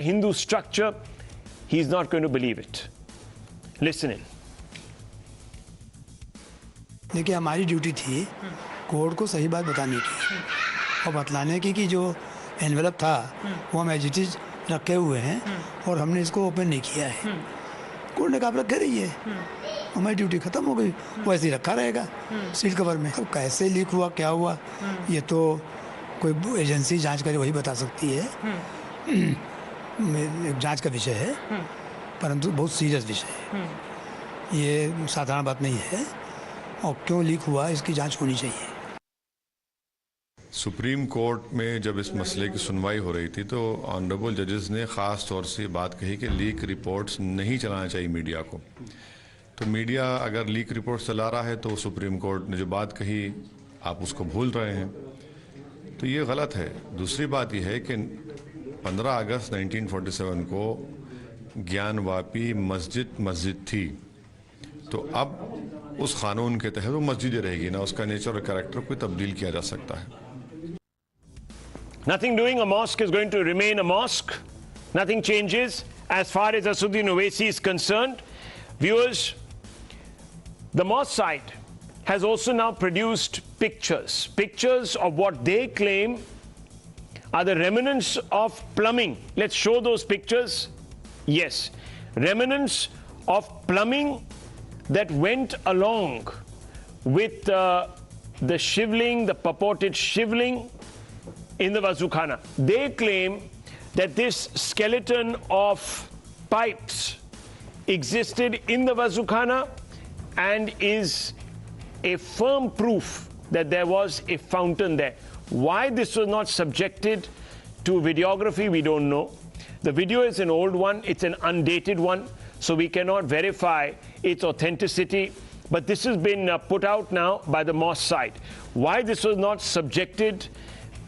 Hindu structure, he's not going to believe it. Listen in. देखिए हमारी duty थी court को सही बात बताने की और बतलाने की कि जो एनवेलप था वो हम एज इट इज रखे हुए हैं और हमने इसको ओपन नहीं किया है। कोर्ट ने कहा आप रखे रहिए, हमारी ड्यूटी ख़त्म हो गई, वो ऐसे ही रखा रहेगा सील कवर में। अब कैसे लीक हुआ क्या हुआ ये तो कोई एजेंसी जांच करे वही बता सकती है। जांच का विषय है परंतु बहुत सीरियस विषय है, ये साधारण बात नहीं है और क्यों लीक हुआ इसकी जांच होनी चाहिए। सुप्रीम कोर्ट में जब इस मसले की सुनवाई हो रही थी तो ऑनरेबल जजेस ने ख़ास तौर से बात कही कि लीक रिपोर्ट्स नहीं चलाना चाहिए मीडिया को। तो मीडिया अगर लीक रिपोर्ट्स चला रहा है तो सुप्रीम कोर्ट ने जो बात कही आप उसको भूल रहे हैं, तो ये गलत है। दूसरी बात यह है कि 15 अगस्त 1947 को ज्ञानवापी मस्जिद थी, तो अब उस कानून के तहत वो मस्जिद रहेगी ना, उसका नेचर और कैरेक्टर कोई तब्दील किया जा सकता है। Nothing doing, a mosque is going to remain a mosque. Nothing changes as far as Assuddin Owaisi is concerned. Viewers, the mosque side has also now produced pictures of what they claim are the remnants of plumbing. Let's show those pictures. Yes, remnants of plumbing that went along with the shivling, the purported shivling in the Wazukhana. They claim that this skeleton of pipes existed in the Wazukhana and is a firm proof that there was a fountain there. Why this was not subjected to videography, we don't know. The video is an old one, it's an undated one, so we cannot verify its authenticity. But this has been put out now by the mosque side. Why this was not subjected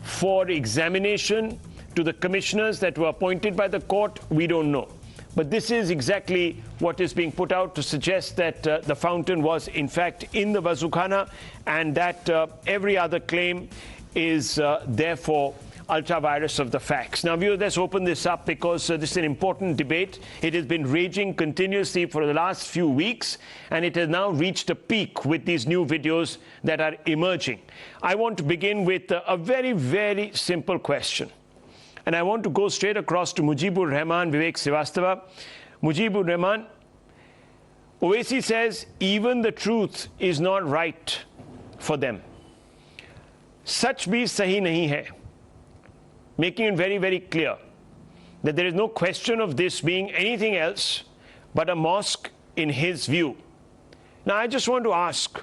for examination to the commissioners that were appointed by the court, we don't know. But this is exactly what is being put out to suggest that the fountain was in fact in the Wazukhana, and that every other claim is therefore ultra-virus of the facts. Now viewers, let's open this up because this is an important debate. It has been raging continuously for the last few weeks and it has now reached a peak with these new videos that are emerging. I want to begin with a very, very simple question. And I want to go straight across to Mujibur Rahman, Vivek Srivastava. Mujibur Rahman, Owaisi says even the truth is not right for them. Sach bhi sahi nahi hai. Making it very, very clear that there is no question of this being anything else but a mosque in his view. Now I just want to ask,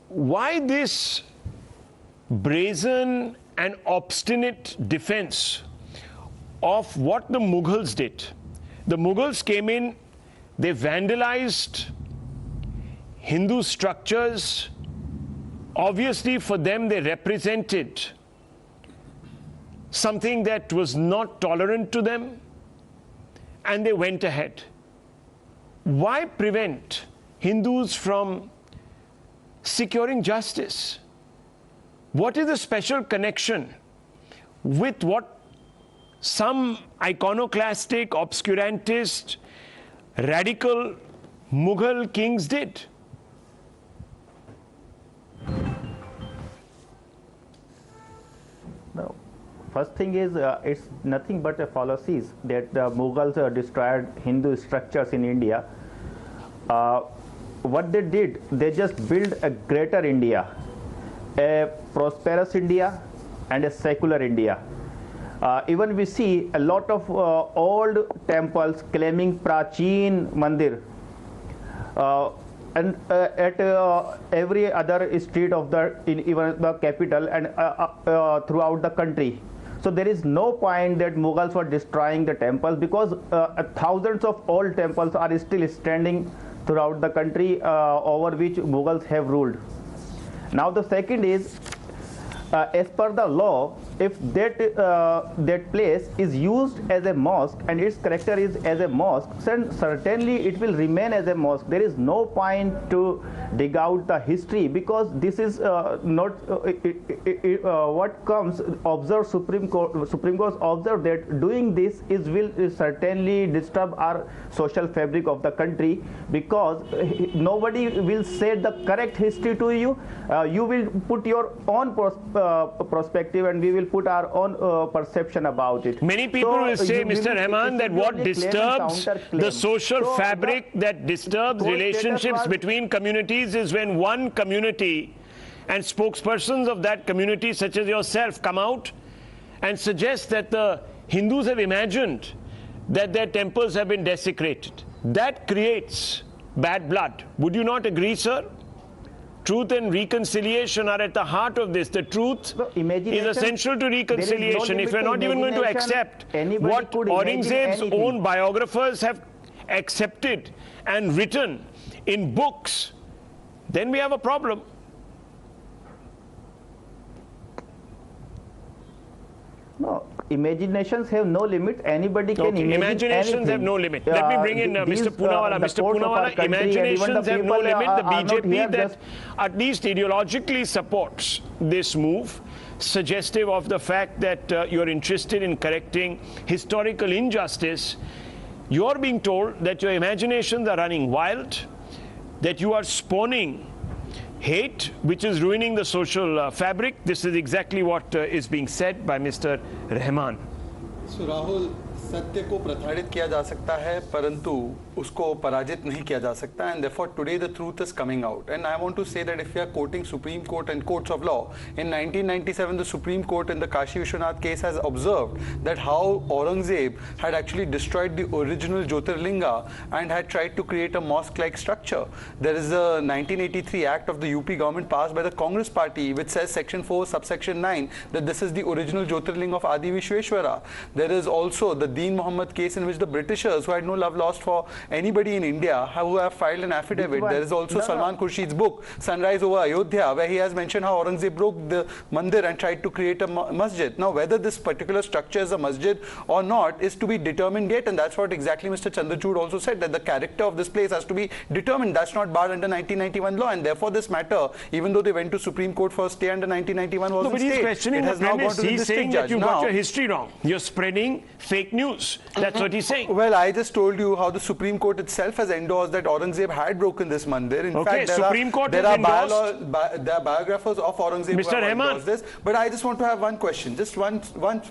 why this brazen and obstinate defense of what the Mughals did? The Mughals came in, they vandalized Hindu structures. Obviously for them they represented something that was not tolerant to them, and they went ahead. Why prevent Hindus from securing justice? What is the special connection with what some iconoclastic, obscurantist, radical Mughal kings did? No. First thing is, it's nothing but a fallacy that the Mughals destroyed Hindu structures in India. What they did, they just built a greater India, a prosperous India and a secular India. Even we see a lot of old temples claiming Prachin Mandir. And at every other street of even the capital and throughout the country. So there is no point that Mughals were destroying the temples, because thousands of old temples are still standing throughout the country over which Mughals have ruled. Now the second is, as per the law, if that place is used as a mosque and its character is as a mosque, then certainly it will remain as a mosque. There is no point to dig out the history, because this is not what comes. Observe Supreme Court observed that doing this will certainly disturb our social fabric of the country, because nobody will say the correct history to you. You will put your own perspective, and we will put our own perception about it. Many people will say, Mr. Rahman, that what disturbs the social fabric, that disturbs relationships between communities, is when one community and spokespersons of that community, such as yourself, come out and suggest that the Hindus have imagined that their temples have been desecrated. That creates bad blood. Would you not agree, sir? Truth and reconciliation are at the heart of this. The truth is essential to reconciliation. If you're not even going to accept what Aurangzeb's own biographers have accepted and written in books, then we have a problem. No, imaginations have no limit. Anybody can imagine imaginations anything. have no limit. Let me bring in Mr. Poonawala. Mr. Poonawala, imaginations have no limit. The BJP that at least ideologically supports this move, suggestive of the fact that you're interested in correcting historical injustice, you're being told that your imaginations are running wild, that you are spawning hate, which is ruining the social fabric. This is exactly what is being said by Mr. Rahman. So Rahul, सत्य को प्रताड़ित किया जा सकता है, परंतु उसको पराजित नहीं किया जा सकता, and therefore today the truth is coming out. And I want to say that if we are quoting Supreme Court and courts of law, in 1997 the Supreme Court in the Kashi Vishwanath case has observed that how Aurangzeb had actually destroyed the original Jyotirlinga and had tried to create a mosque-like structure. There is a 1983 act of the UP government passed by the Congress party which says section 4 subsection 9 that this is the original Jyotirling of Adi Vishweshwara. There is also the Deen Muhammad case in which the Britishers, who had no love lost for anybody in India, who have filed an affidavit. There is also Salman Khurshid's book, Sunrise over Ayodhya, where he has mentioned how Aurangzeb broke the mandir and tried to create a masjid. Now, whether this particular structure is a masjid or not is to be determined yet, and that's what exactly Mr. Chandrachud also said, that the character of this place has to be determined. That's not barred under 1991 law, and therefore this matter, even though they went to Supreme Court for a stay under 1991, wasn't stayed. He's questioning it has now gone to the He's district saying judge. that you got your history wrong. You're spreading fake news. That's what he's saying. Well, I just told you how the Supreme Court itself has endorsed that Aurangzeb had broken this mandir. In fact, there are biographers of Aurangzeb who have endorsed this. But I just want to have one question, just one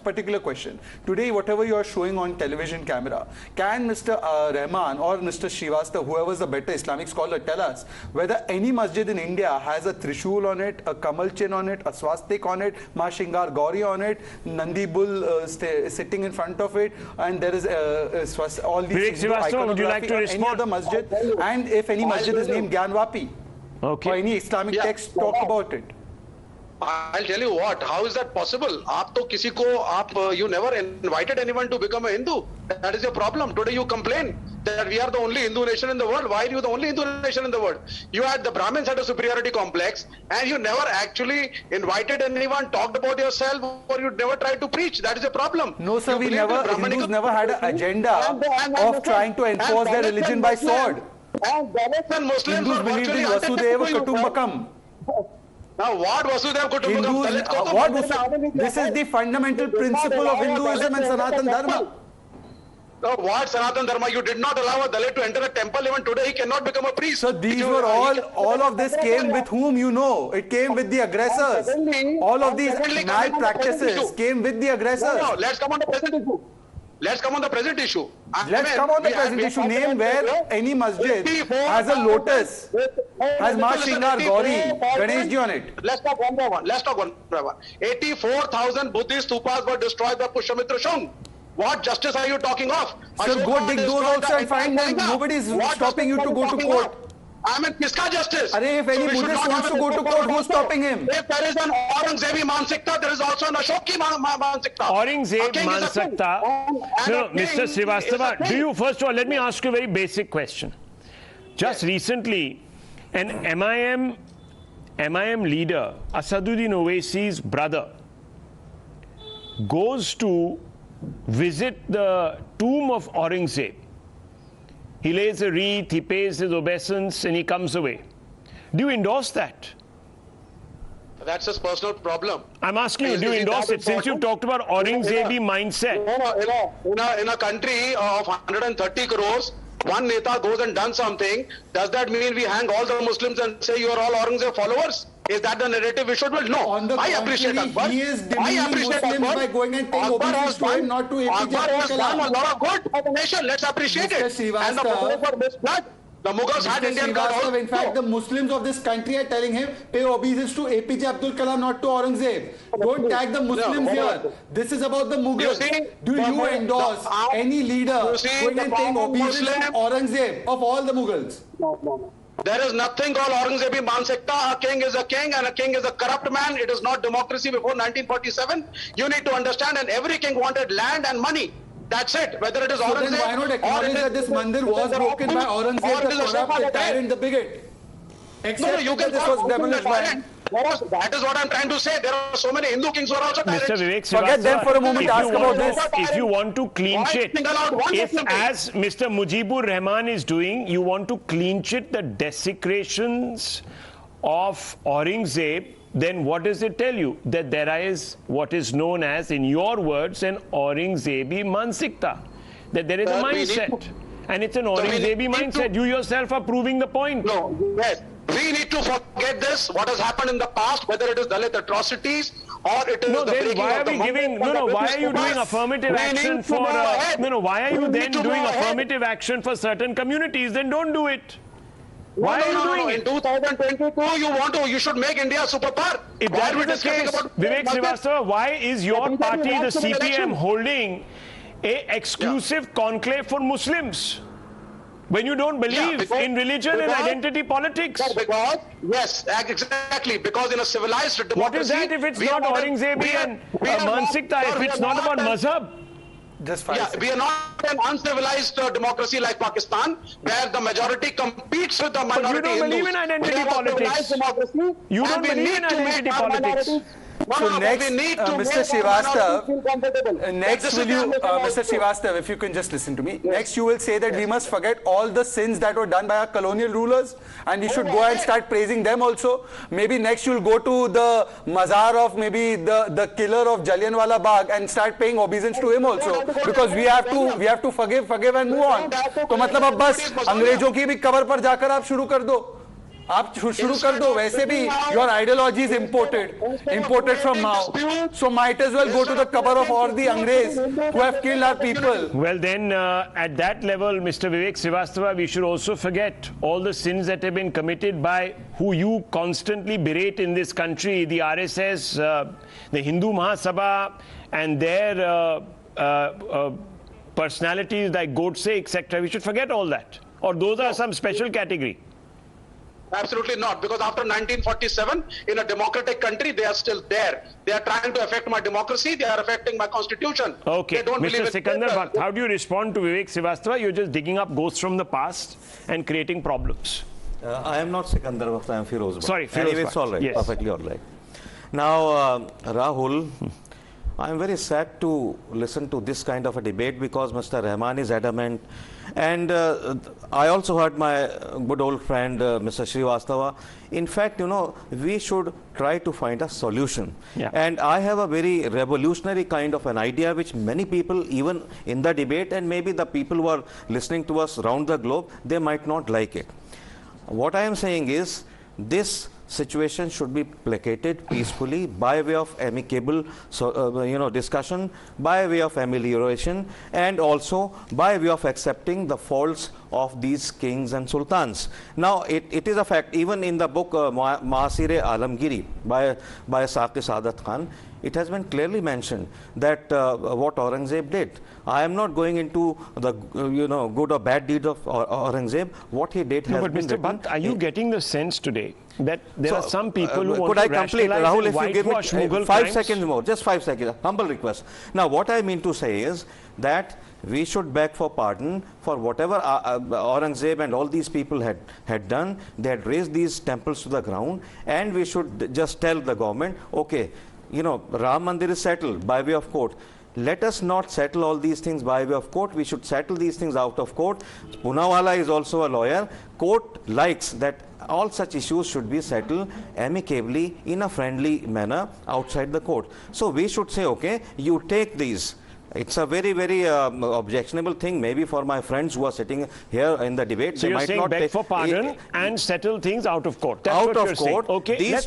particular question. Today, whatever you are showing on television camera, can Mr. Rahman or Mr. Srivastava, whoever is the better Islamic scholar, tell us whether any masjid in India has a trishul on it, a kamal chin on it, a swastik on it, Ma Shingar Gauri on it, Nandi Bull sitting in front of it, and there is all these iconography, would you like to respond? Any other masjid, and if any masjid is named Gyanvapi, or any Islamic text talk about it. I'll tell you what, how is that possible? You never invited anyone to become a Hindu. That is your problem. Today you complain that we are the only Hindu nation in the world. Why are you the only Hindu nation in the world? The Brahmins had a superiority complex, and you never actually invited anyone, talked about yourself, or you never tried to preach. That is your problem. No, sir, Hindus never had an agenda of trying to enforce their religion by sword. And Muslims Hindus believed in Vasudeva Kutumbakam. Now, what Vasudeva Kutumbakam? This is the fundamental principle of Hinduism and Sanatan Dharma. Now, what Sanatan Dharma? You did not allow a Dalit to enter a temple. Even today, he cannot become a priest. So these were all of this came with whom you know. It came with the aggressors. All of these malpractices came with the aggressors. No, let's come on the present issue. Let's come on the present issue. Name where any masjid has a lotus, has Ma Shingar Gauri, Ganeshji on it. Let's talk one by one. 84,000 Buddhist stupas were destroyed by Pushyamitra Shung. What justice are you talking of? So go dig those also and find them. Nobody is stopping you to go to court. I mean, kiska justice? If any Buddhist wants to go to court, who's stopping him? If there is an Aurangzebi Mansikta, there is also an Ashoki Mansikta. Aurangzeb Mansikta. No, Mr. Srivastava, do you, first of all, let me ask you a very basic question. Just recently, an MIM leader, Asaduddin Owaisi's brother, goes to visit the tomb of Aurangzeb. He lays a wreath, he pays his obeisance, and he comes away. Do you endorse that? That's his personal problem. I'm asking you, do you endorse it? Since you've talked about Aurangzebi mindset. In a country of 130 crores, one Neta goes and done something. Does that mean we hang all the Muslims and say you are all Aurangzeb followers? Is that the narrative we should build? No. On the I appreciate contrary, he is demeaning Muslims by going and paying obedience to him, not to APJ Akbar has done a lot of good for the nation. Let's appreciate Mr. it. Srivastava, And the Mughals were misplaced. The Mughals had Indian blood also. In fact, the Muslims of this country are telling him, pay obeisance to APJ Abdul Kalam, not to Aurangzeb. Don't tag the Muslims here. This is about the Mughals. Do you endorse any leader going and paying obeisance to Aurangzeb of all the Mughals? No. There is nothing called Aurangzebi Mansikta. A king is a king and a king is a corrupt man. It is not democracy before 1947. You need to understand, and every king wanted land and money. That's it. Whether it is Aurangzeb, then why not acknowledge that this mandir was broken by Aurangzeb, the corrupt, the tyrant, the bigot? Except you can this was demolished by him. That is what I'm trying to say. There are so many Hindu kings who are also tyrants. Mr. Vivek Forget them for a moment. Ask about this. If you want to clinch it, if as Mr. Mujibur Rahman is doing, you want to clinch it, the desecrations of Aurangzeb, then what does it tell you? That there is what is known as, in your words, an Aurangzebi Mansikta. That there is a mindset. And it's an Aurangzebi mindset. You yourself are proving the point. No, yes. We need to forget this, what has happened in the past, whether it is Dalit atrocities or it is the breaking why of are we the giving, why are you doing affirmative action for, why are you then doing affirmative action for certain communities? Then don't do it. Why are you doing it? In 2022, you should make India a superpower. If that is the case, Vivek Srivastava, why is your party, the CPM, holding a exclusive conclave for Muslims? When you don't believe in religion and identity politics. Because, yes, exactly. Because in a civilized democracy... What is that if it's not Aurangzebi and Mansikta, if it's not about mazhab? We are not an uncivilized democracy like Pakistan, where the majority competes with the minority. But you don't believe in identity politics. You don't believe in identity politics. So next, Mr. Srivastava, next will you, Mr. Srivastava, if you can just listen to me. Next you will say that we must forget all the sins that were done by our colonial rulers and we should go and start praising them also. Maybe next you will go to the mazar of maybe the killer of Jallianwala Bagh and start paying obeisance to him also. Because we have to forgive and move on. तो मतलब अब बस अंग्रेजों की भी cover पर जाकर आप शुरू कर दो. आप शुरू कर दो वैसे भी your ideology is imported from Mao, so might as well go to the cover of all the Angrez who have killed our people. Well then at that level, Mr. Vivek Srivastava, we should also forget all the sins that have been committed by who you constantly berate in this country, the RSS, the Hindu Mahasabha and their personalities like Godse, etc. We should forget all that, or those are some special category. Absolutely not, because after 1947, in a democratic country, they are still there. They are trying to affect my democracy. They are affecting my constitution. Okay, Mr. Sikandar Bhakt, how do you respond to Vivek Srivastava? You're just digging up ghosts from the past and creating problems. I am not Sikandar Bhakt, I am Firoz Bhakt. Sorry, Firoz anyway, Bhakt. it's all right, yes. Perfectly all right. Now, Rahul, I am very sad to listen to this kind of a debate because Mr. Rahman is adamant. And I also heard my good old friend, Mr. Srivastava. In fact, we should try to find a solution. Yeah. And I have a very revolutionary kind of an idea which many people, even in the debate, and maybe the people who are listening to us around the globe, they might not like it. What I am saying is, this situation should be placated peacefully by way of amicable discussion, by way of amelioration, and also by way of accepting the faults of these kings and sultans. Now it is a fact, even in the book Mahasire Alamgiri by Saqi Saadat Khan, it has been clearly mentioned that what Aurangzeb did. I am not going into the good or bad deed of Aurangzeb. What he did has been written. But are you getting the sense today that there are some people who want to rationalize Rahul, and if you give me Mughal 5 crimes? seconds more, just 5 seconds, humble request. Now what I mean to say is that we should beg for pardon for whatever Aurangzeb and all these people had done. They had raised these temples to the ground, and we should just tell the government, okay, Ram Mandir is settled by way of court. Let us not settle all these things by way of court. We should settle these things out of court. Poonawalla is also a lawyer. Court likes that all such issues should be settled amicably in a friendly manner outside the court. So we should say, okay, you take these. It's a very, very objectionable thing, maybe for my friends who are sitting here in the debate. So they you're might saying not beg for pardon and settle things out of court. That's out what of you're court. saying. Okay, These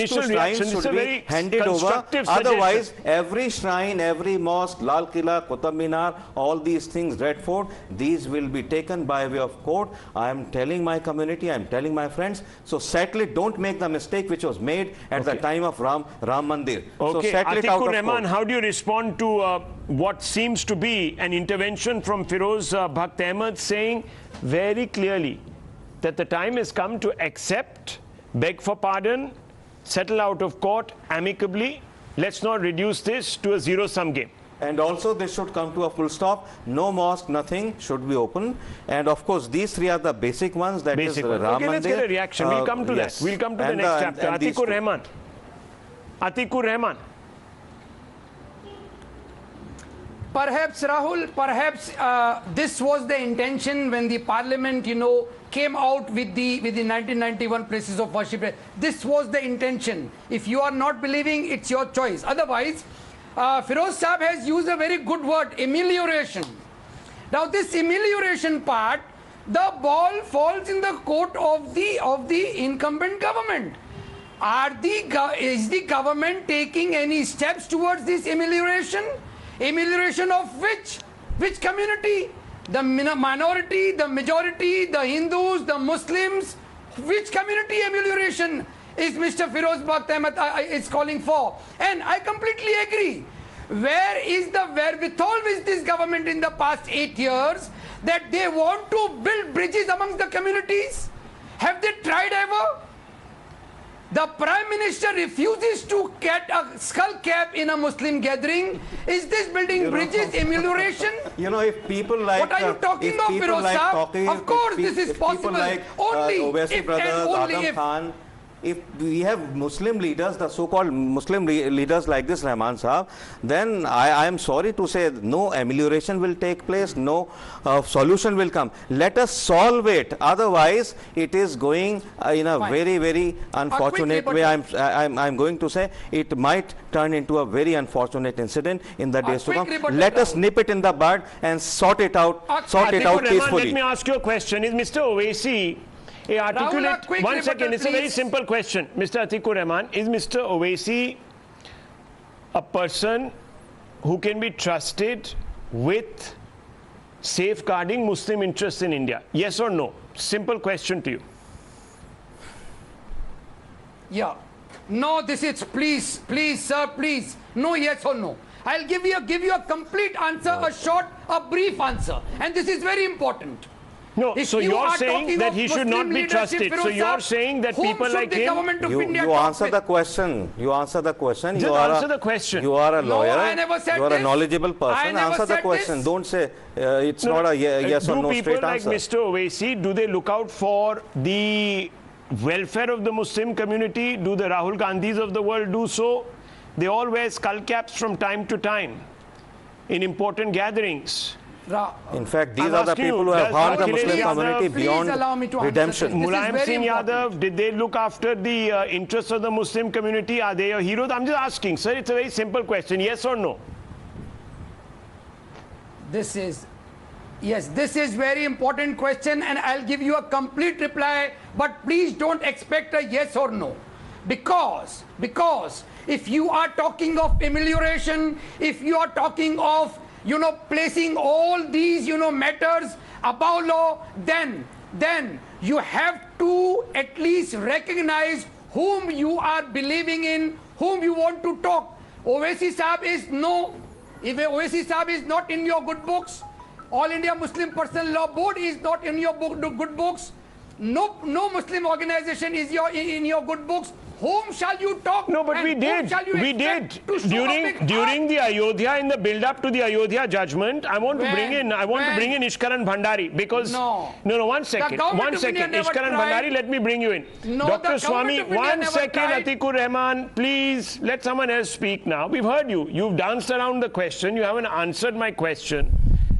two shrines should be handed over. Otherwise, every shrine, every mosque, Lal Qila, Qutub Minar, all these things, Red Fort, these will be taken by way of court. I am telling my community, I am telling my friends. So settle it. Don't make the mistake which was made at the time of Ram Mandir. So settle it out of Rahman, court. how do you respond to what seems to be an intervention from Firoz Bhakt Ahmed saying very clearly that the time has come to accept, beg for pardon, settle out of court amicably. Let's not reduce this to a zero-sum game. And also this should come to a full stop. No mosque, nothing should be open. And of course, these three are the basic ones. That is Ram Mandir. Okay, let's get a reaction. We'll come to that. We'll come to the next chapter. Atikur Rahman. Atikur Rahman. Perhaps, Rahul, perhaps this was the intention when the parliament, came out with the 1991 places of worship. This was the intention. If you are not believing, it's your choice. Otherwise, Firoz Saab has used a very good word, amelioration. Now, this amelioration part, the ball falls in the court of the incumbent government. Is the government taking any steps towards this amelioration? Amelioration of which community? The minority, the majority, the Hindus, the Muslims. Which community amelioration is Mr. Firoz Bhakt Ahmed is calling for? And I completely agree. Where is the wherewithal with this government in the past 8 years that they want to build bridges amongst the communities? Have they tried ever? The Prime Minister refuses to get a skull cap in a Muslim gathering. Is this building bridges amelioration? If people like... What are you talking about, Firoz Saab? Of course, this is possible. Like, only Owaisi brothers, Adam Khan, if we have Muslim leaders, the so-called Muslim leaders like this Rahman Saab, then I am sorry to say no amelioration will take place, no solution will come. Let us solve it. Otherwise, it is going in a very, very unfortunate way. I'm going to say it might turn into a very unfortunate incident in the days to come. Let us nip it in the bud and sort it out peacefully. Let me ask you a question. Is Mr. Owaisi articulate? One second, it's a very simple question. Mr. Atikur Rahman, is Mr. Owaisi a person who can be trusted with safeguarding Muslim interests in India? Yes or no? Simple question to you. Yeah. No, this is please, sir, please. No, yes or no. I'll give you a complete answer, a brief answer. And this is very important. No, so you're saying that he should not be trusted. So you're saying that people like him... You answer the question. You answer the question. Just answer the question. You are a lawyer. No, I never said you are a knowledgeable person. Answer the question. Don't say it's not a yes or no straight answer. Do people like Mr. Owaisi, do they look out for the welfare of the Muslim community? Do the Rahul Gandhis of the world do so? They all wear skull caps from time to time in important gatherings. In fact, these are the people who have harmed the Muslim community beyond redemption. Mulayam Singh Yadav, did they look after the interests of the Muslim community? Are they your heroes? I'm just asking, sir. It's a very simple question. Yes or no? Yes, this is very important question, and I'll give you a complete reply, but please don't expect a yes or no. Because if you are talking of amelioration, if you are talking of placing all these, matters above law, then you have to at least recognize whom you are believing in, whom you want to talk. Owaisi Saab is no. If Owaisi Saab is not in your good books, All India Muslim Personal Law Board is not in your good books. No Muslim organization is in your good books. whom shall you talk? No, but and we whom did. shall you We expect did to show a big during heart? the Ayodhya, in the build-up to the Ayodhya judgment. I want to bring in Ishkaran Bhandari because no, one second, Ishkaran Bhandari, let me bring you in. No, Dr. Swami, 1 second, Atikur Rahman, please let someone else speak now. We've heard you. You've danced around the question. You haven't answered my question.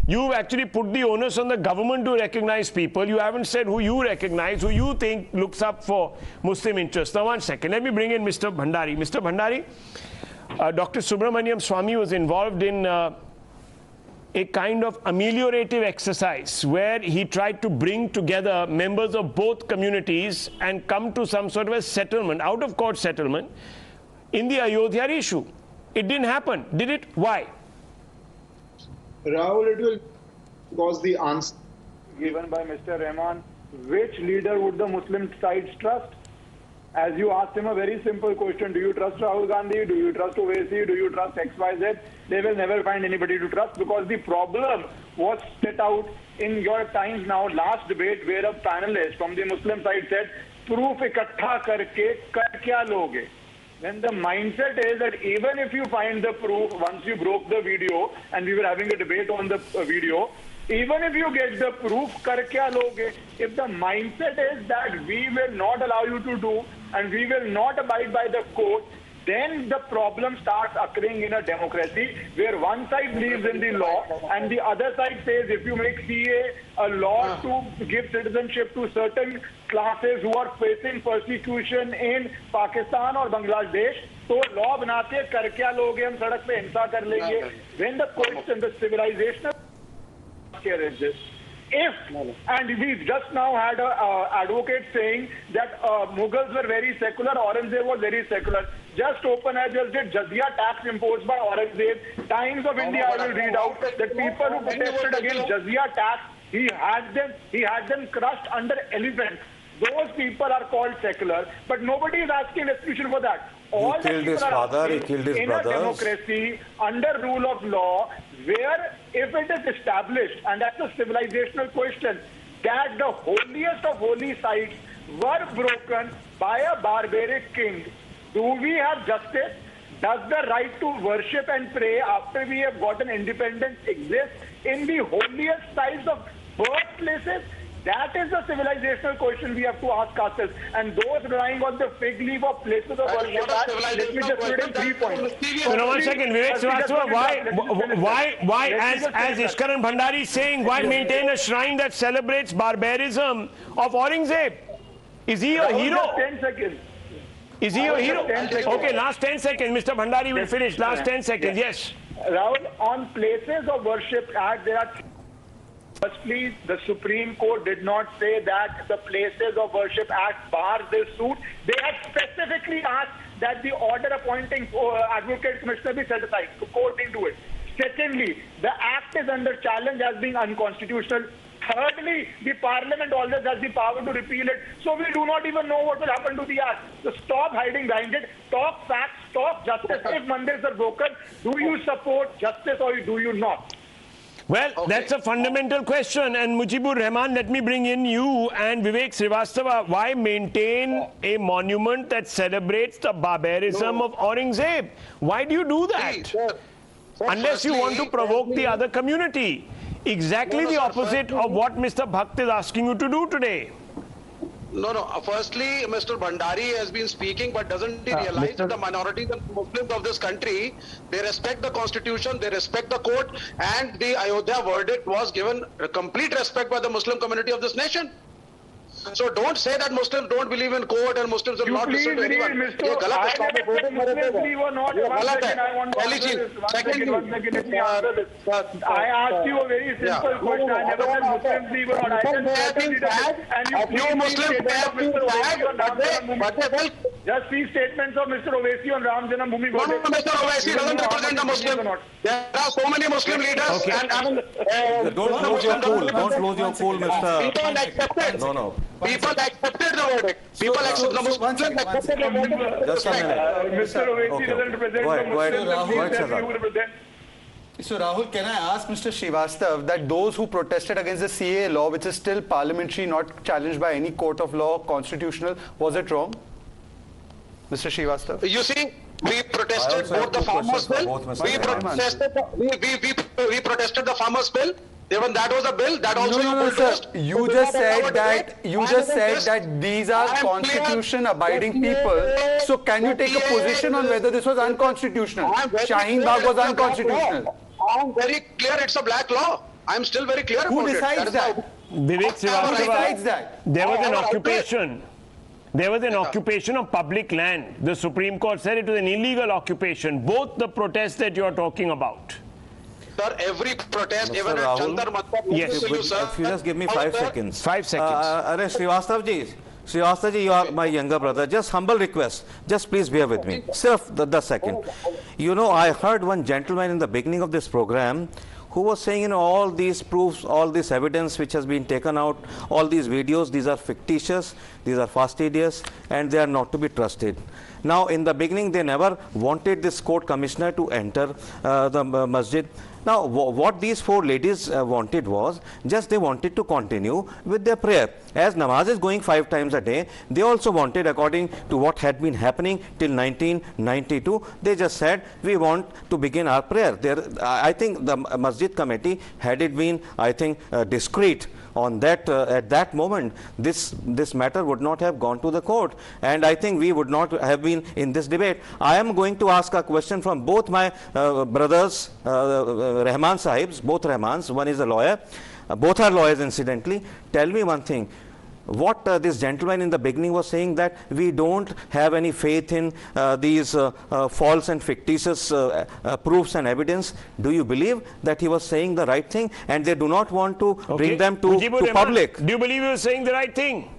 You've actually put the onus on the government to recognize people. You haven't said who you recognize, who you think looks up for Muslim interests. Now, 1 second. Let me bring in Mr. Bhandari. Mr. Bhandari, Dr. Subramaniam Swami was involved in a kind of ameliorative exercise where he tried to bring together members of both communities and come to some sort of a settlement, out-of-court settlement, in the Ayodhya issue. It didn't happen, did it? Why? Rahul, it will because the answer given by Mr. Rahman, which leader would the Muslim sides trust? As you asked him a very simple question, do you trust Rahul Gandhi? Do you trust Owaisi? Do you trust XYZ? They will never find anybody to trust because the problem was set out in your Times Now last debate where a panelist from the Muslim side said, proof ikattha karke kar kya loge? Then the mindset is that even if you find the proof, once you broke the video, and we were having a debate on the video, even if you get the proof, kar kya loge? If the mindset is that we will not allow you to do and we will not abide by the code, then the problem starts occurring in a democracy where one side believes in the law and the other side says if you make CA a law to give citizenship to certain classes who are facing persecution in Pakistan or Bangladesh, तो law बनाते कर क्या लोगे हम सड़क पे हिंसा कर लेंगे. When the question, the civilizational here is this. If, and we just now had an advocate saying that Mughals were very secular, Aurangzeb was very secular. Just open, I just did jizya tax imposed by Aurangzeb. Times of India, I will read out that people who protested against jizya tax, he had them crushed under elephants. Those people are called secular, but nobody is asking restitution for that. All he killed his father, he killed his brothers. In a democracy, under rule of law, where if it is established, and that's a civilizational question, that the holiest of holy sites were broken by a barbaric king, do we have justice? Does the right to worship and pray after we have gotten independence exist in the holiest sites of birthplaces? That is the civilizational question we have to ask ourselves. And those relying on the fig leaf of places of worship, let me just put in 3 points. So now 1 second, Vivek Srivastava, why, as Ishkaran Bhandari is saying, why maintain a shrine that celebrates barbarism of Aurangzeb? Is he a hero? Just 10 seconds. Is he a hero? Okay, last 10 seconds. Mr. Bhandari will finish. Last 10 seconds, yes. Rahul, on Places of Worship Act, there are... Firstly, the Supreme Court did not say that the Places of Worship Act bars this suit. They had specifically asked that the order appointing Advocate Commissioner be set aside. The court didn't do it. Secondly, the act is under challenge as being unconstitutional. Thirdly, the parliament always has the power to repeal it. So we do not even know what will happen to the act. So stop hiding behind it. Talk facts, talk justice. If mandirs are broken, do you support justice or do you not? Well, that's a fundamental question. And Mujibur Rahman, let me bring in you and Vivek Srivastava. Why maintain a monument that celebrates the barbarism of Aurangzeb? Why do you do that? Unless you want to provoke the other community. Exactly the opposite of what Mr. Bhakt is asking you to do today. No. Firstly, Mr. Bhandari has been speaking, but doesn't he realize that the minorities and Muslims of this country, they respect the constitution, they respect the court, and the Ayodhya verdict was given complete respect by the Muslim community of this nation. So don't say that Muslims don't believe in court and Muslims will not listen to anyone. Muslims believe or not. I asked you a very simple question. I never said Muslims believe or not. I said and you Muslims just see statements of Mr. Owaisi on Ram Janambhoomi. No, Mr. Owaisi doesn't represent the Muslim. There are so many Muslim leaders. Don't lose your cool. Don't lose your cool, Mr. People accepted. No. People accepted the verdict. People accepted the Muslims accepted the verdict. Just a minute. Mr. Owaisi doesn't represent the Muslims. Who represent? So Rahul, can I ask Mr. Srivastava that those who protested against the CAA law, which is still parliamentary, not challenged by any court of law, constitutional, was it wrong? Mr. Srivastava? You see, we protested both the farmers' bill. We protested the farmers' bill. Even that was a bill that also you bulldozed. You just said that these are constitution-abiding people. So can you take a position on whether this was unconstitutional? Shaheen Bagh was unconstitutional. I'm very clear. It's a black law. I'm still very clear Who about decides it. that? Vivek Who decides Srivastava, that? there was an occupation. There was an occupation of public land. The Supreme Court said it was an illegal occupation. Both the protests that you're talking about. Sir, every protest, Mr. even at Rahul, Jantar Mantar, yes. to you, sir. If you just give me 5 seconds. 5 seconds. Srivastava ji, you are my younger brother. Just humble request. Just please bear with me. Sirf the second. You know, I heard one gentleman in the beginning of this program who was saying, you know, all these proofs, all this evidence which has been taken out, all these videos, these are fictitious, these are fastidious, and they are not to be trusted. Now, in the beginning, they never wanted this court commissioner to enter the masjid. Now, what these 4 ladies wanted was, just they wanted to continue with their prayer. As namaz is going 5 times a day, they also wanted, according to what had been happening till 1992, they just said, we want to begin our prayer. I think the masjid committee, had it been, I think, discreet on that, at that moment, this matter would not have gone to the court, and I think we would not have been in this debate. I am going to ask a question from both my brothers, Rahman Sahibs, both Rahmans. One is a lawyer, both are lawyers incidentally. Tell me one thing. What this gentleman in the beginning was saying, that we don't have any faith in these false and fictitious proofs and evidence. Do you believe that he was saying the right thing and they do not want to bring them to public? Do you believe he was saying the right thing?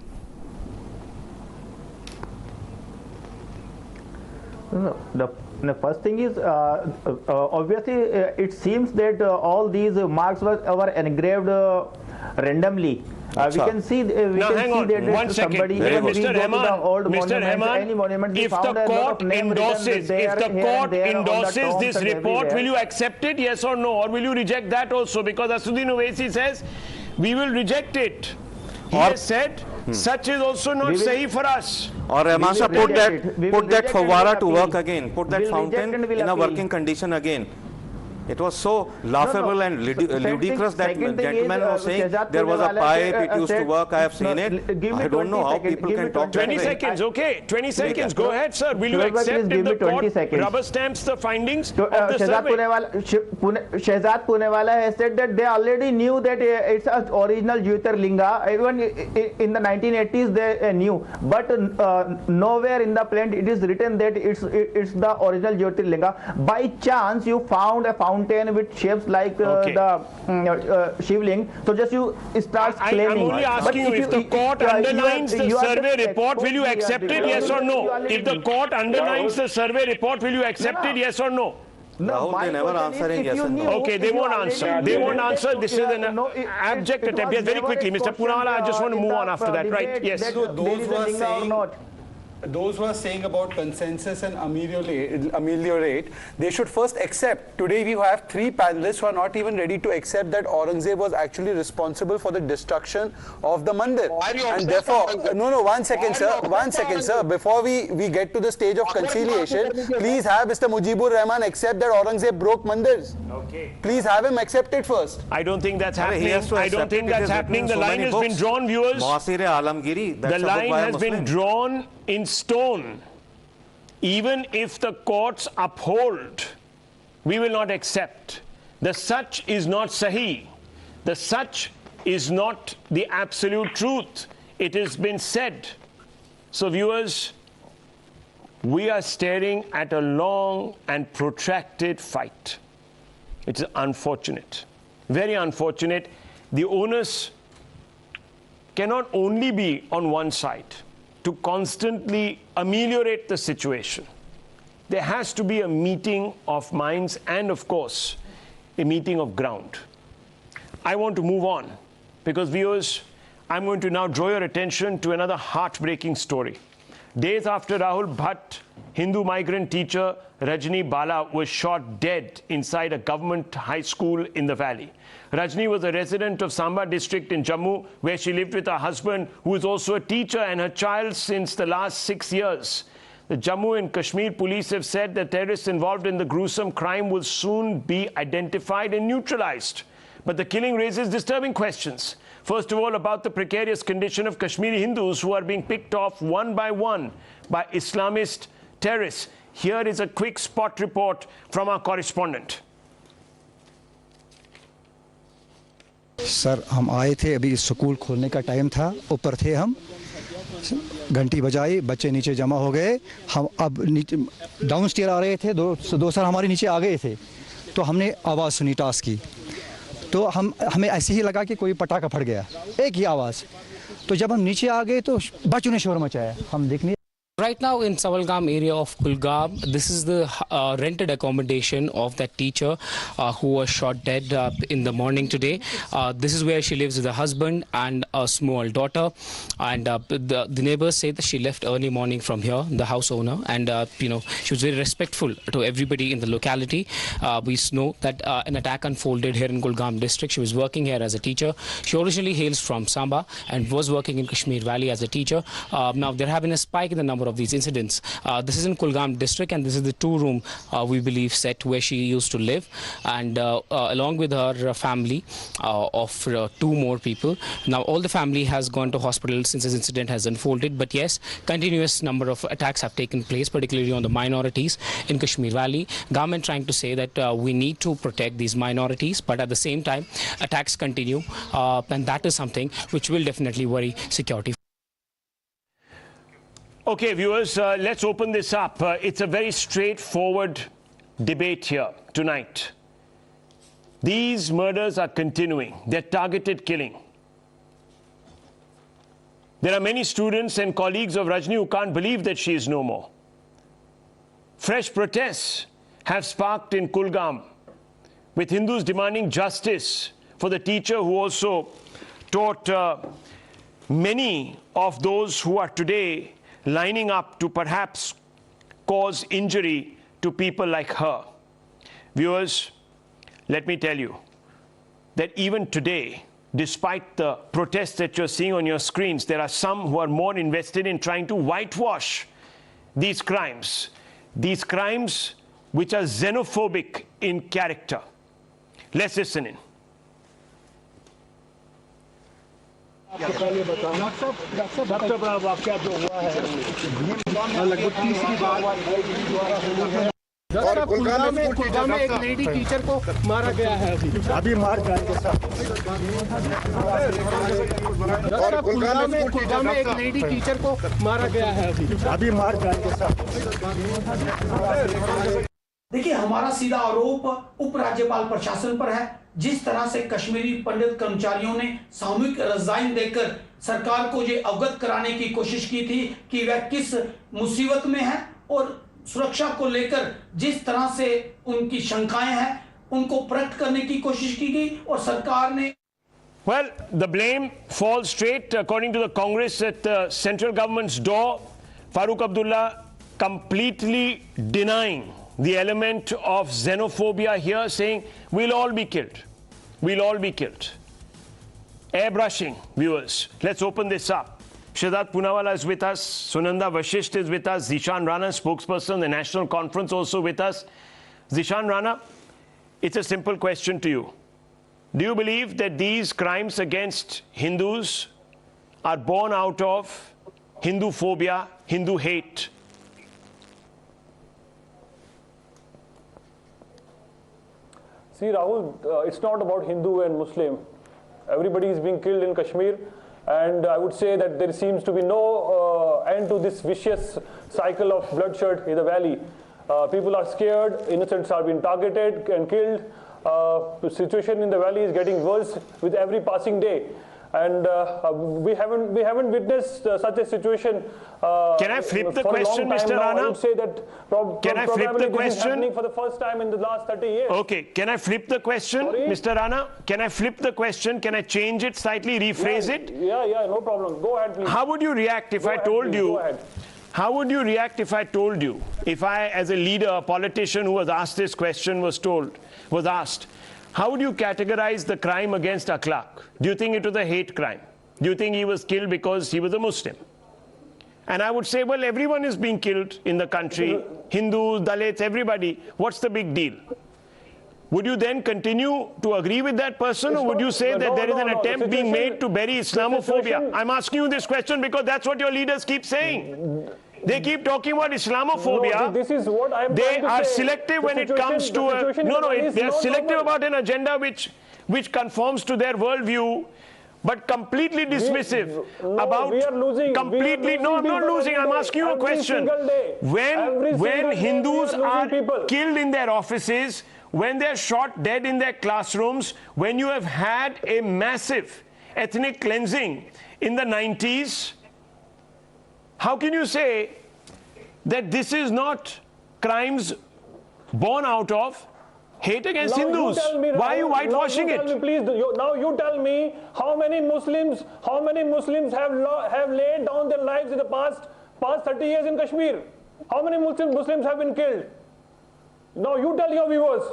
The first thing is, obviously, it seems that all these marks were engraved randomly. We can see that one second. Mr. Rahman, if the court endorses, this report, will you accept it, yes or no, or will you reject that also? Because Asudin Owaisi says we will reject it. He has said such is also not sahi for us. Or Rahman sir, put that fawara to work again. Put that fountain in a working condition again. It was so laughable and ludicrous that gentleman was saying there was a pipe, it used to work, I have seen it. I don't know how people can talk. 20 seconds, okay. 20 seconds, go ahead, sir. Will you accept if the court rubber stamps the findings of the survey? Shehzad Punewala has said that they already knew that it's an original Jyotirlinga. Even in the 1980s they knew. But nowhere in the plan it is written that it's the original Jyotirlinga. By chance you found a fountain with shapes like the Shivling. So just you start claiming. I'm only asking you, if the court underlines the survey report, will you accept it, yes or no? If the court underlines the survey report, will you accept it, yes or no? No, they never answering yes or no. Okay, they won't answer. They won't answer. This is an abject attempt. Yes, very quickly, Mr. Punawala, I just want to move on after that, right? Yes. So those who are saying about consensus and ameliorate, they should first accept. Today we have 3 panelists who are not even ready to accept that Aurangzeb was actually responsible for the destruction of the mandir. And therefore, no, 1 second, sir. Before we get to the stage of conciliation, please have Mr. Mujibur Rahman accept that Aurangzeb broke mandirs. Okay. Please have him accept it first. I don't think that's happening. I don't think that's happening. The line has been drawn, viewers. The line has been drawn in stone. Even if the courts uphold, we will not accept. The such is not sahih. The such is not the absolute truth. It has been said. So viewers, we are staring at a long and protracted fight. It is unfortunate, very unfortunate. The onus cannot only be on one side to constantly ameliorate the situation. There has to be a meeting of minds and, of course, a meeting of ground. I want to move on because, viewers, I'm going to now draw your attention to another heartbreaking story. Days after Rahul Bhatt, Hindu migrant teacher Rajni Bala was shot dead inside a government high school in the valley. Rajni was a resident of Samba district in Jammu, where she lived with her husband, who is also a teacher, and her child since the last 6 years. The Jammu and Kashmir police have said that terrorists involved in the gruesome crime will soon be identified and neutralized. But the killing raises disturbing questions. First of all, about the precarious condition of Kashmiri Hindus who are being picked off one by Islamist terrorists. Here is a quick spot report from our correspondent. Sir हम आए थे, अभी school खोलने का time था, ऊपर थे हम, घंटी बजाई, बच्चे नीचे जमा हो गए, हम अब नीचे डाउन स्टेयर आ रहे थे, दो सर हमारे नीचे आ गए थे, तो हमने आवाज़ सुनी टास की, तो हमें ऐसे ही लगा कि कोई पटाखा फट गया, एक ही आवाज़, तो जब हम नीचे आ गए तो बच्चों ने शोर मचाया, हम देखने। Right now in Savalgam area of Kulgam, this is the rented accommodation of that teacher who was shot dead in the morning today. This is where she lives with her husband and a small daughter. And the neighbors say that she left early morning from here, the house owner, and she was very respectful to everybody in the locality. We know that an attack unfolded here in Kulgam district. She was working here as a teacher. She originally hails from Samba and was working in Kashmir Valley as a teacher. Now there have been a spike in the number of these incidents. This is in Kulgam district, and this is the two-room, we believe, set where she used to live, and along with her family of two more people. Now all the family has gone to hospital since this incident has unfolded, but yes, continuous number of attacks have taken place, particularly on the minorities in Kashmir Valley. Government trying to say that we need to protect these minorities, but at the same time attacks continue, and that is something which will definitely worry security. Okay, viewers, let's open this up. It's a very straightforward debate here tonight. These murders are continuing. They're targeted killing. There are many students and colleagues of Rajni who can't believe that she is no more. Fresh protests have sparked in Kulgam, with Hindus demanding justice for the teacher who also taught many of those who are today lining up to perhaps cause injury to people like her. Viewers, let me tell you that even today, despite the protests that you're seeing on your screens, there are some who are more invested in trying to whitewash these crimes which are xenophobic in character. Let's listen in. और कुलगाम में एक lady teacher को मारा गया है अभी मार जाएंगे और कुलगाम में एक लेडी टीचर को मारा गया है अभी मार जाएंगे। देखिए, हमारा सीधा आरोप उपराज्यपाल प्रशासन पर है। जिस तरह से कश्मीरी पंडित कर्मचारियों ने सामूहिक रजाइन देकर सरकार को ये अवगत कराने की कोशिश की थी कि वह किस मुसीबत में है, और सुरक्षा को लेकर जिस तरह से उनकी शंकाएं हैं उनको प्रकट करने की कोशिश की गई, और सरकार ने Well, the blame falls straight, according to the Congress, at the central government's door. Farooq Abdullah completely denying the element of xenophobia here, saying we'll all be killed. We'll all be killed. Airbrushing, viewers. Let's open this up. Shahzad Poonawala is with us. Sunanda Vashisht is with us. Zishan Rana, spokesperson, the National Conference, also with us. Zishan Rana, it's a simple question to you. Do you believe that these crimes against Hindus are born out of Hinduphobia, Hindu hate? See, Rahul, it's not about Hindu and Muslim. Everybody is being killed in Kashmir, and I would say that there seems to be no end to this vicious cycle of bloodshed in the valley. People are scared, innocents are being targeted and killed. The situation in the valley is getting worse with every passing day. And we haven't witnessed such a situation. Can I flip the question, Mr. Rana? I would say that can I flip the question? This is happening for the first time in the last 30 years. Okay, can I flip the question, Sorry? Mr. Rana? Can I flip the question? Can I change it slightly, rephrase it? Yeah, no problem. Go ahead, please. How would you react if I told you? How would you react if I told you? If I, as a leader, a politician who was asked this question, was asked, how would you categorize the crime against Akhlaq? Do you think it was a hate crime? Do you think he was killed because he was a Muslim? And I would say, well, everyone is being killed in the country. Hindus, Dalits, everybody. What's the big deal? Would you then continue to agree with that person, or would you say that there is an attempt being made to bury Islamophobia? I'm asking you this question because that's what your leaders keep saying. They keep talking about Islamophobia. No, this is what I'm they are selective when it comes to a... they are selective about an agenda which conforms to their worldview, but completely dismissive about... We are losing. No, I'm not losing. I'm asking you a question. When Hindus are killed in their offices, when they're shot dead in their classrooms, when you have had a massive ethnic cleansing in the 90s, how can you say that this is not crimes born out of hate against Hindus? Why are you whitewashing it? Please, now you tell me how many Muslims have laid down their lives in the past 30 years in Kashmir? How many Muslims have been killed? Now you tell your viewers,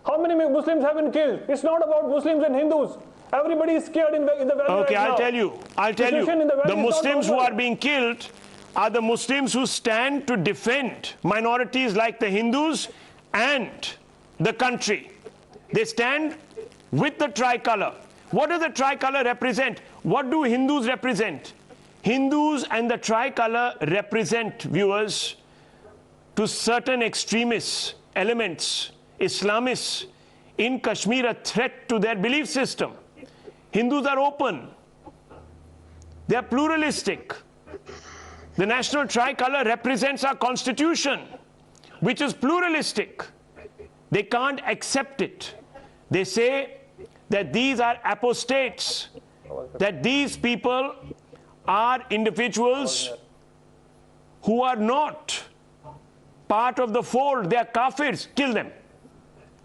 how many Muslims have been killed? It's not about Muslims and Hindus. Everybody is scared in the valley. Okay, right I'll tell you. The Muslims who are being killed are the Muslims who stand to defend minorities like the Hindus and the country. They stand with the tricolour. What does the tricolour represent? What do Hindus represent? Hindus and the tricolour represent, viewers, to certain extremists, elements, Islamists in Kashmir, a threat to their belief system. Hindus are open. They are pluralistic. The national tricolour represents our constitution, which is pluralistic. They can't accept it. They say that these are apostates, that these people are individuals who are not part of the fold. They are kafirs. Kill them.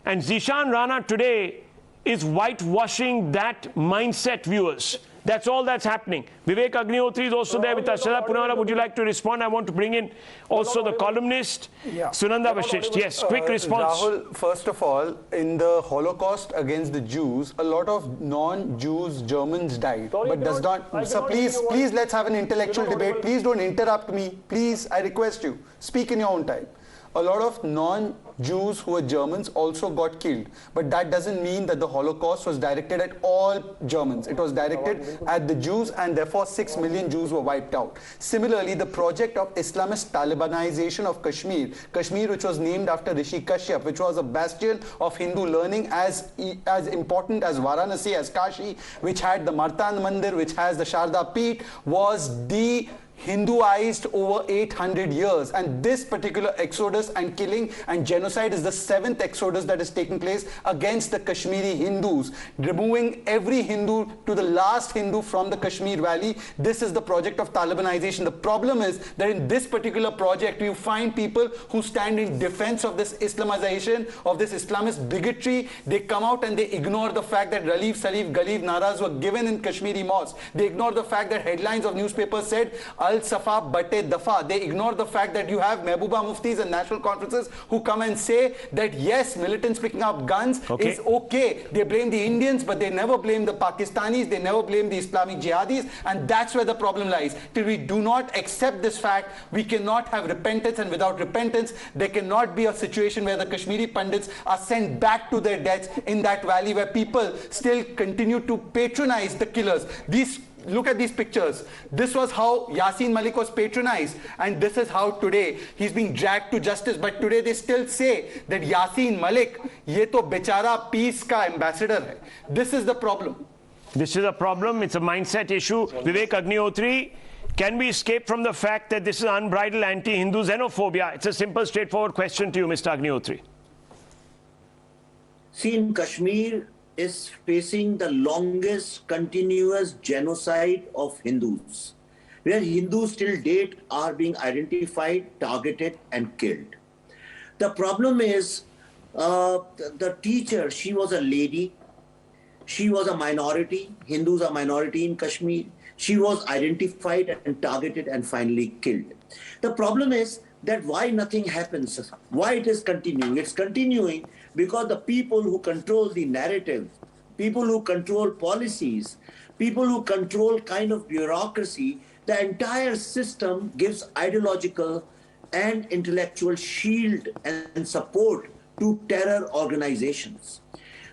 And Zishan Rana today is whitewashing that mindset, viewers. That's all that's happening. Vivek Agnihotri is also there with us. Shradha Poonawalla, would you like to respond? I want to bring in also the columnist, Sunanda Vashisht. Yes, quick response. Rahul, first of all, in the Holocaust against the Jews, a lot of non-Jews Germans died. But does not... So please, let's have an intellectual debate. Please don't interrupt me. Please, I request you. Speak in your own time. A lot of non-Jews who were Germans also got killed. But that doesn't mean that the Holocaust was directed at all Germans. It was directed at the Jews, and therefore 6 million Jews were wiped out. Similarly, the project of Islamist Talibanization of Kashmir, which was named after Rishi Kashyap, which was a bastion of Hindu learning as important as Varanasi, as Kashi, which had the Martand Mandir, which has the Sharda Peeth, was Hinduized over 800 years, and this particular exodus and killing and genocide is the 7th exodus that is taking place against the Kashmiri Hindus, removing every Hindu to the last Hindu from the Kashmir Valley. This is the project of Talibanization. The problem is that in this particular project you find people who stand in defense of this Islamization, of this Islamist bigotry. They come out and they ignore the fact that Ralif, Salif, Galif naras were given in Kashmiri mosques. They ignore the fact that headlines of newspapers said Al-Safa Bate Dafa. They ignore the fact that you have Mehbooba Muftis and national conferences who come and say that yes, militants picking up guns is okay. They blame the Indians, but they never blame the Pakistanis, they never blame the Islamic jihadis, and that's where the problem lies. Till we do not accept this fact, we cannot have repentance, and without repentance, there cannot be a situation where the Kashmiri Pandits are sent back to their deaths in that valley where people still continue to patronize the killers. Look at these pictures. This was how Yasin Malik was patronized, and this is how today he's being dragged to justice. But today they still say that Yasin Malik, ye to bechara peace ka ambassador hai. This is the problem. This is a problem. It's a mindset issue. Vivek Agnihotri, can we escape from the fact that this is unbridled anti-Hindu xenophobia? It's a simple, straightforward question to you, Mr. Agnihotri. See, in Kashmir is facing the longest continuous genocide of Hindus, where Hindus till date are being identified, targeted and killed. The problem is the teacher, she was a lady, she was a minority, Hindus are minority in Kashmir, she was identified and targeted and finally killed. The problem is that why nothing happens, why it is continuing. It's continuing because the people who control the narrative, people who control policies, people who control kind of bureaucracy, the entire system gives ideological and intellectual shield and support to terror organizations.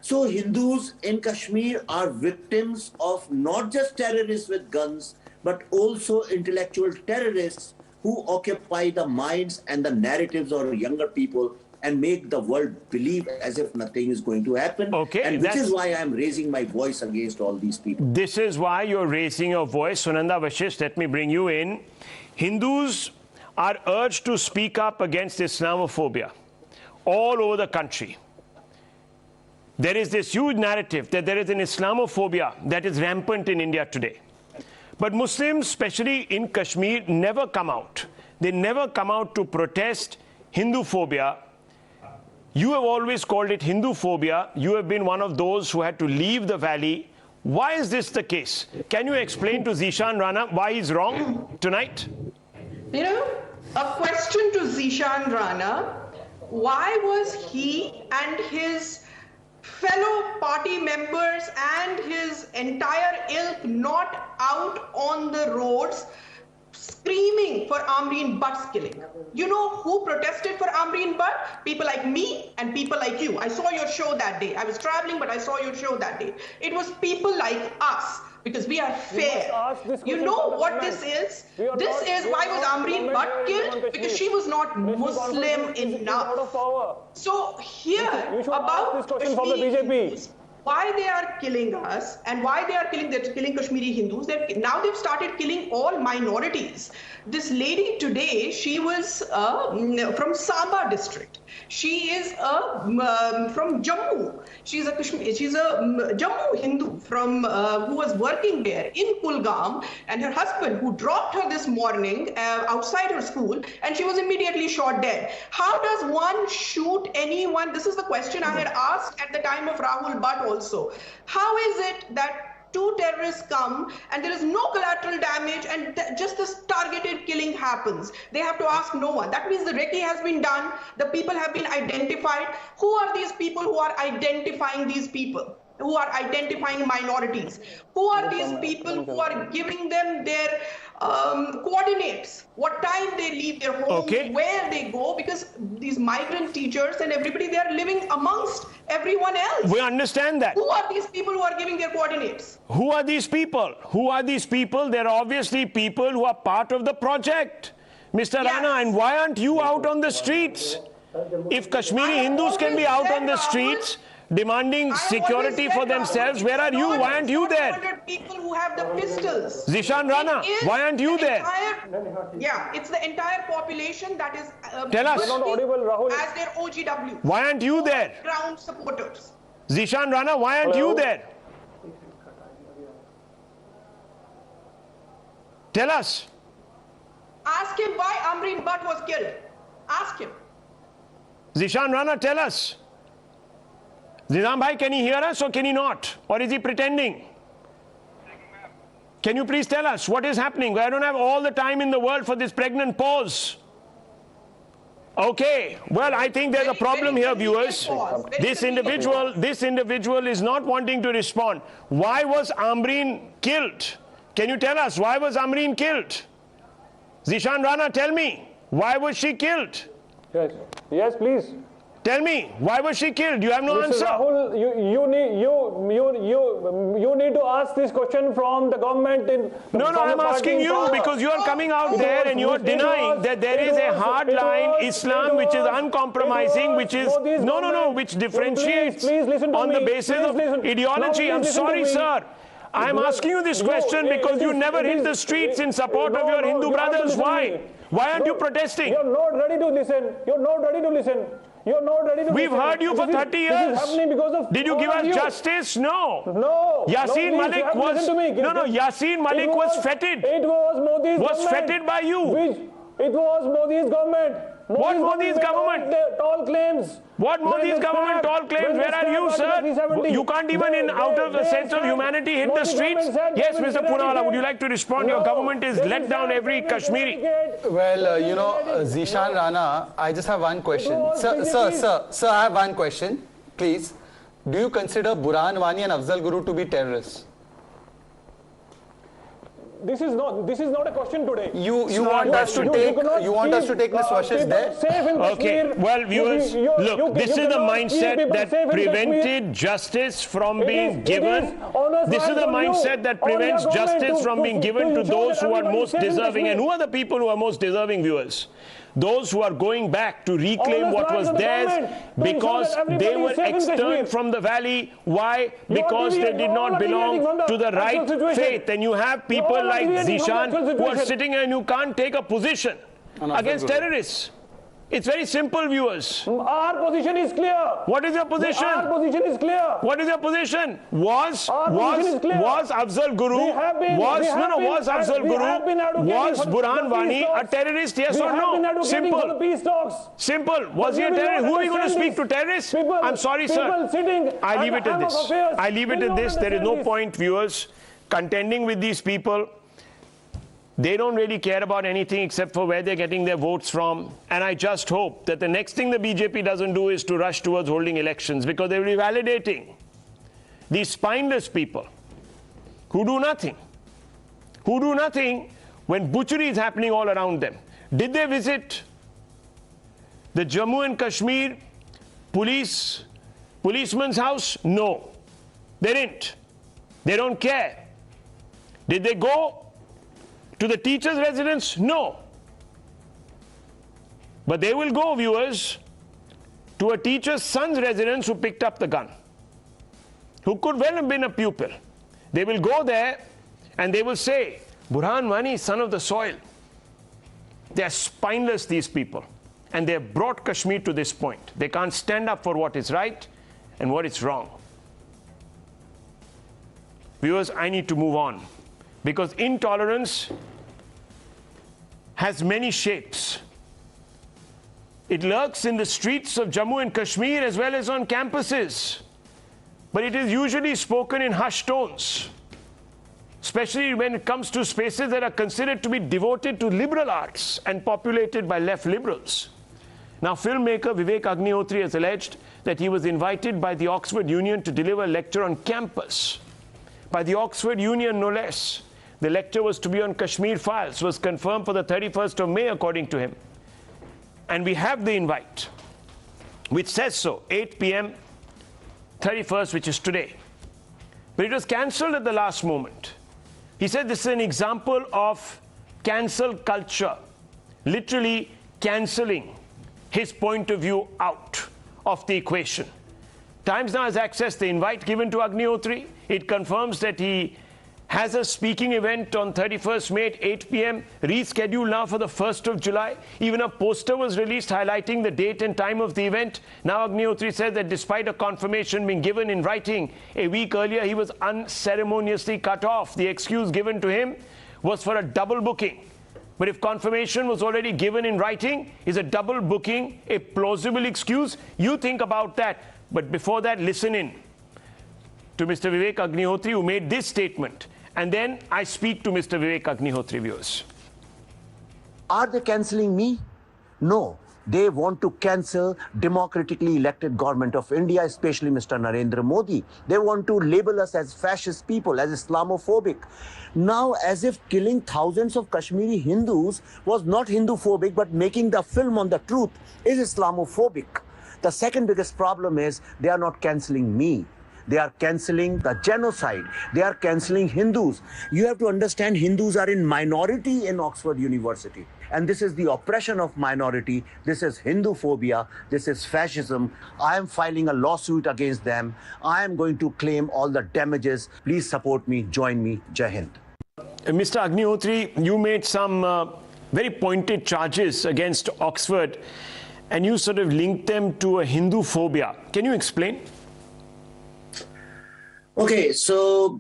So Hindus in Kashmir are victims of not just terrorists with guns, but also intellectual terrorists who occupy the minds and the narratives of younger people and make the world believe as if nothing is going to happen. Okay, and which is why I'm raising my voice against all these people. This is why you're raising your voice. Sunanda Vashisht, let me bring you in. Hindus are urged to speak up against Islamophobia all over the country. There is this huge narrative that there is an Islamophobia that is rampant in India today. But Muslims, especially in Kashmir, never come out. They never come out to protest Hinduphobia. You have always called it Hinduphobia. You have been one of those who had to leave the valley. Why is this the case? Can you explain to Zishan Rana why he's wrong tonight? You know, a question to Zishan Rana. Why was he and his fellow party members and his entire ilk not out on the roads screaming for Amreen Butt's killing? You know who protested for Amreen Butt? People like me and people like you. I saw your show that day. I was traveling, but I saw your show that day. It was people like us, because we are fair. You know what this is? This is why was Amreen Butt killed? Because she was not Muslim enough. So here, about Kashmiri Hindus, why they are killing us and why they're killing Kashmiri Hindus. Now they've started killing all minorities. This lady today, she was from Samba district. She is from Jammu. She's a Jammu Hindu from who was working there in Kulgam, and her husband who dropped her this morning outside her school, and she was immediately shot dead. How does one shoot anyone? This is the question I had asked at the time of Rahul Butt also. How is it that two terrorists come and there is no collateral damage and just this targeted killing happens? They have to ask no one. That means the recce has been done. The people have been identified. Who are these people who are identifying these people? Who are identifying minorities? Who are these people who are giving them their coordinates? What time they leave their homes, where they go? Because these migrant teachers and everybody, they are living amongst everyone else. We understand that. Who are these people who are giving their coordinates? Who are these people? Who are these people? They're obviously people who are part of the project, Mr. Rana. And why aren't you out on the streets? If Kashmiri Hindus can be out on the streets demanding security for themselves, where are you? Why aren't you there? People who have the pistols. Zishan Rana, why aren't you there? Yeah, it's the entire population that is tell us as their OGW. Why aren't you there? Ground supporters. Zishan Rana, why aren't you there? Tell us. Ask him why Amreen Butt was killed. Ask him. Zishan Rana, tell us. Nizam Bhai, can he hear us or can he not? Or is he pretending? Can you please tell us what is happening? I don't have all the time in the world for this pregnant pause. Okay, well, I think there's a problem here, viewers. This individual is not wanting to respond. Why was Amreen killed? Can you tell us why was Amreen killed? Zishan Rana, tell me, why was she killed? Yes, please. Tell me, why was she killed? You have no Mr. answer. Rahul, you need to ask this question from the government. No, I'm asking you because you are coming out there and you are denying that there is a hard line Islam which is uncompromising, which is which differentiates on the basis of ideology. I'm sorry, sir. I'm asking you this question because you never hit the streets in support of your Hindu brothers. Why? Why aren't you protesting? You're not ready to listen. You're not ready to listen. You're not ready to We've listen. heard you for 30 years. This is happening because of Did you give us justice? No. No. Yasin Malik was Yasin Malik was feted. It was Modi's was government. feted by you. It was Modi's government. What Modi's government? Tall claims. What Modi's government tall claims? Where are you, sir? You can't even out of a sense of humanity hit the streets. Yes, Mr. Poonawala, would you like to respond? Your government is let down every Kashmiri. Well, Zishan Rana, I just have one question. Sir, I have one question. Please, do you consider Burhan Wani and Afzal Guru to be terrorists? This is not a question today. You want us to take Ms. Washish there? Okay, well, viewers, look, this is the mindset that prevented justice from being given. This is the mindset that prevents justice from being given to those who are most deserving. And who are the people who are most deserving, viewers? Those who are going back to reclaim what was theirs because they were externed from the valley. Why? Because they did not belong to the right faith. And you have people like Zishan who are sitting here and you can't take a position against terrorists. It's very simple, viewers. Our position is clear. What is your position? Our position is clear. What is your position? Was Afzal Guru, was Burhan Wani a terrorist, yes or no? Simple. Simple. Was he a terrorist? Who are we going to speak to, terrorists? I'm sorry, sir. I leave it at this. I leave it at this. There is no point, viewers, contending with these people. They don't really care about anything except for where they're getting their votes from. And I just hope that the next thing the BJP doesn't do is to rush towards holding elections, because they will be validating these spineless people who do nothing. Who do nothing when butchery is happening all around them. Did they visit the Jammu and Kashmir policeman's house? No. They didn't. They don't care. Did they go to the teacher's residence? No. But they will go, viewers, to a teacher's son's residence who picked up the gun, who could well have been a pupil. They will go there and they will say, Burhan Wani, son of the soil. They are spineless, these people. And they have brought Kashmir to this point. They can't stand up for what is right and what is wrong. Viewers, I need to move on, because intolerance has many shapes. It lurks in the streets of Jammu and Kashmir as well as on campuses. But it is usually spoken in hushed tones, especially when it comes to spaces that are considered to be devoted to liberal arts and populated by left liberals. Now, filmmaker Vivek Agnihotri has alleged that he was invited by the Oxford Union to deliver a lecture on campus. By the Oxford Union, no less. The lecture was to be on Kashmir files, was confirmed for the 31st of May, according to him. And we have the invite, which says so, 8 p.m., 31st, which is today. But it was cancelled at the last moment. He said this is an example of cancel culture, literally cancelling his point of view out of the equation. Times Now has accessed the invite given to Agnihotri. It confirms that he has a speaking event on 31st May at 8 p.m. rescheduled now for the 1st of July. Even a poster was released highlighting the date and time of the event. Now Agnihotri said that despite a confirmation being given in writing a week earlier, he was unceremoniously cut off. The excuse given to him was for a double booking. But if confirmation was already given in writing, is a double booking a plausible excuse? You think about that. But before that, listen in to Mr. Vivek Agnihotri, who made this statement. And then I speak to Mr. Vivek Agnihotri, viewers. Are they cancelling me? No. They want to cancel democratically elected government of India, especially Mr. Narendra Modi. They want to label us as fascist people, as Islamophobic. Now, as if killing thousands of Kashmiri Hindus was not Hinduphobic, but making the film on the truth is Islamophobic. The second biggest problem is they are not cancelling me. They are cancelling the genocide. They are cancelling Hindus. You have to understand, Hindus are in minority in Oxford University. And this is the oppression of minority. This is Hinduphobia. This is fascism. I am filing a lawsuit against them. I am going to claim all the damages. Please support me. Join me. Jai Hind. Mr. Agnihotri, you made some very pointed charges against Oxford, and you sort of linked them to a Hinduphobia. Can you explain? Okay, so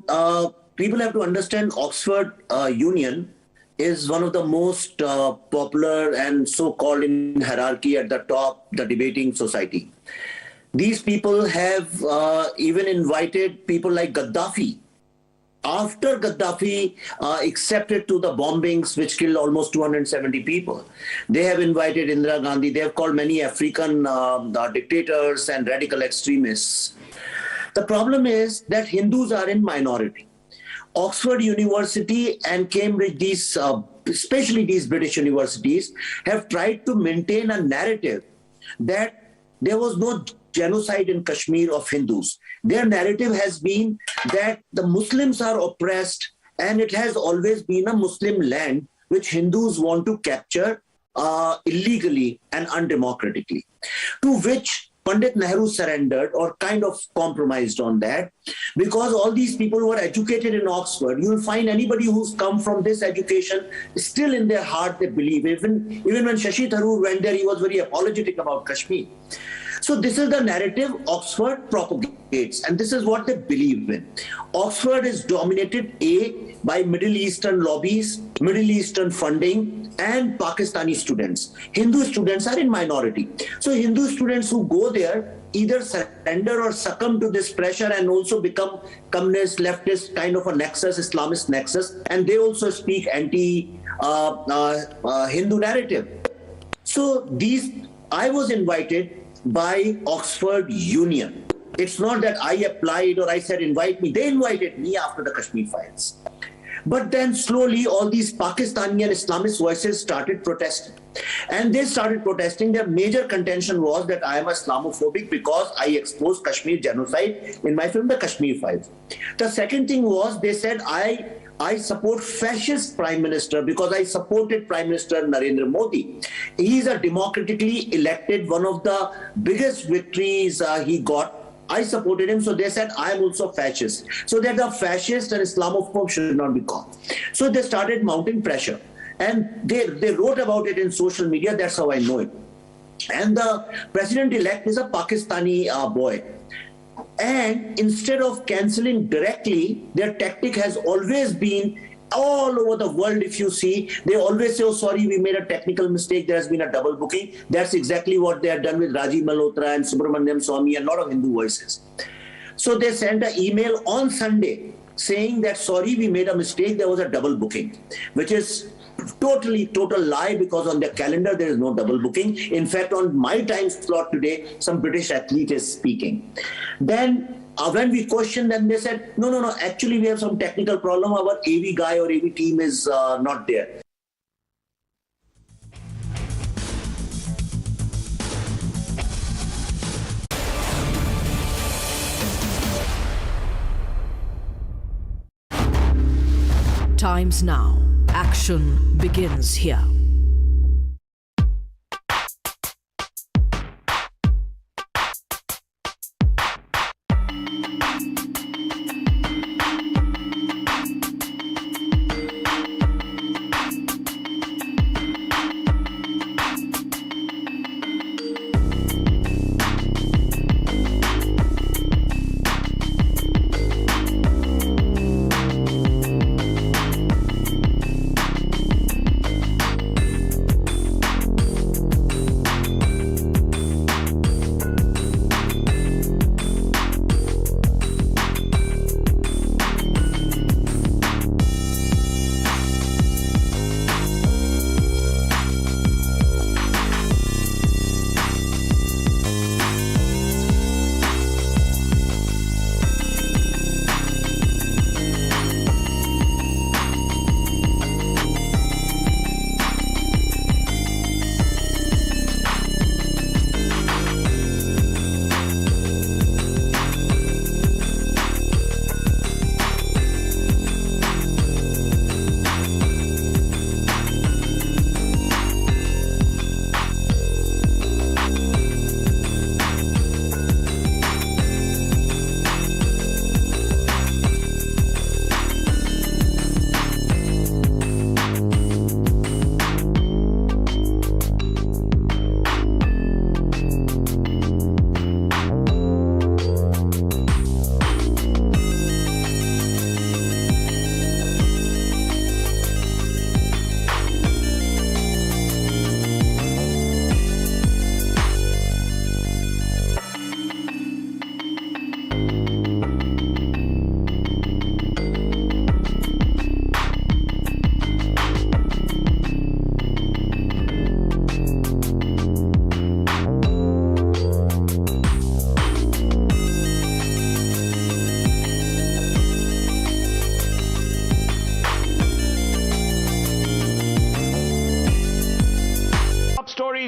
people have to understand Oxford Union is one of the most popular and so-called in hierarchy at the top, the debating society. These people have even invited people like Gaddafi. After Gaddafi accepted to the bombings which killed almost 270 people, they have invited Indira Gandhi. They have called many African dictators and radical extremists. The problem is that Hindus are in minority. Oxford University and Cambridge, these, especially these British universities, have tried to maintain a narrative that there was no genocide in Kashmir of Hindus. Their narrative has been that the Muslims are oppressed and it has always been a Muslim land which Hindus want to capture illegally and undemocratically, to which Pandit Nehru surrendered or kind of compromised on that, because all these people who are educated in Oxford, you'll find anybody who's come from this education, still in their heart they believe. Even when Shashi Tharoor went there, he was very apologetic about Kashmir. So this is the narrative Oxford propagates, and this is what they believe in. Oxford is dominated, A, by Middle Eastern lobbies, Middle Eastern funding, and Pakistani students. Hindu students are in minority. So Hindu students who go there either surrender or succumb to this pressure and also become communist, leftist, kind of a nexus, Islamist nexus, and they also speak anti-Hindu narrative. So I was invited by Oxford Union. It's not that I applied or I said invite me. They invited me after the Kashmir files. But then slowly all these Pakistani and Islamist voices started protesting. And they started protesting. Their major contention was that I am Islamophobic because I exposed Kashmir genocide in my film, The Kashmir Files. The second thing was they said I support fascist prime minister because I supported Prime Minister Narendra Modi. He's a democratically elected, one of the biggest victories he got. I supported him, so they said I am also fascist. So that the fascist and Islamophobe should not be called. So they started mounting pressure. And they wrote about it in social media, that's how I know it. And the president-elect is a Pakistani boy. And instead of cancelling directly, their tactic has always been all over the world. If you see, they always say, oh, sorry, we made a technical mistake. There has been a double booking. That's exactly what they have done with Rajiv Malhotra and Subramaniam Swamy and a lot of Hindu voices. So they sent an email on Sunday saying that, sorry, we made a mistake. There was a double booking, which is total lie, because on their calendar there is no double booking. In fact, on my time slot today, some British athlete is speaking. Then when we questioned them, they said, no, actually we have some technical problem. Our AV guy or AV team is not there. Times now. Action begins here.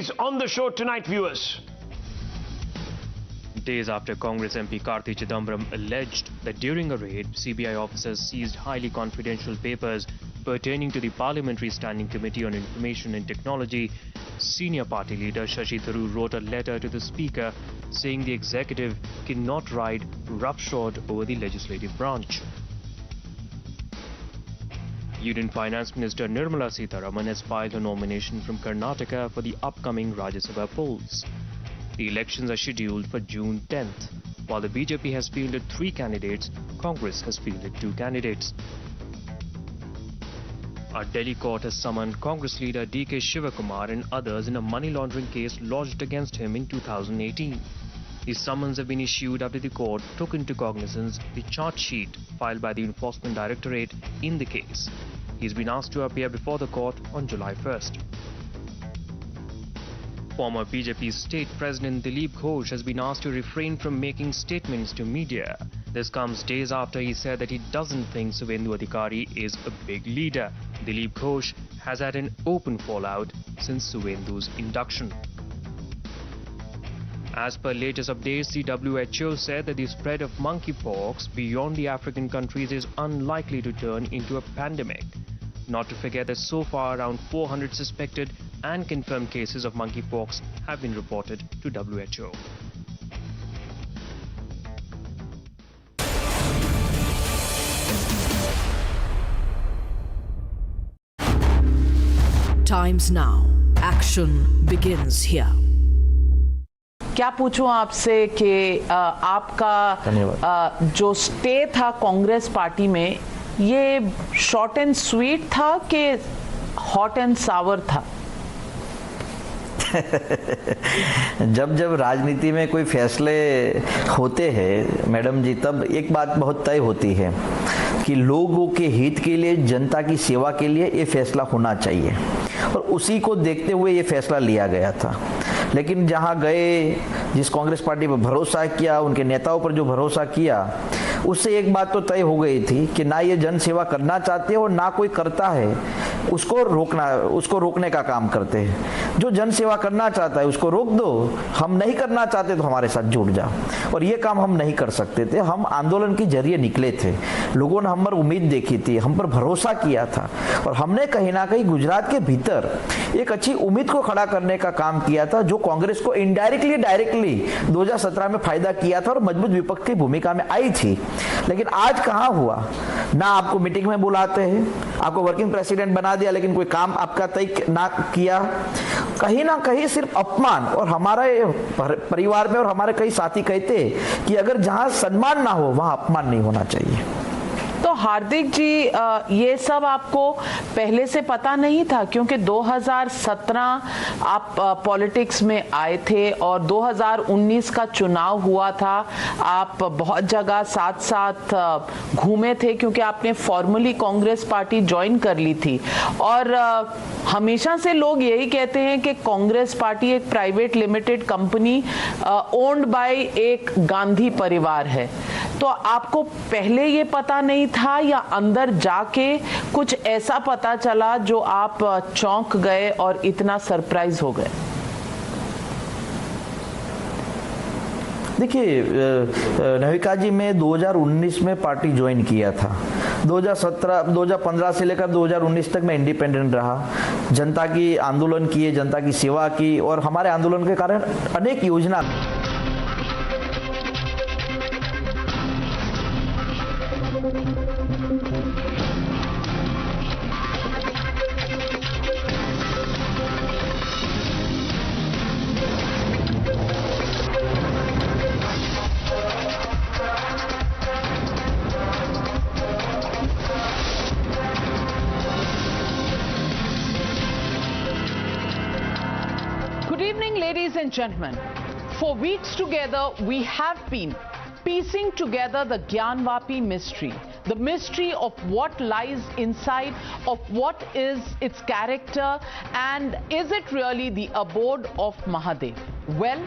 stories on the show tonight, viewers. Days after Congress MP Karti Chidambaram alleged that during a raid, CBI officers seized highly confidential papers pertaining to the Parliamentary Standing Committee on Information and Technology, senior party leader Shashi Tharoor wrote a letter to the Speaker saying the executive cannot ride roughshod over the legislative branch. Union Finance Minister Nirmala Sitharaman has filed a nomination from Karnataka for the upcoming Rajya Sabha polls. The elections are scheduled for June 10th. While the BJP has fielded 3 candidates, Congress has fielded 2 candidates. A Delhi court has summoned Congress leader DK Shivakumar and others in a money laundering case lodged against him in 2018. The summons have been issued after the court took into cognizance the charge sheet filed by the Enforcement Directorate in the case. He has been asked to appear before the court on July 1st. Former BJP state president Dilip Ghosh has been asked to refrain from making statements to media. This comes days after he said that he doesn't think Suvendu Adhikari is a big leader. Dilip Ghosh has had an open fallout since Suvendu's induction. As per latest updates, the WHO said that the spread of monkeypox beyond the African countries is unlikely to turn into a pandemic. Not to forget that so far around 400 suspected and confirmed cases of monkeypox have been reported to WHO. Times now. Action begins here. क्या पूछूं आपसे कि आपका जो stay था Congress party में, ये short and sweet था कि हॉट एंड सावर था? जब राजनीति में कोई फैसले होते हैं मैडम जी, तब एक बात बहुत तय होती है कि लोगों के हित के लिए, जनता की सेवा के लिए ये फैसला होना चाहिए, और उसी को देखते हुए ये फैसला लिया गया था। लेकिन जहां गए, जिस कांग्रेस पार्टी पर भरोसा किया, उनके नेताओं पर जो भरोसा किया, उससे एक बात तो तय हो गई थी कि ना ये जन सेवा करना चाहते हो, ना कोई करता है उसको रोकने का काम करते हैं। जो जन सेवा करना चाहता है उसको रोक दो, हम नहीं करना चाहते तो हमारे साथ जुड़ जाओ। और ये काम हम नहीं कर सकते थे। हम आंदोलन के जरिए निकले थे, लोगों ने हम पर उम्मीद देखी थी, हम पर भरोसा किया था, और हमने कहीं ना कहीं गुजरात के भीतर एक अच्छी उम्मीद को खड़ा करने का काम किया था, जो कांग्रेस को इनडायरेक्टली डायरेक्टली 2017 में फायदा किया था और मजबूत विपक्ष की भूमिका में आई थी। लेकिन आज कहां हुआ, ना आपको मीटिंग में बुलाते हैं, आपको वर्किंग प्रेसिडेंट बना दिया, लेकिन कोई काम आपका तय ना किया। कहीं ना कहीं सिर्फ अपमान। और हमारे परिवार में और हमारे कई साथी कहते कि अगर जहां सम्मान ना हो वहां अपमान नहीं होना चाहिए। तो हार्दिक जी, ये सब आपको पहले से पता नहीं था? क्योंकि 2017 आप पॉलिटिक्स में आए थे और 2019 का चुनाव हुआ था, आप बहुत जगह साथ साथ घूमे थे, क्योंकि आपने फॉर्मली कांग्रेस पार्टी ज्वाइन कर ली थी। और हमेशा से लोग यही कहते हैं कि कांग्रेस पार्टी एक private limited company owned by एक गांधी परिवार है। तो आपको पहले ये पता नहीं था, या अंदर जाके कुछ ऐसा पता चला जो आप चौंक गए और इतना सरप्राइज हो गए? देखिए नविका जी, मैं 2019 में पार्टी ज्वाइन किया था। 2015 से लेकर 2019 तक मैं इंडिपेंडेंट रहा, जनता की आंदोलन किए, जनता की सेवा की, और हमारे आंदोलन के कारण अनेक योजना। Ladies and gentlemen, for weeks together we have been piecing together the Gyanvapi mystery, the mystery of what lies inside, of what is its character, and is it really the abode of Mahadev? Well,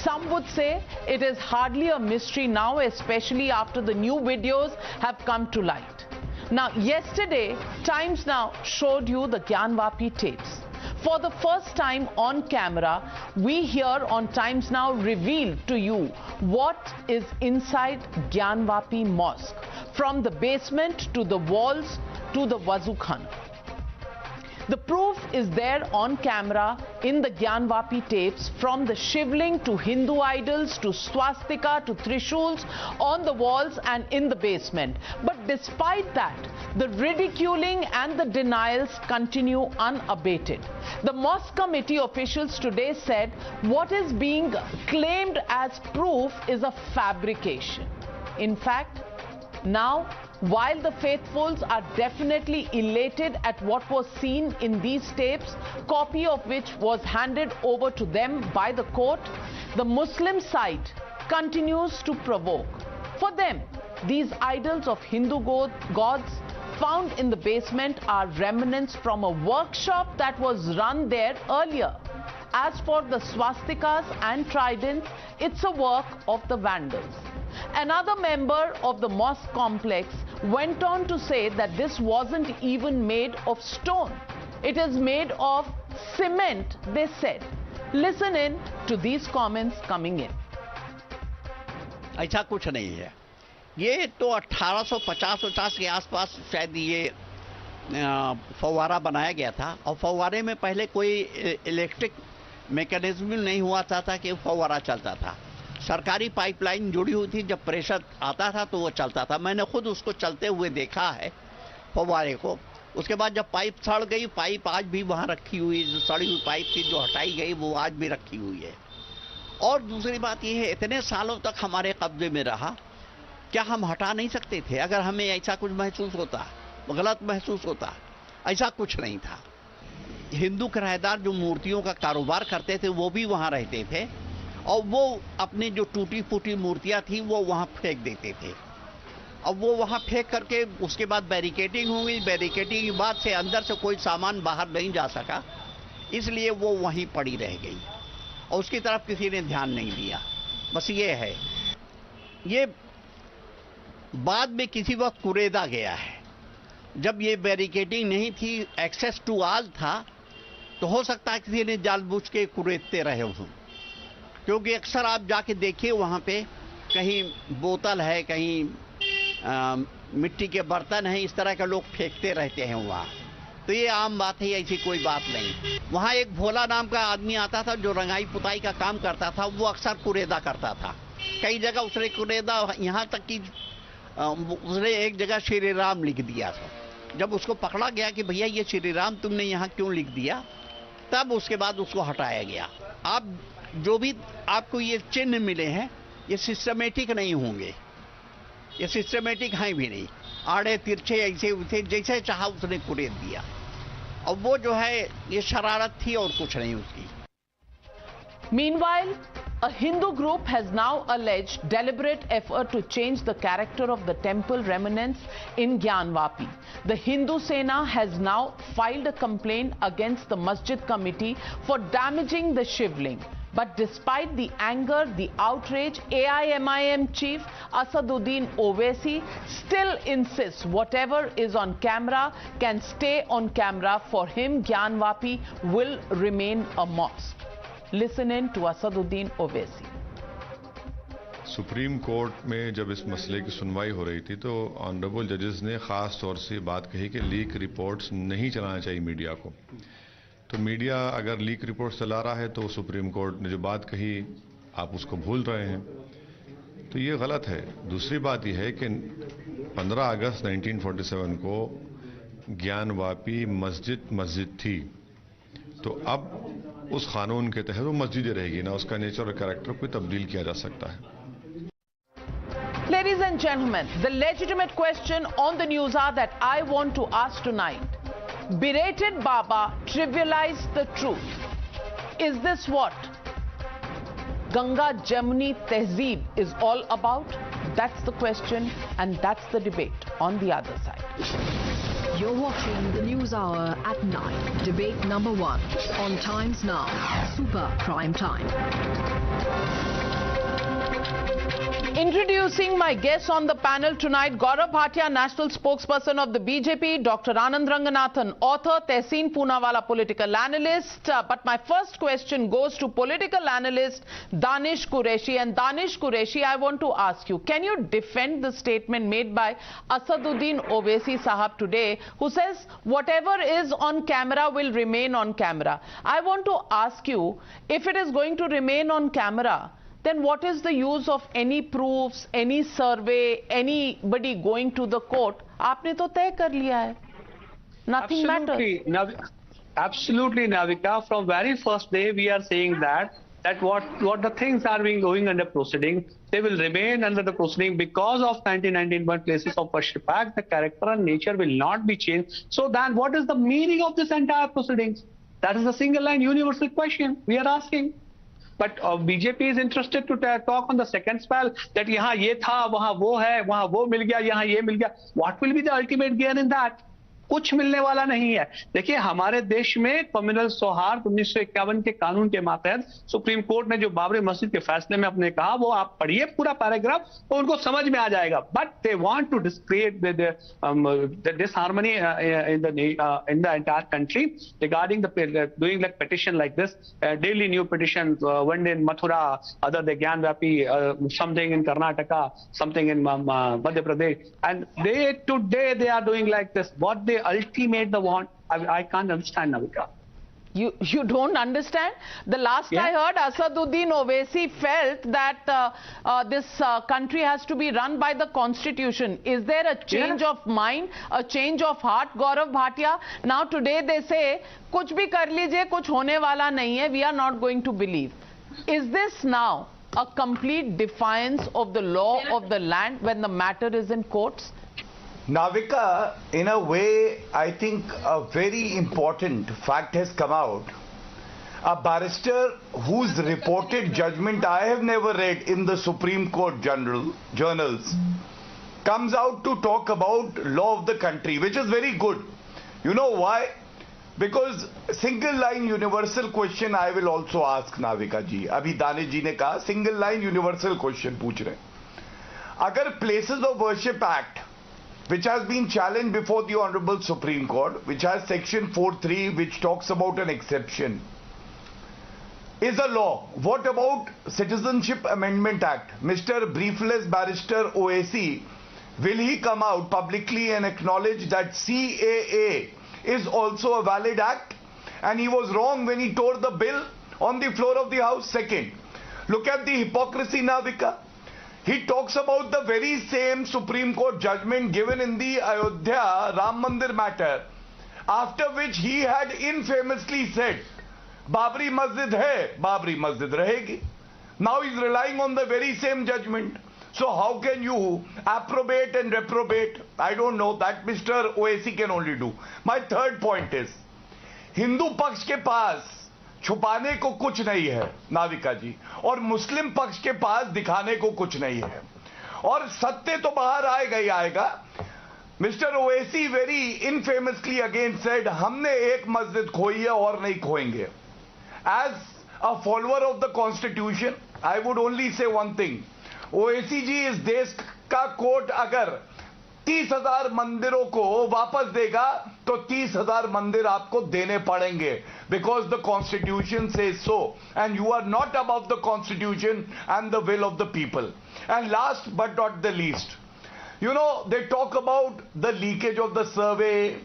some would say it is hardly a mystery now, especially after the new videos have come to light. Now, yesterday, Times Now showed you the Gyanvapi tapes. For the first time on camera, we here on Times Now reveal to you what is inside Gyanvapi Mosque, from the basement to the walls to the Wazu Khana. The proof is there on camera in the Gyanvapi tapes, from the shivling to Hindu idols to swastika to trishuls on the walls and in the basement. But despite that, the ridiculing and the denials continue unabated. The mosque committee officials today said what is being claimed as proof is a fabrication. In fact, now, while the faithfuls are definitely elated at what was seen in these tapes, copy of which was handed over to them by the court, the Muslim side continues to provoke. For them, these idols of Hindu gods found in the basement are remnants from a workshop that was run there earlier. As for the swastikas and tridents, it's a work of the Vandals. Another member of the mosque complex went on to say that this wasn't even made of stone. It is made of cement, they said. Listen in to these comments coming in. ऐसा कुछ नहीं है। ये तो 1850 के आसपास शायद ये फव्वारा बनाया गया था, और फव्वारे में पहले कोई इलेक्ट्रिक मैकेनिज्म नहीं हुआ था कि फव्वारा चलता था। सरकारी पाइपलाइन जुड़ी हुई थी, जब प्रेशर आता था तो वो चलता था। मैंने खुद उसको चलते हुए देखा है फव्वारे को। उसके बाद जब पाइप सड़ गई, पाइप आज भी वहाँ रखी हुई, जो सड़ी हुई पाइप थी जो हटाई गई वो आज भी रखी हुई है। और दूसरी बात ये है, इतने सालों तक हमारे कब्जे में रहा, क्या हम हटा नहीं सकते थे? अगर हमें ऐसा कुछ महसूस होता, गलत महसूस होता, ऐसा कुछ नहीं था। हिंदू किराएदार जो मूर्तियों का कारोबार करते थे वो भी वहाँ रहते थे, और वो अपनी जो टूटी फूटी मूर्तियां थी वो वहाँ फेंक देते थे। अब वो वहाँ फेंक करके उसके बाद बैरिकेडिंग हुई, बैरिकेडिंग के बाद से अंदर से कोई सामान बाहर नहीं जा सका, इसलिए वो वहीं पड़ी रह गई और उसकी तरफ किसी ने ध्यान नहीं दिया। बस ये है। ये बाद में किसी वक्त कुरेदा गया है। जब ये बैरिकेडिंग नहीं थी, एक्सेस टू ऑल था, तो हो सकता है किसी ने जानबूझ के कुरेदते रहे हों, क्योंकि अक्सर आप जाके देखिए वहाँ पे कहीं बोतल है, कहीं मिट्टी के बर्तन हैं, इस तरह के लोग फेंकते रहते हैं वहाँ। तो ये आम बात है, ऐसी कोई बात नहीं। वहाँ एक भोला नाम का आदमी आता था जो रंगाई पुताई का काम करता था, वो अक्सर कुरेदा करता था। कई जगह उसने कुरेदा, यहाँ तक कि उसने एक जगह श्री राम लिख दिया था। जब उसको पकड़ा गया कि भैया ये श्री राम तुमने यहाँ क्यों लिख दिया, तब उसके बाद उसको हटाया गया। आप जो भी आपको ये चिन्ह मिले हैं, ये सिस्टमेटिक नहीं होंगे, ये सिस्टमेटिक हैं भी नहीं, आड़े तिरछे ऐसे उसे जैसे चाहा उसने कुरेद दिया। और वो जो है ये शरारत थी और कुछ नहीं उसकी। Meanwhile, a Hindu group has now alleged deliberate effort to change the character of the temple remnants in Gyanvapi. The Hindu Sena has now filed a complaint against the masjid committee for damaging the shivling. But despite the anger, the outrage, AIMIM chief Asaduddin Owaisi still insists whatever is on camera can stay on camera. For him, Gyanvapi will remain a mosque. Listen in to Asaduddin Owaisi. Supreme court में जब इस मसले की सुनवाई हो रही थी तो ऑनरेबल जजेस ने ख़ास तौर से बात कही कि लीक रिपोर्ट्स नहीं चलाना चाहिए मीडिया को। तो मीडिया अगर लीक रिपोर्ट्स चला रहा है तो सुप्रीम कोर्ट ने जो बात कही आप उसको भूल रहे हैं, तो ये गलत है। दूसरी बात यह है कि 15 अगस्त 1947 को ज्ञानवापी मस्जिद थी, तो अब उस कानून के तहत वो मस्जिद रहेगी ना, उसका नेचर और कैरेक्टर कोई तब्दील किया जा सकता है। Ladies and gentlemen, the legitimate question on the Newshour that I want to ask tonight: berated Baba trivialized the truth. Is this what Ganga Jamuni Tehzeeb is all about? That's the question, and that's the debate on the other side. You're watching the Newshour at 9. Debate number 1 on Times Now, Super Prime Time. Introducing my guests on the panel tonight, Gaurav Bhatia, National Spokesperson of the BJP, Dr. Anand Ranganathan, author, Tehseen Poonawala, political analyst. But my first question goes to political analyst Danish Qureshi. And Danish Qureshi, I want to ask you, can you defend the statement made by Asaduddin Owaisi Sahab today, who says whatever is on camera will remain on camera? I want to ask you, if it is going to remain on camera, then what is the use of any proofs, any survey, anybody going to the court? Aapne to तय कर लिया है. Nothing matters. Absolutely, Navika. From very first day, we are saying that what the things are being going under proceeding, they will remain under the proceeding because of 1991 places of worship act. The character and nature will not be changed. So then, what is the meaning of this entire proceedings? That is a single line universal question we are asking. But BJP is interested to talk on the second spell that यहाँ ये था, वहाँ वो है, वहाँ वो मिल गया, यहाँ ये मिल गया. What will be the ultimate gain in that? कुछ मिलने वाला नहीं है. देखिए, हमारे देश में कम्युनल सौहार्द 1951 के कानून के मातहत सुप्रीम कोर्ट ने जो बाबरी मस्जिद के फैसले में अपने कहा, वो आप पढ़िए पूरा पैराग्राफ तो उनको समझ में आ जाएगा. But they want to create the disharmony in the entire country regarding the doing like petition like this, daily new petitions, one day in Mathura, other day Gyanvapi, something in Karnataka, something in Madhya Pradesh, and today they are doing like this. What they ultimate the want, I can't understand, Navika. You don't understand? The last I heard, Asaduddin Owaisi felt that this country has to be run by the constitution. Is there a change of mind, a change of heart, Gaurav Bhatia? Now today they say, kuch bhi kar lijiye, kuch hone wala nahi hai, we are not going to believe. Is this now a complete defiance of the law of the land when the matter is in courts? Navika, in a way, I think a very important fact has come out. A barrister whose reported judgment I have never read in the Supreme Court journals comes out to talk about law of the country, which is very good. You know why? Because single line universal question I will also ask Navika ji. Abhi Danish ji ne kaha single line universal question पूछ रहे. Agar Places of Worship Act, which has been challenged before the Honorable Supreme Court, which has section 4.3 which talks about an exception, is a law. What about Citizenship Amendment Act? Mr. Briefless Barrister Owaisi, will he come out publicly and acknowledge that CAA is also a valid act? And he was wrong when he tore the bill on the floor of the House. Second, look at the hypocrisy, Navika. He talks about the very same Supreme Court judgment given in the Ayodhya Ram Mandir matter, after which he had infamously said, Babri Masjid hai, Babri Masjid rahegi. Now he's relying on the very same judgment. So how can you approbate and reprobate? I don't know. That Mr. Owaisi can only do. My third point is, Hindu पक्ष के पास छुपाने को कुछ नहीं है नाविका जी, और मुस्लिम पक्ष के पास दिखाने को कुछ नहीं है, और सत्य तो बाहर आएगा ही आएगा. Mister Owaisi very infamously again said, हमने एक मस्जिद खोई है और नहीं खोएंगे. As a follower of the constitution I would only say one thing, Owaisi ji इस देश का कोर्ट अगर 30,000 मंदिरों को वापस देगा तो 30,000 मंदिर आपको देने पड़ेंगे, because the constitution says so, and you are not above the constitution and the will of the people. And last but not the least, you know, they talk about the leakage of the survey,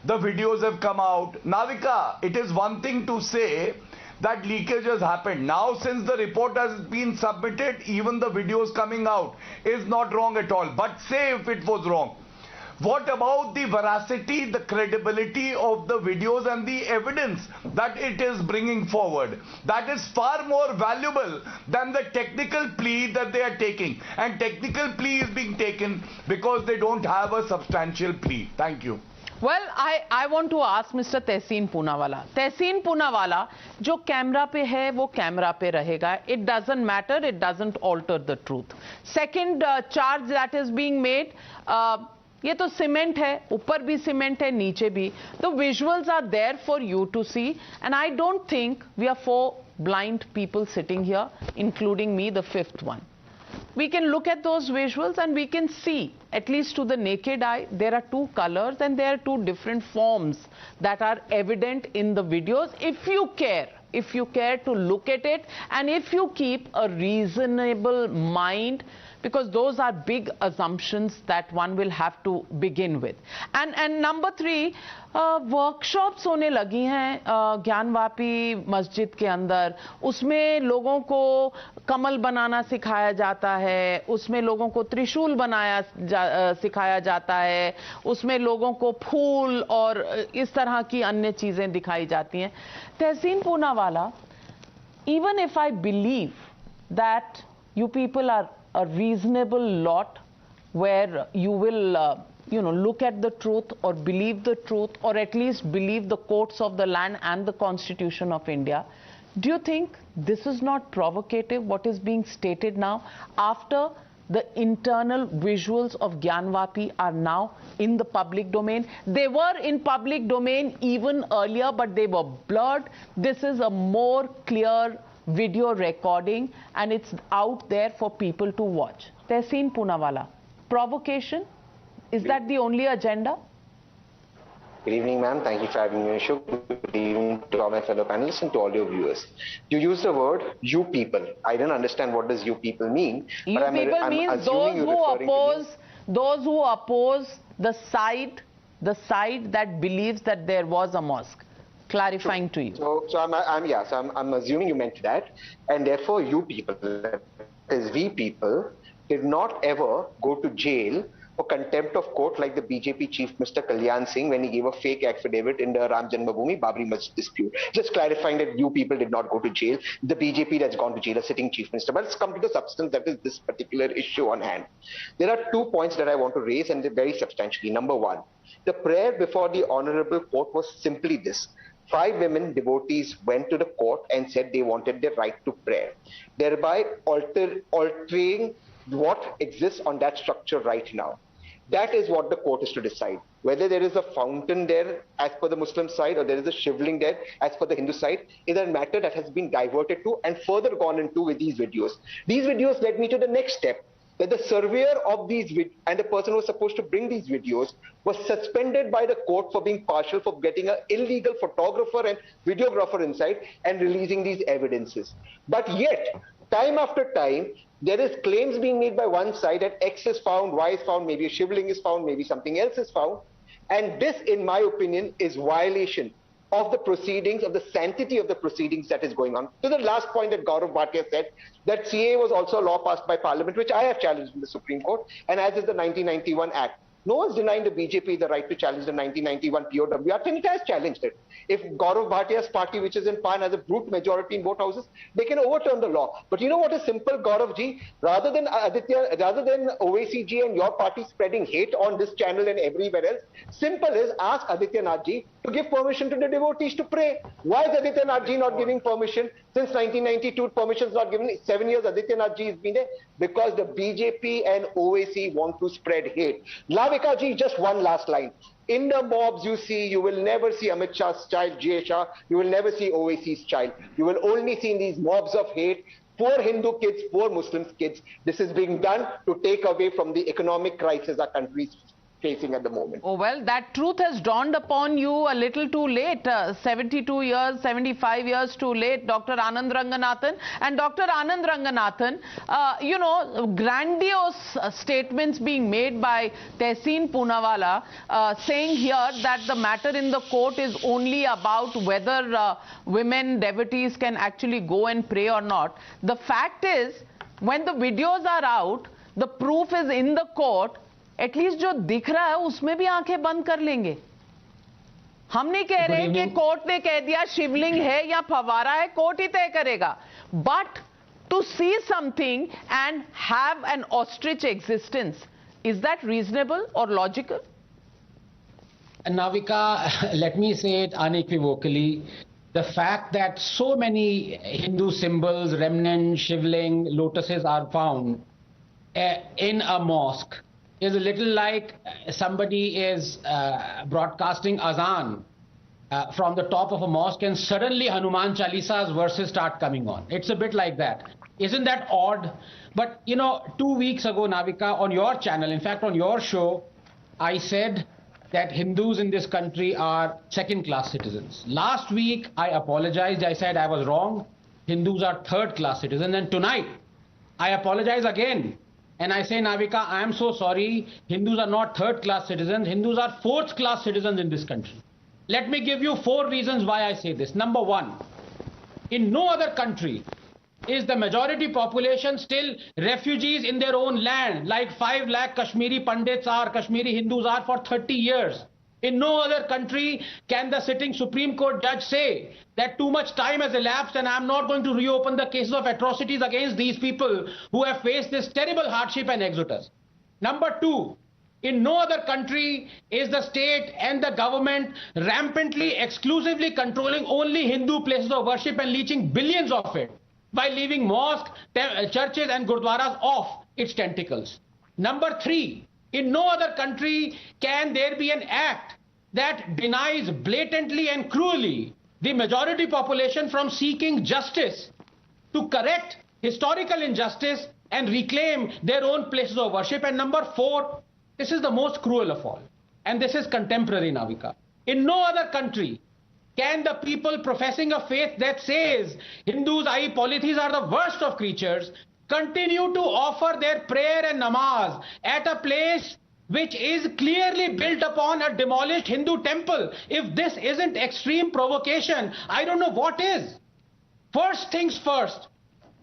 the videos have come out. Navika, it is one thing to say that leakage has happened. Now, since the report has been submitted, even the videos coming out is not wrong at all. But say if it was wrong, what about the veracity, the credibility of the videos and the evidence that it is bringing forward? That is far more valuable than the technical plea that they are taking. And technical plea is being taken because they don't have a substantial plea. Thank you. Well, I want to ask Mr. Tehseen Poonawala. Tehseen Poonawala, जो camera पे है वो camera पे रहेगा. It doesn't matter. It doesn't alter the truth. Second charge that is being made, ये तो cement है, ऊपर भी सीमेंट है, नीचे भी. The visuals are there for you to see, and I don't think we are 4 blind people sitting here, including me, the 5th one. we can look at those visuals and we can see, at least to the naked eye, there are two colors and there are two different forms that are evident in the videos if you care to look at it, and if you keep a reasonable mind, because those are big assumptions that one will have to begin with. And number three, workshops होने लगी हैं ज्ञानवापी मस्जिद के अंदर, उसमें लोगों को कमल बनाना सिखाया जाता है, उसमें लोगों को त्रिशूल सिखाया जाता है, उसमें लोगों को फूल और इस तरह की अन्य चीजें दिखाई जाती हैं. तहसीन Poonawalla, even if I believe that you people are a reasonable lot where you will look at the truth or believe the truth, or at least believe the courts of the land and the Constitution of India, do you think this is not provocative, what is being stated now, after the internal visuals of Gyanvapi are now in the public domain? They were in public domain even earlier, but they were blurred. This is a more clear video recording and it's out there for people to watch. Tehseen Poonawalla, provocation? Is that the only agenda? Good evening, ma'am. Thank you for having me on the show. Good evening to all my fellow panelists and to all your viewers. You used the word "you people." I don't understand what does "you people" mean. You people means those who oppose the side that believes that there was a mosque. Clarifying to you. So I'm assuming you meant that, and therefore you people, that is we people, did not ever go to jail for contempt of court like the BJP chief Mr. Kalyan Singh when he gave a fake affidavit in the Ram Janmabhoomi Babri Masjid dispute. Just clarifying that you people did not go to jail. The BJP that's gone to jail, a sitting chief minister. But let's come to the substance, that is this particular issue on hand. There are 2 points that I want to raise, and they're very substantially. Number one, the prayer before the honorable court was simply this. 5 women devotees went to the court and said they wanted their right to prayer, thereby altering what exists on that structure right now. That is what the court is to decide. Whether there is a fountain there as per the Muslim side or there is a shivling there as per the Hindu side is a matter that has been diverted to and further gone into with these videos. These videos led me to the next step, that the surveyor of these and the person who was supposed to bring these videos was suspended by the court for being partial, for getting an illegal photographer and videographer inside and releasing these evidences. But yet, time after time, there is claims being made by one side that X is found, Y is found, maybe a shivling is found, maybe something else is found. And this, in my opinion, is violation of the proceedings, of the sanctity of the proceedings that is going on. To the last point that Gaurav Bhatia said, that CAA was also a law passed by Parliament, which I have challenged in the Supreme Court, and as is the 1991 Act. No one's denying the BJP the right to challenge the 1991 POW Act, and it has challenged it. If Gaurav Bhatia's party, which is in PAN, has a brute majority in both houses, they can overturn the law. But you know what is simple, Gaurav ji? Rather than Owaisi ji and your party spreading hate on this channel and everywhere else, simple is ask Aditya Nath ji to give permission to the devotees to pray. Why is Aditya Nath ji not giving permission? Since 1992, permission is not given. 7 years Aditya Nath ji has been there because the BJP and OAC want to spread hate. Lavika ji, just one last line. In the mobs you see, you will never see Amit Shah's child, Jay Shah. You will never see OAC's child. You will only see in these mobs of hate poor Hindu kids, poor Muslim kids. This is being done to take away from the economic crisis our country is facing at the moment. Oh, well, that truth has dawned upon you a little too late. 72 years, 75 years too late, Dr. Anand Ranganathan. And Dr. Anand Ranganathan, grandiose statements being made by Tehseen Poonawalla, saying here that the matter in the court is only about whether women devotees can actually go and pray or not. The fact is, when the videos are out, the proof is in the court, at least जो दिख रहा है उसमें भी आंखें बंद कर लेंगे. हम नहीं कह रहे कि कोर्ट ने कह दिया शिवलिंग है या फवारा है, कोर्ट ही तय करेगा. But to see something and have an ostrich existence, is that reasonable और logical? Navika, let me say it unequivocally. The fact that so many Hindu symbols, remnants, shivling, lotuses are found in a mosque is a little like somebody is broadcasting azan from the top of a mosque and suddenly Hanuman Chalisa's verses start coming on. It's a bit like that. Isn't that odd? But, you know, 2 weeks ago, Navika, on your channel, in fact, on your show, I said that Hindus in this country are second-class citizens. Last week, I apologized. I said I was wrong. Hindus are third-class citizens. And tonight, I apologize again. And I say, Navika, I am so sorry. Hindus are not third-class citizens. Hindus are fourth-class citizens in this country. Let me give you 4 reasons why I say this. Number 1, in no other country is the majority population still refugees in their own land, like 5 lakh Kashmiri Pandits are, Kashmiri Hindus are for 30 years. In no other country can the sitting Supreme Court judge say that too much time has elapsed and I am not going to reopen the cases of atrocities against these people who have faced this terrible hardship and exodus. Number 2, in no other country is the state and the government rampantly, exclusively controlling only Hindu places of worship and leeching billions of it by leaving mosques, churches and gurdwaras off its tentacles. Number 3, in no other country can there be an act that denies blatantly and cruelly the majority population from seeking justice to correct historical injustice and reclaim their own places of worship. And number 4, this is the most cruel of all, and this is contemporary, Navika. In no other country can the people professing a faith that says Hindus, i.e. polytheists, are the worst of creatures, continue to offer their prayer and namaz at a place which is clearly built upon a demolished Hindu temple. If this isn't extreme provocation, I don't know what is. First things first,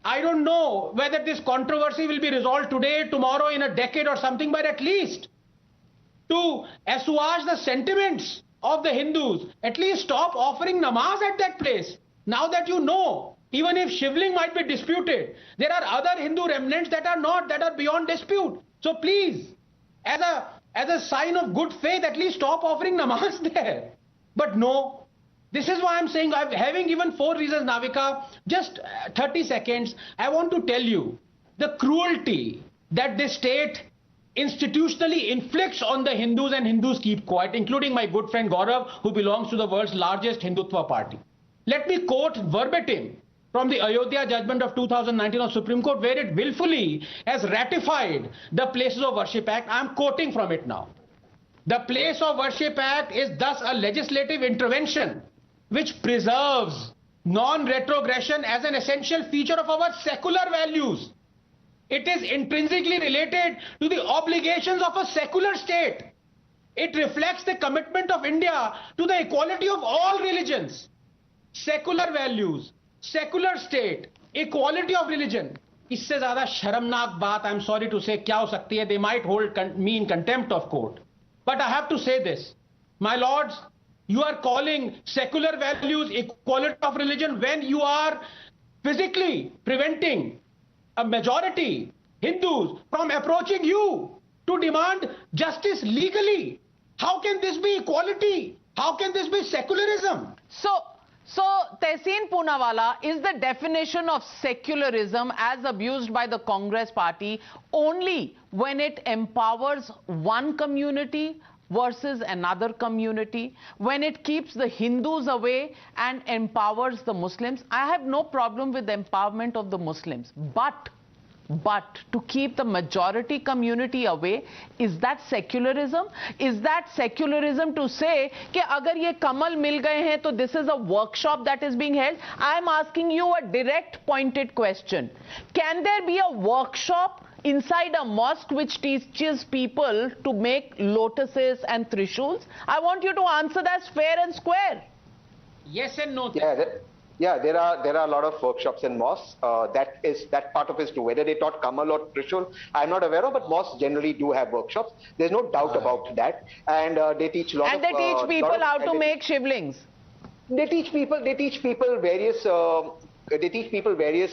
I don't know whether this controversy will be resolved today, tomorrow, in a decade or something, but at least to assuage the sentiments of the Hindus, at least stop offering namaz at that place. Now that you know, even if shivling might be disputed, there are other Hindu remnants that are beyond dispute. So please, as a sign of good faith, at least stop offering namaz there. But no. This is why I'm saying, having given 4 reasons, Navika, just 30 seconds, I want to tell you the cruelty that this state institutionally inflicts on the Hindus, and Hindus keep quiet, including my good friend Gaurav, who belongs to the world's largest Hindutva party. Let me quote verbatim from the Ayodhya judgment of 2019 of Supreme Court, where it willfully has ratified the Places of Worship Act. I'm quoting from it now. The Place of Worship Act is thus a legislative intervention which preserves non-retrogression as an essential feature of our secular values. It is intrinsically related to the obligations of a secular state. It reflects the commitment of India to the equality of all religions. Secular values, secular state, equality of religion. इससे ज़्यादा शर्मनाक बात, I'm sorry to say, क्या हो सकती है? They might hold me in contempt of court. But I have to say this, my lords, you are calling secular values equality of religion when you are physically preventing a majority Hindus from approaching you to demand justice legally. How can this be equality? How can this be secularism? So Tehseen Poonawalla, is the definition of secularism as abused by the Congress party only when it empowers one community versus another community, when it keeps the Hindus away and empowers the Muslims? I have no problem with the empowerment of the Muslims, but to keep the majority community away, is that secularism? Is that secularism to say कि अगर ये कमल मिल गए हैं तो this is a workshop that is being held? I am asking you a direct pointed question. Can there be a workshop inside a mosque which teaches people to make lotuses and trishuls? I want you to answer that fair and square. Yes and no. Yeah, there are a lot of workshops in mosques. That part of it is true. Whether they taught Kamal or Trishul, I'm not aware of, but mosques generally do have workshops. There's no doubt about that. And they teach a lot and they teach people how to make shivlings. They teach people various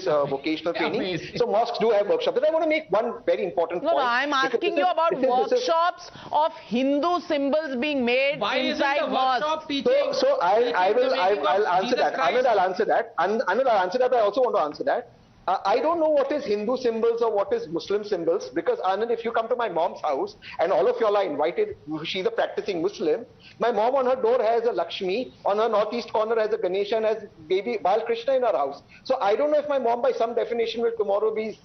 vocational training. So mosques do have workshops. But I want to make one very important point. No, I'm asking you about workshops of Hindu symbols being made inside mosques. So I'll answer that. Anand, I'll answer that. Anand, I'll answer that. But I also want to answer that. I don't know what is Hindu symbols or what is Muslim symbols, because Anand, if you come to my mom's house, and all of y'all are invited, she's a practicing Muslim. My mom on her door has a Lakshmi, on her northeast corner has a Ganesha, and has baby Balkrishna in her house. So I don't know if my mom by some definition will tomorrow be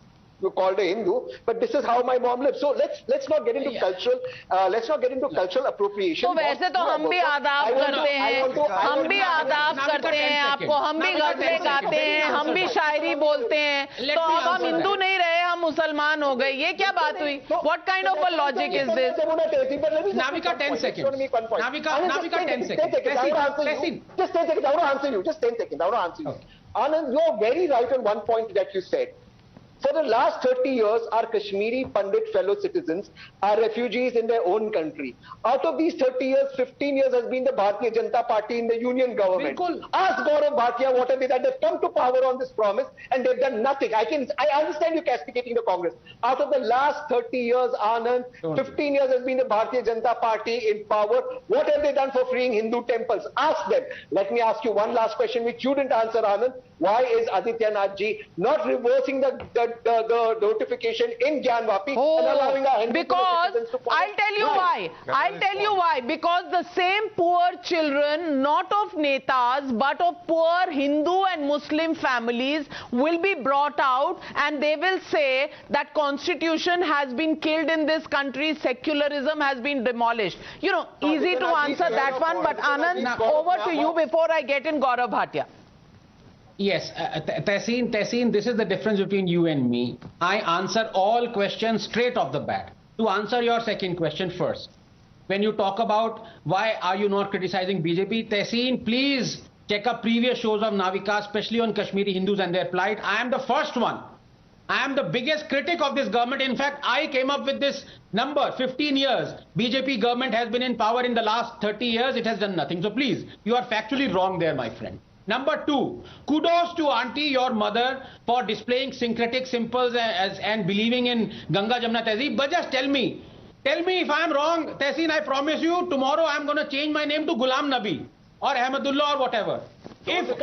called a Hindu, but this is how my mom lives. So let's not get into cultural appropriation. तो वैसे तो हम भी आदाब करते हैं, हम भी आदाब करते हैं आपको, हम भी गज़लें गाते हैं, हम भी शायरी बोलते हैं, तो अब हम हिंदू नहीं रहे, हम मुसलमान हो गए, ये क्या बात हुई? What kind of a logic is this? Navika, 10 seconds. Navika, 10 seconds. Just 10 seconds. I want to answer you. Just 10 seconds. I want to answer you. Anand, you're very right on one point that you said. For the last 30 years, our Kashmiri Pandit fellow citizens are refugees in their own country. Out of these 30 years, 15 years has been the Bharatiya Janata Party in the union government. Ask Gaurav Bhatia what have they done. They've come to power on this promise and they've done nothing. I understand you castigating the Congress. Out of the last 30 years, Anand, 15 years has been the Bharatiya Janata Party in power. What have they done for freeing Hindu temples? Ask them. Let me ask you one last question which you didn't answer, Anand. Why is Aditya Nath ji not reversing the notification in Gyanvapi and allowing our Hindu citizens to follow? I'll tell you why. I'll tell you why. Because the same poor children, not of netas, but of poor Hindu and Muslim families will be brought out and they will say that constitution has been killed in this country, secularism has been demolished. You know, easy to answer that one, but Anand, over to you before I get in Gaurav Bhatia. Yes, Tehseen, this is the difference between you and me. I answer all questions straight off the bat. To answer your second question first, when you talk about why are you not criticizing BJP, Tehseen, please check up previous shows of Navika, especially on Kashmiri Hindus and their plight. I am the first one. I am the biggest critic of this government. In fact, I came up with this number, 15 years. BJP government has been in power in the last 30 years. It has done nothing. So please, you are factually wrong there, my friend. Number two, kudos to auntie, your mother, for displaying syncretic symbols and believing in Ganga Jamna Tehzeeb. But just tell me if I am wrong, Tehseen, I promise you, tomorrow I am going to change my name to Ghulam Nabi or Ahmadullah or whatever. If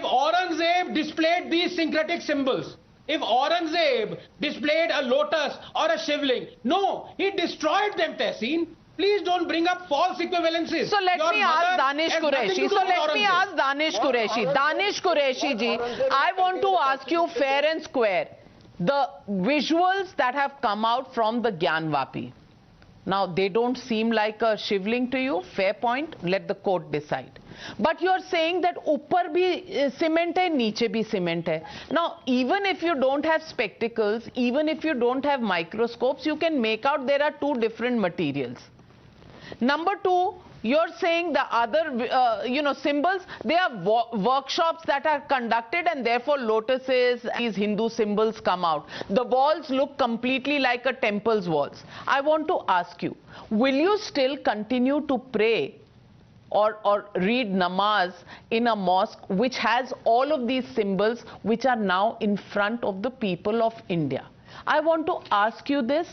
Aurangzeb displayed these syncretic symbols, if Aurangzeb displayed a lotus or a shivling, no, he destroyed them, Tehseen. Please don't bring up false equivalences. So let me ask Danish Qureshi. Danish Qureshi ji, I want to ask you fair and square. The visuals that have come out from the Gyanvapi, now they don't seem like a shivling to you, fair point, let the court decide. But you are saying that upar bhi cement hai, niche bhi cement hai. Now, even if you don't have spectacles, even if you don't have microscopes, you can make out there are two different materials. Number two, you're saying the other, symbols, they are workshops that are conducted and therefore lotuses, these Hindu symbols come out. The walls look completely like a temple's walls. I want to ask you, will you still continue to pray or read namaz in a mosque which has all of these symbols which are now in front of the people of India? I want to ask you this,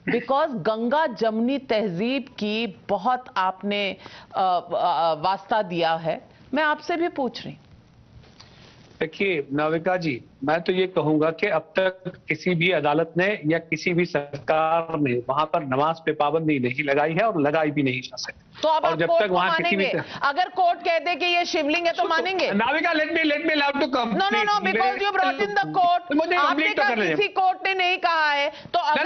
because Ganga जमनी तहजीब की बहुत आपने वास्ता दिया है, मैं आपसे भी पूछ रही। देखिए नाविका जी, मैं तो ये कहूंगा कि अब तक किसी भी अदालत ने या किसी भी सरकार ने वहां पर नमाज पे पाबंदी नहीं लगाई है और लगाई भी नहीं जा सकती। तो अब आप कोर्ट को मानेंगे? अगर कोर्ट कह दे कि ये शिवलिंग है तो मानेंगे? Navika, let me allow to come. No, because you brought in the court. आपने कहा किसी कोर्ट ने नहीं कहा है, तो अगर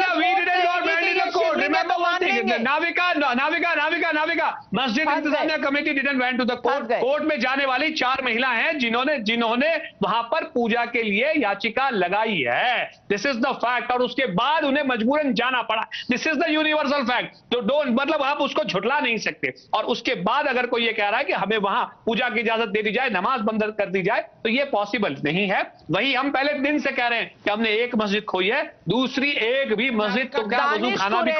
नाविका, मस्जिद इंतजामिया committee didn't went to the court. Court में जाने वाली 4 महिला हैं जिन्होंने वहां पर पूजा के लिए याचिका लगाई है। This is the fact. और उसके बाद उन्हें मजबूरन जाना पड़ा। This is the universal fact. तो डोंट, मतलब आप उसको झुठला नहीं सकते। और उसके बाद अगर कोई ये कह रहा है कि हमें वहां पूजा की इजाजत दे दी जाए, नमाज बंद कर दी जाए, तो ये पॉसिबल नहीं है। वही हम पहले दिन से कह रहे हैं कि हमने एक मस्जिद खोई है, दूसरी एक भी मस्जिद तो क्या खाना भी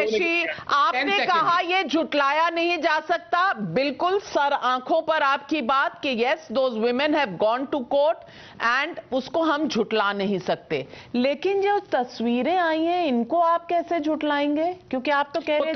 आपने कहा ये झुटलाया नहीं जा सकता। बिल्कुल सर आंखों पर आपकी बात कि yes, those women have gone to court and उसको हम झुटला नहीं सकते। लेकिन जो तस्वीरें आई हैं इनको आप कैसे झुटलाएंगे? क्योंकि आप तो कह रहे हैं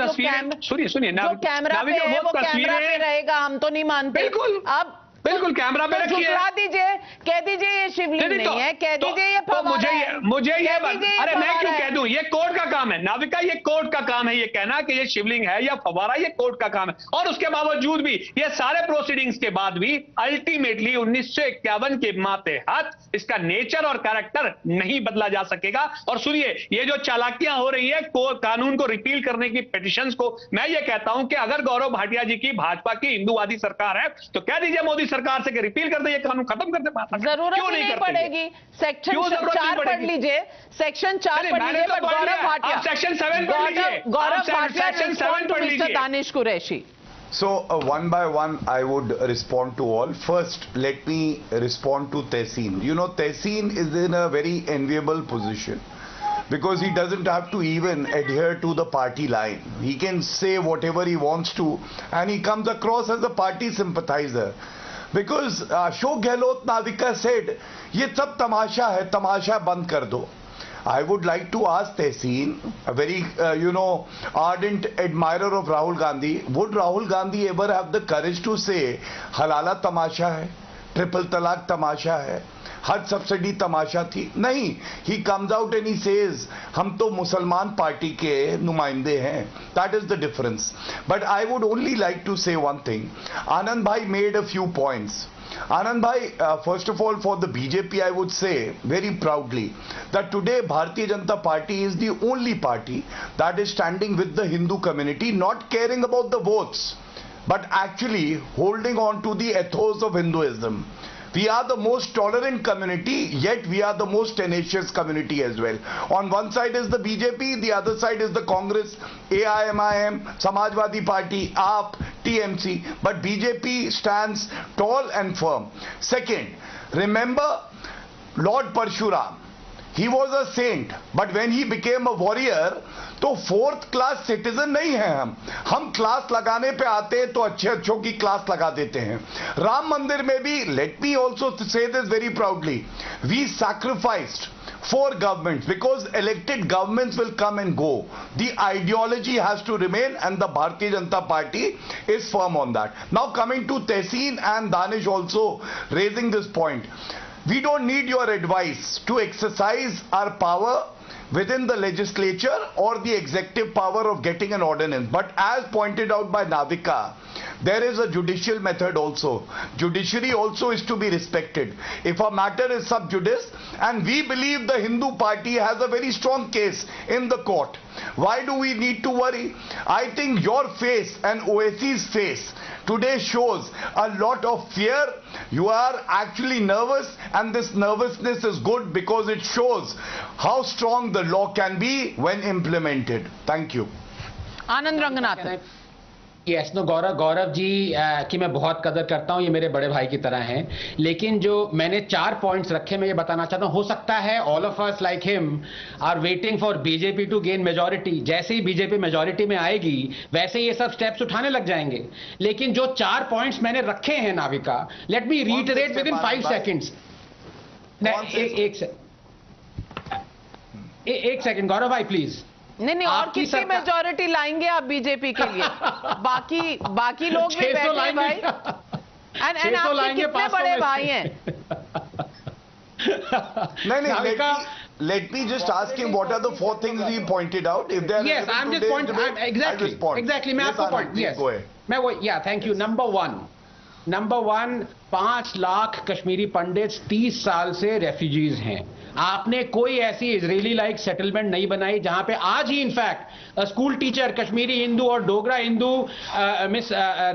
जो कैमरा पे है वो कैमरा पे रहेगा, हम तो नहीं मानते। बिल्कुल। अब बिल्कुल कैमरा पे रखिए, झुकला दीजिए, कह दीजिए ये शिवलिंग नहीं है, कह दीजिए ये फव्वारा है। मुझे ये अरे मैं क्यों फव्वारा कह दूं, ये कोर्ट का काम है नाविका, ये कोर्ट का काम है ये कहना कि ये शिवलिंग है या फव्वारा, ये कोर्ट का काम है। और उसके बावजूद भी ये सारे प्रोसीडिंग्स के बाद भी अल्टीमेटली 1951 के मातेहत इसका नेचर और कैरेक्टर नहीं बदला जा सकेगा। और सुनिए, ये जो चालाकियां हो रही है कानून को रिपील करने की पिटिशंस को, मैं ये कहता हूं कि अगर गौरव भाटिया जी की भाजपा की हिंदूवादी सरकार है तो कह दीजिए मोदी सरकार से कि रिपील कर दे, ये कानून खत्म कर दे। जरूरत नहीं पड़ेगी, सेक्शन 4 पढ़ लीजिए, सेक्शन 4 पढ़ लीजिए। बट गौरव भाटिया, सेक्शन 7 पढ़ लीजिए, गौरव भाटिया, सेक्शन 7 पढ़ लीजिए। Danish Qureshi. So one by one I would respond to all. First, let me respond to Tehseen. You know, Tehseen is in a very enviable position because he doesn't have to even adhere to the party line. He can say whatever he wants to and he comes across as a party sympathizer. Because Ashok Gehlot Navika said, ये सब तमाशा है, तमाशा बंद कर दो. I would like to ask Tehseen, a very, ardent admirer of Rahul Gandhi, would Rahul Gandhi ever have the courage to say, हलाला तमाशा है, triple तलाक तमाशा है, हज सब्सिडी तमाशा थी? नहीं, he comes out and he says, हम तो मुसलमान पार्टी के नुमाइंदे हैं. That is the difference. But I would only like to say one thing. Anand Bhai made a few points. Anand Bhai, first of all, for the BJP, I would say very proudly that today Bharatiya Janata Party is the only party that is standing with the Hindu community, not caring about the votes, but actually holding on to the ethos of Hinduism. We are the most tolerant community, yet we are the most tenacious community as well. On one side is the BJP, the other side is the Congress, AIMIM, Samajwadi Party, AAP, TMC. But BJP stands tall and firm. Second, remember Lord Parshuram. He was a saint, but when he became a warrior, तो 4th class citizen नहीं है हम class लगाने पे आते हैं तो अच्छे अच्छों की क्लास लगा देते हैं. राम मंदिर में भी, let me also say this very proudly, we sacrificed for governments because elected governments will come and go. The ideology has to remain and the Bharatiya Janata Party is firm on that. Now coming to Tehseen and Danish also raising this point. We don't need your advice to exercise our power within the legislature or the executive power of getting an ordinance. But as pointed out by Navika, there is a judicial method also. Judiciary also is to be respected. If a matter is sub judice, and we believe the Hindu party has a very strong case in the court, why do we need to worry? I think your face and OAC's face today shows a lot of fear. You are actually nervous, and this nervousness is good because it shows how strong the law can be when implemented. Thank you. Anand Ranganathan. Yes no Gaurav ji की मैं बहुत कदर करता हूं, ये मेरे बड़े भाई की तरह हैं, लेकिन जो मैंने 4 पॉइंट्स रखे मैं ये बताना चाहता हूं. हो सकता है all of us like him are waiting for BJP to gain majority. जैसे ही बीजेपी मेजॉरिटी में आएगी वैसे ये सब स्टेप्स उठाने लग जाएंगे. लेकिन जो 4 पॉइंट्स मैंने रखे हैं Navika, let me reiterate with in 5 seconds. एक सेकेंड गौरव भाई प्लीज. नहीं और किसकी मेजॉरिटी लाएंगे आप बीजेपी के लिए? बाकी लोग भी बैठे हैं भाई. एंड आपके कितने बड़े भाई हैं? नहीं, let me just ask him what are the 4 things he pointed out. If there yes, I'm just pointing exactly. मैं आपको point yes. मैं वो thank you. Number one 5 lakh Kashmiri pandits 30 साल से रेफ्यूजीज हैं. आपने कोई ऐसी इजरायली लाइक सेटलमेंट नहीं बनाई जहां पे आज ही in fact school teacher Kashmiri Hindu और Dogra Hindu miss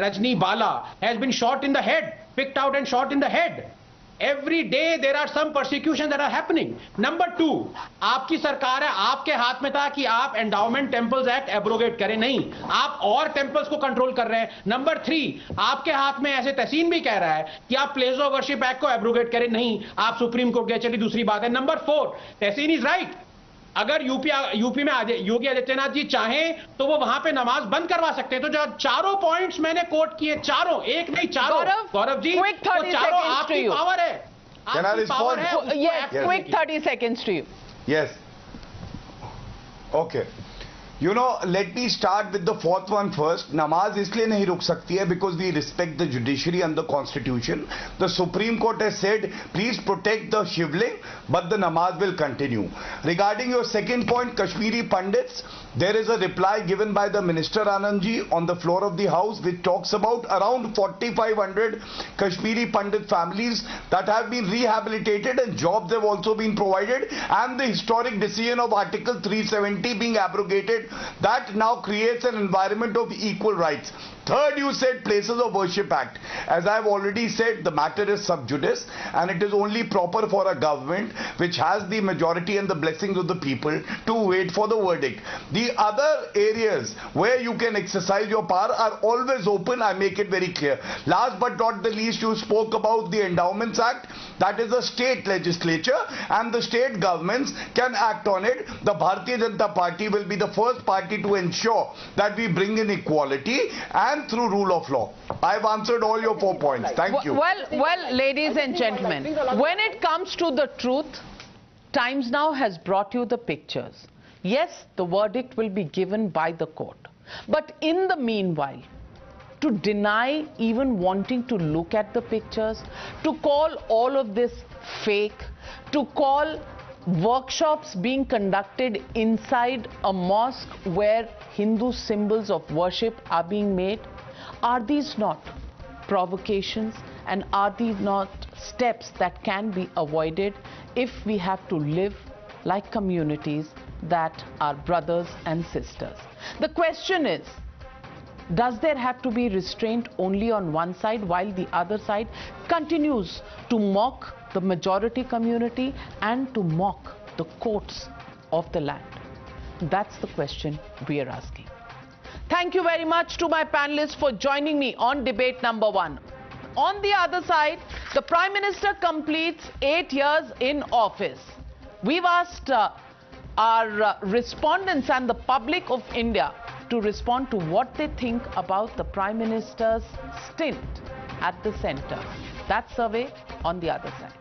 Rajni Bala has been shot in the head, picked out and shot in the head. Every day there are some persecutions that are happening. Number 2, आपकी सरकार है, आपके हाथ में था कि आप एंडाउमेंट टेम्पल्स एक्ट एब्रोगेट करें, नहीं, आप और टेम्पल्स को कंट्रोल कर रहे हैं. नंबर 3, आपके हाथ में, ऐसे तहसीन भी कह रहा है कि आप प्लेस ऑफ वर्शिप एक्ट को एब्रोगेट करें, नहीं, आप सुप्रीम कोर्ट गए, चलिए दूसरी बात है. Number 4, Tehseen is right. अगर यूपी में योगी आदित्यनाथ जी चाहें तो वो वहां पे नमाज बंद करवा सकते हैं. तो जो 4 पॉइंट्स मैंने कोट किए, 4 एक नहीं 4, गौरव जी, तो 4 आपकी पावर है. आपकी पावर है. Quick 30 seconds to you. Yes. Okay. You know, let me start with the fourth one first. Namaz isliye nahi ruk sakti hai because we respect the judiciary and the constitution. The Supreme Court has said, please protect the Shivling, but the namaz will continue. Regarding your second point, Kashmiri Pandits, there is a reply given by the Minister Anandji on the floor of the House which talks about around 4,500 Kashmiri Pandit families that have been rehabilitated and jobs have also been provided, and the historic decision of Article 370 being abrogated. That now creates an environment of equal rights. Third, you said Places of Worship Act. As I have already said, the matter is sub judice and it is only proper for a government which has the majority and the blessings of the people to wait for the verdict. The other areas where you can exercise your power are always open. I make it very clear. Last but not the least, you spoke about the Endowments Act. That is a state legislature and the state governments can act on it. The Bharatiya Janata Party will be the first party to ensure that we bring in equality and through rule of law. I have answered all your 4 points. Thank you. Well, ladies and gentlemen, when it comes to the truth, Times Now has brought you the pictures. Yes, the verdict will be given by the court. But in the meanwhile, to deny even wanting to look at the pictures, to call all of this fake, to call workshops being conducted inside a mosque where Hindu symbols of worship are being made, are these not provocations and are these not steps that can be avoided if we have to live like communities that are brothers and sisters? The question is, does there have to be restraint only on one side while the other side continues to mock the majority community and to mock the courts of the land? That's the question we are asking. Thank you very much to my panelists for joining me on debate number 1. On the other side, the Prime Minister completes 8 years in office. We've asked our respondents and the public of India to respond to what they think about the Prime Minister's stint at the center. That survey on the other side.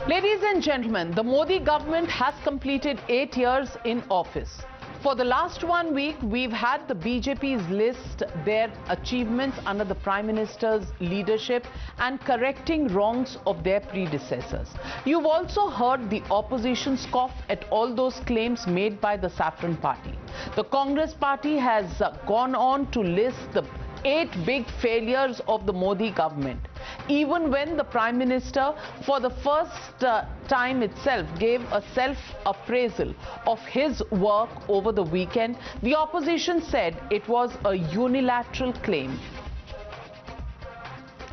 Ladies and gentlemen, the Modi government has completed 8 years in office. For the last 1 week, we've had the BJP's list their achievements under the Prime Minister's leadership and correcting wrongs of their predecessors. You've also heard the opposition scoff at all those claims made by the Saffron Party. The Congress Party has gone on to list the 8 big failures of the Modi government. Even when the Prime Minister for the first time itself gave a self-appraisal of his work over the weekend, the opposition said it was a unilateral claim.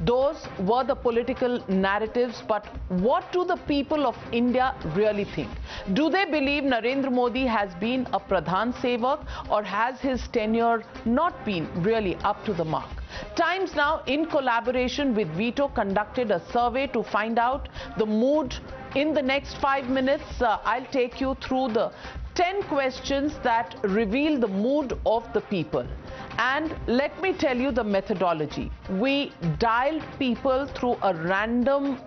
Those were the political narratives, but what do the people of India really think? Do they believe Narendra Modi has been a Pradhan Sevak, or has his tenure not been really up to the mark? Times Now, in collaboration with Veto, conducted a survey to find out the mood. In the next 5 minutes, I'll take you through the 10 questions that reveal the mood of the people. And let me tell you the methodology. We dialed people through a random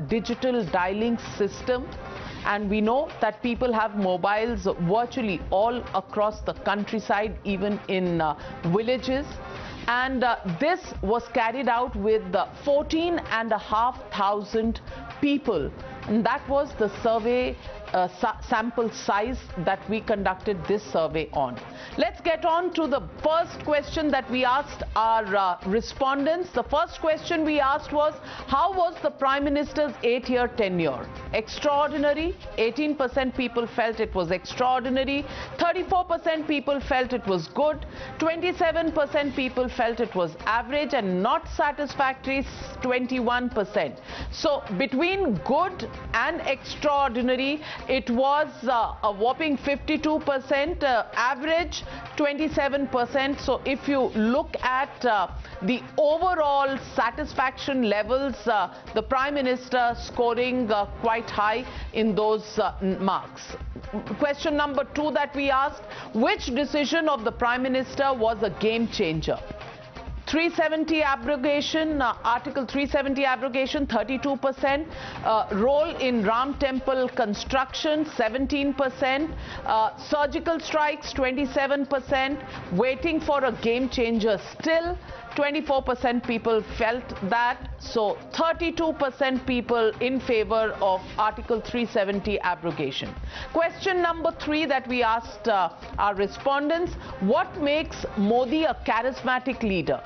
digital dialing system. And we know that people have mobiles virtually all across the countryside, even in villages. And this was carried out with 14,500 people. And that was the survey sample size that we conducted this survey on. Let's get on to the first question that we asked our respondents. The first question we asked was, how was the Prime Minister's 8-year tenure? Extraordinary. 18% people felt it was extraordinary. 34% people felt it was good. 27% people felt it was average, and not satisfactory, 21%. So between good and extraordinary, it was a whopping 52%, average 27%. So if you look at the overall satisfaction levels, the Prime Minister scoring quite high in those marks. Question number 2 that we asked, which decision of the Prime Minister was a game changer? 370 abrogation, Article 370 abrogation, 32%. Role in Ram Temple construction, 17%. Surgical strikes, 27%. Waiting for a game changer still. 24% people felt that, so 32% people in favor of Article 370 abrogation. Question number 3 that we asked our respondents: what makes Modi a charismatic leader?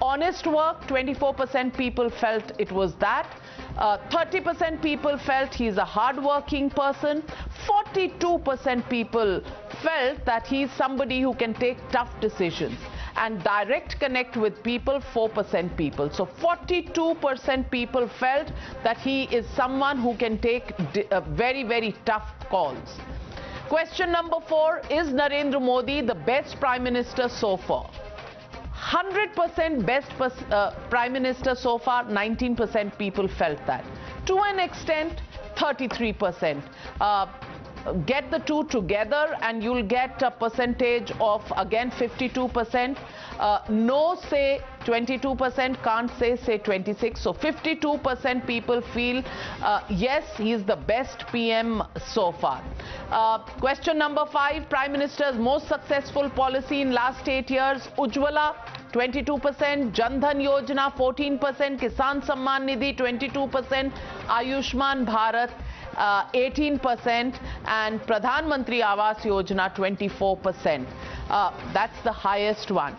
Honest work, 24% people felt it was that. 30% people felt he's a hard-working person. 42% people felt that he's somebody who can take tough decisions. And direct connect with people, 4% people. So 42% people felt that he is someone who can take very, very tough calls. Question number 4, is Narendra Modi the best Prime Minister so far? 100% best Prime Minister so far, 19% people felt that. To an extent, 33%. Get the two together and you'll get a percentage of, again, 52%. No, say 22%, can't say 26. So 52% people feel, yes, he's the best PM so far. Question number 5, Prime Minister's most successful policy in last 8 years: Ujjwala, 22%, Jan Dhan Yojana, 14%, Kisan Samman Nidhi, 22%, Ayushman Bharat, 18%, and Pradhan Mantri Awas Yojana, 24%. That's the highest one.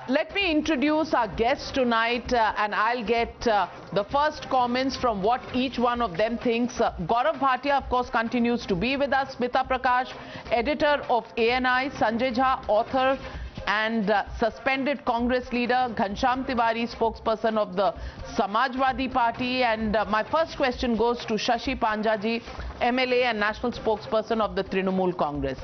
Let me introduce our guests tonight, and I'll get the first comments from what each one of them thinks. Gaurav Bhatia, of course, continues to be with us. Smita Prakash, editor of ANI. Sanjay Jha, author and suspended Congress leader. Ghanshyam Tiwari, spokesperson of the Samajwadi Party. And my first question goes to Shashi Panjaji, MLA and national spokesperson of the Trinamool Congress.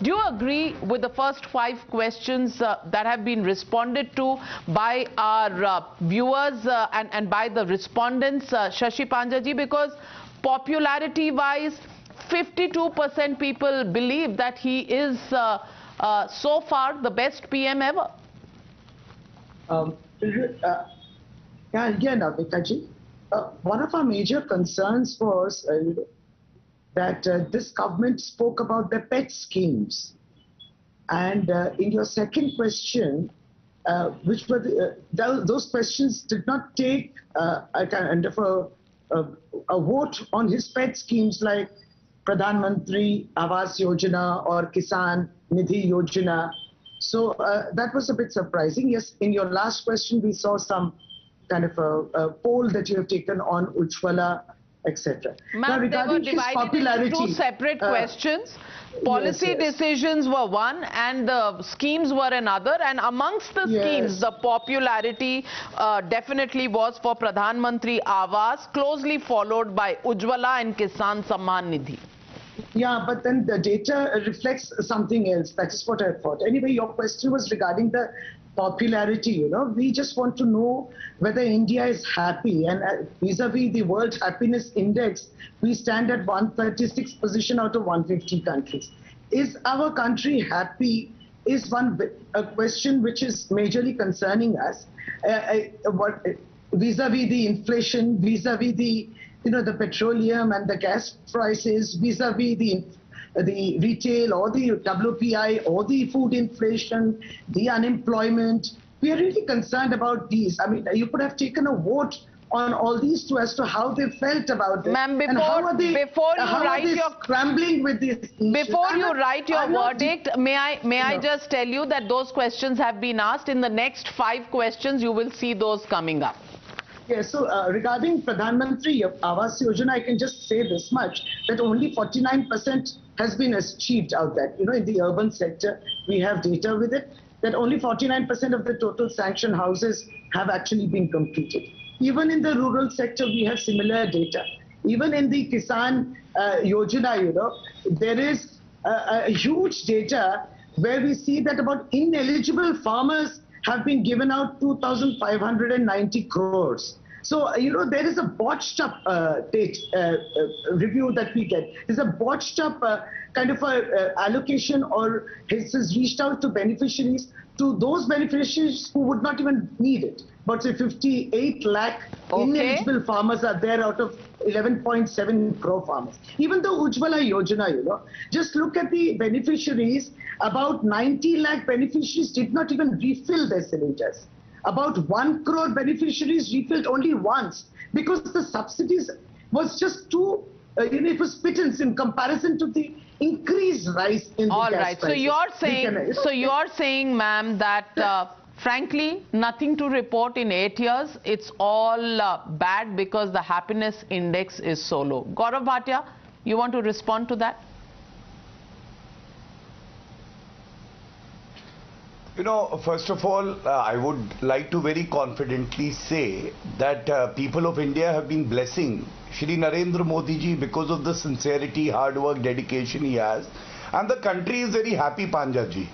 Do you agree with the first 5 questions that have been responded to by our viewers and by the respondents, Shashi Panjaji? Because popularity-wise, 52% people believe that he is so far the best PM ever. Navikaji, one of our major concerns was that this government spoke about the pet schemes. And in your second question, which were those questions did not take a vote on his pet schemes like Pradhan Mantri Awas Yojana or Kisan Nidhi Yojana. So that was a bit surprising. Yes, in your last question, we saw some kind of a poll that you have taken on Ujjwala, etc. Ma'am, they were divided into 2 separate questions. Policy decisions were one and the schemes were another. And amongst the schemes, the popularity definitely was for Pradhan Mantri Awas, closely followed by Ujjwala and Kisan Samman Nidhi. Yeah, but then the data reflects something else. That is what I thought. Anyway, your question was regarding the popularity, you know. We just want to know whether India is happy. And vis-a-vis the World Happiness Index, we stand at 136th position out of 150 countries. Is our country happy is a question which is majorly concerning us. Vis-a-vis the inflation, vis-a-vis the the petroleum and the gas prices, vis-a-vis the retail or the WPI or the food inflation, the unemployment. We are really concerned about these. I mean, you could have taken a vote on all these two as to how they felt about it. Ma'am, before you write your verdict, may I just tell you that those questions have been asked. In the next 5 questions, you will see those coming up. Yes, so regarding Pradhan Mantri Awas Yojana, I can just say this much, that only 49% has been achieved out there. You know, in the urban sector, we have data with it, that only 49% of the total sanctioned houses have actually been completed. Even in the rural sector, we have similar data. Even in the Kisan Yojana, there is a huge data where we see that about ineligible farmers have been given out 2,590 crores. So, there is a botched up review that we get. There's a botched up kind of allocation, or has reached out to beneficiaries to those beneficiaries who would not even need it. But say 58 lakh ineligible farmers are there out of 11.7 crore farmers. Even the Ujjwala Yojana, you know, just look at the beneficiaries. About 90 lakh beneficiaries did not even refill their cylinders. About 1 crore beneficiaries refilled only once because the subsidies was just too, it was pittance in comparison to the increased rise in the gas prices. So you're saying, ma'am, that frankly, nothing to report in 8 years. It's all bad because the happiness index is so low. Gaurav Bhatia, you want to respond to that? You know, first of all, I would like to very confidently say that people of India have been blessing Shri Narendra Modi ji because of the sincerity, hard work, dedication he has. And the country is very happy, Panja ji.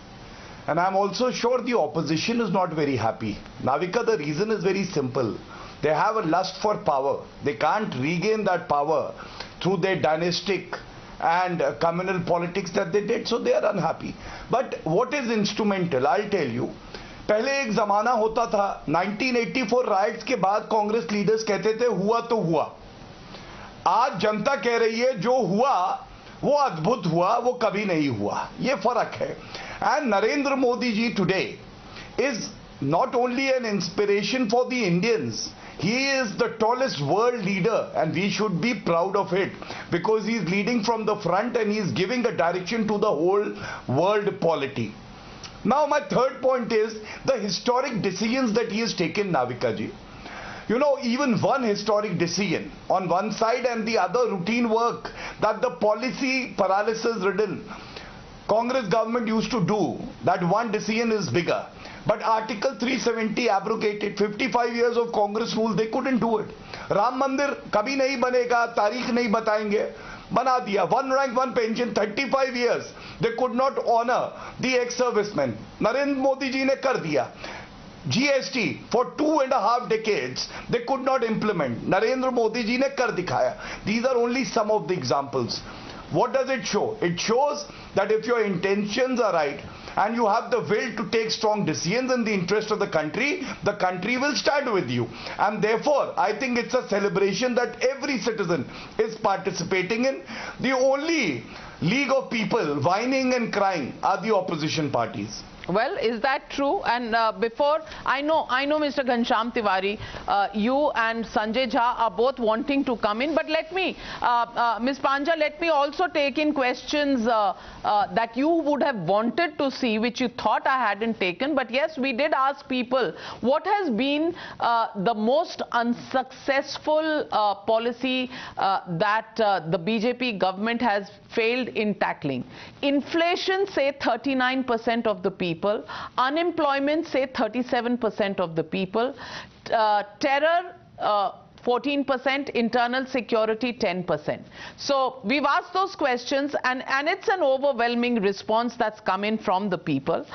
And I'm also sure the opposition is not very happy. Navika, the reason is very simple. They have a lust for power. They can't regain that power through their dynastic and communal politics that they did, so they are unhappy. But what is instrumental? I'll tell you. पहले एक जमाना होता था 1984 rights के बाद Congress leaders कहते थे हुआ तो हुआ. आज जनता कह रही है जो हुआ वो अद्भुत हुआ, वो कभी नहीं हुआ. ये फर्क है. And Narendra Modi ji today is not only an inspiration for the Indians, he is the tallest world leader and we should be proud of it because he is leading from the front and he is giving a direction to the whole world polity. Now my third point is the historic decisions that he has taken, Navika ji. You know, even one historic decision on one side and the other routine work that the policy paralysis ridden Congress government used to do, that one decision is bigger. But Article 370 abrogated 55 years of Congress rule, they couldn't do it. Ram Mandir kabhi nahi banega, tarikh nahi batayenge. Bana diya. One rank, one pension, 35 years. They could not honor the ex-servicemen. Narendra Modi ji ne kar diya. GST for 2.5 decades they could not implement. Narendra Modi ji ne kar dikhaya. These are only some of the examples. What does it show? It shows that if your intentions are right and you have the will to take strong decisions in the interest of the country will stand with you. And therefore, I think it's a celebration that every citizen is participating in. The only league of people whining and crying are the opposition parties. Well, is that true? And before, I know Mr. Ghanshyam Tiwari, you and Sanjay Jha are both wanting to come in, but let me, Ms. Panja, let me also take in questions that you would have wanted to see, which you thought I hadn't taken. But yes, we did ask people, what has been the most unsuccessful policy that the BJP government has failed in tackling? Inflation, say 39% of the people. Unemployment, say 37% of the people. Terror, 14%, internal security 10%. So we've asked those questions and it's an overwhelming response that's come in from the people.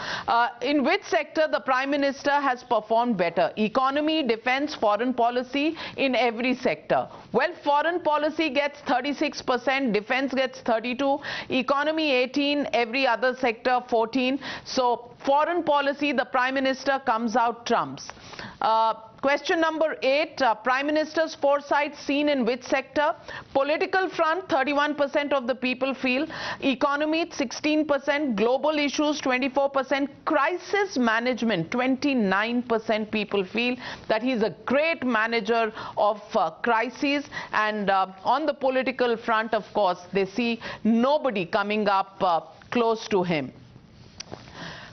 In which sector the Prime Minister has performed better? Economy, defense, foreign policy, in every sector. Well, foreign policy gets 36%, defense gets 32%, economy 18%, every other sector 14%. So foreign policy, the Prime Minister comes out trumps. Question number 8, Prime Minister's foresight seen in which sector? Political front, 31% of the people feel. Economy, 16%. Global issues, 24%. Crisis management, 29% people feel that he's a great manager of crises. And on the political front, of course, they see nobody coming up close to him.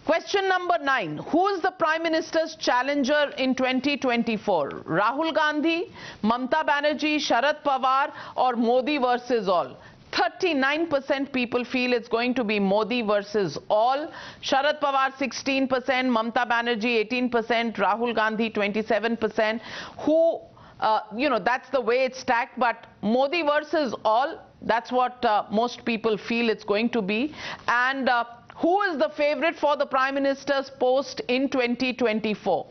Question number 9. Who is the Prime Minister's challenger in 2024? Rahul Gandhi, Mamata Banerjee, Sharad Pawar, or Modi versus all? 39% people feel it's going to be Modi versus all. Sharad Pawar 16%, Mamata Banerjee 18%, Rahul Gandhi 27%. Who, that's the way it's stacked, but Modi versus all, that's what most people feel it's going to be. And who is the favorite for the Prime Minister's post in 2024?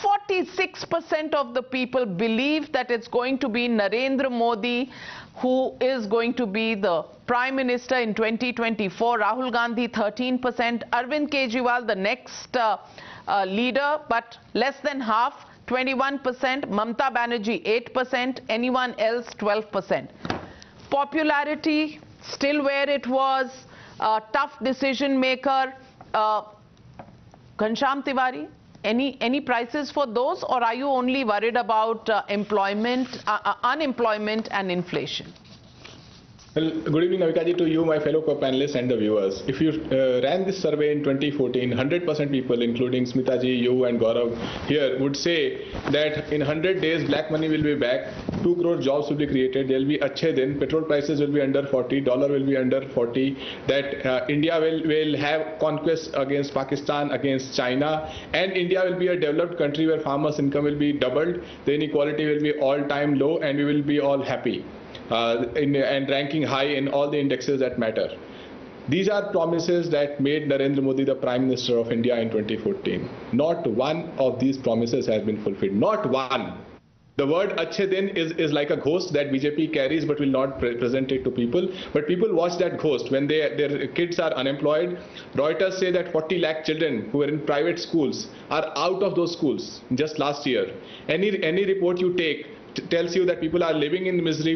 46% of the people believe that it's going to be Narendra Modi who is going to be the Prime Minister in 2024. Rahul Gandhi 13%, Arvind Kejriwal the next leader, but less than half, 21%, Mamata Banerjee 8%, anyone else 12%. Popularity still where it was, tough decision maker. Ghanshyam Tiwari, any prices for those, or are you only worried about unemployment and inflation? Well, good evening, Navika ji, to you, my fellow co-panelists and the viewers. If you ran this survey in 2014, 100% people, including Smita ji, you and Gaurav here, would say that in 100 days, black money will be back, 2 crore jobs will be created, there will be achhe din, petrol prices will be under 40, dollar will be under 40, that India will have conquest against Pakistan, against China, and India will be a developed country where farmers' income will be doubled, the inequality will be all-time low, and we will be all happy. And ranking high in all the indexes that matter. These are promises that made Narendra Modi the Prime Minister of India in 2014. Not one of these promises has been fulfilled. Not one. The word Achhe Din is like a ghost that BJP carries but will not present it to people. But people watch that ghost when their kids are unemployed. Reuters say that 40 lakh children who are in private schools are out of those schools just last year. Any report you take tells you that people are living in misery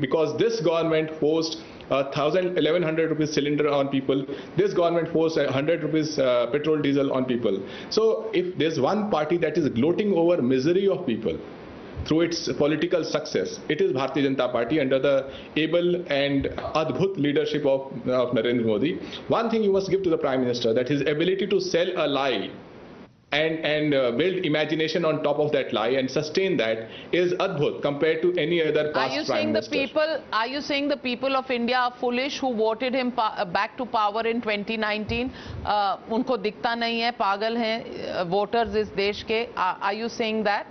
because this government forced 1,100 rupees cylinder on people. This government forced 100 rupees petrol diesel on people. So if there's one party that is gloating over misery of people through its political success, it is Bharatiya Janata Party under the able and adbhut leadership of Narendra Modi. One thing you must give to the Prime Minister, that his ability to sell a lie and build imagination on top of that lie and sustain that is adbhut compared to any other past Prime Minister. Are you saying the people of India are foolish who voted him back to power in 2019? Unko dikhta nahi hai, pagal hain voters is desh ke. Are you saying that?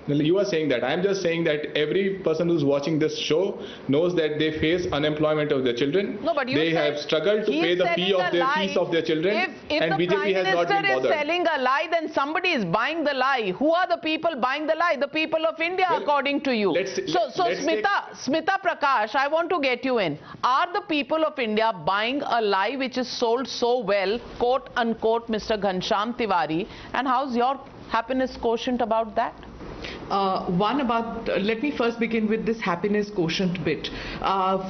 Well, you are saying that. I am just saying that every person who's watching this show knows that they face unemployment of their children. No, but they have struggled to pay the fees of their children, and BJP has not been bothered. If the Prime Minister is selling a lie, then somebody is buying the lie. Who are the people buying the lie? The people of India, according to you. Smita Prakash, I want to get you in. Are the people of India buying a lie which is sold so well, quote unquote, Mr. Ghanshyam Tiwari? And how's your happiness quotient about that? Let me first begin with this happiness quotient bit.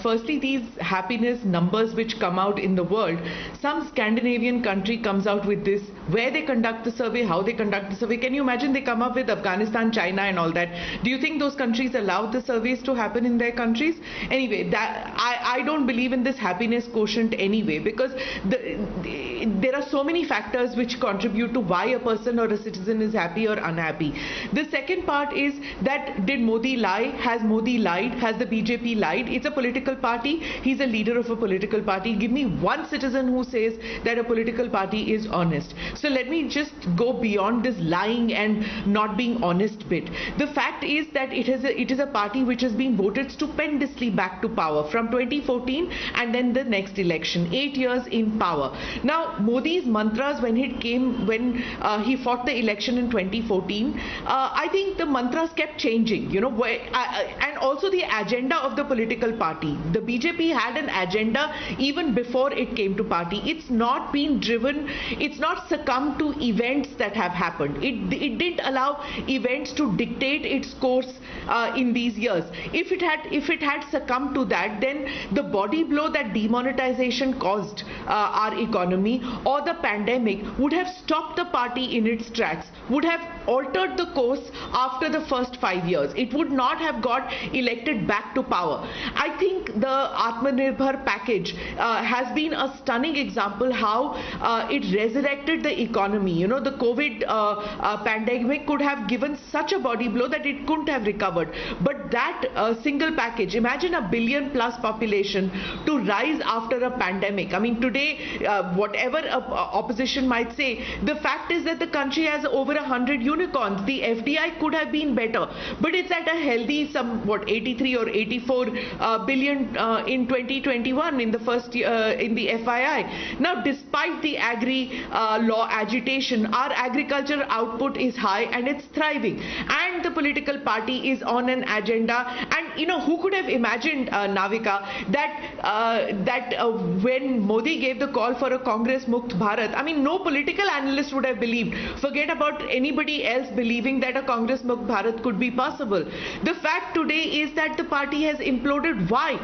Firstly, these happiness numbers which come out in the world, some Scandinavian country comes out with this, where they conduct the survey, how they conduct the survey. Can you imagine they come up with Afghanistan, China and all that? Do you think those countries allow the surveys to happen in their countries? Anyway, I don't believe in this happiness quotient anyway, because there are so many factors which contribute to why a person or a citizen is happy or unhappy. The second part is that did Modi lie? Has Modi lied? Has the BJP lied? It's a political party. He's a leader of a political party. Give me one citizen who says that a political party is honest. So let me just go beyond this lying and not being honest bit. The fact is that it is a party which has been voted stupendously back to power from 2014 and then the next election. 8 years in power. Now Modi's mantras when he fought the election in 2014, I think the mantras kept changing, you know, and also the agenda of the political party. The BJP had an agenda even before it came to party. It's not been driven, it's not succumbed to events that have happened. It didn't allow events to dictate its course in these years. If it had succumbed to that, then the body blow that demonetization caused our economy or the pandemic would have stopped the party in its tracks, would have altered the course after the first 5 years. It would not have got elected back to power. I think the Atmanirbhar package has been a stunning example how it resurrected the economy. You know, the COVID pandemic could have given such a body blow that it couldn't have recovered. But that single package, imagine a billion plus population to rise after a pandemic. I mean, today, whatever opposition might say, the fact is that the country has over over 100 unicorns. The FDI could have been better, but it's at a healthy 83 or 84 billion in 2021 in the first in the FII. Now, despite the agri law agitation, our agriculture output is high and it's thriving, and the political party is on an agenda. And you know, who could have imagined, Navika, that when Modi gave the call for a Congress Mukt Bharat, I mean, no political analyst would have believed, forget about anybody else believing that a Congress Mukt Bharat could be possible. The fact today is that the party has imploded. Why?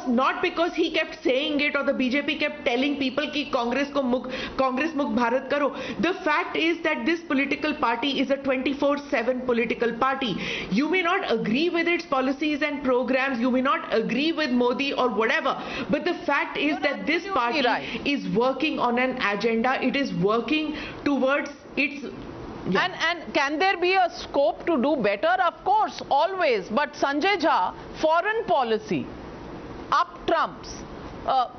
Not because he kept saying it or the BJP kept telling people ki Congress Mukt Bharat karo. The fact is that this political party is a 24/7 political party. You may not agree with its policies and programs, you may not agree with Modi or whatever, but the fact is that this party is working on an agenda. It is working towards its... Yeah. And can there be a scope to do better? Of course, always. But Sanjay Jha, foreign policy, up trumps.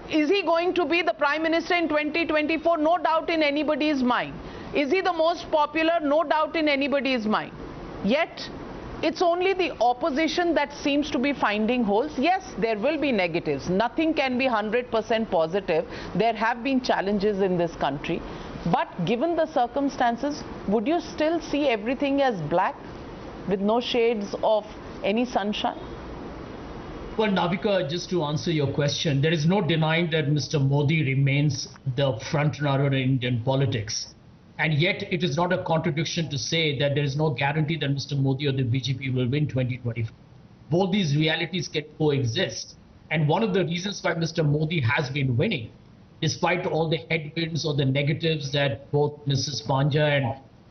Is he going to be the Prime Minister in 2024? No doubt in anybody's mind. Is he the most popular? No doubt in anybody's mind. Yet, it's only the opposition that seems to be finding holes. Yes, there will be negatives. Nothing can be 100% positive. There have been challenges in this country. But given the circumstances, would you still see everything as black with no shades of any sunshine? Well, Navika, just to answer your question, there is no denying that Mr. Modi remains the front runner in Indian politics. And yet it is not a contradiction to say that there is no guarantee that Mr. Modi or the BJP will win 2024. Both these realities can coexist. And one of the reasons why Mr. Modi has been winning, despite all the headwinds or the negatives that both Mrs. Panja and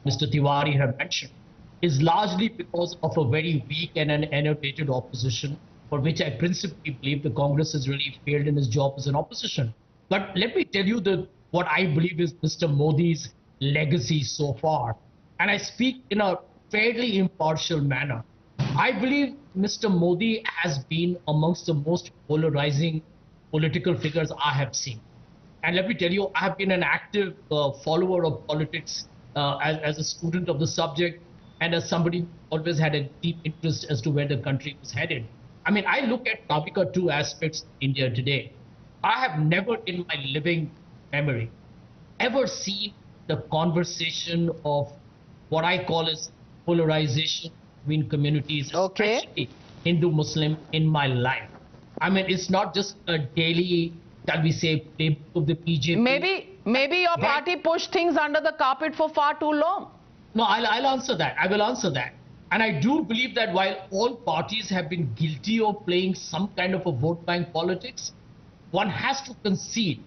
Mr. Tiwari have mentioned, is largely because of a very weak and an enervated opposition, for which I principally believe the Congress has really failed in its job as an opposition. But let me tell you what I believe is Mr. Modi's legacy so far. And I speak in a fairly impartial manner. I believe Mr. Modi has been amongst the most polarizing political figures I have seen. And let me tell you, I have been an active follower of politics as a student of the subject and as somebody who always had a deep interest as to where the country was headed. I mean, I look at Navika, two aspects of India today. I have never in my living memory ever seen the conversation of what I call as polarization between communities, especially Hindu-Muslim, in my life. I mean, it's not just a daily, shall we say, playbook of the BJP. Maybe your party pushed things under the carpet for far too long. No, I'll answer that. I will answer that. And I do believe that while all parties have been guilty of playing some kind of a vote bank politics, one has to concede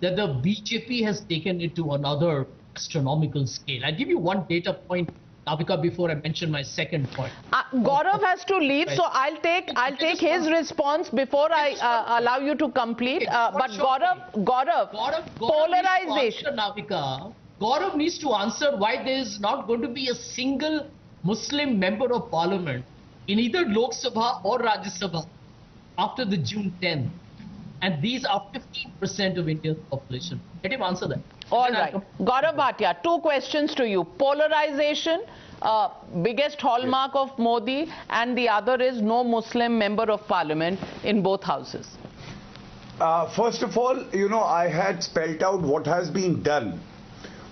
that the BJP has taken it to another astronomical scale. I'll give you one data point, Navika, before I mention my second point. Gaurav has to leave, so I'll take his response before I allow you to complete. But Gaurav, polarization. Navika, Gaurav needs to answer why there is not going to be a single Muslim member of parliament in either Lok Sabha or Rajya Sabha after the June 10th. And these are 15% of India's population. Let him answer that. All right. Gaurav Bhatia, two questions to you. Polarization, biggest hallmark of Modi, and the other is no Muslim member of parliament in both houses. First of all, you know, I had spelt out what has been done.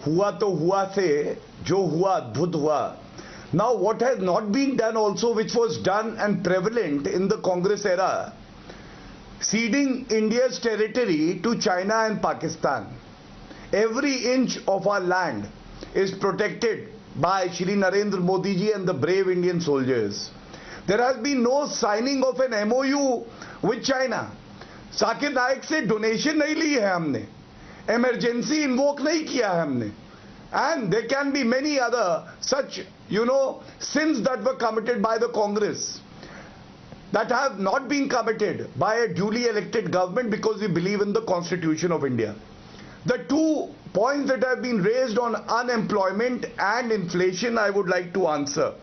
Hua to hua se, jo hua adbhut hua. Now, what has not been done also, which was done and prevalent in the Congress era, ceding India's territory to China and Pakistan. Every inch of our land is protected by Shri Narendra Modi ji and the brave Indian soldiers. There has been no signing of an MOU with China. Zakir Naik se donation nahi li hai humne. Emergency invoke nahi kiya hai humne. And there can be many other such, you know, sins that were committed by the Congress that have not been committed by a duly elected government because we believe in the Constitution of India. The 2 points that have been raised on unemployment and inflation, I would like to answer.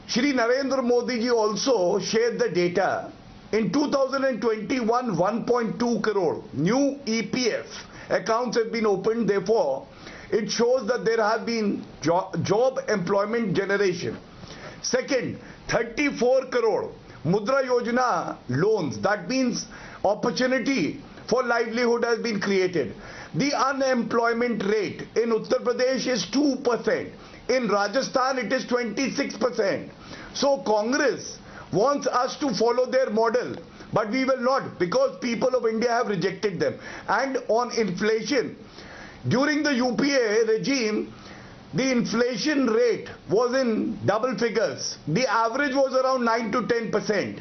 Shri Narendra Modi ji also shared the data. In 2021, 1.2 crore new EPF accounts have been opened. Therefore, it shows that there have been job employment generation. Second, 34 crore Mudra Yojana loans. That means opportunity for livelihood has been created. The unemployment rate in Uttar Pradesh is 2%. In Rajasthan, it is 26%. So Congress wants us to follow their model, but we will not, because people of India have rejected them. And on inflation, during the UPA regime, the inflation rate was in double figures. The average was around 9 to 10%.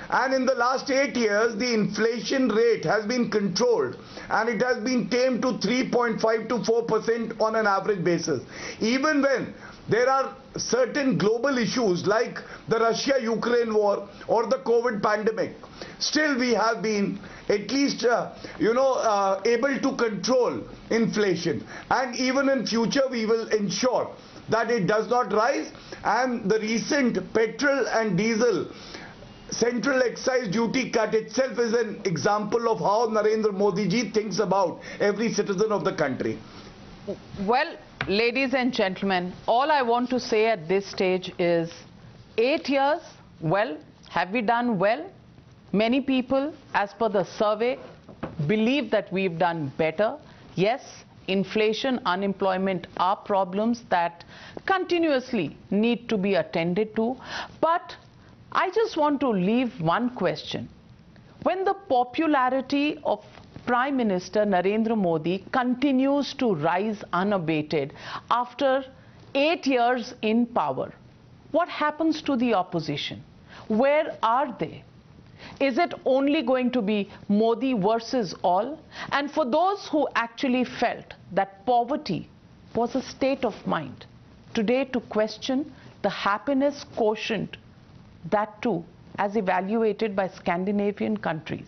And in the last 8 years, the inflation rate has been controlled and it has been tamed to 3.5 to 4% on an average basis. Even when there are certain global issues like the Russia-Ukraine war or the COVID pandemic, still we have been at least able to control inflation. And even in future we will ensure that it does not rise. And the recent petrol and diesel central excise duty cut itself is an example of how Narendra Modi ji thinks about every citizen of the country. Well, ladies and gentlemen, all I want to say at this stage is 8 years, well, have we done well? Many people, as per the survey, believe that we've done better. Yes, inflation, unemployment are problems that continuously need to be attended to. But I just want to leave one question. When the popularity of Prime Minister Narendra Modi continues to rise unabated after 8 years in power, what happens to the opposition? Where are they? Is it only going to be Modi versus all? And for those who actually felt that poverty was a state of mind, today to question the happiness quotient, that too as evaluated by Scandinavian countries,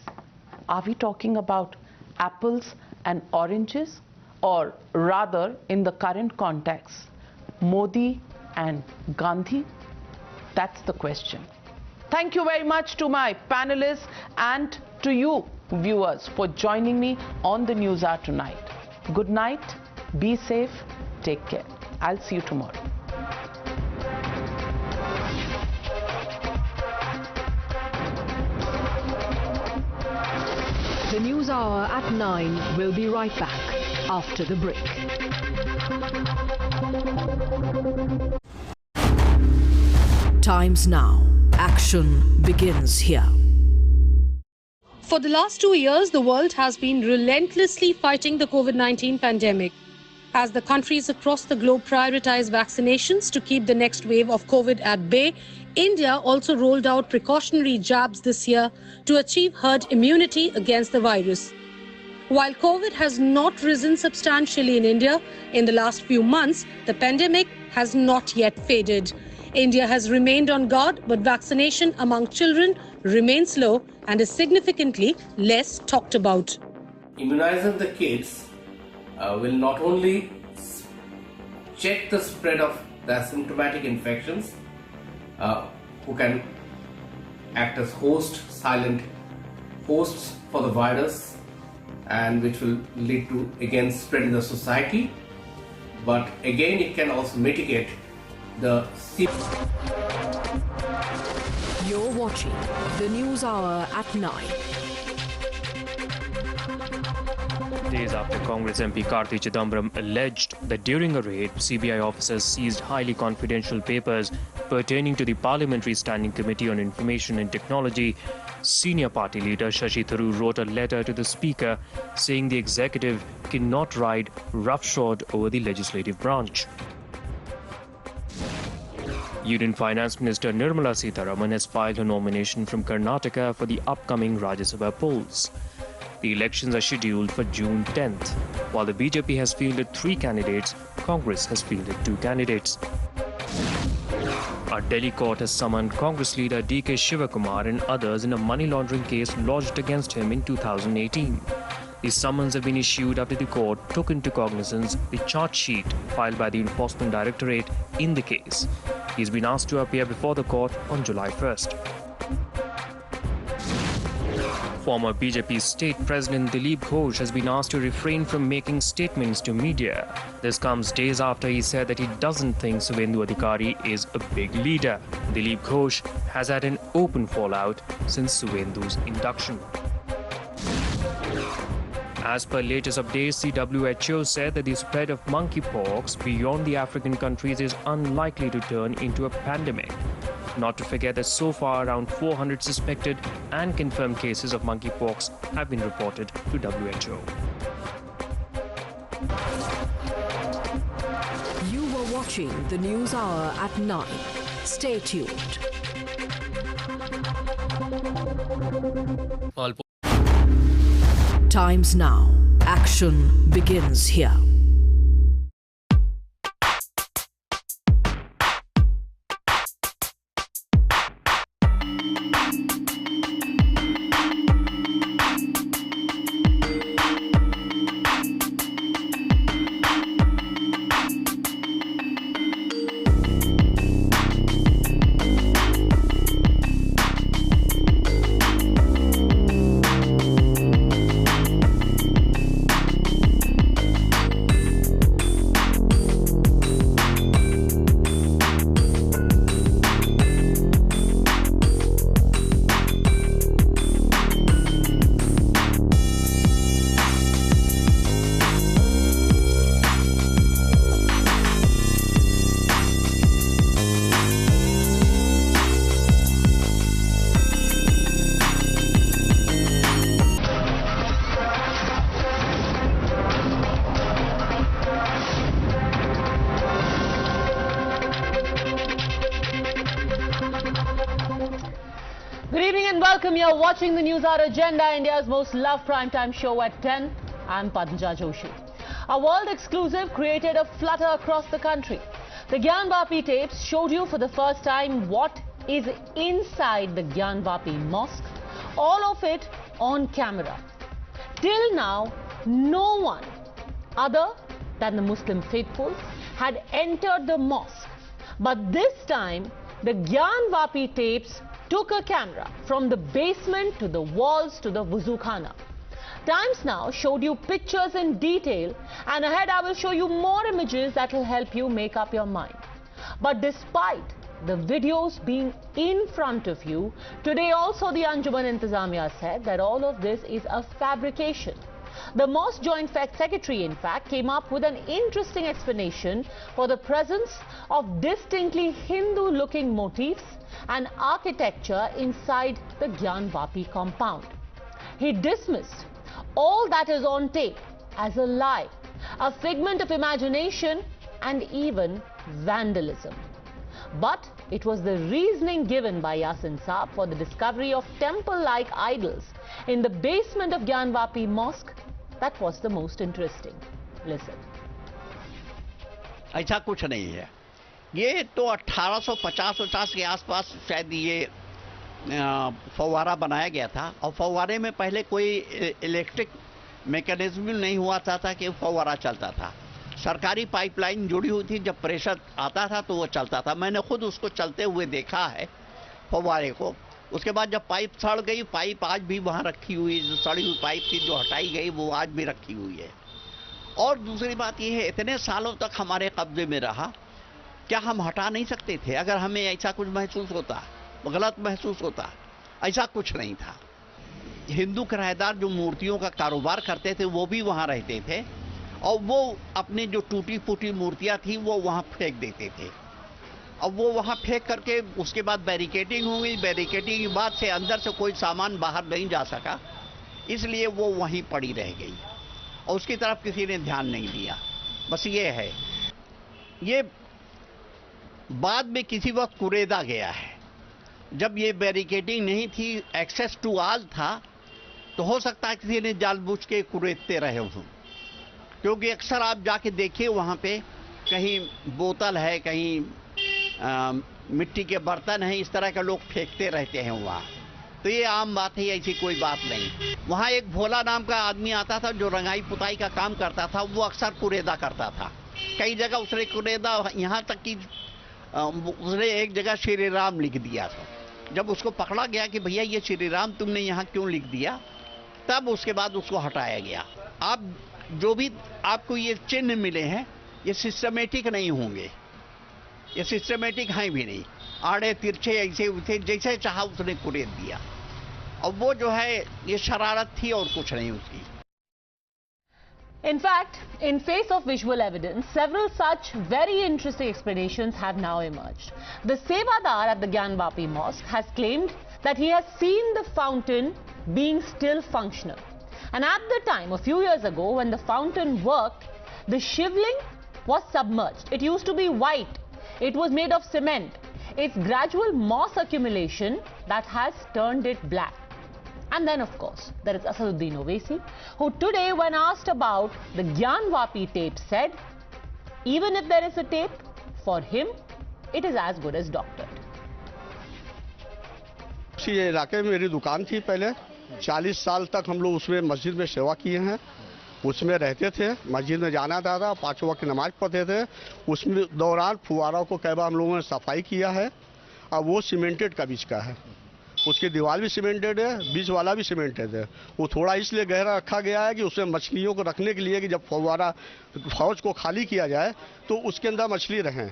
are we talking about apples and oranges, or rather in the current context, Modi and Gandhi? That's the question. Thank you very much to my panelists and to you viewers for joining me on the Newshour tonight. Good night, be safe, take care. I'll see you tomorrow. The News Hour at 9 will be right back after the break. Times now. Action begins here. For the last 2 years, the world has been relentlessly fighting the COVID-19 pandemic. As the countries across the globe prioritize vaccinations to keep the next wave of COVID at bay, India also rolled out precautionary jabs this year to achieve herd immunity against the virus. While COVID has not risen substantially in India in the last few months, the pandemic has not yet faded. India has remained on guard, but vaccination among children remains low and is significantly less talked about. Immunizing the kids will not only check the spread of the asymptomatic infections, who can act as silent hosts for the virus, and which will lead to again spread in the society, but again it can also mitigate the You're watching the News Hour at 9. Days after Congress MP Karthi Chidambaram alleged that during a raid, CBI officers seized highly confidential papers pertaining to the Parliamentary Standing Committee on Information and Technology, senior party leader Shashi Tharoor wrote a letter to the Speaker saying the executive cannot ride roughshod over the legislative branch. Union Finance Minister Nirmala Sitharaman has filed her nomination from Karnataka for the upcoming Rajya Sabha polls. The elections are scheduled for June 10th. While the BJP has fielded 3 candidates, Congress has fielded 2 candidates. A Delhi court has summoned Congress leader D.K. Shivakumar and others in a money laundering case lodged against him in 2018. The summons have been issued after the court took into cognizance the charge sheet filed by the Enforcement Directorate in the case. He has been asked to appear before the court on July 1st. Former BJP state president Dilip Ghosh has been asked to refrain from making statements to media. This comes days after he said that he doesn't think Subhendu Adhikari is a big leader. Dilip Ghosh has had an open fallout since Subhendu's induction. As per latest updates, the WHO said that the spread of monkeypox beyond the African countries is unlikely to turn into a pandemic. Not to forget that so far around 400 suspected and confirmed cases of monkeypox have been reported to WHO. You were watching the News Hour at 9. Stay tuned. Times now. Action begins here. You're watching the News Hour Agenda, India's most loved primetime show at 10. I'm Padmaja Joshi. A world exclusive created a flutter across the country. The Gyanvapi tapes showed you for the first time what is inside the Gyanvapi Mosque, all of it on camera. Till now, no one other than the Muslim faithful had entered the mosque. But this time, the Gyanvapi tapes took a camera from the basement to the walls to the wuzu khana. Times Now showed you pictures in detail, and ahead I will show you more images that will help you make up your mind. But despite the videos being in front of you, today also the Anjuman Intizamiya said that all of this is a fabrication. The Mosque Joint Secretary, in fact, came up with an interesting explanation for the presence of distinctly Hindu-looking motifs and architecture inside the Gyanvapi compound. He dismissed all that is on tape as a lie, a figment of imagination and even vandalism. But it was the reasoning given by Yasin Saab for the discovery of temple-like idols in the basement of Gyanvapi Mosque that was the most interesting. Listen. ऐसा कुछ नहीं है. ये तो 1850 के आसपास शायद ये फव्वारा बनाया गया था, और फव्वारे में पहले कोई इलेक्ट्रिक मैकेनिज्म नहीं हुआ था कि फव्वारा चलता था. सरकारी पाइपलाइन जुड़ी हुई थी, जब प्रेशर आता था तो वो चलता था. मैंने खुद उसको चलते हुए देखा है फव्वारे को. उसके बाद जब पाइप सड़ गई, पाइप आज भी वहाँ रखी हुई, जो सड़ी हुई पाइप थी जो हटाई गई वो आज भी रखी हुई है. और दूसरी बात ये है, इतने सालों तक हमारे कब्जे में रहा, क्या हम हटा नहीं सकते थे? अगर हमें ऐसा कुछ महसूस होता, गलत महसूस होता, ऐसा कुछ नहीं था. हिंदू किराएदार जो मूर्तियों का कारोबार करते थे वो भी वहाँ रहते थे, और वो अपने जो टूटी फूटी मूर्तियाँ थी वो वहाँ फेंक देते थे. अब वो वहाँ फेंक करके उसके बाद बैरिकेडिंग हुई. बैरिकेडिंग के बाद से अंदर से कोई सामान बाहर नहीं जा सका, इसलिए वो वहीं पड़ी रह गई और उसकी तरफ किसी ने ध्यान नहीं दिया. बस ये है. ये बाद में किसी वक्त कुरेदा गया है. जब ये बैरिकेडिंग नहीं थी, एक्सेस टू ऑल था, तो हो सकता है किसी ने जानबूझ के कुरेदते रहे हों. क्योंकि अक्सर आप जाके देखिए वहाँ पे कहीं बोतल है, कहीं मिट्टी के बर्तन हैं, इस तरह के लोग फेंकते रहते हैं वहाँ. तो ये आम बात है, ऐसी कोई बात नहीं. वहाँ एक भोला नाम का आदमी आता था जो रंगाई पुताई का काम करता था, वो अक्सर कुरेदा करता था. कई जगह उसने कुरेदा, यहाँ तक कि उसने एक जगह श्री राम लिख दिया था. जब उसको पकड़ा गया कि भैया ये श्री राम तुमने यहाँ क्यों लिख दिया, तब उसके बाद उसको हटाया गया। अब जो भी आपको ये चिन्ह मिले हैं ये सिस्टमेटिक नहीं होंगे, ये सिस्टमेटिक हैं भी नहीं, आड़े तिरछे ऐसे उसे जैसे चाहा उसने कुरेद दिया, और वो जो है ये शरारत थी और कुछ नहीं उसकी। In fact, in face of visual evidence, several such very interesting explanations have now emerged. The Sevadar at the Gyanvapi Mosque has claimed that he has seen the fountain being still functional. And at the time, a few years ago, when the fountain worked, the shivling was submerged. It used to be white. It was made of cement. It's gradual moss accumulation that has turned it black. And then, of course, there is Asaduddin Owaisi, who today, when asked about the Gyanvapi tape, said, even if there is a tape, for him, it is as good as doctored. ये इलाके में मेरी दुकान थी पहले, 40 साल तक हम लोग उसमें मस्जिद में सेवा किए हैं, उसमें रहते थे, मस्जिद में जाना था, 5 वक्त की नमाज पढ़ते थे, उसमें दौरान फुवारों को कई बार हम लोगों ने सफाई किया है, और वो सीमेंटेड का बीच का है, उसकी दीवार भी सीमेंटेड है, बीच वाला भी सीमेंटेड है। वो थोड़ा इसलिए गहरा रखा गया है कि उसमें मछलियों को रखने के लिए कि जब फव्वारा हौज को खाली किया जाए तो उसके अंदर मछली रहें,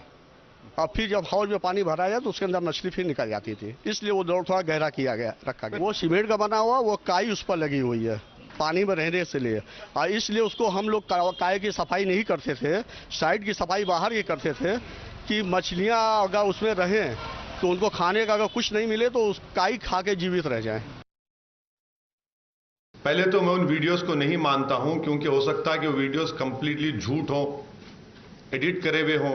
और फिर जब हौज में पानी भरा जाए तो उसके अंदर मछली फिर निकल जाती थी, इसलिए वो दौड़ थोड़ा गहरा किया गया रखा गया। वो सीमेंट का बना हुआ, वो काई उस पर लगी हुई है पानी में रहने से लिए, और इसलिए उसको हम लोग काय की सफाई नहीं करते थे, साइड की सफाई बाहर ही करते थे कि मछलियाँ अगर उसमें रहें तो उनको खाने का अगर कुछ नहीं मिले तो उस काई खा के जीवित रह जाएं। पहले तो मैं उन वीडियोस को नहीं मानता हूं, क्योंकि हो सकता है कि वो वीडियोस कंप्लीटली झूठ हो, एडिट करे हुए हो।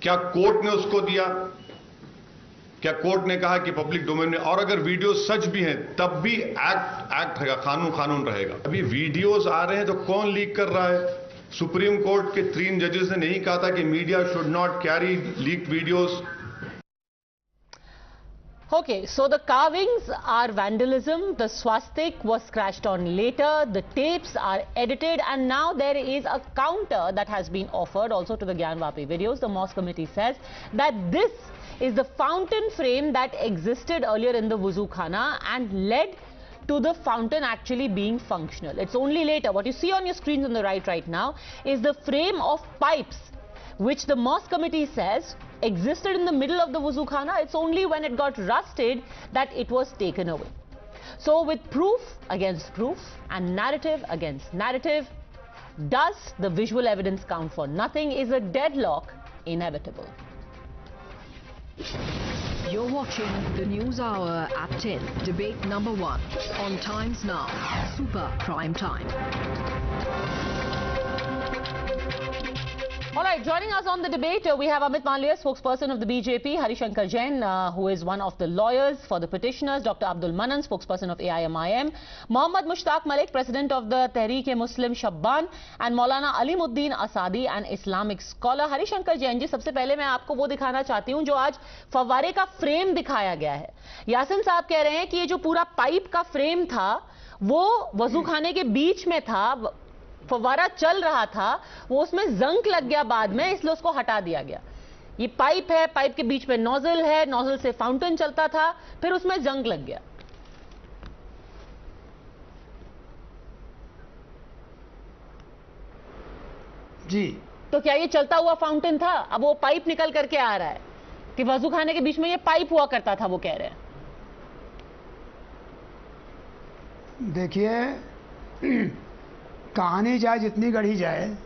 क्या कोर्ट ने उसको दिया? क्या कोर्ट ने कहा कि पब्लिक डोमेन में? और अगर वीडियो सच भी हैं तब भी एक्ट रहेगा, कानून रहेगा। अभी वीडियोस आ रहे हैं तो कौन लीक कर रहा है? सुप्रीम कोर्ट के 3 जजेस ने नहीं कहा था कि media should not carry leaked videos? Okay, so the carvings are vandalism, the swastik was scratched on later, the tapes are edited, and now there is a counter that has been offered also to the Gyanvapi videos. The Mosque committee says that this is the fountain frame that existed earlier in the wuzu khana and led to the fountain actually being functional. It's only later. What you see on your screens on the right now is the frame of pipes, which the Mosque committee says existed in the middle of the wuzu khana. It's only when it got rusted that it was taken away. So with proof against proof and narrative against narrative, does the visual evidence count for nothing? Is a deadlock inevitable? You're watching the News Hour at 10, debate number 1 on Times Now, Super Prime Time. All right, joining us on the debate, we have Amit Malliya, spokesperson of the BJP, Harishankar Jain, who is one of the lawyers for the petitioners, Dr. Abdul Manan, spokesperson of AIMIM, Mohammad Mushtaq Malik, president of the Tehreek-e-Muslim Shabban, and Maulana Alimuddin Asadi, an Islamic scholar. Harishankar Jain जी, सबसे पहले मैं आपको वो दिखाना चाहती हूँ जो आज फव्वारे का फ्रेम दिखाया गया है। यासिन साहब कह रहे हैं कि ये जो पूरा पाइप का फ्रेम था वो वजू खाने के बीच में था, फव्वारा चल रहा था, वो उसमें जंक लग गया बाद में, इसलिए उसको हटा दिया गया। ये पाइप है, पाइप के बीच में नोजल है, नोजल से फाउंटेन चलता था, फिर उसमें जंक लग गया। जी, तो क्या ये चलता हुआ फाउंटेन था? अब वो पाइप निकल करके आ रहा है कि वजू खाने के बीच में ये पाइप हुआ करता था, वो कह रहे हैं। देखिए, कहानी चाहे जितनी गढ़ी जाए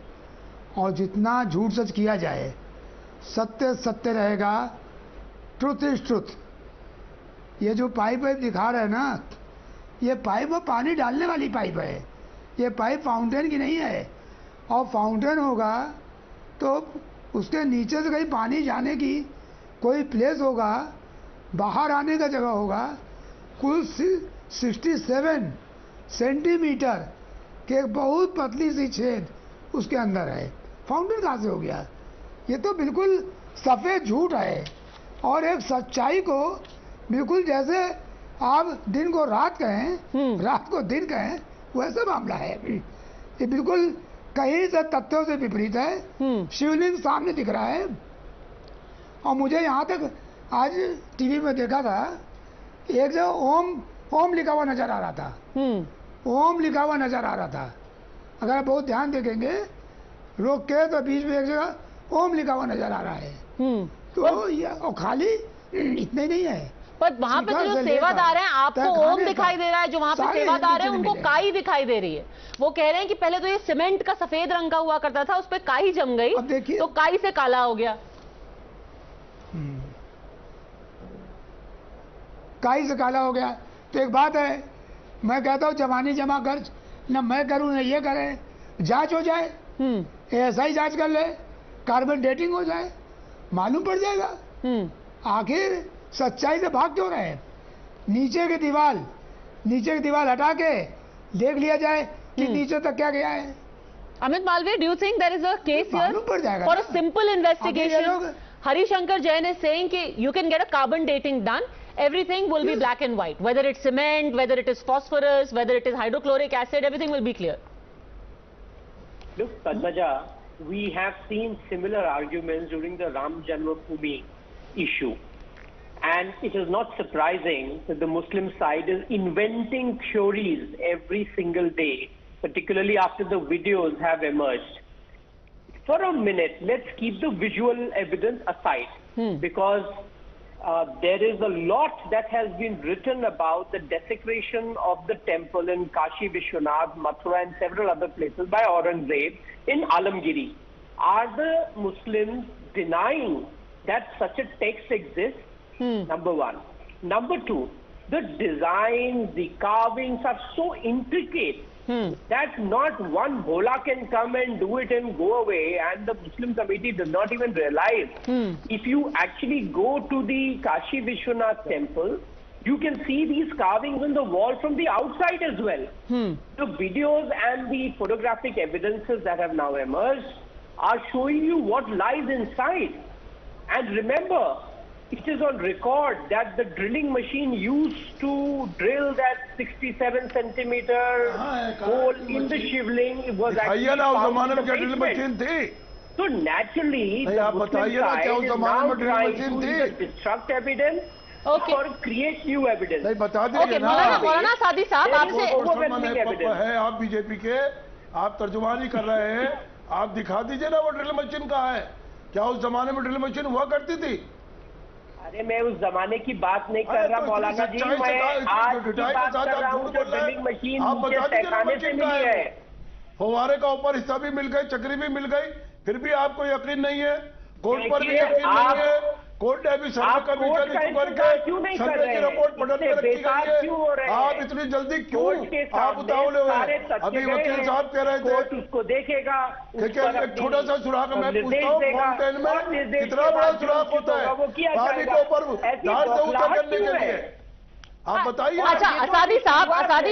और जितना झूठ सच किया जाए, सत्य सत्य रहेगा, ट्रुथ इज ट्रुथ। ये जो पाइप दिखा रहे हैं ना, ये पाइप वो पानी डालने वाली पाइप है, ये पाइप फाउंटेन की नहीं है। और फाउंटेन होगा तो उसके नीचे से कहीं पानी जाने की कोई प्लेस होगा, बाहर आने का जगह होगा। कुल 67 सेंटीमीटर कि एक बहुत पतली सी छेद उसके अंदर है। फाउंटेन कहाँ से हो गया? ये तो बिल्कुल सफ़ेद झूठ है, और एक सच्चाई को बिल्कुल जैसे आप दिन को रात कहें, रात को दिन कहें, वैसा मामला है। ये बिल्कुल कहीं से तथ्यों से विपरीत है। शिवलिंग सामने दिख रहा है, और मुझे यहाँ तक आज टीवी में देखा था, एक जो ओम लिखा हुआ नजर आ रहा था, ओम लिखा हुआ नजर आ रहा था। अगर आप बहुत ध्यान देखेंगे रोक के तो बीच में एक जगह ओम लिखा हुआ नजर आ रहा है। तो ये और खाली इतने ही नहीं है, पर वहां पे जो सेवादार हैं आपको ओम दिखाई दे रहा है, जो वहां पे सेवादार हैं उनको काई दिखाई दे रही है। वो कह रहे हैं कि पहले तो ये सीमेंट का सफेद रंग का हुआ करता था, उस पर काई जम गई तो काई से काला हो गया। काई से काला हो गया। तो एक बात है, मैं कहता हूँ जवानी जमा खर्च न मैं करूं न ये करे, जांच हो जाए, एएसआई जांच कर ले, कार्बन डेटिंग हो जाए, मालूम पड़ जाएगा आखिर सच्चाई से भाग क्यों रहे। नीचे की दीवार हटा के देख लिया जाए कि नीचे तक क्या गया है। Amit Malviya, do you think there is a case here for a simple investigation? Harishankar Jain is saying that you can get a carbon dating done. Everything will be black and white. Whether it's cement, whether it is phosphorus, whether it is hydrochloric acid, everything will be clear. Look, Padmaja, we have seen similar arguments during the Ram Janmabhoomi issue. And it is not surprising that the Muslim side is inventing theories every single day, particularly after the videos have emerged. For a minute, let's keep the visual evidence aside, because there is a lot that has been written about the desecration of the temple in Kashi Vishwanath, Mathura and several other places by Aurangzeb in Alamgiri. Are the Muslims denying that such a text exists? Number one. Number two, the designs, the carvings are so intricate that not one bhola can come and do it and go away, and the Muslim committee does not even realize. If you actually go to the Kashi Vishwanath temple, you can see these carvings on the wall from the outside as well. The videos and the photographic evidences that have now emerged are showing you what lies inside. And remember, it is on record that the drilling machine used to drill that 67 centimeter hole in the shivling was actually found in the basement. So naturally, the Muslim side is now trying to either destruct evidence or create new evidence. Okay, Maulana Sadi Saab, आपसे overwhelming evidence है, आप BJP के, आप तर्जुमानी कर रहे हैं, आप दिखा दीजिए ना वो ड्रिल मशीन कहाँ है। क्या उस जमाने में ड्रिल मशीन हुआ करती थी? अरे मैं उस जमाने की बात नहीं कर रहा मौलाना जी, मैं आज की बात कर रहा हूँ जो ड्रिलिंग मशीन नीचे तहखाने से मिली है। फव्वारे का ऊपर हिस्सा भी मिल गई, चक्री भी मिल गई, फिर भी आपको यकीन नहीं है, कोर्ट पर भी यकीन नहीं है। कोर्ट ने अभी सर्वे कमीशन करके सर्वे की रिपोर्ट पढ़ने में रखी गई है। आप इतनी जल्दी क्यों आप उतावले हुए? अभी वकील साहब कह रहे थे उसको देखेगा, एक छोटा सा सुराख मैं पूछता हूँ, फाउंटेन में कितना बड़ा सुराख होता है पानी के ऊपर धार से ऊपर करने के लिए? आप बताइए। अच्छा असादी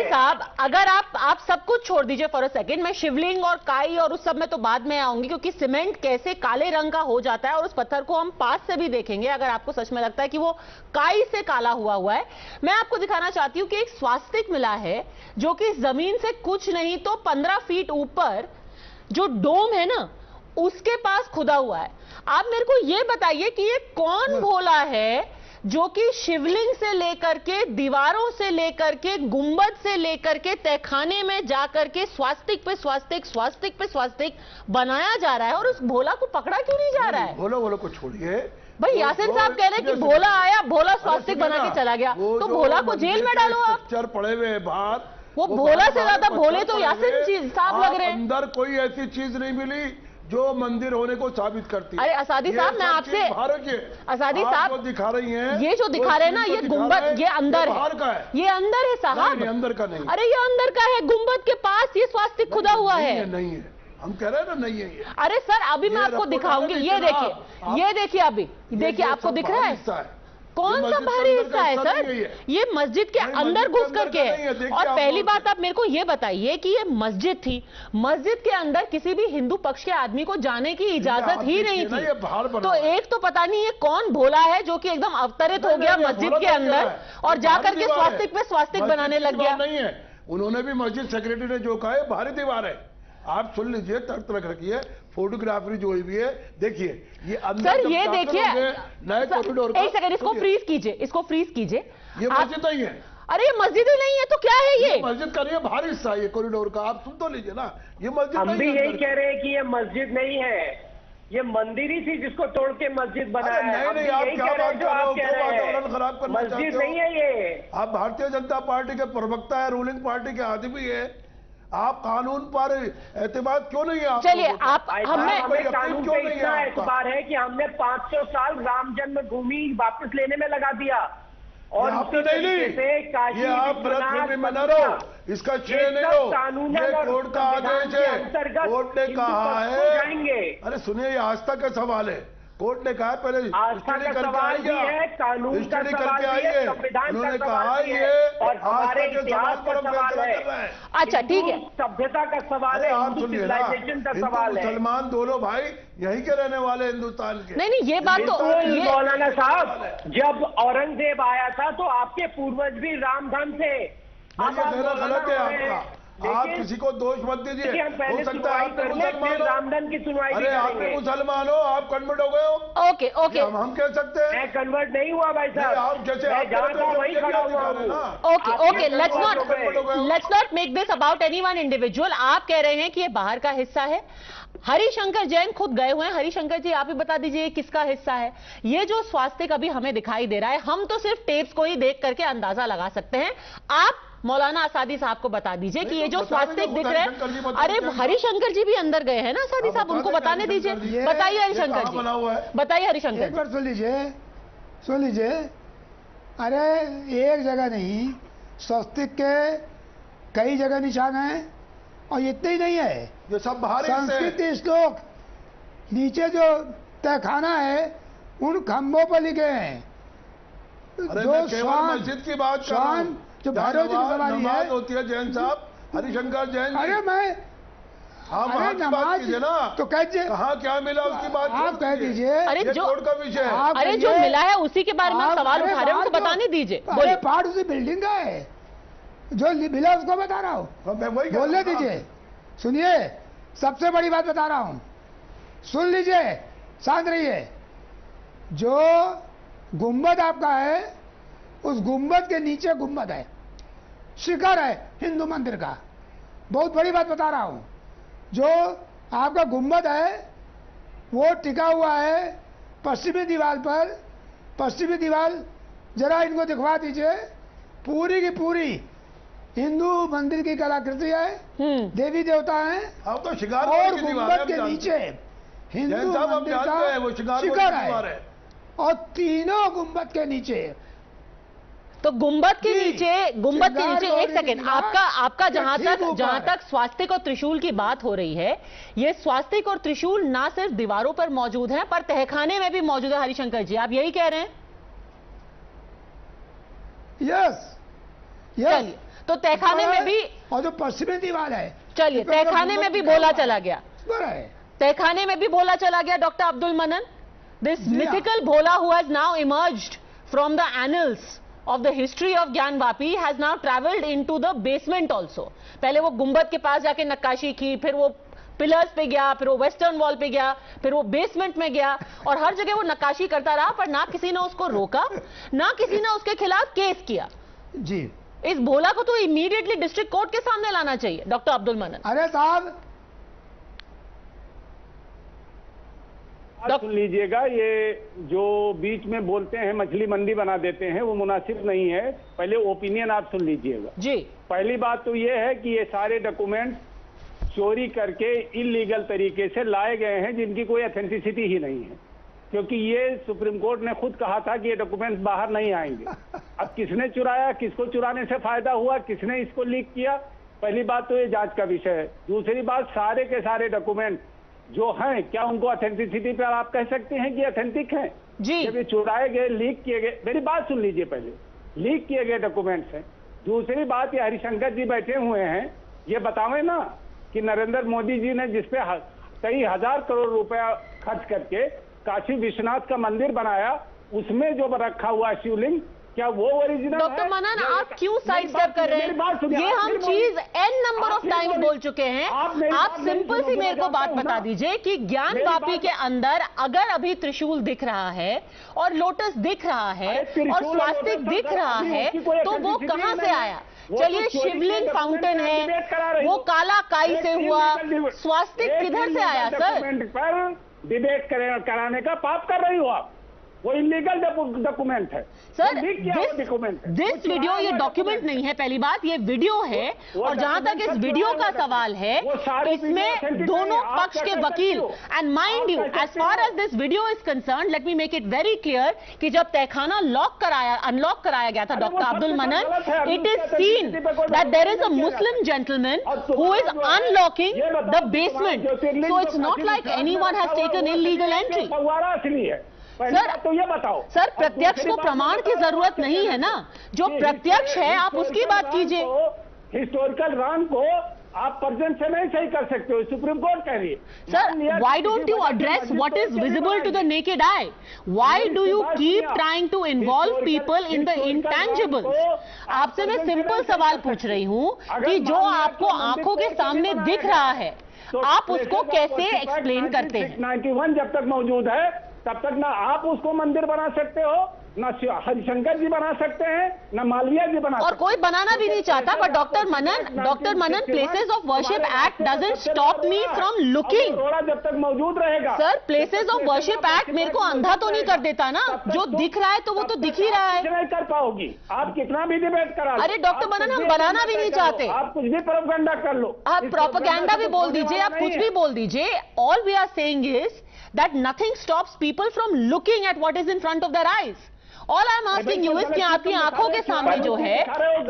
साहब, अगर आप सब कुछ छोड़ दीजिए फॉर अ सेकंड, मैं शिवलिंग और काई और उस सब में तो बाद में आऊंगी, क्योंकि सीमेंट कैसे काले रंग का हो जाता है और उस पत्थर को हम पास से भी देखेंगे अगर आपको सच में लगता है कि वो काई से काला हुआ है। मैं आपको दिखाना चाहती हूं कि एक स्वास्तिक मिला है जो कि जमीन से कुछ नहीं तो 15 फीट ऊपर जो डोम है ना उसके पास खुदा हुआ है। आप मेरे को ये बताइए कि ये कौन भोला है जो कि शिवलिंग से लेकर के, दीवारों से लेकर के, गुंबद से लेकर के तहखाने में जाकर के स्वास्तिक पे स्वास्तिक बनाया जा रहा है और उस भोला को पकड़ा क्यों नहीं जा रहा है? भोला को छोड़िए भाई, यासिन साहब कह रहे हैं कि भोला आया, भोला स्वास्तिक बना के चला गया, तो भोला को जेल में डालो आप। पड़े हुए बात, वो भोला से ज्यादा भोले तो यासिन साहब लग रहे हैं। अंदर कोई ऐसी चीज नहीं मिली जो मंदिर होने को साबित करती है। अरे असादी साहब, मैं आपसे असादी साहब दिखा रही हैं, ये जो दिखा रहे हैं ना, ये गुंबद, ये अंदर है, ये अंदर है साहब, अंदर का नहीं। अरे ये अंदर का है, गुंबद के पास ये स्वास्तिक खुदा हुआ है। नहीं है, हम कह रहे हैं ना नहीं है ये। अरे सर अभी मैं आपको दिखाऊंगी, ये देखिए अभी देखिए, आपको दिख रहा है कौन सा बाहरी हिस्सा है सर? ये मस्जिद के अंदर घुस करके है। और पहली बात आप मेरे को ये बताइए कि ये मस्जिद थी, मस्जिद के अंदर किसी भी हिंदू पक्ष के आदमी को जाने की इजाजत ही नहीं थी। तो एक तो पता नहीं ये कौन भोला है जो कि एकदम अवतरित हो गया मस्जिद के अंदर और जाकर के स्वास्तिक पे स्वास्तिक बनाने लग गया। नहीं है, उन्होंने भी मस्जिद सेक्रेटरी ने जो कहा है बाहरी दीवार है, आप सुन लीजिए, तर्क रखिए, फोटोग्राफी जो हुई है देखिए, ये अंदर सर ये देखिए नए कॉरिडोर। एक सेकंड, इसको फ्रीज कीजिए, ये मस्जिद नहीं है। अरे ये मस्जिद ही नहीं है तो क्या है ये? मस्जिद का नहीं है, बाहर हिस्सा है ये कॉरिडोर का, आप सुन तो लीजिए ना, ये मस्जिद हम नहीं भी है। यही कह रहे हैं कि ये मस्जिद नहीं है, ये मंदिर ही थी जिसको तोड़ के मस्जिद बनाया है। नहीं, आप क्या बात कर रहे हो, क्यों वातावरण खराब करना चाहते हो? मस्जिद नहीं है ये। आप भारतीय जनता पार्टी के प्रवक्ता है, रूलिंग पार्टी के आदमी है, आप कानून पर एतमाद क्यों नहीं है? चलिए आप हमें कानून पे इतना एतबार है कि हमने 500 साल राम जन्मभूमि वापस लेने में लगा दिया, और आपने नहीं ली, ये आप ब्रह्म में न रहो, इसका श्रेय नहीं लो, ये कोर्ट का आदेश है, कोर्ट ने कहा है। अरे सुनिए, ये आस्था का सवाल है, कोर्ट ने कहा पहले स्टडी करके आइए, कानून का सवाल है, संविधान का सवाल है, और हमारे इतिहास का सवाल है। अच्छा ठीक है, सभ्यता का सवाल है, आप सुनिए ना, सिविलाइजेशन का सवाल है। मुसलमान दोनों भाई यहीं के रहने वाले हिंदुस्तान के। नहीं ये बात तो मौलाना साहब, जब औरंगजेब आया था तो आपके पूर्वज भी रामधाम थे। अब गलत है आपका, आप किसी को दोष मत दीजिए, हो सकता है आप मुसलमान हो, रामधन की सुनवाई अरे आप मुसलमान हो, आप कन्वर्ट हो गए हो। ओके ओके, हम कह सकते हैं मैं कन्वर्ट नहीं हुआ भाई साहब, आप जैसे वही खड़ा हुआ हूँ। Okay okay, let's not make this about anyone individual. आप कह रहे हैं कि ये बाहर का हिस्सा है, हरिशंकर जैन खुद गए हुए हैं। हरिशंकर जी आप ही बता दीजिए किसका हिस्सा है ये जो स्वास्थ्य अभी हमें दिखाई दे रहा है? हम तो सिर्फ टेप्स को ही देख करके अंदाजा लगा सकते हैं, आप मौलाना आसादी साहब को बता दीजिए कि ये जो स्वास्थ्य दिख रहा है। अरे हरिशंकर जी भी अंदर गए हैं ना आसादी साहब, उनको बताने दीजिए। बताइए हरिशंकर जी, बताइए हरिशंकर। एक बार सुन लीजिए, अरे एक जगह नहीं, स्वस्तिक के कई जगह निशान हैं, और इतने ही नहीं है, ये सब बाहर संस्कृत श्लोक नीचे जो तहखाना है उन खंभों पर लिखे हैं। जो स्वान मस्जिद की बात कर रहा हूं, जो भैरव जी की सवारी है होती है जैन साहब, हरिशंकर जैन। अरे मैं नमाज ना तो कहिए कहाँ क्या मिला उसकी बात आप कह दीजिए। अरे जो कोर्ट का विषय है, अरे जो मिला है उसी के बारे में आप सवाल उठा रहे हैं, उनको बताने दीजिए। अरे पार्ट उसी बिल्डिंग का है, जो मिला उसको बता रहा हूँ, बोलने दीजिए। सुनिए, सबसे बड़ी बात बता रहा हूँ, सुन लीजिए, शांत रहिए। जो गुंबद आपका है, उस गुंबद के नीचे गुंबद है, शिखर है हिंदू मंदिर का। बहुत बड़ी बात बता रहा हूं, जो आपका गुंबद है वो टिका हुआ है पश्चिमी दीवार पर। पश्चिमी दीवार जरा इनको दिखवा दीजिए, पूरी की पूरी हिंदू मंदिर की कलाकृति है, देवी देवता है, तो शिकार और गुंबद के नीचे हिंदू मंदिर का शिखर है, और तीनों गुंबद के नीचे। तो गुंबद के नीचे एक सेकेंड, आपका जहां तक स्वास्तिक और त्रिशूल की बात हो रही है, ये स्वास्तिक और त्रिशूल ना सिर्फ दीवारों पर मौजूद है पर तहखाने में भी मौजूद है। हरिशंकर जी आप यही कह रहे हैं? यस। चलिए, तो तहखाने में भी, और जो पश्चिमी दीवार है, चलिए तहखाने में भी बोला चला गया, तहखाने में भी बोला चला गया। Doctor Abdul Manan, this mythical Bhola who has now emerged from the annuls of the history of Gyanvapi has now traveled into the basement also. पहले वो गुंबद के पास जाके नक्काशी की, फिर वो पिलर्स पे गया, फिर वो वेस्टर्न वॉल पे गया, फिर वो बेसमेंट में गया, और हर जगह वो नक्काशी करता रहा, पर ना किसी ने उसको रोका, ना किसी ने उसके खिलाफ केस किया। जी, इस भोला को तो इमीडिएटली डिस्ट्रिक्ट कोर्ट के सामने लाना चाहिए। डॉक्टर अब्दुल मनन। अरे साहब सुन लीजिएगा, ये जो बीच में बोलते हैं मछली मंडी बना देते हैं वो मुनासिब नहीं है। पहले ओपिनियन आप सुन लीजिएगा जी। पहली बात तो ये है कि ये सारे डॉक्यूमेंट चोरी करके इलीगल तरीके से लाए गए हैं, जिनकी कोई ऑथेंटिसिटी ही नहीं है, क्योंकि ये सुप्रीम कोर्ट ने खुद कहा था कि ये डॉक्यूमेंट्स बाहर नहीं आएंगे। अब किसने चुराया, किसको चुराने से फायदा हुआ, किसने इसको लीक किया, पहली बात तो ये जांच का विषय है। दूसरी बात, सारे के सारे डॉक्यूमेंट जो हैं, क्या उनको ऑथेंटिसिटी पर आप कह सकते हैं कि ऑथेंटिक हैं? जी। जब ये चुराए गए, लीक किए गए, मेरी बात सुन लीजिए, पहले लीक किए गए डॉक्यूमेंट्स हैं। दूसरी बात, ये हरिशंकर जी बैठे हुए हैं, ये बतावें ना कि नरेंद्र मोदी जी ने जिसपे कई हजार करोड़ रुपया खर्च करके काशी विश्वनाथ का मंदिर बनाया, उसमें जो रखा हुआ शिवलिंग क्या वो ओरिजिनल? डॉक्टर मनन, आप क्यों साइड स्टेप कर रहे हैं? ये हम चीज n नंबर ऑफ टाइम्स बोल चुके हैं। आप सिंपल सी मेरे को बात बता दीजिए कि ज्ञानवापी के अंदर अगर अभी त्रिशूल दिख रहा है और लोटस दिख रहा है और स्वास्तिक दिख रहा है, तो वो कहां से आया? चलिए, शिवलिंग फाउंटेन है, वो काला काई से हुआ, स्वास्तिक किधर से आया सर? पर डिबेट कराने का पाप कर रही हो आप। वो इलीगल डॉक्यूमेंट है सर। दिस वीडियो, ये डॉक्यूमेंट नहीं है, पहली बात, ये वीडियो है। और जहां तक इस वीडियो का सवाल है, इसमें दोनों पक्ष के वकील, and mind you, as far as this video is concern, let me make it very clear कि जब तहखाना अनलॉक कराया गया था doctor Abdul Mannan, it is seen that there is a Muslim gentleman who is unlocking the basement, so it's not like anyone has taken illegal entry. Sir, तो ये बताओ sir, प्रत्यक्ष को प्रमाण की जरूरत नहीं है ना, जो प्रत्यक्ष है आप उसकी बात कीजिए। हिस्टोरिकल रॉन्ग को आप प्रेजेंट से नहीं सही कर सकते हो, सुप्रीम कोर्ट कह रही है। Sir, why don't you address what is visible to the naked eye? Why do you keep trying to involve people in the intangible? आपसे मैं सिंपल सवाल पूछ रही हूं कि जो आपको आंखों के सामने दिख रहा है, आप उसको कैसे एक्सप्लेन करते हैं? 91 जब तक मौजूद है तब तक ना आप उसको मंदिर बना सकते हो, ना हरिशंकर जी बना सकते हैं, ना मालवीय जी बना सकते हैं, और कोई बनाना भी नहीं चाहता। But doctor Manan, places of worship act doesn't stop me from looking. थोड़ा जब तक मौजूद रहेगा। Sir, places of worship act मेरे को अंधा तो नहीं कर देता ना, जो दिख रहा है तो वो तो दिख ही रहा है। नहीं कर पाओगी आप, कितना भी डिबेट करा। अरे डॉक्टर मनन, हम बनाना भी नहीं चाहते। आप कुछ भी प्रोपेगेंडा कर लो, आप प्रोपेगेंडा भी बोल दीजिए, आप कुछ भी बोल दीजिए। All we are saying is that nothing stops people from looking at what is in front of their eyes. All I'm asking you is कि आपकी आंखों के सामने जो है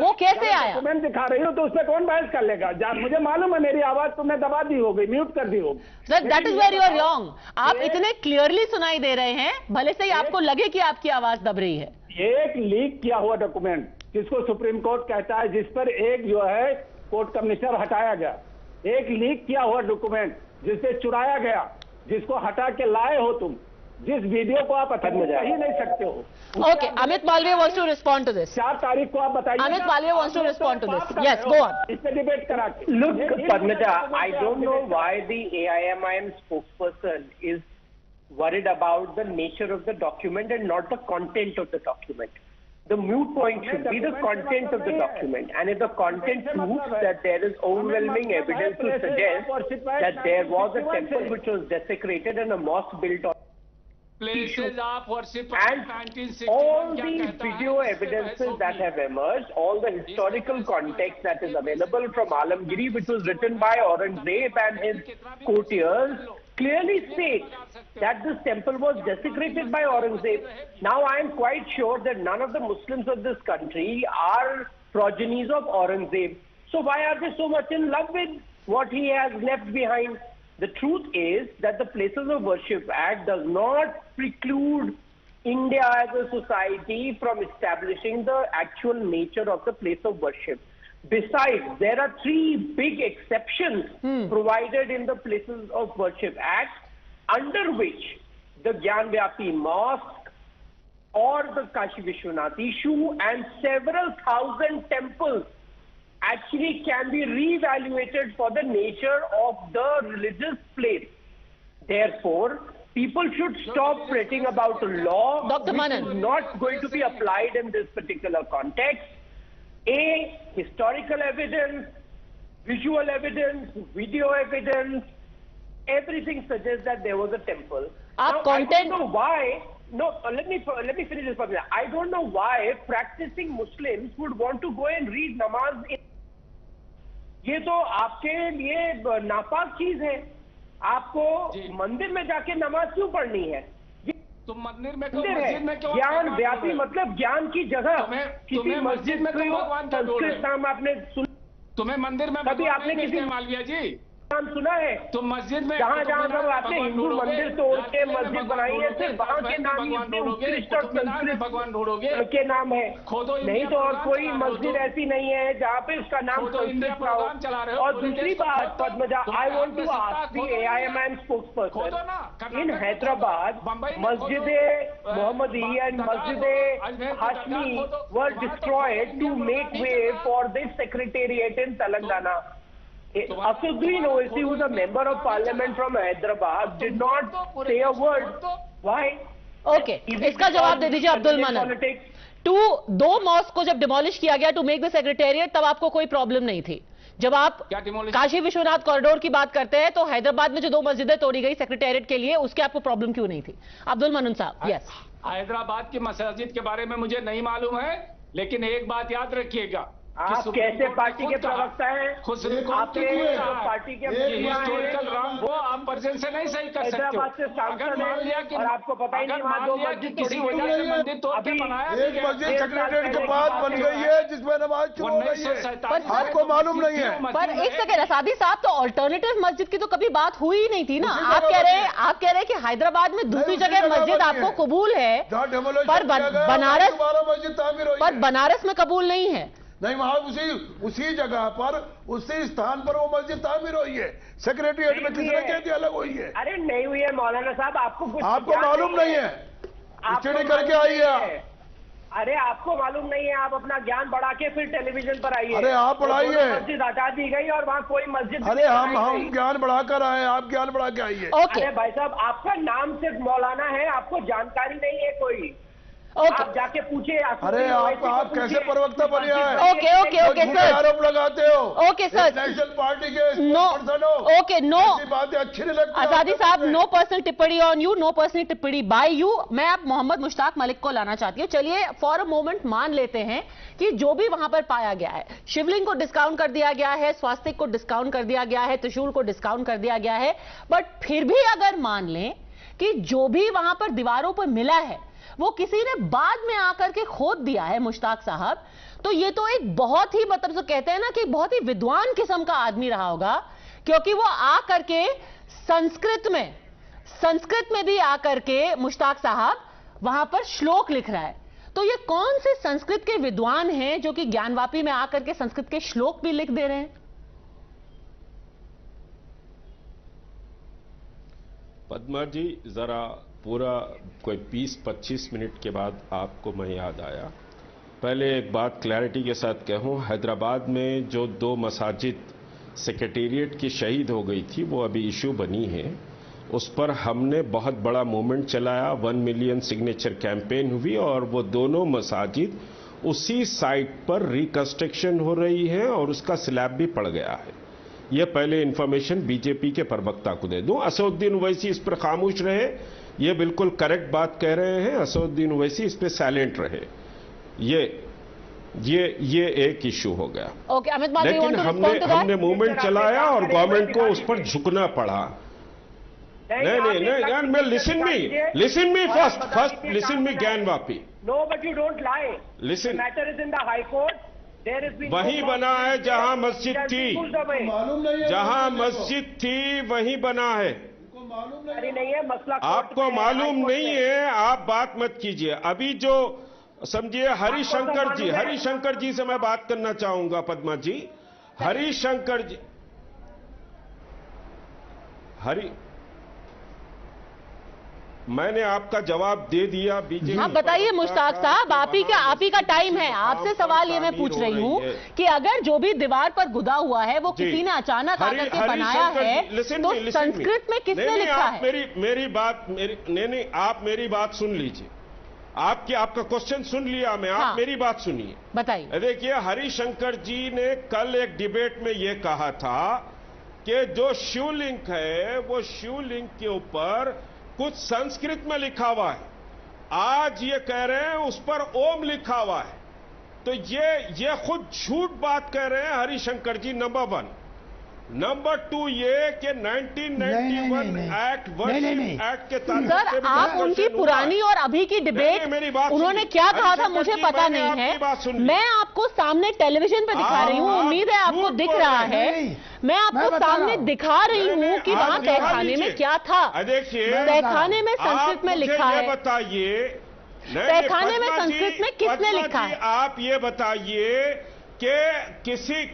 वो कैसे आया? डॉक्यूमेंट दिखा रही हो तो उसमें कौन बहस कर लेगा? मुझे मालूम है मेरी आवाज तुमने दबा दी होगी, म्यूट कर दी होगी। Sir, that is where you are wrong. आप इतने क्लियरली सुनाई दे रहे हैं, भले से ही आपको लगे कि आपकी आवाज दब रही है। एक लीक किया हुआ डॉक्यूमेंट जिसको सुप्रीम कोर्ट कहता है, जिस पर एक जो है कोर्ट कमिश्नर हटाया गया, एक लीक किया हुआ डॉक्यूमेंट जिससे चुराया गया, जिसको हटा के लाए हो तुम, जिस वीडियो को आप ही नहीं सकते हो। Okay, Amit Malviya wants to respond to this. 4 तारीख को आप बताइए। Amit Malviya wants to respond to this. Yes, go on. इस पे डिबेट करा के। Look, Padmaja, I don't know why the AIMIM spokesperson is worried about the nature of the document and not the content of the document. The moot point should be the content of the document, and if the content proves that there is overwhelming evidence to suggest that there was a temple which was desecrated and a mosque built on places of worship, and all the video evidences that have emerged, all the historical context that is available from Alamgiri, which was written by Aurangzeb and his courtiers, clearly state that this temple was desecrated by Aurangzeb. Now I am quite sure that none of the Muslims of this country are progenies of Aurangzeb. So why are they so much in love with what he has left behind? The truth is that the Places of Worship Act does not preclude India as a society from establishing the actual nature of the place of worship. Besides, there are 3 big exceptions provided in the Places of Worship Act, under which the Gyanvapi Mosque or the Kashi Vishwanath issue and several thousand temples actually can be reevaluated for the nature of the religious place. Therefore, people should stop fretting about a law which is not going to be applied in this particular context. Historical evidence, visual evidence, video evidence, everything suggests that there was a temple. Now, I don't know why. No, let me finish this. I don't know why practicing Muslims would want to go and read namaz. ये तो आपके लिए नापाक चीज है। आपको मंदिर में जाके नमाज क्यों पढ़नी है? तो मंदिर में ज्ञान व्यापी मतलब ज्ञान की जगह किसी मस्जिद में भगवान का नाम आपने सुन? तुम्हें मंदिर में कभी आपने किसी मालवीय जी नाम सुना है? तो मस्जिद में जहाँ जहाँ सब आपने हिंदू मंदिर तोड़ के मस्जिद बनाई है, सिर्फ वहाँ के नाम ही इतने उत्कृष्ट और संस्कृत भगवान ढूंढोगे के नाम है, नहीं तो और कोई चला मस्जिद ऐसी नहीं है जहाँ पे उसका नाम संस्कृत का हो। चला रहे हो। और दूसरी बात Padmaja, I want to ask the AIMM spokesperson, in Hyderabad Masjid Mohammadi and Masjid Hashmi were destroyed to make way for this secretariat in Telangana. Asudin Owaisi, who is a member of parliament from Hyderabad, did not say a word. Why? Okay, इसका जवाब दे दीजिए अब्दुल मनन. दो mask को जब demolish किया गया to make the secretariat, तब आपको कोई प्रॉब्लम नहीं थी. जब आप काशी विश्वनाथ कॉरिडोर की बात करते हैं तो हैदराबाद में जो 2 मस्जिदें तोड़ी गई सेक्रेटेरिएट के लिए, उसके आपको प्रॉब्लम क्यों नहीं थी? अब्दुल मनन साहब. यस, हैदराबाद की मस्जिद के बारे में मुझे नहीं मालूम है, लेकिन एक बात याद रखिएगा, आप कैसे पार्टी के प्रवक्ता हैं? आपके पार्टी के हिस्टोरिकल रॉन्ग वो आप वर्जन से नहीं सही कर सकते हो. अगर मान लिया कि और आपको पता ही नहीं, मान लिया कि किसी वजह से मंदिर तोड़ के बनाया, एक मस्जिद सेक्रेटेरिएट के बाद बन गई है जिसमें नमाज शुरू हो गई है, आपको मालूम नहीं है. पर एक सेकंड असादी साहब, तो ऑल्टरनेटिव मस्जिद की तो कभी बात हुई ही नहीं थी ना. आप कह रहे हैं कि हैदराबाद में दूसरी जगह मस्जिद आपको कबूल है, पर बनारस में कबूल नहीं है. नहीं, वहां उसी जगह पर उसी स्थान पर वो मस्जिद तामीर हुई है. सेक्रेटेरिएट में किसने कह दिया अलग हुई है? अरे नहीं हुई है मौलाना साहब, आपको मालूम नहीं है, स्टडी करके आई है. अरे आपको मालूम नहीं है, आप अपना ज्ञान बढ़ा के फिर टेलीविजन पर आइए. अरे आप बढ़ाइए. मस्जिद हटा दी गई और वहाँ कोई मस्जिद. अरे हम ज्ञान बढ़ाकर आए, आप ज्ञान बढ़ा के आइए. अरे भाई साहब, आपका नाम सिर्फ मौलाना है, आपको जानकारी नहीं है कोई. आप जाके पूछे. अरे आप कैसे प्रवक्ता बने हैं? ओके सर, आरोप लगाते हो. ओके सर, नेशनल पार्टी के ओके नो, बातें अच्छी नहीं लगती. आजादी साहब, नो पर्सनल टिप्पणी ऑन यू, नो पर्सनल टिप्पणी बाय यू. मैं अब मोहम्मद मुश्ताक मलिक को लाना चाहती हूँ. चलिए फॉर अ मोमेंट मान लेते हैं कि जो भी वहां पर पाया गया है, शिवलिंग को डिस्काउंट कर दिया गया है, स्वास्तिक को डिस्काउंट कर दिया गया है, त्रिशूल को डिस्काउंट कर दिया गया है, बट फिर भी अगर मान लें कि जो भी वहां पर दीवारों पर मिला है वो किसी ने बाद में आकर के खोद दिया है मुश्ताक साहब, तो ये तो एक बहुत ही, मतलब जो कहते हैं ना कि बहुत ही विद्वान किस्म का आदमी रहा होगा, क्योंकि वो आकर के संस्कृत में भी आकर के मुश्ताक साहब वहां पर श्लोक लिख रहा है. तो ये कौन से संस्कृत के विद्वान हैं जो कि ज्ञानवापी में आकर के संस्कृत के श्लोक भी लिख दे रहे हैं? पद्मा जी, जरा पूरा कोई 20-25 मिनट के बाद आपको मैं याद आया. पहले एक बात क्लैरिटी के साथ कहूं, हैदराबाद में जो 2 मसाजिद सेक्रेटेरिएट की शहीद हो गई थी वो अभी इशू बनी है. उस पर हमने बहुत बड़ा मूवमेंट चलाया, 1 मिलियन सिग्नेचर कैंपेन हुई और वो दोनों मसाजिद उसी साइट पर रिकंस्ट्रक्शन हो रही है और उसका स्लैब भी पड़ गया है. ये पहले इंफॉर्मेशन बीजेपी के प्रवक्ता को दे दूं. असदुद्दीन ओवैसी इस पर खामोश रहे, ये बिल्कुल करेक्ट बात कह रहे हैं. असदुद्दीन ओवैसी इस पे साइलेंट रहे. ये एक इशू हो गया. लेकिन हमने मूवमेंट चलाया और गवर्नमेंट को उस पर झुकना पड़ा. नहीं, मैं listen me first listen me Gyanvapi. No, but you don't lie. Listen, matter is in the high court. वही बना है जहां मस्जिद थी, जहां मस्जिद थी वही बना है. नहीं है मसला, आपको मालूम नहीं है, आप बात मत कीजिए. अभी जो समझिए हरिशंकर जी से मैं बात करना चाहूंगा. पद्मा जी, हरिशंकर जी, मैंने आपका जवाब दे दिया. बीजेपी, हाँ बताइए मुश्ताक साहब, आप ही का टाइम है. आपसे सवाल ये मैं पूछ रही हूँ कि अगर जो भी दीवार पर गुदा हुआ है वो किसी ने अचानक आकर के बनाया है, तो संस्कृत में किसने लिखा है? मेरी बात आप मेरी बात सुन लीजिए. आपका क्वेश्चन सुन लिया मैं, आप मेरी बात सुनिए. बताइए. देखिए, हरिशंकर जी ने कल एक डिबेट में ये कहा था कि जो शिवलिंग है वो शिवलिंग के ऊपर कुछ संस्कृत में लिखा हुआ है. आज ये कह रहे हैं उस पर ओम लिखा हुआ है. तो ये खुद झूठ बात कह रहे हैं हरिशंकर जी, नंबर 1. नंबर 2 ये कि 1991 एक्ट एक्ट के तहत सर आप उनकी पुरानी और अभी की डिबेट उन्होंने क्या कहा था मुझे पता नहीं है। मैं आपको सामने टेलीविजन पे दिखा रही हूँ, उम्मीद है आपको दिख रहा है। मैं आपको सामने दिखा रही हूँ कि वहाँ तहखाने में क्या था। तहखाने में संस्कृत में लिखा है। बताइए तहखाने में संस्कृत में किसने लिखा है? आप ये बताइए कि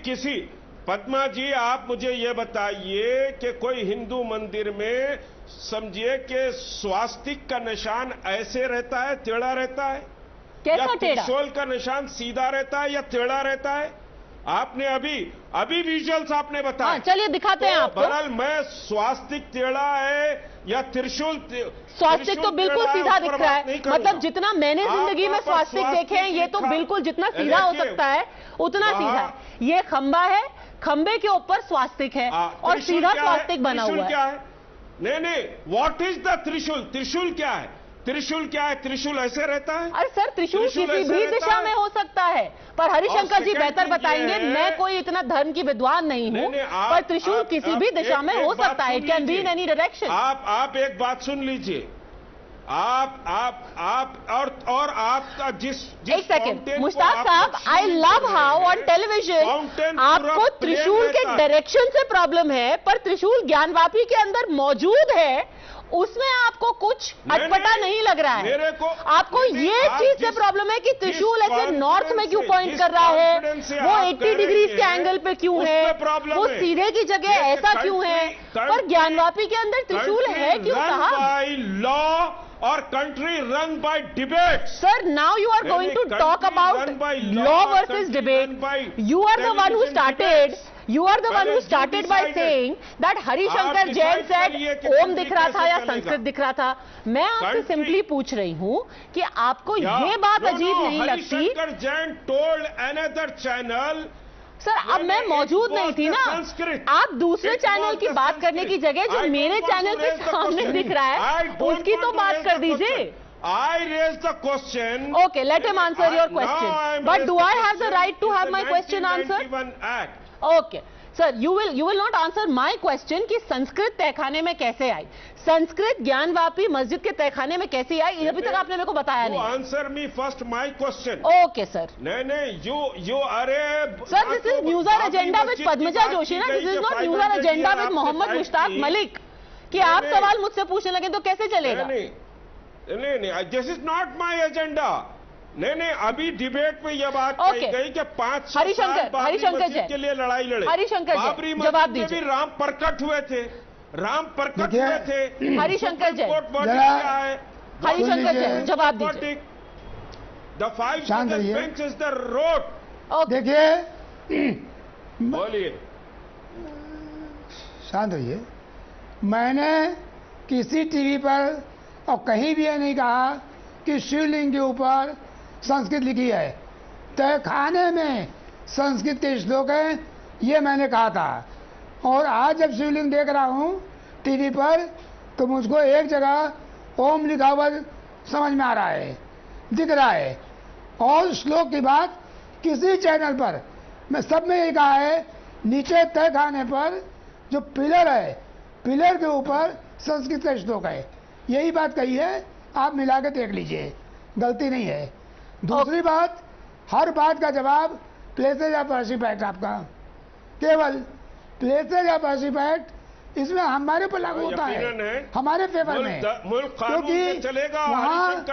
किसी पद्मा जी आप मुझे ये बताइए कि कोई हिंदू मंदिर में समझिए कि स्वास्तिक का निशान ऐसे रहता है, टेढ़ा रहता है, कैसा या टेढ़ा? त्रिशूल का निशान सीधा रहता है या टेढ़ा रहता है? आपने अभी विजुअल्स आपने बताया। चलिए दिखाते हैं आपको। बहरहाल मैं स्वास्तिक टेढ़ा है या त्रिशूल, स्वास्तिक तो बिल्कुल सीधा दिख रहा है। मतलब जितना मैंने जिंदगी में स्वास्तिक देखे हैं ये तो बिल्कुल जितना सीधा हो सकता है उतना सीधा है। ये खंबा है, खंबे के ऊपर स्वास्तिक है और सीधा स्वास्तिक बना हुआ है। नहीं, व्हाट इज द त्रिशूल? त्रिशूल क्या है? त्रिशूल क्या है? त्रिशूल ऐसे रहता है? अरे सर त्रिशूल किसी भी दिशा में हो सकता है, पर हरिशंकर जी बेहतर बताएंगे। मैं कोई इतना धर्म की विद्वान नहीं हूँ, पर त्रिशूल किसी भी दिशा में हो सकता है। It can be in any direction. आप एक बात सुन लीजिए। आप और आपका जिस एक सेकेंड मुश्ताक साहब, I love how on television आपको त्रिशूल के डायरेक्शन से प्रॉब्लम है, पर त्रिशूल ज्ञानवापी के अंदर मौजूद है, उसमें आपको कुछ अटपटा नहीं लग रहा है। आपको ये चीज से प्रॉब्लम है कि त्रिशूल ऐसे नॉर्थ में क्यों पॉइंट कर रहा है, वो 80 डिग्री के एंगल पे क्यों है, वो सीधे की जगह ऐसा क्यों है, पर ज्ञानवापी के अंदर त्रिशूल है क्यों साहब? लॉ और country run by debate. Sir, now you are going to talk about law versus debate. You are the one who started. You are the one who started by saying that Harishankar Jain said ओम दिख रहा था या संस्कृत दिख रहा था। मैं आपसे simply पूछ रही हूँ कि आपको ये बात अजीब नहीं लगती? Harishankar Jain told another channel. Sir अब मैं मौजूद नहीं थी ना, आप दूसरे चैनल की बात करने की जगह जो मेरे चैनल के सामने दिख रहा है उसकी तो बात कर दीजिए। I raised the question. Okay, let him answer your question. But do I have the right to have my question answered? Okay. Sir you will not answer my question कि संस्कृत तहखाने में कैसे आई, संस्कृत ज्ञानवापी मस्जिद के तहखाने में कैसे आई, अभी तक आपने मेरे को बताया नहीं। Answer me first my question. Okay sir. नहीं यू अरे sir this is news hour agenda with Padmaja Joshi ना, this is not news hour agenda with Mohammad Mushtaq Malik कि आप सवाल मुझसे पूछने लगे तो कैसे चलेगा? नहीं this is not my agenda. नहीं अभी डिबेट में यह बात कही गई कि 5 हरिशंकर जी के लिए लड़ाई लड़े। हरिशंकर जी जवाब दीजिए। राम प्रकट हुए थे, हरिशंकर जी हरिशंकर जी जवाब दीजिए। द 5 जजेस बेंच इज द रोड। देखिए बोलिए, शांत होइए। मैंने किसी टीवी पर और कहीं भी यह नहीं कहा कि शिवलिंग के ऊपर संस्कृत लिखी है। तहखाने में संस्कृत के श्लोक हैं, ये मैंने कहा था। और आज जब शिवलिंग देख रहा हूँ टीवी पर तो मुझको एक जगह ओम लिखा हुआ समझ में आ रहा है, दिख रहा है। और श्लोक की बात किसी चैनल पर मैं सब में यही कहा है, नीचे तहखाने पर जो पिलर है, पिलर के ऊपर संस्कृत का श्लोक है, यही बात कही है। आप मिला के देख लीजिए, गलती नहीं है। दूसरी बात, हर बात का जवाब प्लेसेज ऑफ वर्शिप एक्ट, आपका केवल प्लेसेज ऑफ वर्शिप एक्ट इसमें हमारे पर लागू होता है, हमारे फेवर में, क्योंकि वहाँ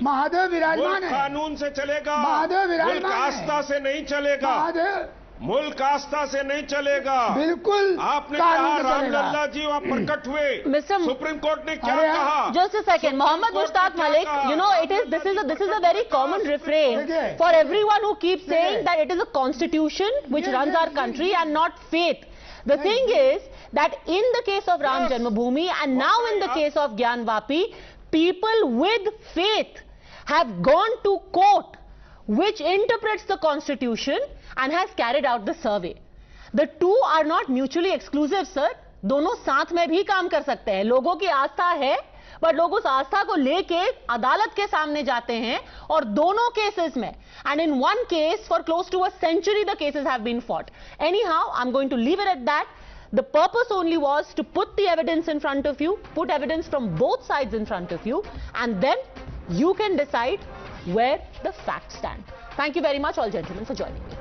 महादेव विराजमान है। कानून से चलेगा, महादेव विराजमान है, आस्था से नहीं चलेगा। महादेव मुल्क आस्था से नहीं चलेगा। बिल्कुल आपने कहा रामलल्ला जी वहाँ प्रकट हुए, सुप्रीम कोर्ट ने क्या कहा? Just a second, Mohammad Mushtaq Malik, you know this is a very common refrain for everyone who keeps saying that it is a constitution which runs our country and not faith. The thing is that in the case of Ram Janmabhoomi and now in the case of Gyanvapi, people with faith have gone to court which interprets the constitution and has carried out the survey. The two are not mutually exclusive, sir. दोनों साथ में भी काम कर सकते हैं। लोगों की आस्था है, पर लोग उस आस्था को लेके अदालत के सामने जाते हैं और दोनों केसेस में, and in one case for close to a century the cases have been fought. Anyhow, I'm going to leave it at that. The purpose only was to put the evidence in front of you, put evidence from both sides in front of you, and then you can decide where the facts stand. Thank you very much, all gentlemen, for joining me.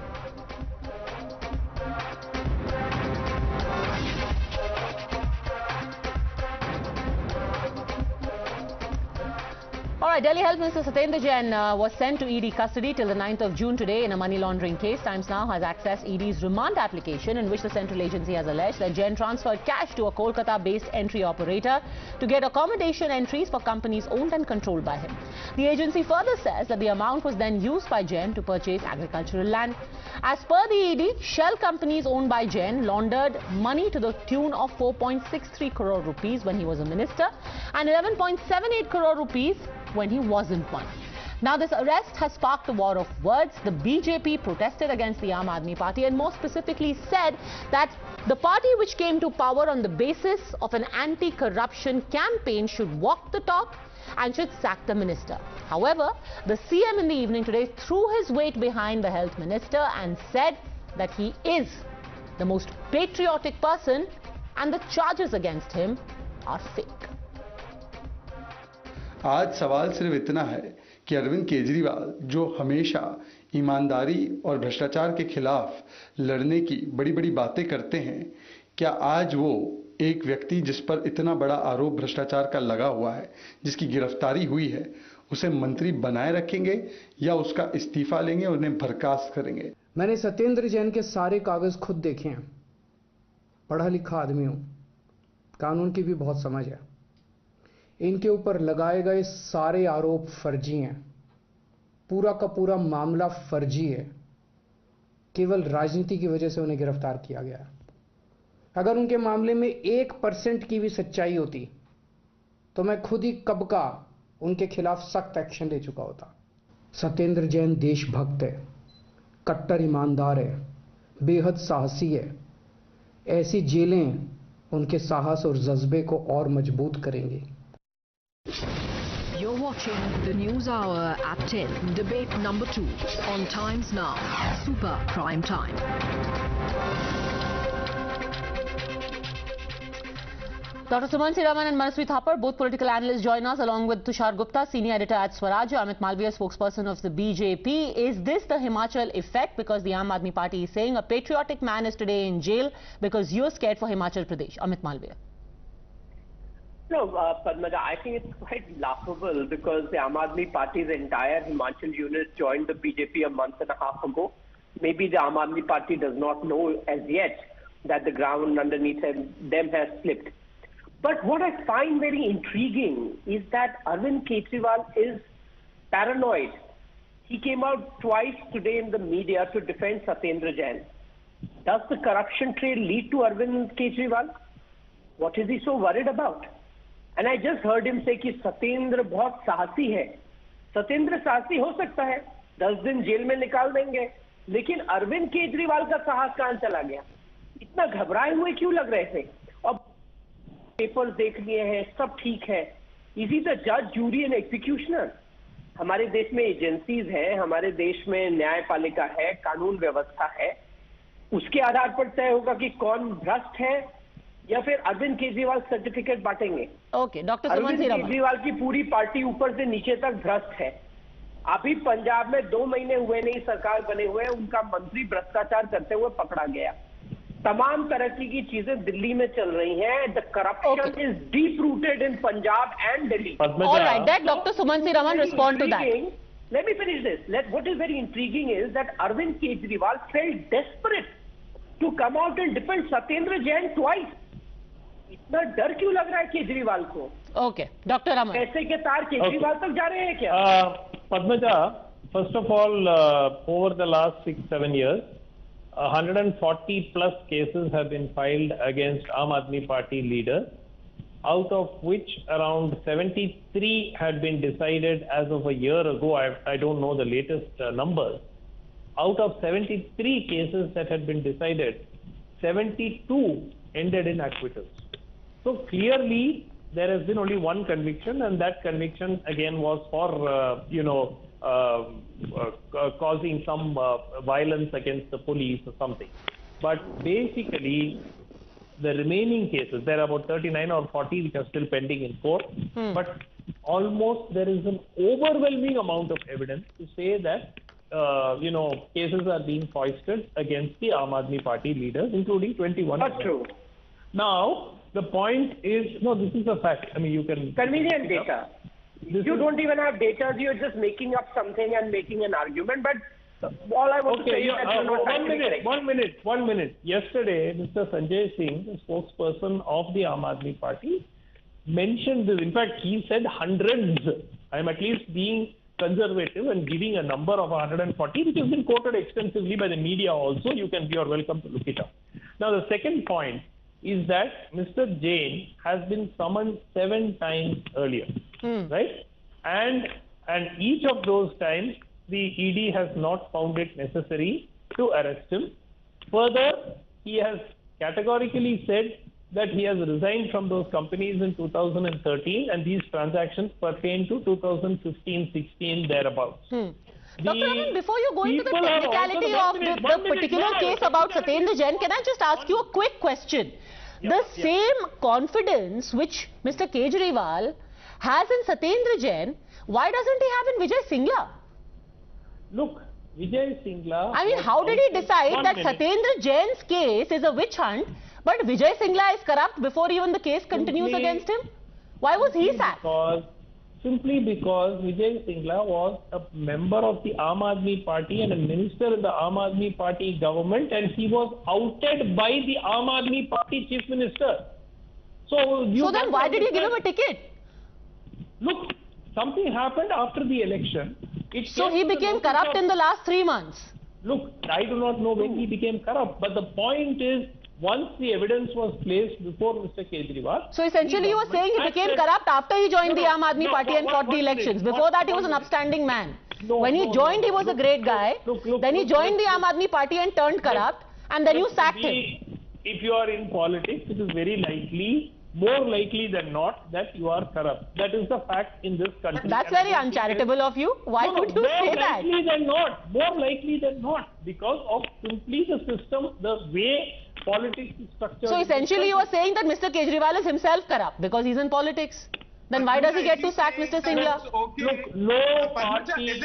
All right, Delhi Health Minister Satyendar Jain was sent to ED custody till the 9th of June today in a money laundering case. Times Now has accessed ED's remand application in which the central agency has alleged that Jain transferred cash to a Kolkata-based entry operator to get accommodation entries for companies owned and controlled by him. The agency further says that the amount was then used by Jain to purchase agricultural land. As per the ED, shell companies owned by Jain laundered money to the tune of 4.63 crore rupees when he was a minister and 11.78 crore rupees when he wasn't one. Now, this arrest has sparked a war of words. The BJP protested against the Aam Aadmi Party and more specifically said that the party which came to power on the basis of an anti-corruption campaign should walk the talk and should sack the minister. However, the CM in the evening today threw his weight behind the health minister and said that he is the most patriotic person and the charges against him are fake. आज सवाल सिर्फ इतना है कि अरविंद केजरीवाल जो हमेशा ईमानदारी और भ्रष्टाचार के खिलाफ लड़ने की बड़ी बड़ी बातें करते हैं, क्या आज वो एक व्यक्ति जिस पर इतना बड़ा आरोप भ्रष्टाचार का लगा हुआ है, जिसकी गिरफ्तारी हुई है, उसे मंत्री बनाए रखेंगे या उसका इस्तीफा लेंगे और उन्हें बर्खास्त करेंगे? मैंने सत्येंद्र जैन के सारे कागज खुद देखे हैं। पढ़ा लिखा आदमी हूं, कानून की भी बहुत समझ है। इनके ऊपर लगाए गए सारे आरोप फर्जी हैं। पूरा का पूरा मामला फर्जी है। केवल राजनीति की वजह से उन्हें गिरफ्तार किया गया। अगर उनके मामले में 1% की भी सच्चाई होती तो मैं खुद ही कब का उनके खिलाफ सख्त एक्शन ले चुका होता। सत्येंद्र जैन देशभक्त है, कट्टर ईमानदार है, बेहद साहसी है। ऐसी जेलें उनके साहस और जज्बे को और मजबूत करेंगी। You're watching the News Hour at 10, debate number 2 on Times Now, Super Prime Time. Dr. Suman Siraman and Manasvi Thapar, both political analysts, join us along with Tushar Gupta, senior editor at Swaraj, Amit Malviya, spokesperson of the BJP. Is this the Himachal effect? Because the Aam Aadmi Party is saying a patriotic man is today in jail because you're scared for Himachal Pradesh. Amit Malviya. No, Padmaja, I think it's quite laughable because the Aam Aadmi Party's entire Himachal unit joined the BJP a month and a half ago. Maybe the Aam Aadmi Party does not know as yet that the ground underneath them has slipped. But what I find very intriguing is that Arvind Kejriwal is paranoid. He came out twice today in the media to defend Satyendar Jain. Does the corruption trail lead to Arvind Kejriwal? What is he so worried about? And I just heard him say कि सत्येंद्र बहुत साहसी है। सत्येंद्र साहसी हो सकता है, 10 दिन jail में निकाल देंगे, लेकिन अरविंद केजरीवाल का साहस कहां चला गया? इतना घबराए हुए क्यों लग रहे थे? अब पेपर्स देख लिए हैं, सब ठीक है। इज ही द जज, जूरी एंड एग्जीक्यूशनर? हमारे देश में एजेंसीज हैं, हमारे देश में न्यायपालिका है, कानून व्यवस्था है। उसके आधार पर तय होगा कि कौन भ्रष्ट है या फिर अरविंद केजरीवाल सर्टिफिकेट बांटेंगे। ओके, डॉक्टर अरविंद केजरीवाल की पूरी पार्टी ऊपर से नीचे तक भ्रष्ट है। अभी पंजाब में 2 महीने हुए नहीं सरकार बने हुए, उनका मंत्री भ्रष्टाचार करते हुए पकड़ा गया। तमाम तरक्की की चीजें दिल्ली में चल रही हैं। The corruption is deep rooted in Punjab and Delhi. Alright, that doctor Suman Siraman respond to that. Let me finish this. What is very intriguing is that Arvind Kejriwal felt desperate to come out and defend Satyendar Jain twice. इतना डर क्यों लग रहा है केजरीवाल को? Okay, doctor Raman, पैसे के तार केजरीवाल तक जा रहे हैं क्या? Padmaja, first of all, over the last 6-7 years, 140 plus cases have been filed against Aam Aadmi Party leaders, out of which around 73 had been decided as of a year ago. I don't know the latest numbers. Out of 73 cases that had been decided, 72 ended in acquittals. So clearly, there has been only one conviction, and that conviction again was for, causing some violence against the police or something. But basically, the remaining cases, there are about 39 or 40 which are still pending in court, but almost there is an overwhelming amount of evidence to say that cases are being foisted against the Aam Aadmi Party leaders, including 21. Not true. Now, the point is, no, this is a fact. I mean, you can... Convenient data. You don't even have data, you're just making up something and making an argument, but all I want to say is that you're not one minute. Yesterday, Mr. Sanjay Singh, the spokesperson of the Aam Aadmi Party, mentioned this. In fact, he said hundreds. I am at least being conservative and giving a number of 140, which has been quoted extensively by the media also. You are welcome to look it up. Now, the second point is that Mr. Jain has been summoned 7 times earlier, right? And each of those times, the ED has not found it necessary to arrest him. Further, he has categorically said that he has resigned from those companies in 2013, and these transactions pertain to 2015-16 thereabouts. Dr. Aman, before you go into the technicality of the particular case about Satyendar Jain, can I just ask you a quick question? The same confidence which Mr. Kejriwal has in Satyendar Jain, why doesn't he have in Vijay Singla? Look, Vijay Singla... I mean, how did he decide that Satyendar Jain's case is a witch hunt, but Vijay Singla is corrupt before even the case continues against him? Why was he sacked? Simply because Vijay Singla was a member of the Aam Aadmi Party and a minister in the Aam Aadmi Party government, and he was outed by the Aam Aadmi Party chief minister. So then why did he give him a ticket? Look, something happened after the election. So he became corrupt in the last 3 months? Look, I do not know when he became corrupt, but the point is, once the evidence was placed before Mr. Kejriwal... So essentially you were saying he became corrupt after he joined the Aam Aadmi Party and fought the elections. Before that he was an upstanding man. When he joined he was a great guy. Then he joined the Aam Aadmi Party and turned corrupt, and then you sacked him. If you are in politics, it is very likely, more likely than not, that you are corrupt. That is the fact in this country. That's very uncharitable of you. Why would you say that? More likely than not. Because of simply the system, the way politics is structured. So essentially you are saying that Mr. Kejriwal is himself corrupt because he's in politics. Then why does he get to sack Mr. Singla? Look, no party,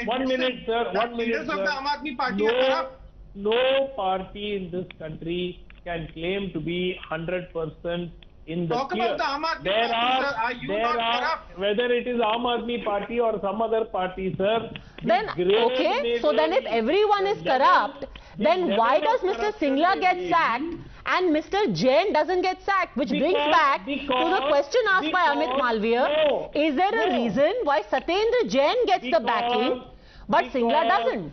1 minute sir, 1 minute sir. No party in this country can claim to be 100% in the clear. There are, whether it is Aam Aadmi Party or some other party, sir. Then, okay, so then if everyone is corrupt, then why does Mr. Singla get sacked and Mr. Jain doesn't get sacked? Which brings back to the question asked by Amit Malviya. Is there a reason why Satyendar Jain gets the backing, but Singla doesn't?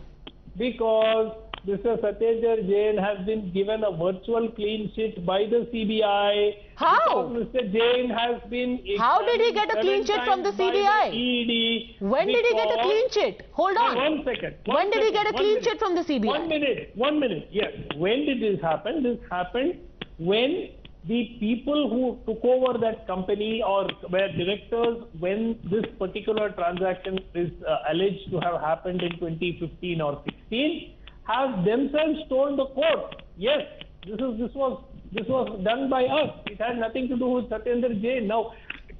Because Mr. Satyendar Jain has been given a virtual clean sheet by the CBI. How? Mr. Jain has been... How did he get a clean sheet from the CBI? When did he get a clean sheet? Hold on. 1 second. When did he get a clean sheet from the CBI? 1 minute. Yes. When did this happen? This happened when the people who took over that company or were directors when this particular transaction is alleged to have happened in 2015 or 16 have themselves told the court, yes, this was done by us. It had nothing to do with Satyendar Jain. Now,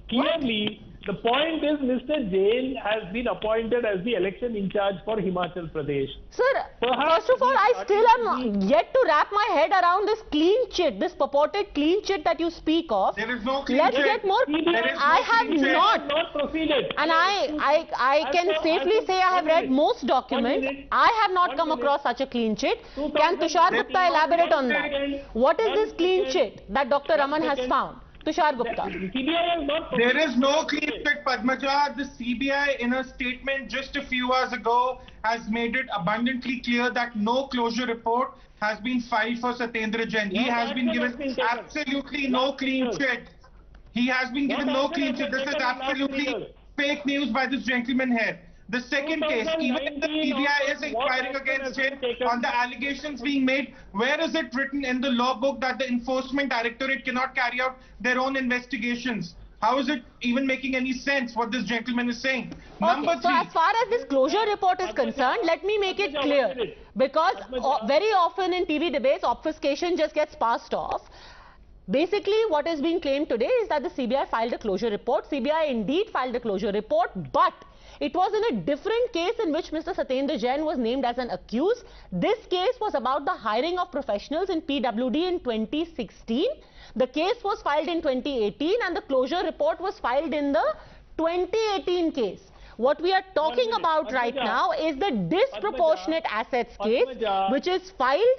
clearly, the point is Mr. Jain has been appointed as the election in charge for Himachal Pradesh. Sir, first of all, I still am yet to wrap my head around this clean chit, this purported clean chit that you speak of. There is no clean Let's chit. get more. I have not proceeded. And I can safely say I have read most documents. I have not come across such a clean chit. Can Tushar Gupta elaborate on that? What is this clean chit that Dr. Raman has found? Tushar Gupta. There is no clean chit, Padmaja. The CBI, in a statement just a few hours ago, has made it abundantly clear that no closure report has been filed for Satyendar Jain. He has been given absolutely no clean chit. He has been given no clean chit. This is absolutely fake news by this gentleman here. The second case, even if the CBI is inquiring against him on the allegations being made, where is it written in the law book that the Enforcement Directorate cannot carry out their own investigations? How is it even making any sense what this gentleman is saying? Okay, Number so three. as far as this closure report is concerned, let me make it clear. Because very often in TV debates, obfuscation just gets passed off. Basically, what is being claimed today is that the CBI filed a closure report. CBI indeed filed a closure report, but it was in a different case in which Mr. Satyendar Jain was named as an accused. This case was about the hiring of professionals in PWD in 2016. The case was filed in 2018 and the closure report was filed in the 2018 case. What we are talking about right now is the disproportionate assets case, which is filed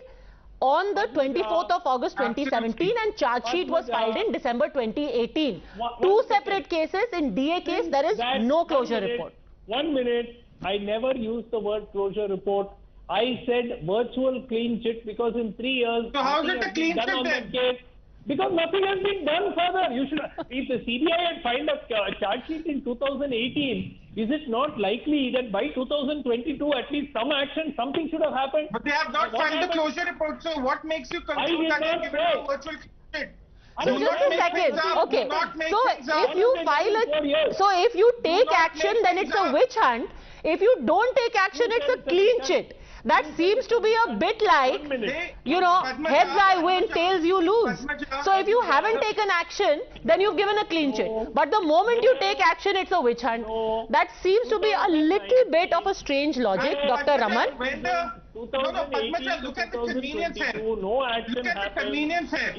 on the 24th of August 2017 and charge sheet was filed in December 2018. Two separate cases. In DA case, there is no closure report. 1 minute. I never used the word closure report. I said virtual clean chit because in 3 years... So how is it a clean chit then? Because nothing has been done further. You should, if the CBI had filed a charge sheet in 2018, is it not likely that by 2022 at least some action, something should have happened? But they have not filed the closure report, so what makes you conclude that they're giving a virtual clean? So just a second. Okay. So if you file it, so if you take action, then it's a witch hunt. If you don't take action, it's a clean chit. That seems to be a bit like, you know, heads I win, tails you lose. So if you haven't taken action, then you've given a clean chit. But the moment you take action, it's a witch hunt. That seems to be a little bit of a strange logic, Dr. Raman. No, Padmaja, look at the convenience here. Look at the convenience here.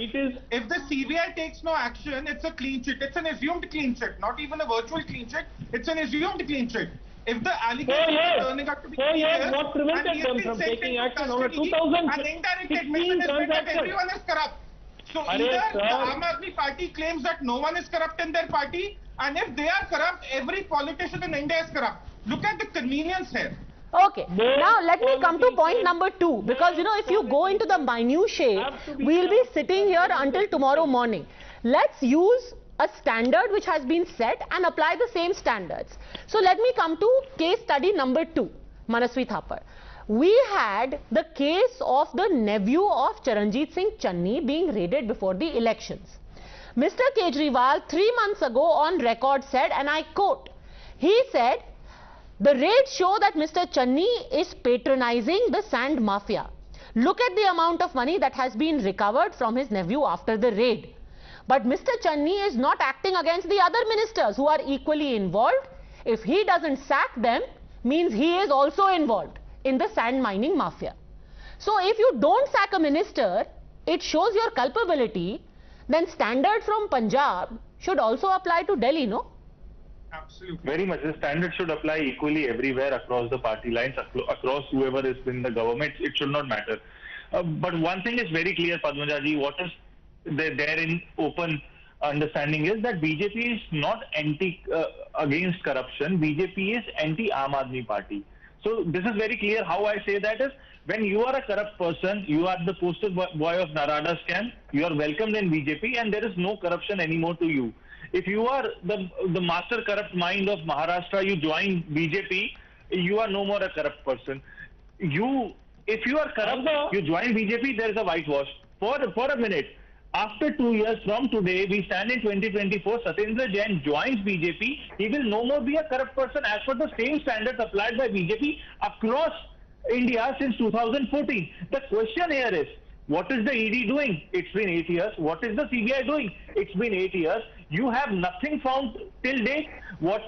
If the CBI takes no action, it's a clean chit. It's an assumed clean chit, not even a virtual clean chit. It's an assumed clean chit. If the allegations are turning out to be clear, what prevented them from taking action on a 2016 an indirect admission is that everyone is corrupt. So either the Aam Aadmi Party claims that no one is corrupt in their party, and if they are corrupt, every politician in India is corrupt. Look at the convenience here. Okay, now let me come to point number 2, because you know, if you go into the minutiae, we'll be sitting here until tomorrow morning. Let's use a standard which has been set and apply the same standards. So let me come to case study number 2, Manasvi Thapar. We had the case of the nephew of Charanjit Singh Channi being raided before the elections. Mr. Kejriwal 3 months ago on record said, and I quote, he said, the raids show that Mr. Channi is patronizing the sand mafia. Look at the amount of money that has been recovered from his nephew after the raid. But Mr. Channi is not acting against the other ministers who are equally involved. If he doesn't sack them, means he is also involved in the sand mining mafia. So if you don't sack a minister, it shows your culpability. Then standard from Punjab should also apply to Delhi, no? Absolutely. Very much. The standard should apply equally everywhere across the party lines, across whoever is in the government. It should not matter. But one thing is very clear, Padmaja ji, what is there in open understanding is that BJP is not against corruption. BJP is anti-Aam Aadmi Party. So this is very clear. How I say that is, when you are a corrupt person, you are the poster boy of Narada scam, you are welcomed in BJP and there is no corruption anymore to you. If you are the master corrupt mind of Maharashtra, you join BJP, you are no more a corrupt person. If you are corrupt, you join BJP, there is a whitewash. For a minute. After 2 years from today, we stand in 2024, Satyendar Jain joins BJP. He will no more be a corrupt person as per the same standards applied by BJP across India since 2014. The question here is, what is the ED doing? It's been 8 years. What is the CBI doing? It's been 8 years. You have nothing found till date. What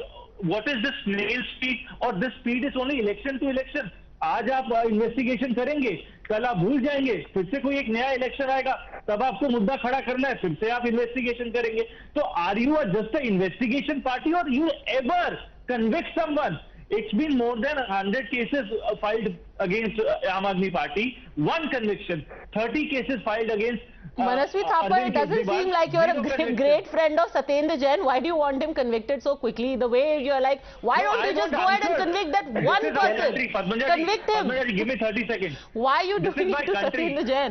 is the snail speed? Or this speed is only election to election. आज आप investigation करेंगे, कल आप भूल जाएंगे, फिर से कोई एक नया इलेक्शन आएगा, तब आपको मुद्दा खड़ा करना है, फिर से आप इन्वेस्टिगेशन करेंगे. तो are you just a investigation party और you ever convict someone? It's been more than 100 cases filed against Aam Aadmi Party, 1 conviction, 30 cases filed against Manasvi Thapar, it doesn't seem like you're a great friend of Satyendar Jain. Why do you want him convicted so quickly? The way you're like, why don't you just go ahead and convict that one person? Convict him. Padmaja, give me 30 seconds. Why are you doing it to Satyendar Jain?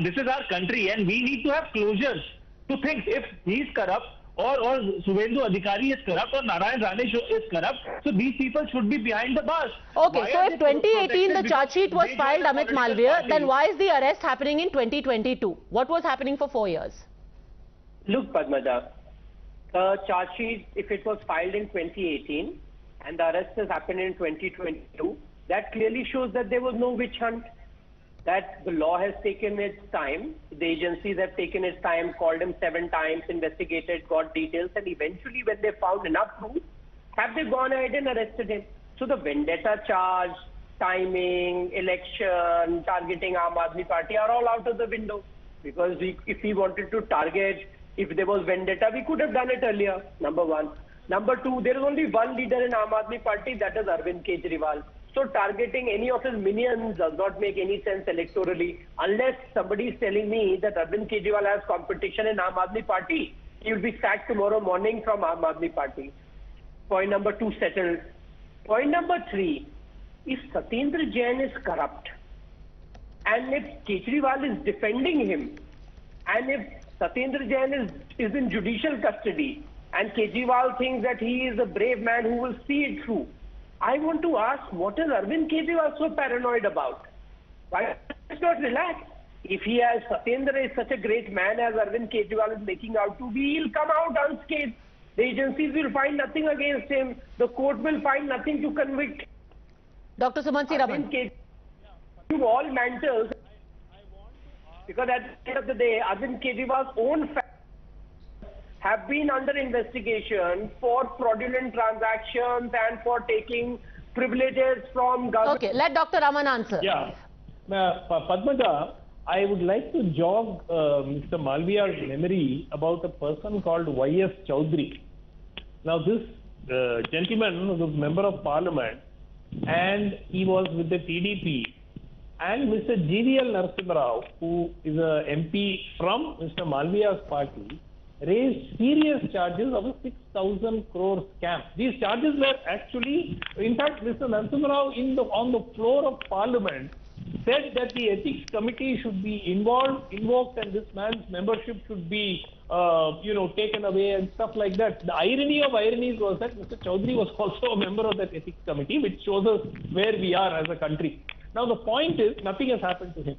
This is our country and we need to have closures to think if he's corrupt or Suvendu Adhikari is corrupt or Narayan Rane is corrupt, so these people should be behind the bars. Okay, so if 2018 the charge sheet was filed, Amit Malviya, then why is the arrest happening in 2022? What was happening for 4 years? Look, Padmaja, The charge sheet, if it was filed in 2018 and the arrest has happened in 2022, that clearly shows that there was no witch hunt, that the law has taken its time, the agencies have taken its time, called him 7 times, investigated, got details, and eventually when they found enough proof, have they gone ahead and arrested him? So the vendetta charge, timing, election, targeting Aam Aadmi Party are all out of the window. Because if we wanted to target, if there was vendetta, we could have done it earlier, number one. Number two, there is only one leader in Aam Aadmi Party, that is Arvind Kejriwal. So targeting any of his minions does not make any sense electorally, unless somebody is telling me that Arvind Kejriwal has competition in Aam Aadmi Party. He will be sacked tomorrow morning from Aam Aadmi Party. Point number 2 settled. Point number 3, if Satyendar Jain is corrupt, and if Kejriwal is defending him, and if Satyendar Jain is in judicial custody, and Kejriwal thinks that he is a brave man who will see it through, I want to ask, what is Arvind Kejriwal so paranoid about? Why not relax? If he has, Satyendar is such a great man as Arvind Kejriwal is making out to be, he'll come out unscathed. The agencies will find nothing against him. The court will find nothing to convict. Dr. Sumansi Raman. To all mantles, because at the end of the day, Arvind Kejriwal's own facts have been under investigation for fraudulent transactions and for taking privileges from government. Okay, let Dr. Raman answer. Yeah. Padmaja, I would like to jog Mr. Malviya's memory about a person called Y.S. Chowdhury. Now this gentleman was a member of parliament and he was with the TDP, and Mr. G.V.L. Narasimha Rao, who is a MP from Mr. Malviya's party, raised serious charges of a 6,000 crore scam. These charges were actually, in fact, Mr. Narasimha Rao on the floor of parliament said that the ethics committee should be invoked, and this man's membership should be, taken away and stuff like that. The irony of ironies was that Mr. Chowdhury was also a member of that ethics committee, which shows us where we are as a country. Now the point is, nothing has happened to him.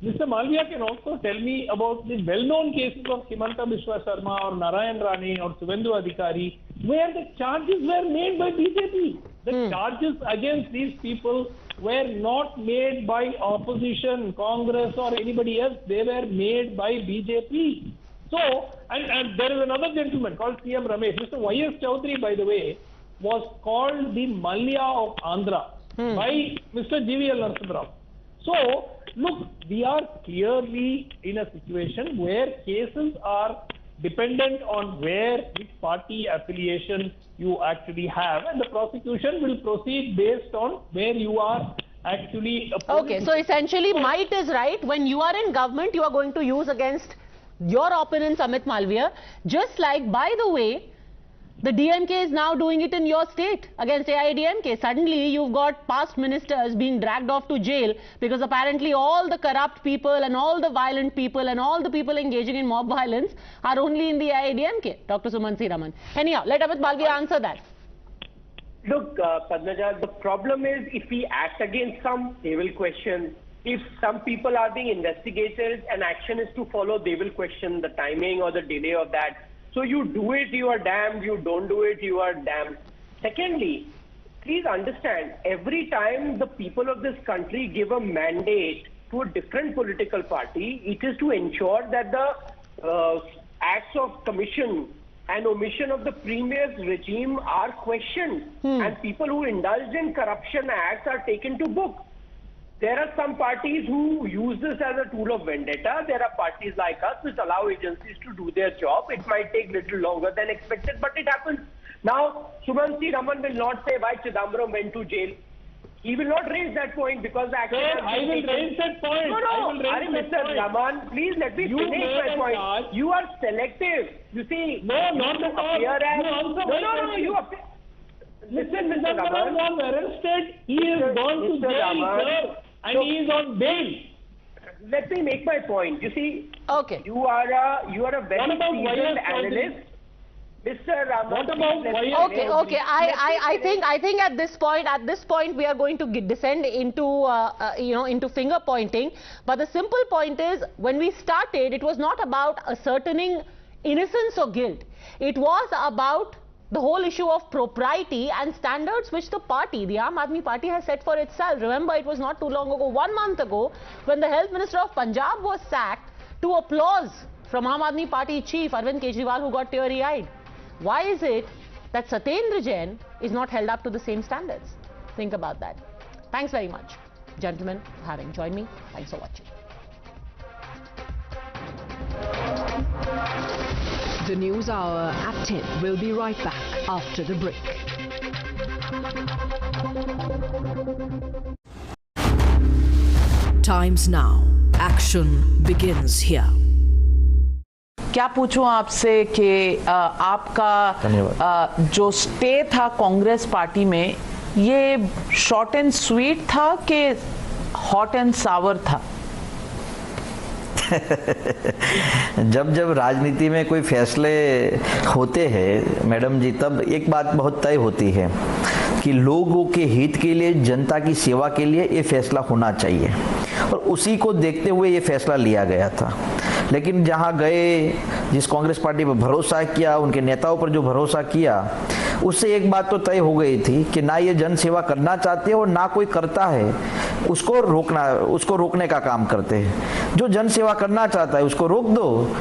Mr. Malviya can also tell me about the well-known cases of Himanta Biswa Sarma or Narayan Rane or Suvendu Adhikari, where the charges were made by BJP. The charges against these people were not made by opposition, Congress or anybody else. They were made by BJP. So, and there is another gentleman called C.M. Ramesh. Mr. Y.S. Chowdhury, by the way, was called the Malya of Andhra by Mr. G.V.L. Narasimha Rao. So, look, we are clearly in a situation where cases are dependent on which party affiliation you actually have, and the prosecution will proceed based on where you are actually opposing. Okay, so essentially might is right. When you are in government, you are going to use against your opponent Amit Malviya, just like, by the way, the DMK is now doing it in your state against AIDMK. Suddenly, you've got past ministers being dragged off to jail because apparently all the corrupt people and all the violent people and all the people engaging in mob violence are only in the AIDMK. Dr. Sumansi Raman. Anyhow, let Amit Malviya answer that. Look, Padmaja, the problem is if we act against some, they will question. If some people are being investigated and action is to follow, they will question the timing or the delay of that. So you do it, you are damned. You don't do it, you are damned. Secondly, please understand, every time the people of this country give a mandate to a different political party, it is to ensure that the acts of commission and omission of the previous regime are questioned. And people who indulged in corruption acts are taken to book. There are some parties who use this as a tool of vendetta. There are parties like us which allow agencies to do their job. It might take little longer than expected, but it happens. Now, Sumansi Raman will not say why Chidambaram went to jail. He will not raise that point because the action has been I will taken. raise that point. No, Mr. Raman, please let me finish my point. Charge. You are selective. You see, no, not at all. You are. Listen, Mr. Raman was arrested. He has gone to jail, sir, and he is on bail. Let me make my point. You see, okay, you are a very seasoned analyst. Mr. Raman, what about okay. I think at this point we are going to descend into into finger pointing. But the simple point is, when we started, it was not about ascertaining innocence or guilt. It was about the whole issue of propriety and standards which the party, the Aam Aadmi Party, has set for itself. Remember, it was not too long ago, 1 month ago, when the Health Minister of Punjab was sacked, to applause from Aam Aadmi Party chief Arvind Kejriwal, who got teary-eyed. Why is it that Satyendar Jain is not held up to the same standards? Think about that. Thanks very much, gentlemen, for having joined me. Thanks for watching. The News Hour at 10 will be right back after the break. Times now. Action begins here. क्या पूछूं आपसे कि आपका जो stay था Congress party में, ये short and sweet था कि हॉट एंड सावर था? जब राजनीति में कोई फैसले होते हैं मैडम जी, तब एक बात बहुत तय होती है कि लोगों के हित के लिए, जनता की सेवा के लिए ये फैसला होना चाहिए, और उसी को देखते हुए ये फैसला लिया गया था। लेकिन जहां गए, जिस कांग्रेस पार्टी पर भरोसा किया, उनके नेताओं पर जो भरोसा किया, उससे एक बात तो तय हो गई थी कि ना ये जन सेवा करना चाहते हो, ना कोई करता है उसको रोकने का काम करते हैं। जो जन सेवा करना चाहता है उसको रोक दो।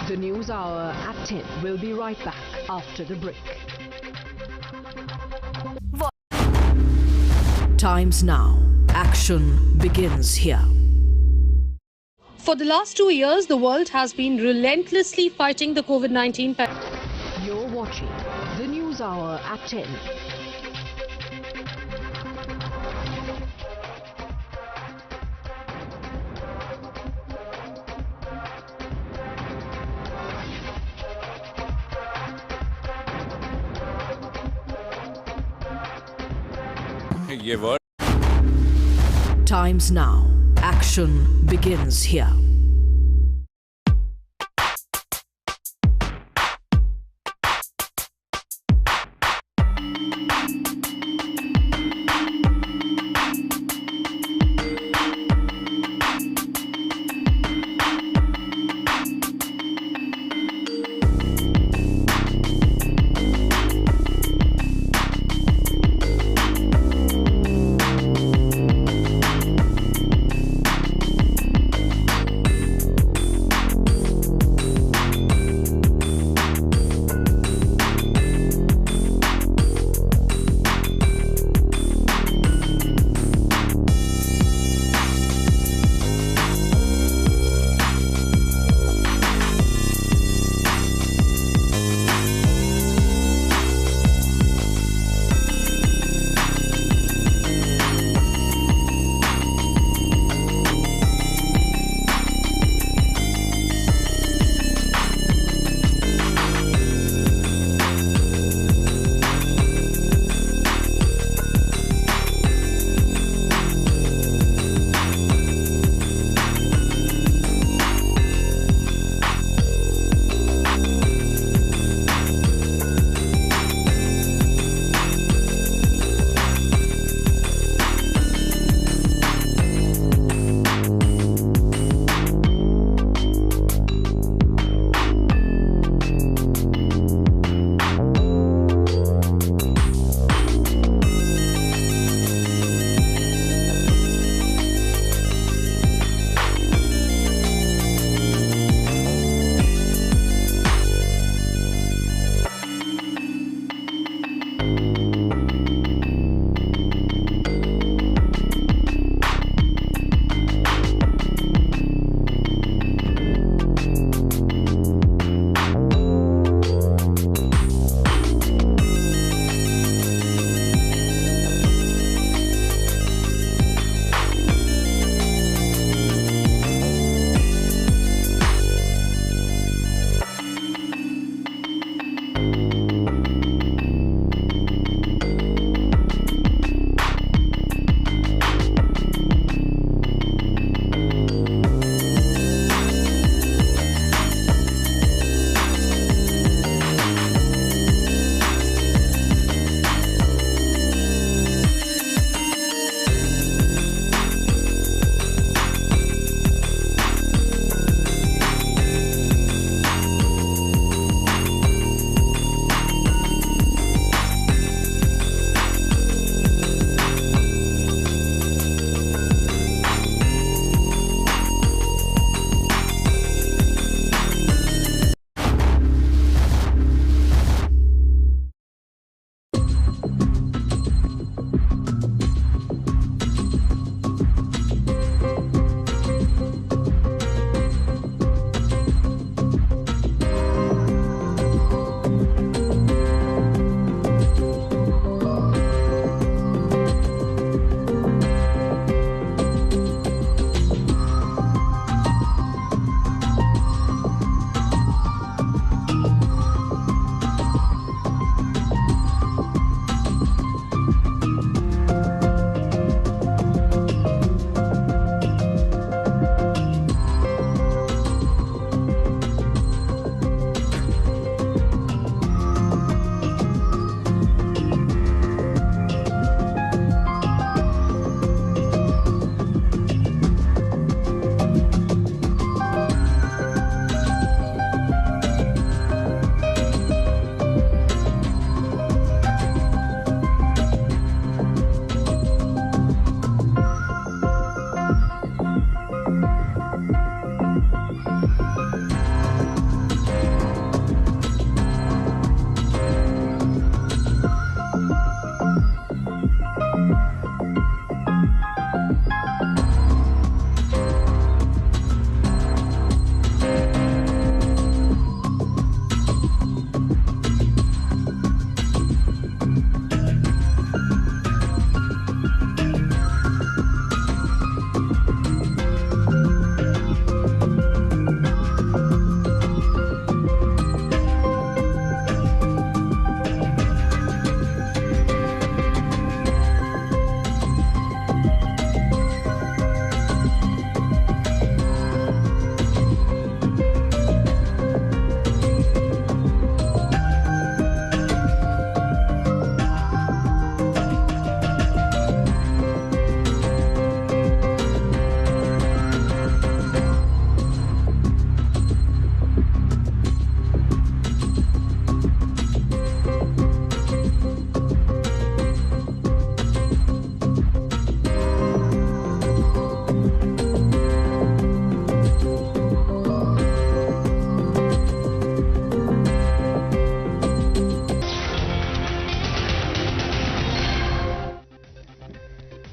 The News Hour at 10 will be right back after the break. Times now. Action begins here. For the last 2 years, the world has been relentlessly fighting the COVID-19 pandemic. You're watching the News Hour at 10. Times now. Action begins here.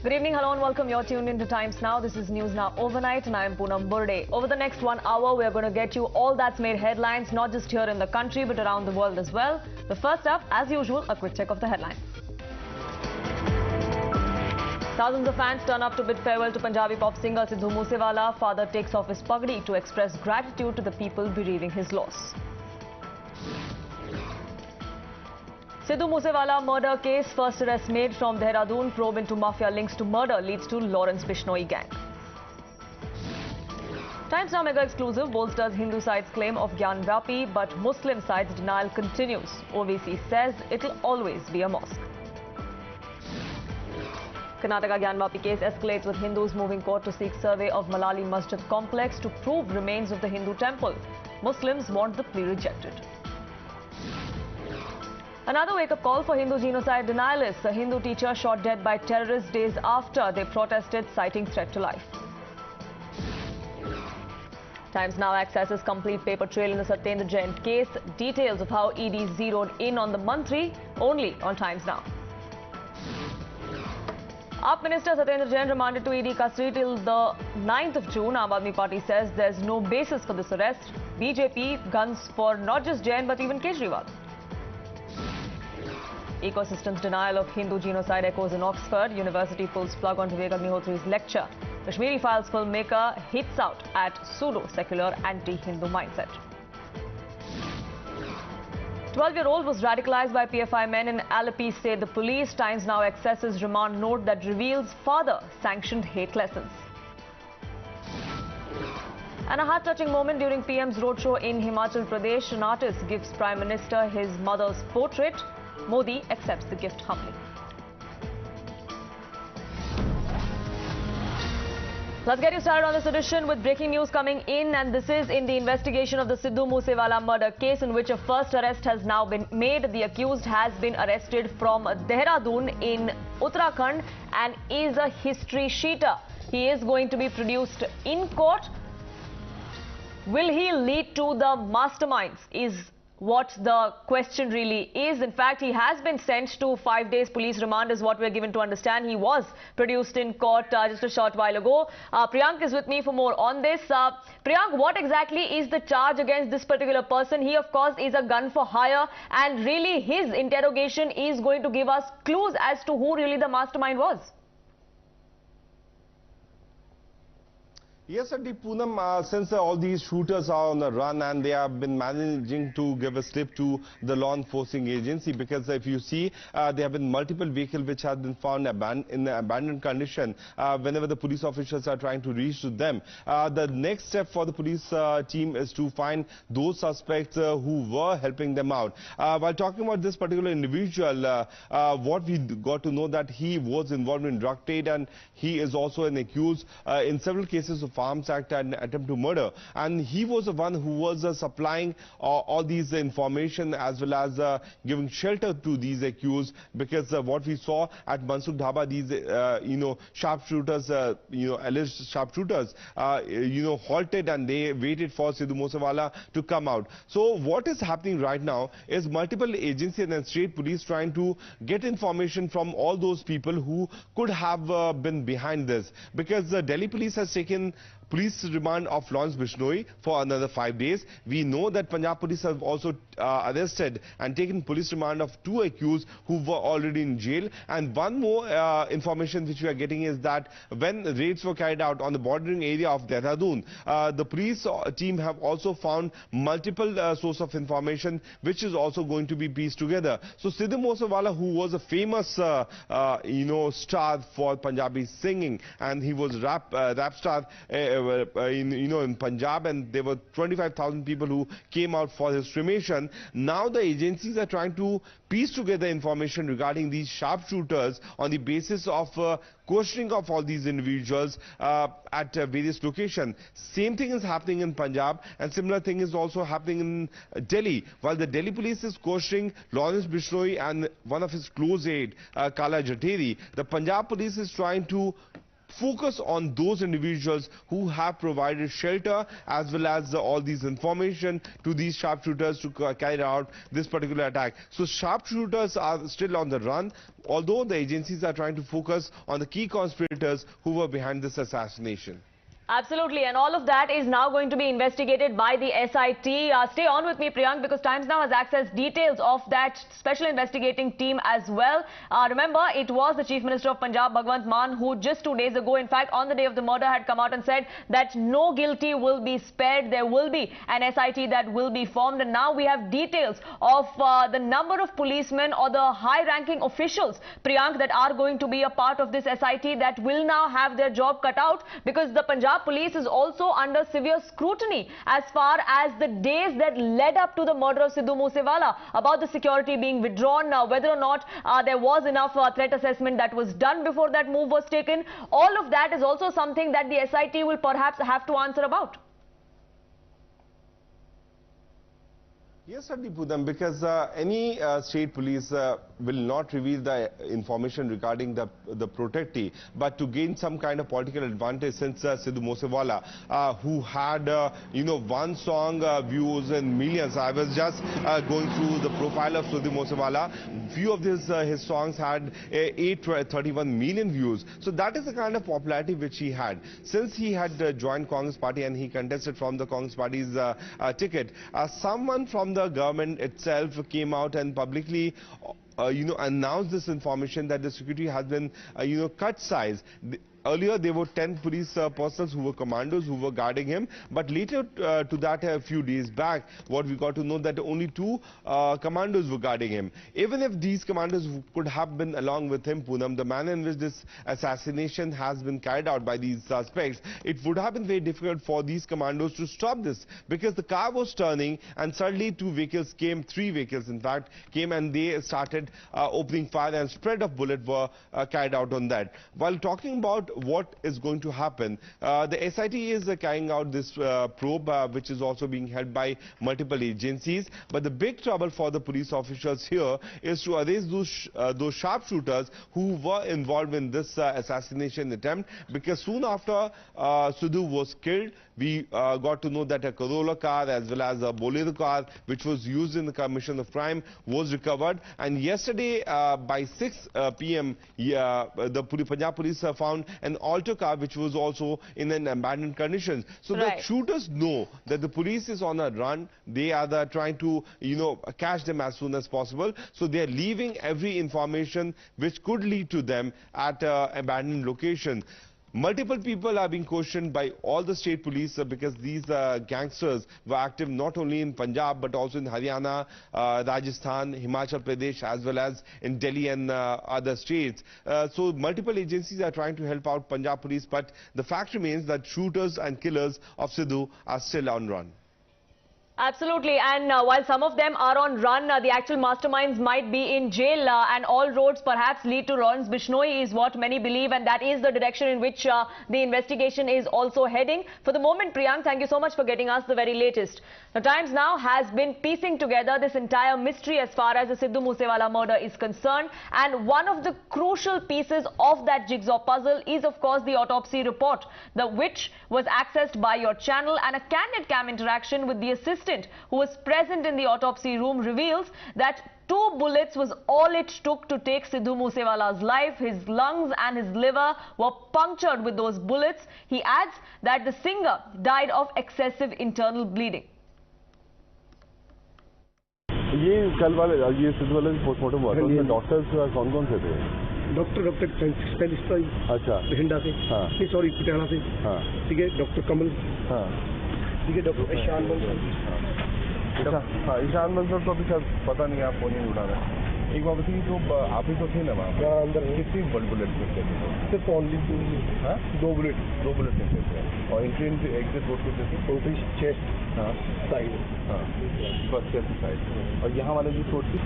Good evening, hello and welcome. You're tuned into Times Now. This is News Now Overnight and I am Poonam Burde. Over the next 1 hour, we are going to get you all that's made headlines, not just here in the country, but around the world as well. But first up, as usual, a quick check of the headlines. Thousands of fans turn up to bid farewell to Punjabi pop singer Sidhu Moose Wala. Father takes off his pagdi to express gratitude to the people bereaving his loss. Sidhu Moose Wala murder case, first arrest made from Dehradun. Probe into mafia links to murder leads to Lawrence Bishnoi gang. Times Now mega exclusive bolsters Hindu side's claim of Gyanvapi, but Muslim side's denial continues. OVC says it'll always be a mosque. Karnataka Gyanvapi case escalates with Hindus moving court to seek survey of Malali masjid complex to prove remains of the Hindu temple. Muslims want the plea rejected. Another wake-up call for Hindu genocide denialists. A Hindu teacher shot dead by terrorists days after they protested, citing threat to life. Times Now accesses complete paper trail in the Satyendar Jain case. Details of how ED zeroed in on the Mantri only on Times Now. Up Minister Satyendar Jain remanded to ED custody till the 9th of June. Aam Aadmi Party says there's no basis for this arrest. BJP guns for not just Jain but even Kejriwal. Ecosystem's denial of Hindu genocide echoes in Oxford. University pulls plug on Vivek Agnihotri's lecture. Kashmiri Files filmmaker hits out at pseudo-secular anti-Hindu mindset. 12-year-old was radicalized by PFI men in Alleppey, say the police. Times Now accesses remand note that reveals father sanctioned hate lessons. And a heart-touching moment during PM's roadshow in Himachal Pradesh. An artist gives Prime Minister his mother's portrait. Modi accepts the gift humbly. Let's get you started on this edition with breaking news coming in, and this is in the investigation of the Sidhu Moose Wala murder case, in which a first arrest has now been made. The accused has been arrested from Dehradun in Uttarakhand and is a history sheeter. He is going to be produced in court. Will he lead to the masterminds is what the question really is. In fact, he has been sent to 5 days police remand is what we're given to understand. He was produced in court just a short while ago. Priyank is with me for more on this. Priyank, what exactly is the charge against this particular person? He, of course, is a gun for hire, and really his interrogation is going to give us clues as to who really the mastermind was. Yes, Poonam, since all these shooters are on the run and they have been managing to give a slip to the law enforcing agency, because if you see, there have been multiple vehicles which have been found in abandoned condition whenever the police officers are trying to reach to them. The next step for the police team is to find those suspects who were helping them out. While talking about this particular individual, what we got to know that he was involved in drug trade, and he is also an accused in several cases of Arms Act and attempt to murder, and he was the one who was supplying all these information as well as giving shelter to these accused, because what we saw at Mansukh Dhaba, these sharpshooters, alleged sharpshooters, halted and they waited for Sidhu Moose Wala to come out. So what is happening right now is multiple agencies and state police trying to get information from all those people who could have been behind this, because the Delhi police has taken police remand of Lawrence Bishnoi for another 5 days. We know that Punjab police have also arrested and taken police remand of 2 accused who were already in jail. And one more information which we are getting is that when raids were carried out on the bordering area of Dehradun, the police team have also found multiple sources of information which is also going to be pieced together. So Sidhu Moose Wala, who was a famous star for Punjabi singing, and he was rap star in Punjab, and there were 25,000 people who came out for his cremation. Now the agencies are trying to piece together information regarding these sharpshooters on the basis of questioning of all these individuals at various locations. Same thing is happening in Punjab, and similar thing is also happening in Delhi. While the Delhi police is questioning Lawrence Bishnoi and one of his close aide, Kala Jateri, the Punjab police is trying to focus on those individuals who have provided shelter as well as all these information to these sharpshooters to carry out this particular attack. So sharpshooters are still on the run, although the agencies are trying to focus on the key conspirators who were behind this assassination. Absolutely, and all of that is now going to be investigated by the SIT. Stay on with me, Priyank, because Times Now has accessed details of that special investigating team as well. Remember, it was the Chief Minister of Punjab, Bhagwant Mann, who just 2 days ago, in fact, on the day of the murder, had come out and said that no guilty will be spared. There will be an SIT that will be formed, and now we have details of the number of policemen or the high-ranking officials, Priyank, that are going to be a part of this SIT that will now have their job cut out, because the Punjab police is also under severe scrutiny as far as the days that led up to the murder of Sidhu Moose Wala, about the security being withdrawn, whether or not there was enough threat assessment that was done before that move was taken. All of that is also something that the SIT will perhaps have to answer about. Yes, certainly, Pudam, because any state police will not reveal the information regarding the protectee, but to gain some kind of political advantage, since Sidhu Moose Wala, who had, one song views in millions. I was just going through the profile of Sidhu Moose Wala. Few of his songs had 831 million views. So that is the kind of popularity which he had. Since he had joined Congress Party and he contested from the Congress Party's ticket, someone from the government itself came out and publicly announced this information that the security has been cut size. Earlier, there were 10 police personnel who were commandos who were guarding him. But later to that, a few days back, what we got to know that only 2 commandos were guarding him. Even if these commandos could have been along with him, Poonam, the manner in which this assassination has been carried out by these suspects, it would have been very difficult for these commandos to stop this, because the car was turning and suddenly 2 vehicles came, 3 vehicles in fact, came, and they started opening fire, and spread of bullets were carried out on that. While talking about what is going to happen, the SIT is carrying out this probe, which is also being held by multiple agencies. But the big trouble for the police officials here is to arrest those sharpshooters who were involved in this assassination attempt, because soon after Sidhu was killed, we got to know that a Corolla car as well as a Bolero car, which was used in the commission of crime, was recovered. And yesterday by 6 p.m. the Punjab police found an Alto car which was also in an abandoned condition. So the shooters know that the police is on a run. They are trying to catch them as soon as possible. So they are leaving every information which could lead to them at abandoned location. Multiple people are being questioned by all the state police because these gangsters were active not only in Punjab but also in Haryana, Rajasthan, Himachal Pradesh, as well as in Delhi and other states. So multiple agencies are trying to help out Punjab police, but the fact remains that shooters and killers of Sidhu are still on run. Absolutely, and while some of them are on run, the actual masterminds might be in jail, and all roads perhaps lead to Lawrence Bishnoi is what many believe, and that is the direction in which the investigation is also heading. For the moment, Priyank, thank you so much for getting us the very latest. The Times Now has been piecing together this entire mystery as far as the Sidhu Moose Wala murder is concerned, and one of the crucial pieces of that jigsaw puzzle is of course the autopsy report, which was accessed by your channel, and a candid cam interaction with the assistant who was present in the autopsy room reveals that 2 bullets was all it took to take Sidhu Moose Wala's life. His lungs and his liver were punctured with those bullets. He adds that the singer died of excessive internal bleeding. ये कल वाले ये सिद्धू वाले postmortem हुआ था, उसमें doctors कौन-कौन से थे? डॉक्टर स्पेशलिस्ट अच्छा बठिंडा से, हाँ नहीं सॉरी पटियाला से, हाँ ठीक है, डॉक्टर कमल, हाँ ठीक है, डॉक्टर ईशान बंसल, हाँ ईशान बंसल तो अभी शायद पता नहीं, आप फोन नहीं उठा रहे हैं। एक बात बताइए, जो आप ही तो थे ना वहाँ पर, अंदर कितनी बुलेट मिलते थे? सिर्फ ओनली 2 बुलेट मिलते थे, और एंट्री एग्जिट रोड पे थे उनकी चेस्ट, हाँ साइड, हाँ बस चेस्ट साइड। और यहाँ वाले जो चोट थी,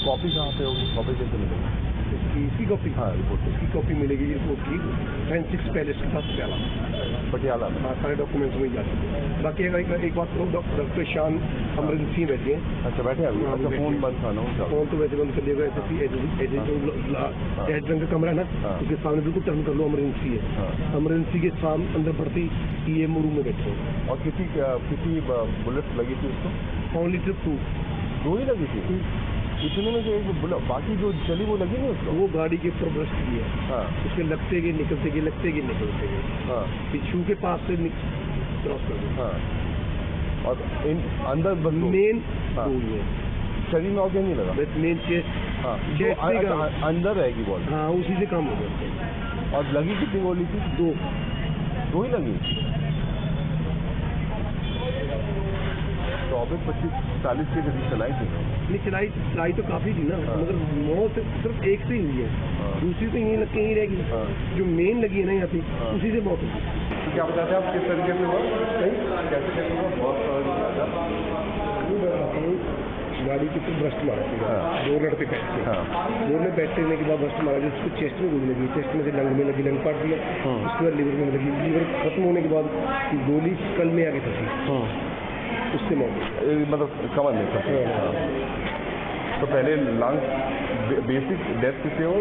कॉपी कहाँ पे होगी, कॉपी कैसे मिलेगी? इसकी कॉपी, हाँ रिपोर्ट, इसकी कॉपी मिलेगी रिपोर्ट की फैंसिक्स पैलेस के पास पटियाला में। हाँ, सारे डॉक्यूमेंट्स में जाते हैं। बाकी एक बात करूँ, डॉक्टर शान अमरिंदर बैठे हैं। अच्छा बैठे हैं, अच्छा फोन बंद था ना उनका? फोन तो वैसे बंद कर दिया, ऐसे जो रेड रंग का कमरा है ना, उसके सामने बिल्कुल टर्न कर लो, इमरजेंसी है। इमरजेंसी के सामने अंदर बढ़ती ये रूम में बैठे हैं। और किसी बुलेट लगी थी उसको? ओनली 2 ही लगी थी। इतने में से एक बुलेट, बाकी जो चली वो लगी नहीं उसको? वो गाड़ी के ऊपर ब्रश की है। हाँ, उसके लगते गए निकलते गए, लगते गए निकलते गए। हाँ, पिछू के पास से क्रॉस कर गए। हाँ, और इन अंदर मेन शरीर में और क्या नहीं लगा? Main chest. हाँ, अंदर रहेगी बॉल। हाँ, उसी से काम हो गया। और लगी कितनी गोली थी? 2 ही लगी। 24-25-40 के करीब चलाई थी। नहीं, चलाई तो काफी थी ना, मगर मौत सिर्फ एक से ही हुई है। दूसरी तो यहीं लग के यहीं रहेगी। जो मेन लगी है ना यहाँ पे, उसी से मौत हुई। क्या बताते हैं आप किस तरीके से हुआ? कैसे हुआ? बहुत गाड़ी के ऊपर ब्रस्ट मारा थी, 2 लड़के बैठते। डोर में बैठने के बाद ब्रस्ट मारा, जो उसको चेस्ट में गोली लगी, चेस्ट में से लंग में लगी, लंग पार्ट दिया, उसके बाद लिवर में लगी, लिवर खत्म होने के बाद गोली कल में आगे फंसी, उससे मौत। मतलब कमर में फंसी। तो पहले लंग बेसिक डेथ किससे हो?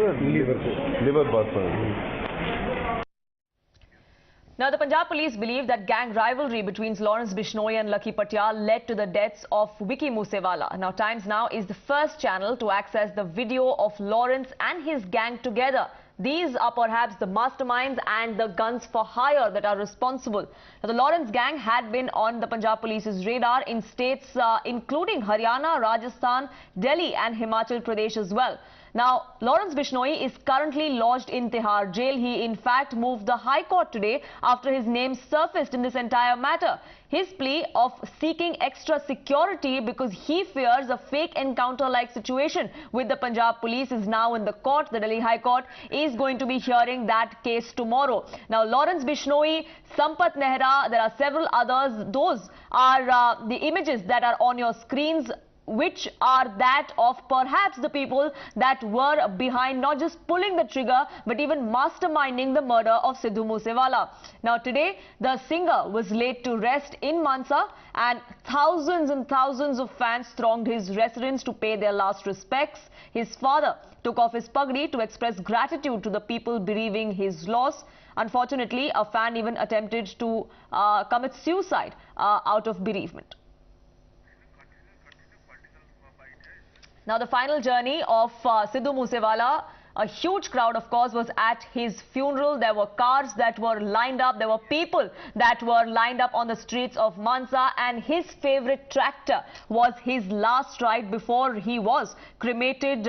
लिवर बर्स्ट हो। Now, the Punjab police believe that gang rivalry between Lawrence Bishnoi and Lucky Patyal led to the deaths of Vicky Moose Wala. Now, Times Now is the first channel to access the video of Lawrence and his gang together. These are perhaps the masterminds and the guns for hire that are responsible. Now, the Lawrence gang had been on the Punjab police's radar in states including Haryana, Rajasthan, Delhi and Himachal Pradesh as well. Now, Lawrence Bishnoi is currently lodged in Tihar jail. He in fact moved the High Court today after his name surfaced in this entire matter. His plea of seeking extra security because he fears a fake encounter-like situation with the Punjab police is now in the court. The Delhi High Court is going to be hearing that case tomorrow. Now, Lawrence Bishnoi, Sampat Nehra, there are several others. Those are the images that are on your screens, which are that of perhaps the people that were behind not just pulling the trigger but even masterminding the murder of Sidhu Moose Wala. Now today the singer was laid to rest in Mansa and thousands and thousands of fans thronged his residence to pay their last respects. His father took off his pagdi to express gratitude to the people bereaving his loss. Unfortunately, a fan even attempted to commit suicide out of bereavement. Now, the final journey of Sidhu Moose Wala, a huge crowd, of course, was at his funeral. There were cars that were lined up. There were people that were lined up on the streets of Mansa. And his favorite tractor was his last ride before he was cremated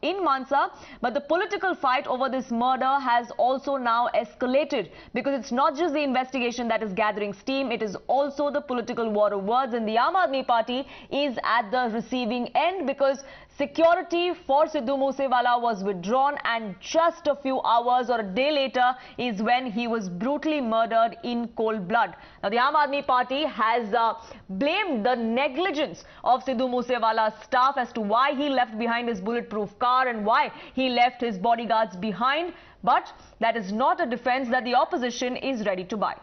in Mansa. But the political fight over this murder has also now escalated because it's not just the investigation that is gathering steam, it is also the political war of words, and the Aam Aadmi Party is at the receiving end because security for Sidhu Moose Wala was withdrawn, and just a few hours or a day later is when he was brutally murdered in cold blood. Now, the Aam Aadmi Party has blamed the negligence of Sidhu Moose Wala's staff as to why he left behind his bulletproof car and why he left his bodyguards behind. But that is not a defense that the opposition is ready to buy.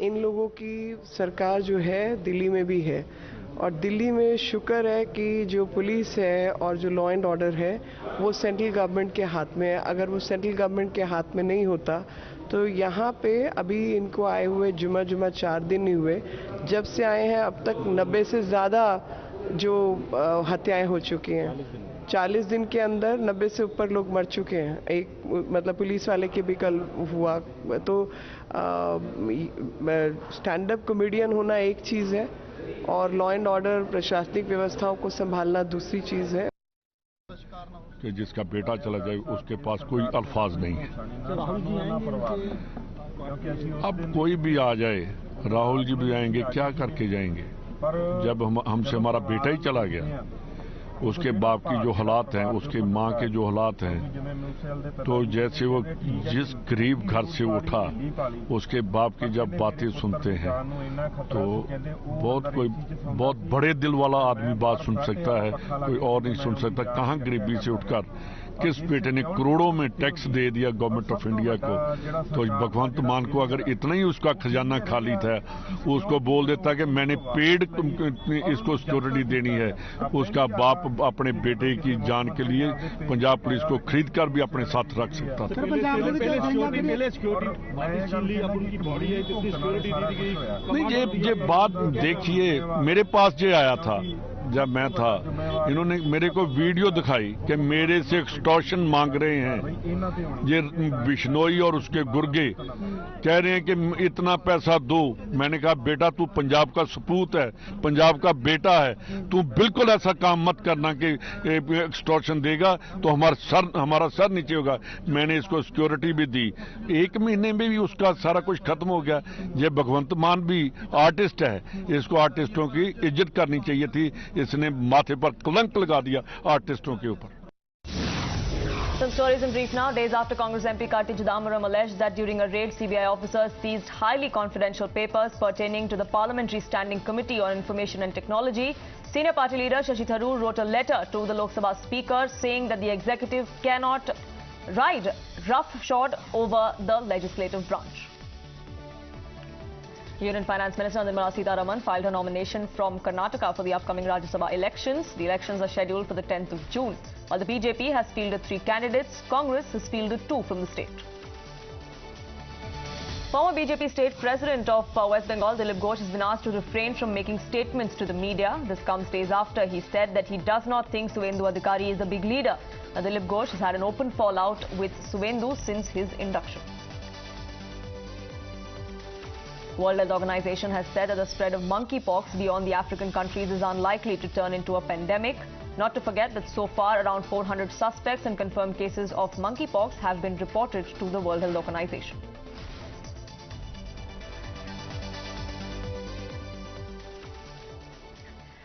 इन लोगों की सरकार जो है दिल्ली में भी है, और दिल्ली में शुक्र है कि जो पुलिस है और जो लॉ एंड ऑर्डर है वो सेंट्रल गवर्नमेंट के हाथ में है। अगर वो सेंट्रल गवर्नमेंट के हाथ में नहीं होता तो यहाँ पे अभी इनको आए हुए जुमा 4 दिन नहीं हुए। जब से आए हैं अब तक 90 से ज़्यादा जो हत्याएं हो चुकी हैं। 40 दिन के अंदर 90 से ऊपर लोग मर चुके हैं। एक मतलब पुलिस वाले के भी कल हुआ। तो स्टैंड अप कॉमेडियन होना एक चीज़ है और लॉ एंड ऑर्डर प्रशासनिक व्यवस्थाओं को संभालना दूसरी चीज़ है। कि जिसका बेटा चला जाए उसके पास कोई अल्फाज नहीं है। अब कोई भी आ जाए, राहुल जी भी आएंगे, क्या करके जाएंगे जब हमसे हमारा बेटा ही चला गया। उसके बाप की जो हालात हैं, उसके माँ के जो हालात हैं, तो जैसे वो जिस गरीब घर से उठा उसके बाप की जब बातें सुनते हैं तो बहुत बड़े दिल वाला आदमी बात सुन सकता है, कोई और नहीं सुन सकता। कहाँ गरीबी से उठकर किस बेटे ने करोड़ों में टैक्स दे दिया गवर्नमेंट ऑफ इंडिया को, तो भगवंत मान को अगर इतना ही उसका खजाना खाली था, उसको बोल देता कि मैंने पेड इसको सिक्योरिटी देनी है, उसका बाप अपने बेटे की जान के लिए पंजाब पुलिस को खरीद कर भी अपने साथ रख सकता था। नहीं, ये बात देखिए, मेरे पास जो आया था जब मैं था, इन्होंने मेरे को वीडियो दिखाई कि मेरे से एक्सटॉर्शन मांग रहे हैं। ये बिश्नोई और उसके गुर्गे कह रहे हैं कि इतना पैसा दो। मैंने कहा बेटा तू पंजाब का सपूत है, पंजाब का बेटा है, तू बिल्कुल ऐसा काम मत करना कि एक्सटॉर्शन देगा तो हमारा सर नीचे होगा। मैंने इसको सिक्योरिटी भी दी, 1 महीने में भी उसका सारा कुछ खत्म हो गया। ये भगवंत मान भी आर्टिस्ट है, इसको आर्टिस्टों की इज्जत करनी चाहिए थी, इसने माथे पर कलंक लगा दिया आर्टिस्टों के ऊपर। Some stories in brief now. Days after Congress MP Karti Chidambaram alleged that during a raid, CBI officers seized highly confidential papers pertaining to the Parliamentary Standing Committee on Information and Technology. Senior party leader Shashi Tharoor wrote a letter to the Lok Sabha Speaker saying that the executive cannot ride roughshod over the legislative branch. Union Finance Minister Nirmala Sitharaman filed her nomination from Karnataka for the upcoming Rajya Sabha elections. The elections are scheduled for the 10th of June. While the BJP has fielded 3 candidates, Congress has fielded 2 from the state. Former BJP state president of West Bengal, Dilip Ghosh, has been asked to refrain from making statements to the media. This comes days after he said that he does not think Suvendu Adhikari is a big leader. Now, Dilip Ghosh has had an open fallout with Suvendu since his induction. World Health Organization has said that the spread of monkeypox beyond the African countries is unlikely to turn into a pandemic. Not to forget that so far around 400 suspects and confirmed cases of monkeypox have been reported to the World Health Organization.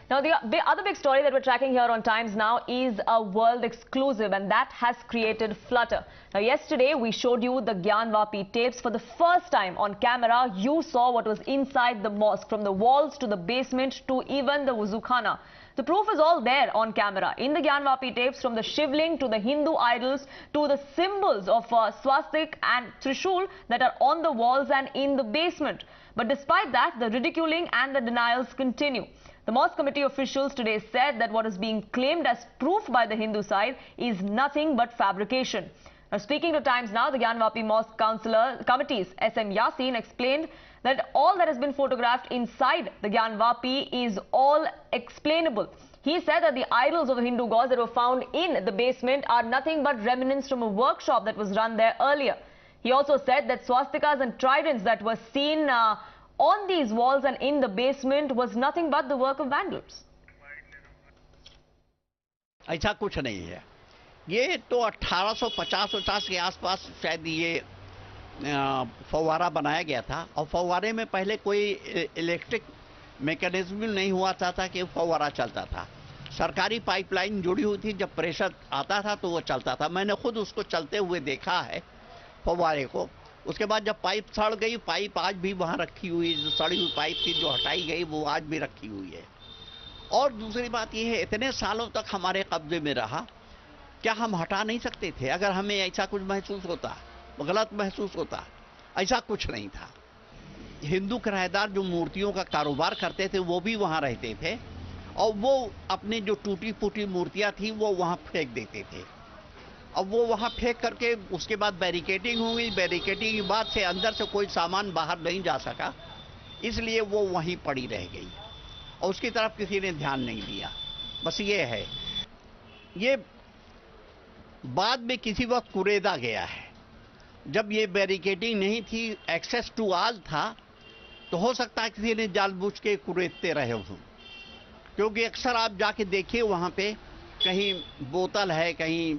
Now, the other big story that we're tracking here on Times Now is a world exclusive, and that has created flutter. Now, yesterday we showed you the Gyanvapi tapes. For the first time on camera, you saw what was inside the mosque, from the walls to the basement to even the wuzukhana. The proof is all there on camera. In the Gyanvapi tapes, from the shivling to the Hindu idols to the symbols of swastik and trishul that are on the walls and in the basement. But despite that, the ridiculing and the denials continue. The mosque committee officials today said that what is being claimed as proof by the Hindu side is nothing but fabrication. Now, speaking to Times Now, the Gyanvapi Mosque Committee's SM Yasin explained that all that has been photographed inside the Gyanvapi is all explainable. He said that the idols of the Hindu gods that were found in the basement are nothing but remnants from a workshop that was run there earlier. He also said that swastikas and tridents that were seen on these walls and in the basement was nothing but the work of vandals. ऐसा कुछ नहीं है, ये तो 1850 के आसपास शायद ये फव्वारा बनाया गया था, और फव्वारे में पहले कोई इलेक्ट्रिक मैकेनिज्म नहीं हुआ था कि फव्वारा चलता था। सरकारी पाइपलाइन जुड़ी हुई थी, जब प्रेशर आता था तो वो चलता था। मैंने खुद उसको चलते हुए देखा है फव्वारे को। उसके बाद जब पाइप सड़ गई, पाइप आज भी वहाँ रखी हुई, जो सड़ी हुई पाइप थी जो हटाई गई वो आज भी रखी हुई है। और दूसरी बात ये है, इतने सालों तक हमारे कब्जे में रहा, क्या हम हटा नहीं सकते थे? अगर हमें ऐसा कुछ महसूस होता, गलत महसूस होता, ऐसा कुछ नहीं था। हिंदू किराएदार जो मूर्तियों का कारोबार करते थे वो भी वहाँ रहते थे, और वो अपनी जो टूटी फूटी मूर्तियाँ थी वो वहाँ फेंक देते थे। अब वो वहाँ फेंक करके उसके बाद बैरिकेडिंग हुई, बैरिकेडिंग के बाद से अंदर से कोई सामान बाहर नहीं जा सका, इसलिए वो वहीं पड़ी रह गई और उसकी तरफ किसी ने ध्यान नहीं दिया। बस ये है, ये बाद में किसी वक्त कुरेदा गया है। जब ये बैरिकेडिंग नहीं थी, एक्सेस टू ऑल था, तो हो सकता है किसी ने जानबूझ के कुरेदते रहे हों, क्योंकि अक्सर आप जाके देखिए वहाँ पे कहीं बोतल है, कहीं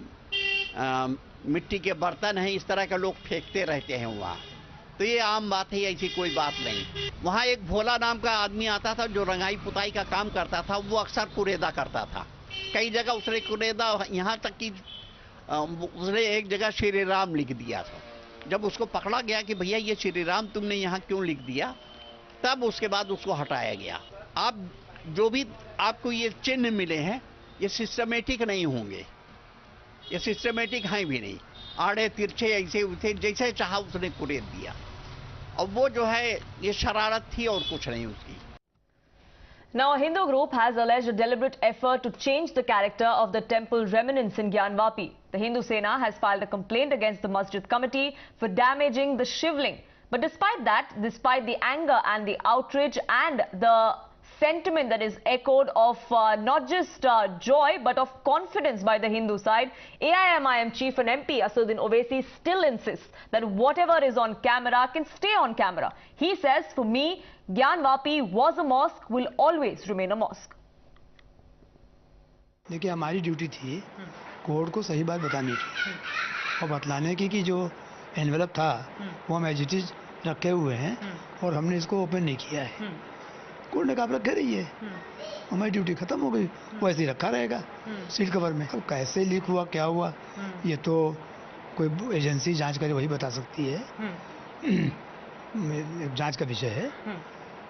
मिट्टी के बर्तन हैं, इस तरह के लोग फेंकते रहते हैं वहाँ। तो ये आम बात है, ऐसी कोई बात नहीं। वहाँ एक भोला नाम का आदमी आता था जो रंगाई पुताई का काम करता था, वो अक्सर कुरेदा करता था। कई जगह उसने कुरेदा, यहाँ तक कि उसने एक जगह श्री राम लिख दिया था। जब उसको पकड़ा गया कि भैया ये श्री राम तुमने यहाँ क्यों लिख दिया, तब उसके बाद उसको हटाया गया। आप जो भी आपको ये चिन्ह मिले हैं, ये सिस्टमेटिक नहीं होंगे, ये सिस्टमेटिक हैं भी नहीं, आड़े तिरछे ऐसे उसे जैसे चाहा उसने कुरेद दिया। और वो जो है ये शरारत थी और कुछ नहीं उसकी। Now, a Hindu group has alleged a deliberate effort to change the character of the temple remnants in Gyanvapi. The Hindu Sena has filed a complaint against the masjid committee for damaging the shivling. But despite that, despite the anger and the outrage and the sentiment that is echoed of not just joy but of confidence by the Hindu side, AIMIM chief and MP Assaduddin Owaisi still insists that whatever is on camera can stay on camera. He says, for me, Gyanvapi was a mosque, will always remain a mosque. देखिए, हमारी duty थी court को सही बात बतानी थी और बतलाने की कि जो एनवेलप था वो हम एज इट इज रखे हुए हैं और हमने इसको ओपन नहीं किया है। कोर्ट ने कहा आप रखे रहिए, हमारी ड्यूटी खत्म हो गई, वो ऐसे ही रखा रहेगा सील कवर में। अब कैसे लीक हुआ, क्या हुआ, ये तो कोई एजेंसी जांच करे वही बता सकती है। जांच का विषय है,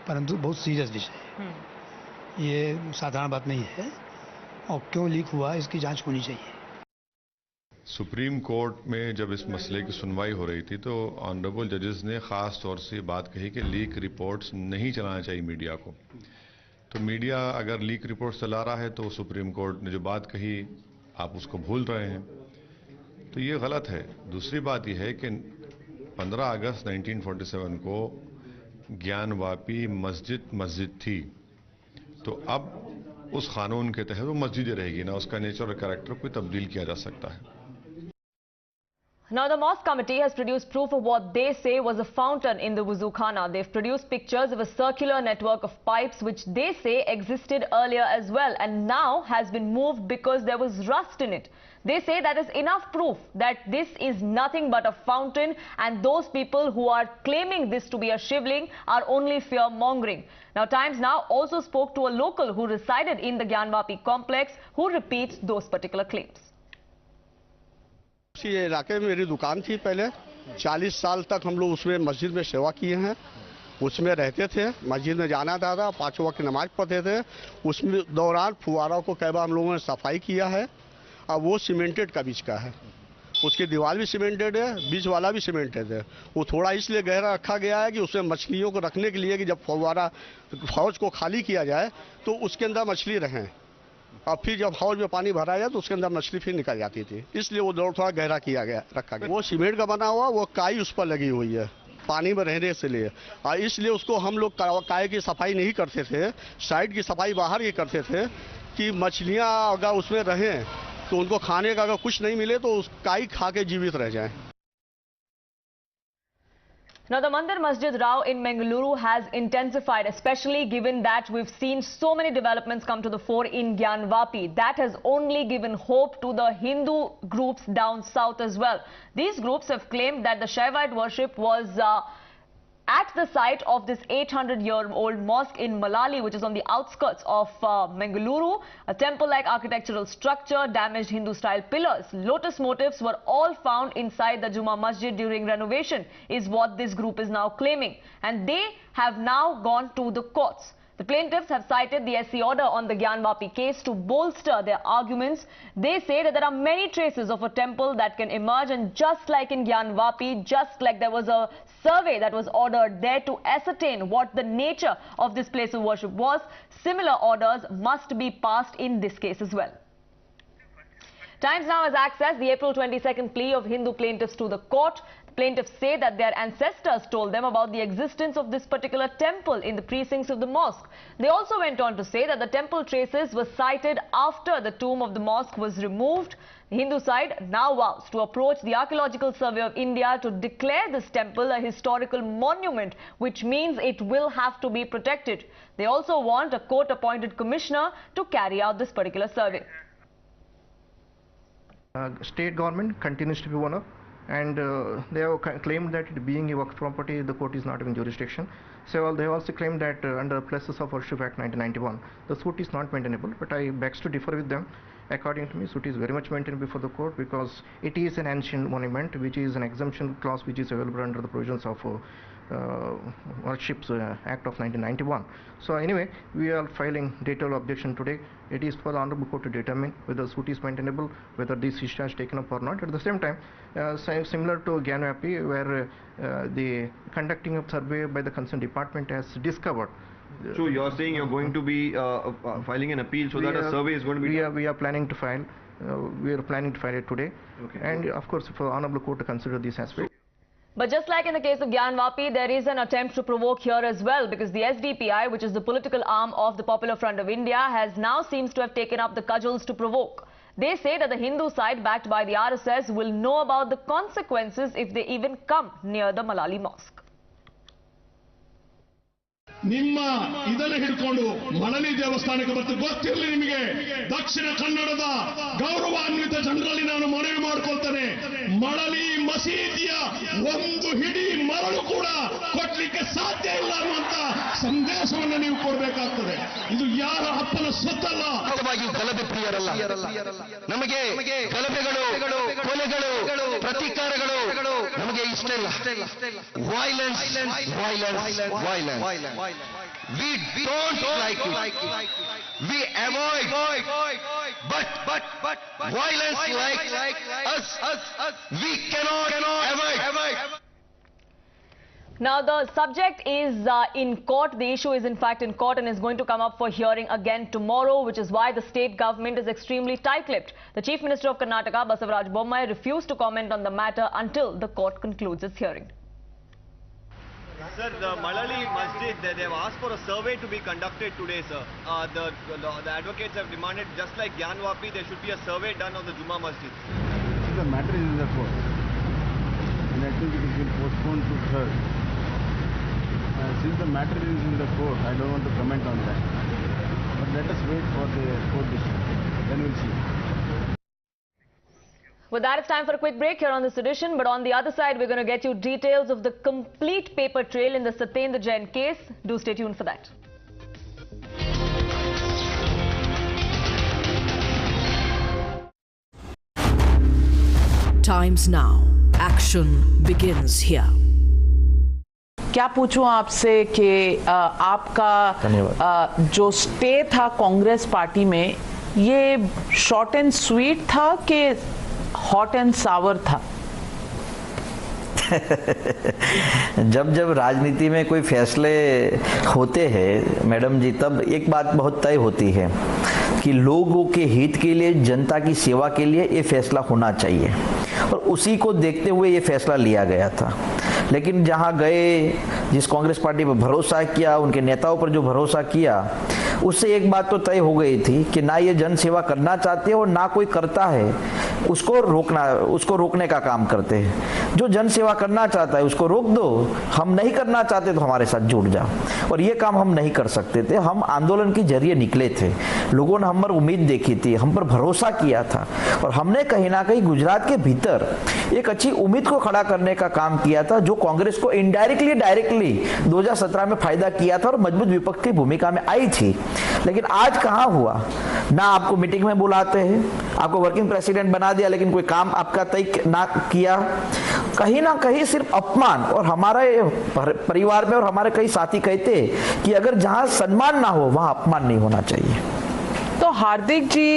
परंतु बहुत सीरियस विषय है, ये साधारण बात नहीं है और क्यों लीक हुआ इसकी जांच होनी चाहिए। सुप्रीम कोर्ट में जब इस मसले की सुनवाई हो रही थी तो ऑनरेबल जजेस ने ख़ास तौर से बात कही कि लीक रिपोर्ट्स नहीं चलाना चाहिए मीडिया को। तो मीडिया अगर लीक रिपोर्ट्स चला रहा है तो सुप्रीम कोर्ट ने जो बात कही आप उसको भूल रहे हैं, तो ये गलत है। दूसरी बात यह है कि 15 अगस्त 1947 को ज्ञानवापी मस्जिद थी, तो अब उस कानून के तहत वो मस्जिद रहेगी ना, उसका नेचर और कैरेक्टर कोई तब्दील किया जा सकता है। Now, the mosque committee has produced proof of what they say was a fountain in the wuzu khana. They've produced pictures of a circular network of pipes which they say existed earlier as well and now has been moved because there was rust in it. They say that is enough proof that this is nothing but a fountain, and those people who are claiming this to be a shivling are only fear-mongering. Now, Times Now also spoke to a local who resided in the Gyanvapi complex who repeats those particular claims. ये इलाके में मेरी दुकान थी पहले, 40 साल तक हम लोग उसमें मस्जिद में सेवा किए हैं, उसमें रहते थे, मस्जिद में जाना था, 5 वक्त की नमाज पढ़ते थे। उसमें दौरान फुवारों को कई बार हम लोगों ने सफाई किया है और वो सीमेंटेड का बीच का है, उसकी दीवार भी सीमेंटेड है, बीच वाला भी सीमेंटेड है। वो थोड़ा इसलिए गहरा रखा गया है कि उसमें मछलियों को रखने के लिए कि जब फुवारा हौज को खाली किया जाए तो उसके अंदर मछली रहें और फिर जब हौज में पानी भरा जाए तो उसके अंदर मछली फिर निकल जाती थी, इसलिए वो दौड़ थोड़ा गहरा किया गया, रखा गया। वो सीमेंट का बना हुआ, वो काई उस पर लगी हुई है पानी में रहने से लिए, और इसलिए उसको हम लोग काय की सफाई नहीं करते थे, साइड की सफाई बाहर की करते थे कि मछलियाँ अगर उसमें रहें तो उनको खाने का अगर कुछ नहीं मिले तो उस काई खा के जीवित रह जाएं। Now, the Mandir Masjid Rao in Mangaluru has intensified, especially given that we've seen so many developments come to the fore in Gyanvapi. That has only given hope to the Hindu groups down south as well. These groups have claimed that the Shaivite worship was at the site of this 800-year-old mosque in Malali, which is on the outskirts of Mangaluru. A temple-like architectural structure, damaged Hindu-style pillars, lotus motifs were all found inside the Juma Masjid during renovation, is what this group is now claiming. And they have now gone to the courts. The plaintiffs have cited the SC order on the Gyanvapi case to bolster their arguments. They say that there are many traces of a temple that can emerge, and just like in Gyanvapi, just like there was a survey that was ordered there to ascertain what the nature of this place of worship was, similar orders must be passed in this case as well. Times Now has accessed the April 22nd plea of Hindu plaintiffs to the court. The plaintiffs say that their ancestors told them about the existence of this particular temple in the precincts of the mosque. They also went on to say that the temple traces were sighted after the tomb of the mosque was removed. The Hindu side now vows to approach the Archaeological Survey of India to declare this temple a historical monument, which means it will have to be protected. They also want a court-appointed commissioner to carry out this particular survey. State government continues to be one of and they have claimed that it being a Waqf property, the court is not in jurisdiction. So they have also claimed that under Places of Worship Act 1991, the suit is not maintainable, but I begs to differ with them. According to me, suit is very much maintained before the court because it is an ancient monument, which is an exemption clause which is available under the provisions of Worships Act of 1991. So anyway, we are filing detailed objection today. It is for the Honorable Court to determine whether the suit is maintainable, whether this issue is taken up or not. At the same time, similar to Gyanvapi, where the conducting of survey by the concerned department has discovered. So you are saying you are going to be filing an appeal so that a survey is going to be done? We are planning to file. We are planning to file it today, and of course for Honorable Court to consider this aspect. But just like in the case of Gyanvapi, there is an attempt to provoke here as well, because the SDPI, which is the political arm of the Popular Front of India, has now seems to have taken up the cudgels to provoke. They say that the Hindu side, backed by the RSS, will know about the consequences if they even come near the Malali Mosque. ನಿಮ್ಮ ಇದನ್ನು ಹಿಡ್ಕೊಂಡು ಮಳಲಿ ದೇವಸ್ಥಾನಕ್ಕೆ ಬರ್ತೀವಿ. ಗೊತ್ತಿರಲಿ ನಿಮಗೆ, ದಕ್ಷಿಣ ಕನ್ನಡದ ಗೌರವಾನ್ವಿತ ಜನರಲ್ಲಿ ನಾನು ಮನವಿ ಮಾಡಿಕೊಳ್ತೇನೆ, ಮಳಲಿ ಮಸೀದಿಯ ಒಂದು ಹಿಡಿ ಮರಳು ಕೂಡ ಕೊಡ್ಲಿಕ್ಕೆ ಸಾಧ್ಯ ಇಲ್ಲ ಅನ್ನುವಂತ ಸಂದೇಶವನ್ನು ನೀವು ಕೊಡಬೇಕಾಗ್ತದೆ. ಇದು ಯಾರ ಅಪ್ಪನ ಸ್ವತ್ತಲ್ಲ. ಗಲಭೆ ಪ್ರಿಯರಲ್ಲ. ನಮಗೆ ಗಲಭೆಗಳು, ಕೊಲೆಗಳು, ಪ್ರತೀಕಾರಗಳು ನಮಗೆ ಇಷ್ಟ ಇಲ್ಲ. Violence, violence, violence. We don't like it. We avoid. But violence like us, we cannot avoid. Now the subject is in court. The issue is in fact in court and is going to come up for hearing again tomorrow, which is why the state government is extremely tight-lipped. The Chief Minister of Karnataka, Basavaraj Bommai, refused to comment on the matter until the court concludes its hearing. Sir, the Malali masjid, they have asked for a survey to be conducted today, sir. The advocates have demanded, just like Gyanvapi, there should be a survey done of the Juma masjid. The matter is in the court, and I think it has been postponed to third. Since the matter is in the court, I don't want to comment on that. But let us wait for the court decision, then we'll see. With that, it's time for a quick break here on this edition. But on the other side, we're going to get you details of the complete paper trail in the Satyendar Jain case. Do stay tuned for that. Times now. Action begins here. क्या पूछूं आपसे कि आपका जो stay था Congress party में, ये short and sweet था कि हॉट एंड सावर था? जब जब राजनीति में कोई फैसले होते हैं मैडम जी, तब एक बात बहुत तय होती है कि लोगों के हित के लिए, जनता की सेवा के लिए ये फैसला होना चाहिए, और उसी को देखते हुए ये फैसला लिया गया था। लेकिन जहां गए, जिस कांग्रेस पार्टी पर भरोसा किया, उनके नेताओं पर जो भरोसा किया, उससे एक बात तो तय हो गई थी कि ना ये जन सेवा करना चाहते और ना कोई करता है उसको रोकने का काम करते हैं। जो जन सेवा करना चाहता है उसको रोक दो, हम नहीं करना चाहते तो हमारे साथ जुड़ जाओ। और ये काम हम नहीं कर सकते थे। हम आंदोलन के जरिए निकले थे, लोगों ने हम पर उम्मीद देखी थी, हम पर भरोसा किया था, और हमने कहीं ना कहीं गुजरात के भीतर एक अच्छी उम्मीद को खड़ा करने का काम किया था, जो कांग्रेस को इनडायरेक्टली डायरेक्टली 2017 में फायदा किया था और मजबूत विपक्ष की भूमिका में आई थी। लेकिन आज कहां हुआ, ना आपको मीटिंग में बुलाते हैं, आपको वर्किंग प्रेसिडेंट बना दिया, लेकिन कोई काम आपका तय ना किया। कहीं ना कहीं सिर्फ अपमान। और हमारे परिवार में और हमारे कई साथी कहते हैं कि अगर जहां सम्मान ना हो वहां अपमान नहीं होना चाहिए। तो हार्दिक जी,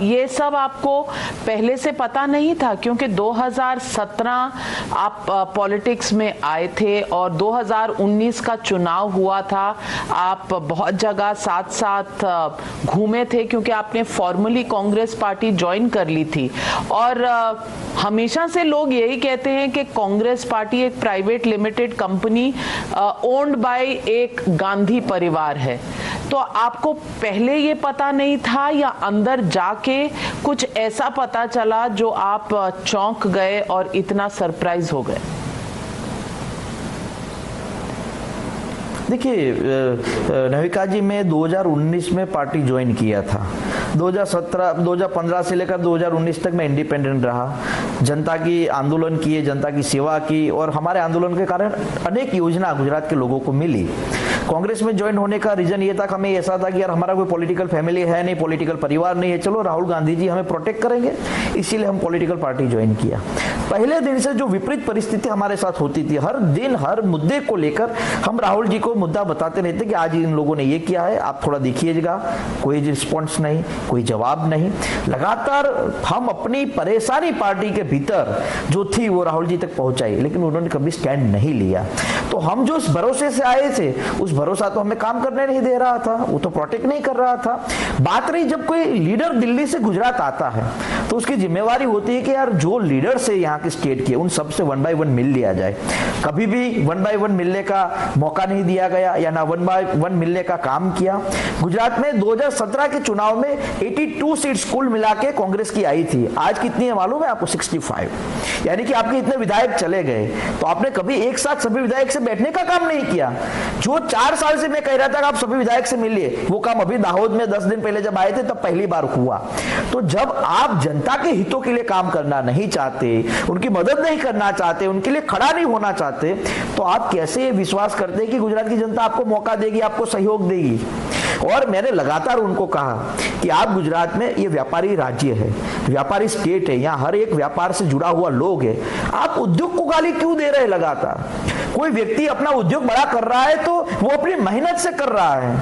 ये सब आपको पहले से पता नहीं था? क्योंकि 2017 आप पॉलिटिक्स में आए थे और 2019 का चुनाव हुआ था, आप बहुत जगह साथ साथ घूमे थे, क्योंकि आपने फॉर्मली कांग्रेस पार्टी ज्वाइन कर ली थी। और हमेशा से लोग यही कहते हैं कि कांग्रेस पार्टी एक private limited company owned by एक गांधी परिवार है। तो आपको पहले ये पता नहीं था, या अंदर जाके कुछ ऐसा पता चला जो आप चौंक गए और इतना सरप्राइज हो गए? देखिए नविका जी, मैं 2019 में पार्टी ज्वाइन किया था, 2015 से लेकर 2019 तक मैं इंडिपेंडेंट रहा, जनता की आंदोलन किए, जनता की सेवा की और हमारे आंदोलन के कारण अनेक योजना गुजरात के लोगों को मिली। कांग्रेस में ज्वाइन होने का रीजन ये था कि हमें ऐसा था कि यार हमारा कोई पॉलिटिकल फैमिली है नहीं, पॉलिटिकल परिवार नहीं है, चलो राहुल गांधी जी हमें प्रोटेक्ट करेंगे, इसीलिए हम पॉलिटिकल पार्टी ज्वाइन किया। पहले दिन से जो विपरीत परिस्थिति हमारे साथ होती थी, हर दिन हर मुद्दे को लेकर हम राहुल जी को मुद्दा बताते रहते कि आज इन लोगों ने ये किया है, आप थोड़ा देखिएगा, कोई रिस्पॉन्स नहीं, कोई जवाब नहीं। लगातार हम अपनी परेशानी पार्टी के भीतर जो थी वो राहुल जी तक पहुंचाई, लेकिन उन्होंने कभी स्टैंड नहीं लिया। तो हम जो इस भरोसे से आए थे, उस भरोसा तो हमें काम करने नहीं दे रहा था, वो तो प्रोटेक्ट नहीं कर रहा था। बात रही जब कोई लीडर दिल्ली से गुजरात आता है तो उसकी जिम्मेवारी होती है कि यार जो लीडर से यहाँ के स्टेट के, उन सबसे 1 by 1 मिल लिया जाए। कभी भी 1 by 1 मिलने का मौका नहीं दिया गया या ना 1 by 1 मिलने का काम किया। गुजरात में 2017 के चुनाव में 82 सीट्स कुल मिला के कांग्रेस की आई थी, आज कितनी है मालूम है आपको? 65। यानी कि आपके इतने विधायक चले गए, तो आपने कभी एक साथ सभी विधायक से बैठने का काम नहीं किया। जो 4 साल से मैं कह रहा था कि आप सभी विधायक से मिलिए, वो काम अभी दाहोद में 10 दिन पहले जब आए थे तब पहली बार हुआ। तो जब आप जनता के हितों के लिए काम करना नहीं चाहते, उनकी मदद नहीं करना चाहते, उनके लिए खड़ा नहीं होना चाहते, तो आप कैसे विश्वास करते हैं कि गुजरात की जनता आपको मौका देगी, आपको सहयोग देगी? और मैंने लगातार उनको कहा कि आप गुजरात में ये व्यापारी राज्य है, व्यापारी स्टेट है, यहाँ हर एक व्यापार से जुड़ा हुआ लोग है, आप उद्योग को गाली क्यों दे रहे हैं लगातार? कोई व्यक्ति अपना उद्योग बड़ा कर रहा है तो वो अपनी मेहनत से कर रहा है।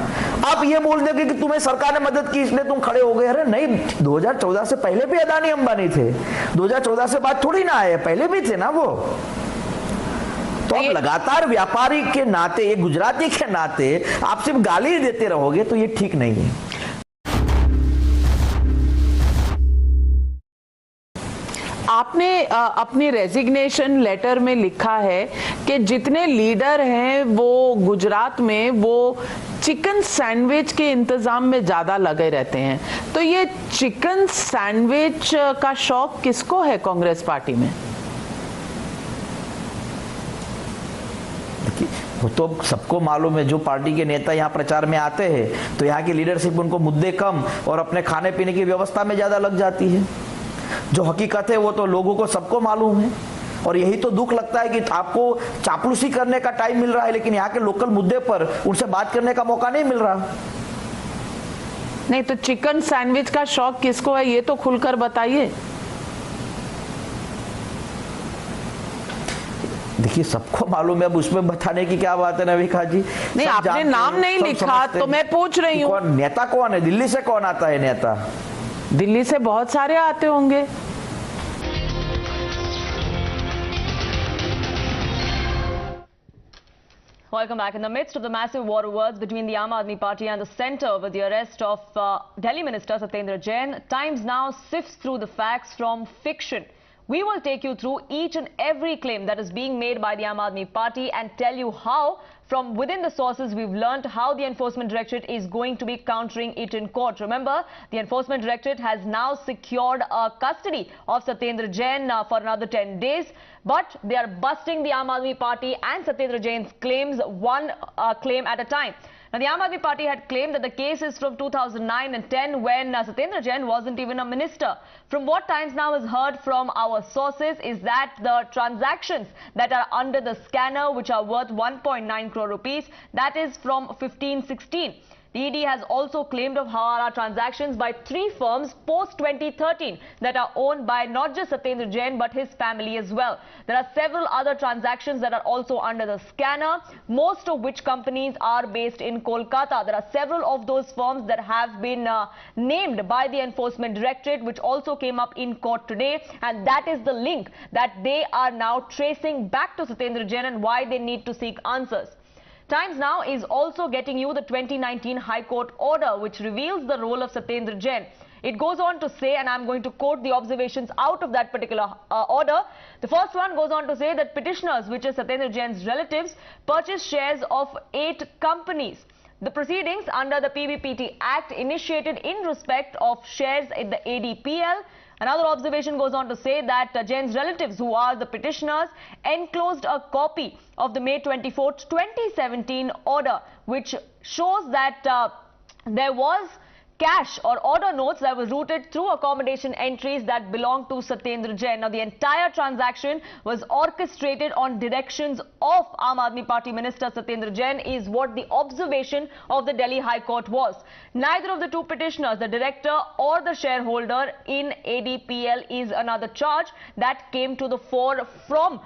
आप ये बोल देंगे कि तुम्हें सरकार ने मदद की इसलिए तुम खड़े हो गए। अरे नहीं, 2014 से पहले भी अदानी अंबानी थे, 2014 से बाद थोड़ी ना आए, पहले भी थे ना वो। तो आप लगातार व्यापारी के नाते, एक गुजराती के नाते आप सिर्फ गाली देते रहोगे तो ये ठीक नहीं है। आपने अपनी रेजिग्नेशन लेटर में लिखा है कि जितने लीडर हैं वो गुजरात में वो चिकन सैंडविच के इंतजाम में ज्यादा लगे रहते हैं। तो ये चिकन सैंडविच का शौक किसको है कांग्रेस पार्टी में? वो तो सबको मालूम है, जो पार्टी के नेता यहाँ प्रचार में आते हैं तो यहाँ की लीडरशिप उनको मुद्दे कम और अपने खाने पीने की व्यवस्था में ज्यादा लग जाती है। जो हकीकत है वो तो लोगों को सबको मालूम है। और यही तो दुख लगता है कि आपको चापलूसी करने का टाइम मिल रहा है, लेकिन यहाँ के लोकल मुद्दे पर उनसे बात करने का मौका नहीं मिल रहा। नहीं तो चिकन सैंडविच का शौक किसको है ये तो खुलकर बताइए। देखिए सबको मालूम है, अब उसमें बताने की क्या बात है नविका जी? नहीं आपने नाम नहीं लिखा तो मैं पूछ रही हूँ। नेता कौन है? दिल्ली से कौन आता है नेता? दिल्ली से बहुत सारे आते होंगे। Welcome back. In the midst of the massive war of words between the Aam Aadmi Party and the centre with the arrest of Delhi Minister Satyendar Jain, Times now sifts through the facts from fiction. We will take you through each and every claim that is being made by the Aam Aadmi Party and tell you how, from within the sources, we've learned how the Enforcement Directorate is going to be countering it in court. Remember, the Enforcement Directorate has now secured custody of Satyendar Jain for another 10 days. But they are busting the Aam Aadmi Party and Satyendar Jain's claims, one claim at a time. Now, the Aam Aadmi Party had claimed that the case is from 2009 and 10 when Satyendar Jain wasn't even a minister. From what Times Now has heard from our sources is that the transactions that are under the scanner, which are worth 1.9 crore rupees, that is from 15-16. The ED has also claimed of Hawala transactions by 3 firms post-2013 that are owned by not just Satyendar Jain but his family as well. There are several other transactions that are also under the scanner, most of which companies are based in Kolkata. There are several of those firms that have been named by the Enforcement Directorate, which also came up in court today, and that is the link that they are now tracing back to Satyendar Jain and why they need to seek answers. Times Now is also getting you the 2019 High Court order, which reveals the role of Satyendar Jain. It goes on to say, and I'm going to quote the observations out of that particular order. The first one goes on to say that petitioners, which is Satyendar Jain's relatives, purchased shares of 8 companies. The proceedings under the PBPT Act initiated in respect of shares in the ADPL. Another observation goes on to say that Jain's relatives, who are the petitioners, enclosed a copy of the May 24th, 2017 order, which shows that there was cash or order notes that was routed through accommodation entries that belonged to Satyendar Jain. Now, the entire transaction was orchestrated on directions of Aam Aadmi Party Minister Satyendar Jain, is what the observation of the Delhi High Court was. Neither of the two petitioners, the director or the shareholder in ADPL, is another charge that came to the fore from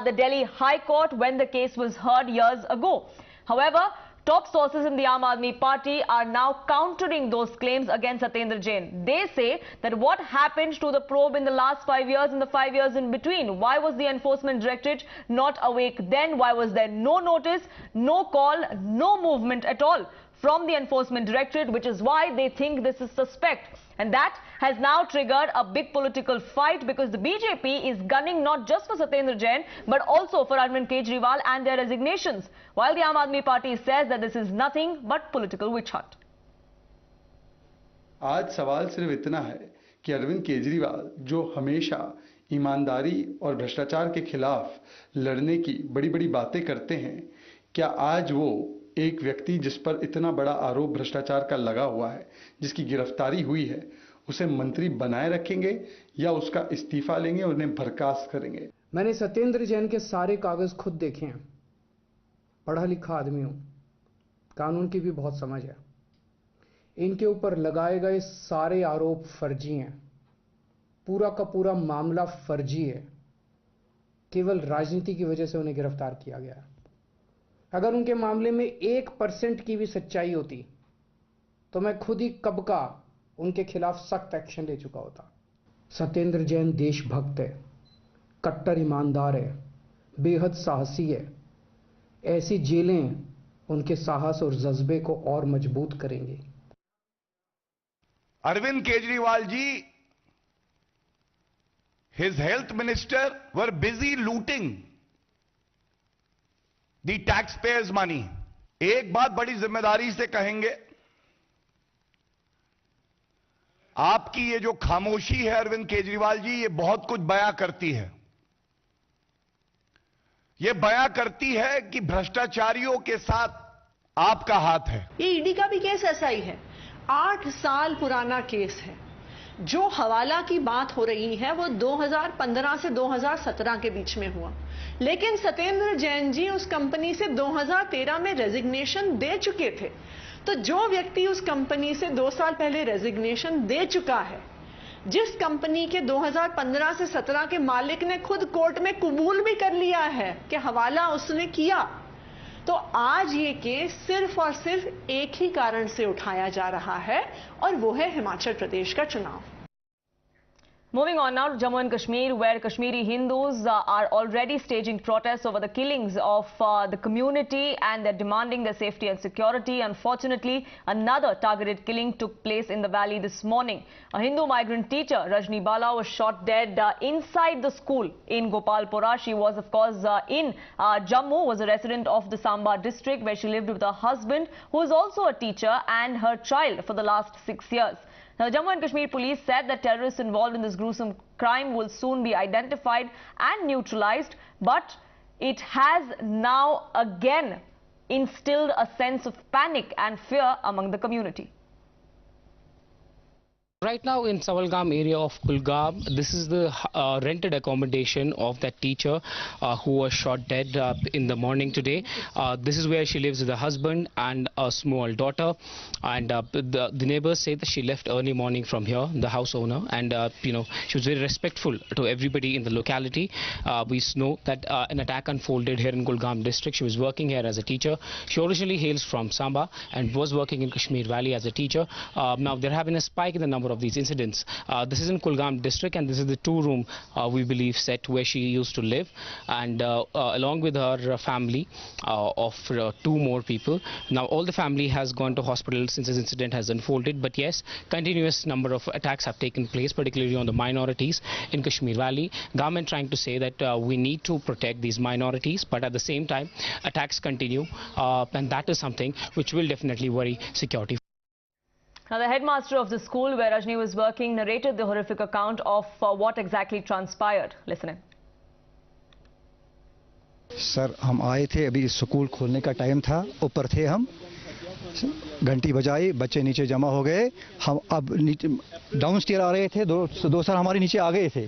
the Delhi High Court when the case was heard years ago. However, top sources in the Aam Aadmi Party are now countering those claims against Satyendar Jain. They say that what happened to the probe in the last 5 years and the 5 years in between? Why was the Enforcement Directorate not awake then? Why was there no notice, no call, no movement at all from the Enforcement Directorate, which is why they think this is suspect. And that has now triggered a big political fight, because the BJP is gunning not just for Satyendar Jain but also for Arvind Kejriwal and their resignations, while the Aam Aadmi Party says that this is nothing but political witch hunt. आज सवाल सिर्फ इतना है कि अरविंद केजरीवाल, जो हमेशा ईमानदारी और भ्रष्टाचार के खिलाफ लड़ने की बड़ी-बड़ी बातें करते हैं, क्या आज वो एक व्यक्ति जिस पर इतना बड़ा आरोप भ्रष्टाचार का लगा हुआ है, जिसकी गिरफ्तारी हुई है, उसे मंत्री बनाए रखेंगे या उसका इस्तीफा लेंगे और उन्हें बर्खास्त करेंगे? मैंने सत्येंद्र जैन के सारे कागज खुद देखे हैं, पढ़ा लिखा आदमी हूं, कानून की भी बहुत समझ है। इनके ऊपर लगाए गए सारे आरोप फर्जी हैं, पूरा का पूरा मामला फर्जी है, केवल राजनीति की वजह से उन्हें गिरफ्तार किया गया है। अगर उनके मामले में 1% की भी सच्चाई होती तो मैं खुद ही कब का उनके खिलाफ सख्त एक्शन ले चुका होता। सत्येंद्र जैन देशभक्त है, कट्टर ईमानदार है, बेहद साहसी है। ऐसी जेलें उनके साहस और जज्बे को और मजबूत करेंगी। Arvind Kejriwal ji, his health minister were busy looting the taxpayers money. एक बात बड़ी जिम्मेदारी से कहेंगे, आपकी ये जो खामोशी है अरविंद केजरीवाल जी, ये बहुत कुछ बयां करती है। ये बयां करती है कि भ्रष्टाचारियों के साथ आपका हाथ है। ये ईडी का भी केस ऐसा ही है, 8 साल पुराना केस है। जो हवाला की बात हो रही है वो 2015 से 2017 के बीच में हुआ, लेकिन सत्येंद्र जैन जी उस कंपनी से 2013 में रेजिग्नेशन दे चुके थे। तो जो व्यक्ति उस कंपनी से 2 साल पहले रेजिग्नेशन दे चुका है, जिस कंपनी के 2015 से 17 के मालिक ने खुद कोर्ट में कबूल भी कर लिया है कि हवाला उसने किया, तो आज ये केस सिर्फ और सिर्फ एक ही कारण से उठाया जा रहा है, और वो है हिमाचल प्रदेश का चुनाव। Moving on now to Jammu and Kashmir, where Kashmiri Hindus are already staging protests over the killings of the community, and they're demanding their safety and security. Unfortunately, another targeted killing took place in the valley this morning. A Hindu migrant teacher, Rajni Bala, was shot dead inside the school in Gopalpura. She was, of course, in Jammu, was a resident of the Samba district, where she lived with her husband, who is also a teacher, and her child for the last 6 years. Now, Jammu and Kashmir police said that terrorists involved in this gruesome crime will soon be identified and neutralized, but it has now again instilled a sense of panic and fear among the community. Right now in Savalgam area of Kulgam, this is the rented accommodation of that teacher who was shot dead in the morning today. This is where she lives with her husband and a small daughter, and the neighbors say that she left early morning from here, the house owner, and you know, she was very respectful to everybody in the locality. We know that an attack unfolded here in Kulgam district. She was working here as a teacher. She originally hails from Samba and was working in Kashmir Valley as a teacher. Now there have been a spike in the number of these incidents. This is in Kulgam district, and this is the 2-room we believe set where she used to live, and along with her family of 2 more people. Now all the family has gone to hospital since this incident has unfolded, but yes, continuous number of attacks have taken place, particularly on the minorities in Kashmir Valley. Government trying to say that we need to protect these minorities, but at the same time attacks continue, and that is something which will definitely worry security. Now, the headmaster of the school where Rajni was working narrated the horrific account of what exactly transpired. Listen in. Sir, हम आए थे, अभी school खोलने का time था, ऊपर थे हम, घंटी बजाई, बच्चे नीचे जमा हो गए। हम अब नीचे डाउन स्टेयर आ रहे थे, दो सर हमारे नीचे आ गए थे,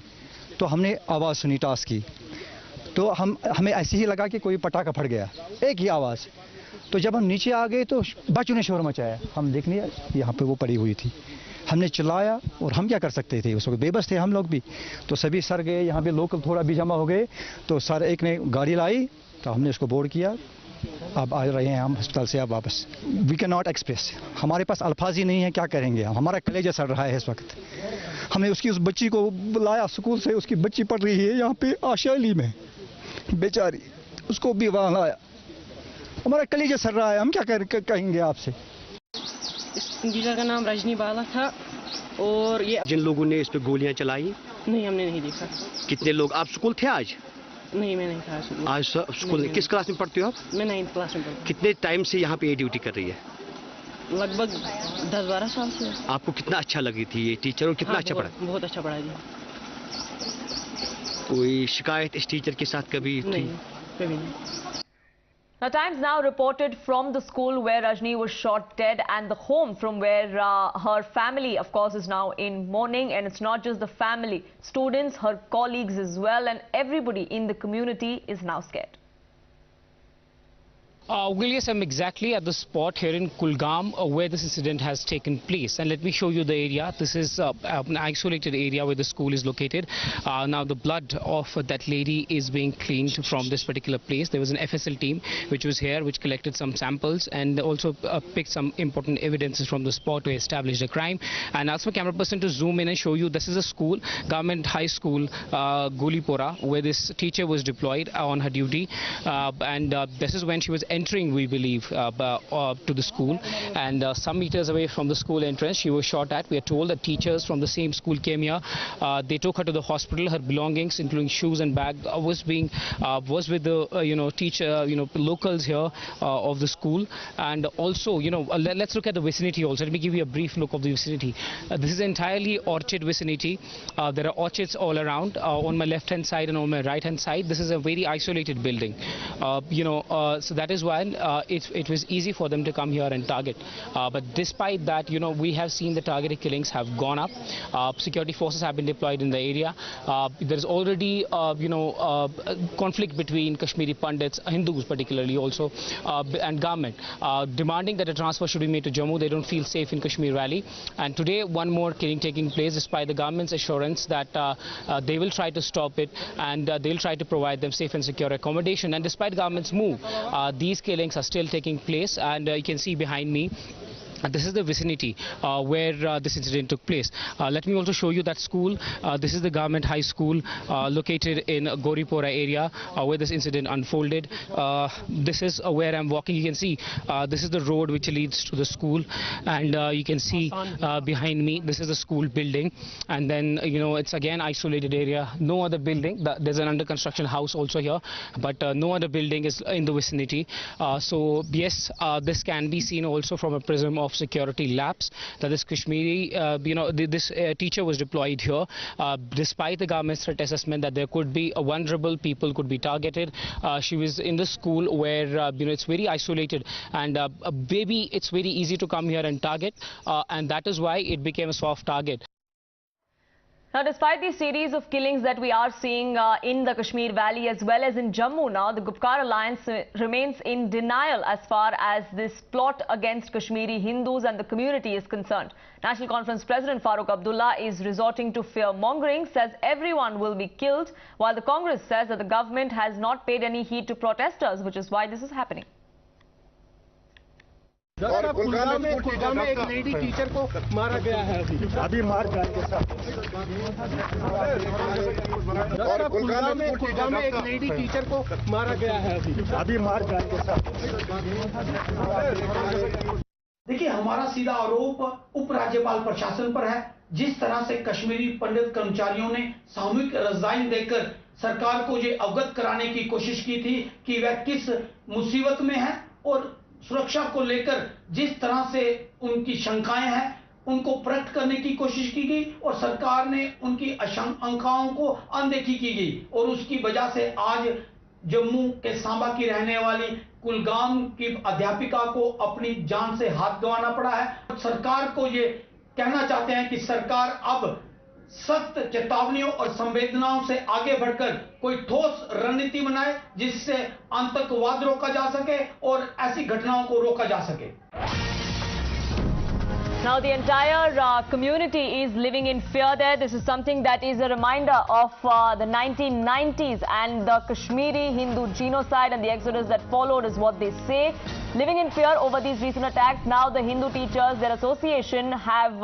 तो हमने आवाज़ सुनी टास की, तो हमें ऐसे ही लगा कि कोई पटाखा फट गया, एक ही आवाज़। तो जब हम नीचे आ गए तो बच्चों ने शोर मचाया, हम देखने यहाँ पे वो पड़ी हुई थी, हमने चिल्लाया और हम क्या कर सकते थे, उस वक्त बेबस थे हम लोग भी। तो सभी सर गए, यहाँ पे लोकल थोड़ा भी जमा हो गए, तो सर एक ने गाड़ी लाई, तो हमने उसको बोर्ड किया, अब आ रहे हैं हम अस्पताल से अब वापस। वी कैन नॉट एक्सप्रेस, हमारे पास अल्फाज ही नहीं है, क्या करेंगे हम, हमारा कलेजा सड़ रहा है इस वक्त। हमने उस बच्ची को बुलाया स्कूल से, उसकी बच्ची पढ़ रही है यहाँ पे आशाली में, बेचारी, उसको भी वहाँ लाया, हमारा कलेजा सड़ रहा है, हम क्या कहेंगे आपसे। इस डीलर का नाम रजनी बाला था, और ये जिन लोगों ने इस पे गोलियां चलाई, नहीं हमने नहीं देखा। कितने लोग, आप स्कूल थे आज? नहीं मैं नहीं था स्कूल। आज स्कूल, किस क्लास में पढ़ते हो आप? मैं 9th क्लास में पढ़ती। कितने टाइम से यहाँ पे ये ड्यूटी कर रही है? लगभग 10-12 साल से। आपको कितना अच्छा लगी थी ये टीचर, और कितना अच्छा पढ़ा? बहुत अच्छा पढ़ा जी। कोई शिकायत इस टीचर के साथ कभी थी? कभी नहीं। Now, Times Now reported from the school where Rajni was shot dead and the home from where her family, of course, is now in mourning. And it's not just the family, students, her colleagues as well, and everybody in the community is now scared. Well, yes, I'm exactly at the spot here in Kulgam where this incident has taken place. And let me show you the area. This is an isolated area where the school is located. Now, the blood of that lady is being cleaned from this particular place. There was an FSL team which was here, which collected some samples and also picked some important evidences from the spot to establish the crime. And also, camera person to zoom in and show you, this is a school, Government High School, Gulipora, where this teacher was deployed on her duty. And this is when she was entering, we believe, to the school, and some meters away from the school entrance she was shot at. We are told that teachers from the same school came here. They took her to the hospital. Her belongings, including shoes and bag, was with the teacher, locals here of the school. And also, let's look at the vicinity also. Let me give you a brief look of the vicinity. This is entirely orchard vicinity. There are orchards all around, on my left hand side and on my right hand side. This is a very isolated building, so that is why it was easy for them to come here and target. But despite that, we have seen the targeted killings have gone up. Security forces have been deployed in the area. There is already conflict between Kashmiri Pandits, Hindus particularly also, and government, demanding that a transfer should be made to Jammu. They don't feel safe in Kashmir Valley. And today, one more killing taking place, despite the government's assurance that they will try to stop it and they'll try to provide them safe and secure accommodation. And despite government's move, these killings are still taking place, and you can see behind me, this is the vicinity where this incident took place. Let me also show you that school. This is the Government High School located in Goripora area where this incident unfolded. This is where I'm walking. You can see this is the road which leads to the school, and you can see behind me, this is the school building, and then it's again isolated area. No other building. There's an under construction house also here, but no other building is in the vicinity. So yes, this can be seen also from a prism of security lapse, that this Kashmiri, this teacher was deployed here despite the government's threat assessment that there could be vulnerable people could be targeted. She was in the school where it's very isolated, and maybe it's very easy to come here and target, and that is why it became a soft target. Now, despite the series of killings that we are seeing in the Kashmir Valley as well as in Jammu now, the Gupkar Alliance remains in denial as far as this plot against Kashmiri Hindus and the community is concerned. National Conference President Farooq Abdullah is resorting to fear-mongering, says everyone will be killed, while the Congress says that the government has not paid any heed to protesters, which is why this is happening. Kulgam में एक lady teacher को मारा गया है अभी मार के साथ। कुलगाम में एक लेडी टीचर को मारा गया है अभी मार के साथ। देखिए, हमारा सीधा आरोप उपराज्यपाल प्रशासन पर है। जिस तरह से कश्मीरी पंडित कर्मचारियों ने सामूहिक रिजाइन देकर सरकार को ये अवगत कराने की कोशिश की थी कि वह किस मुसीबत में है, और सुरक्षा को लेकर जिस तरह से उनकी शंकाएं हैं उनको प्रकट करने की कोशिश की गई, और सरकार ने उनकी आशंकाओं को अनदेखी की गई, और उसकी वजह से आज जम्मू के सांबा की रहने वाली कुलगाम की अध्यापिका को अपनी जान से हाथ गंवाना पड़ा है। सरकार को ये कहना चाहते हैं कि सरकार अब सख्त चेतावनियों और संवेदनाओं से आगे बढ़कर कोई ठोस रणनीति बनाए जिससे आतंकवाद रोका जा सके और ऐसी घटनाओं को रोका जा सके। Now the entire community is living in fear there. This is something that is a reminder of the 1990s and the Kashmiri Hindu genocide and the exodus that followed is what they say. Living in fear over these recent attacks. Now the Hindu teachers, their association, have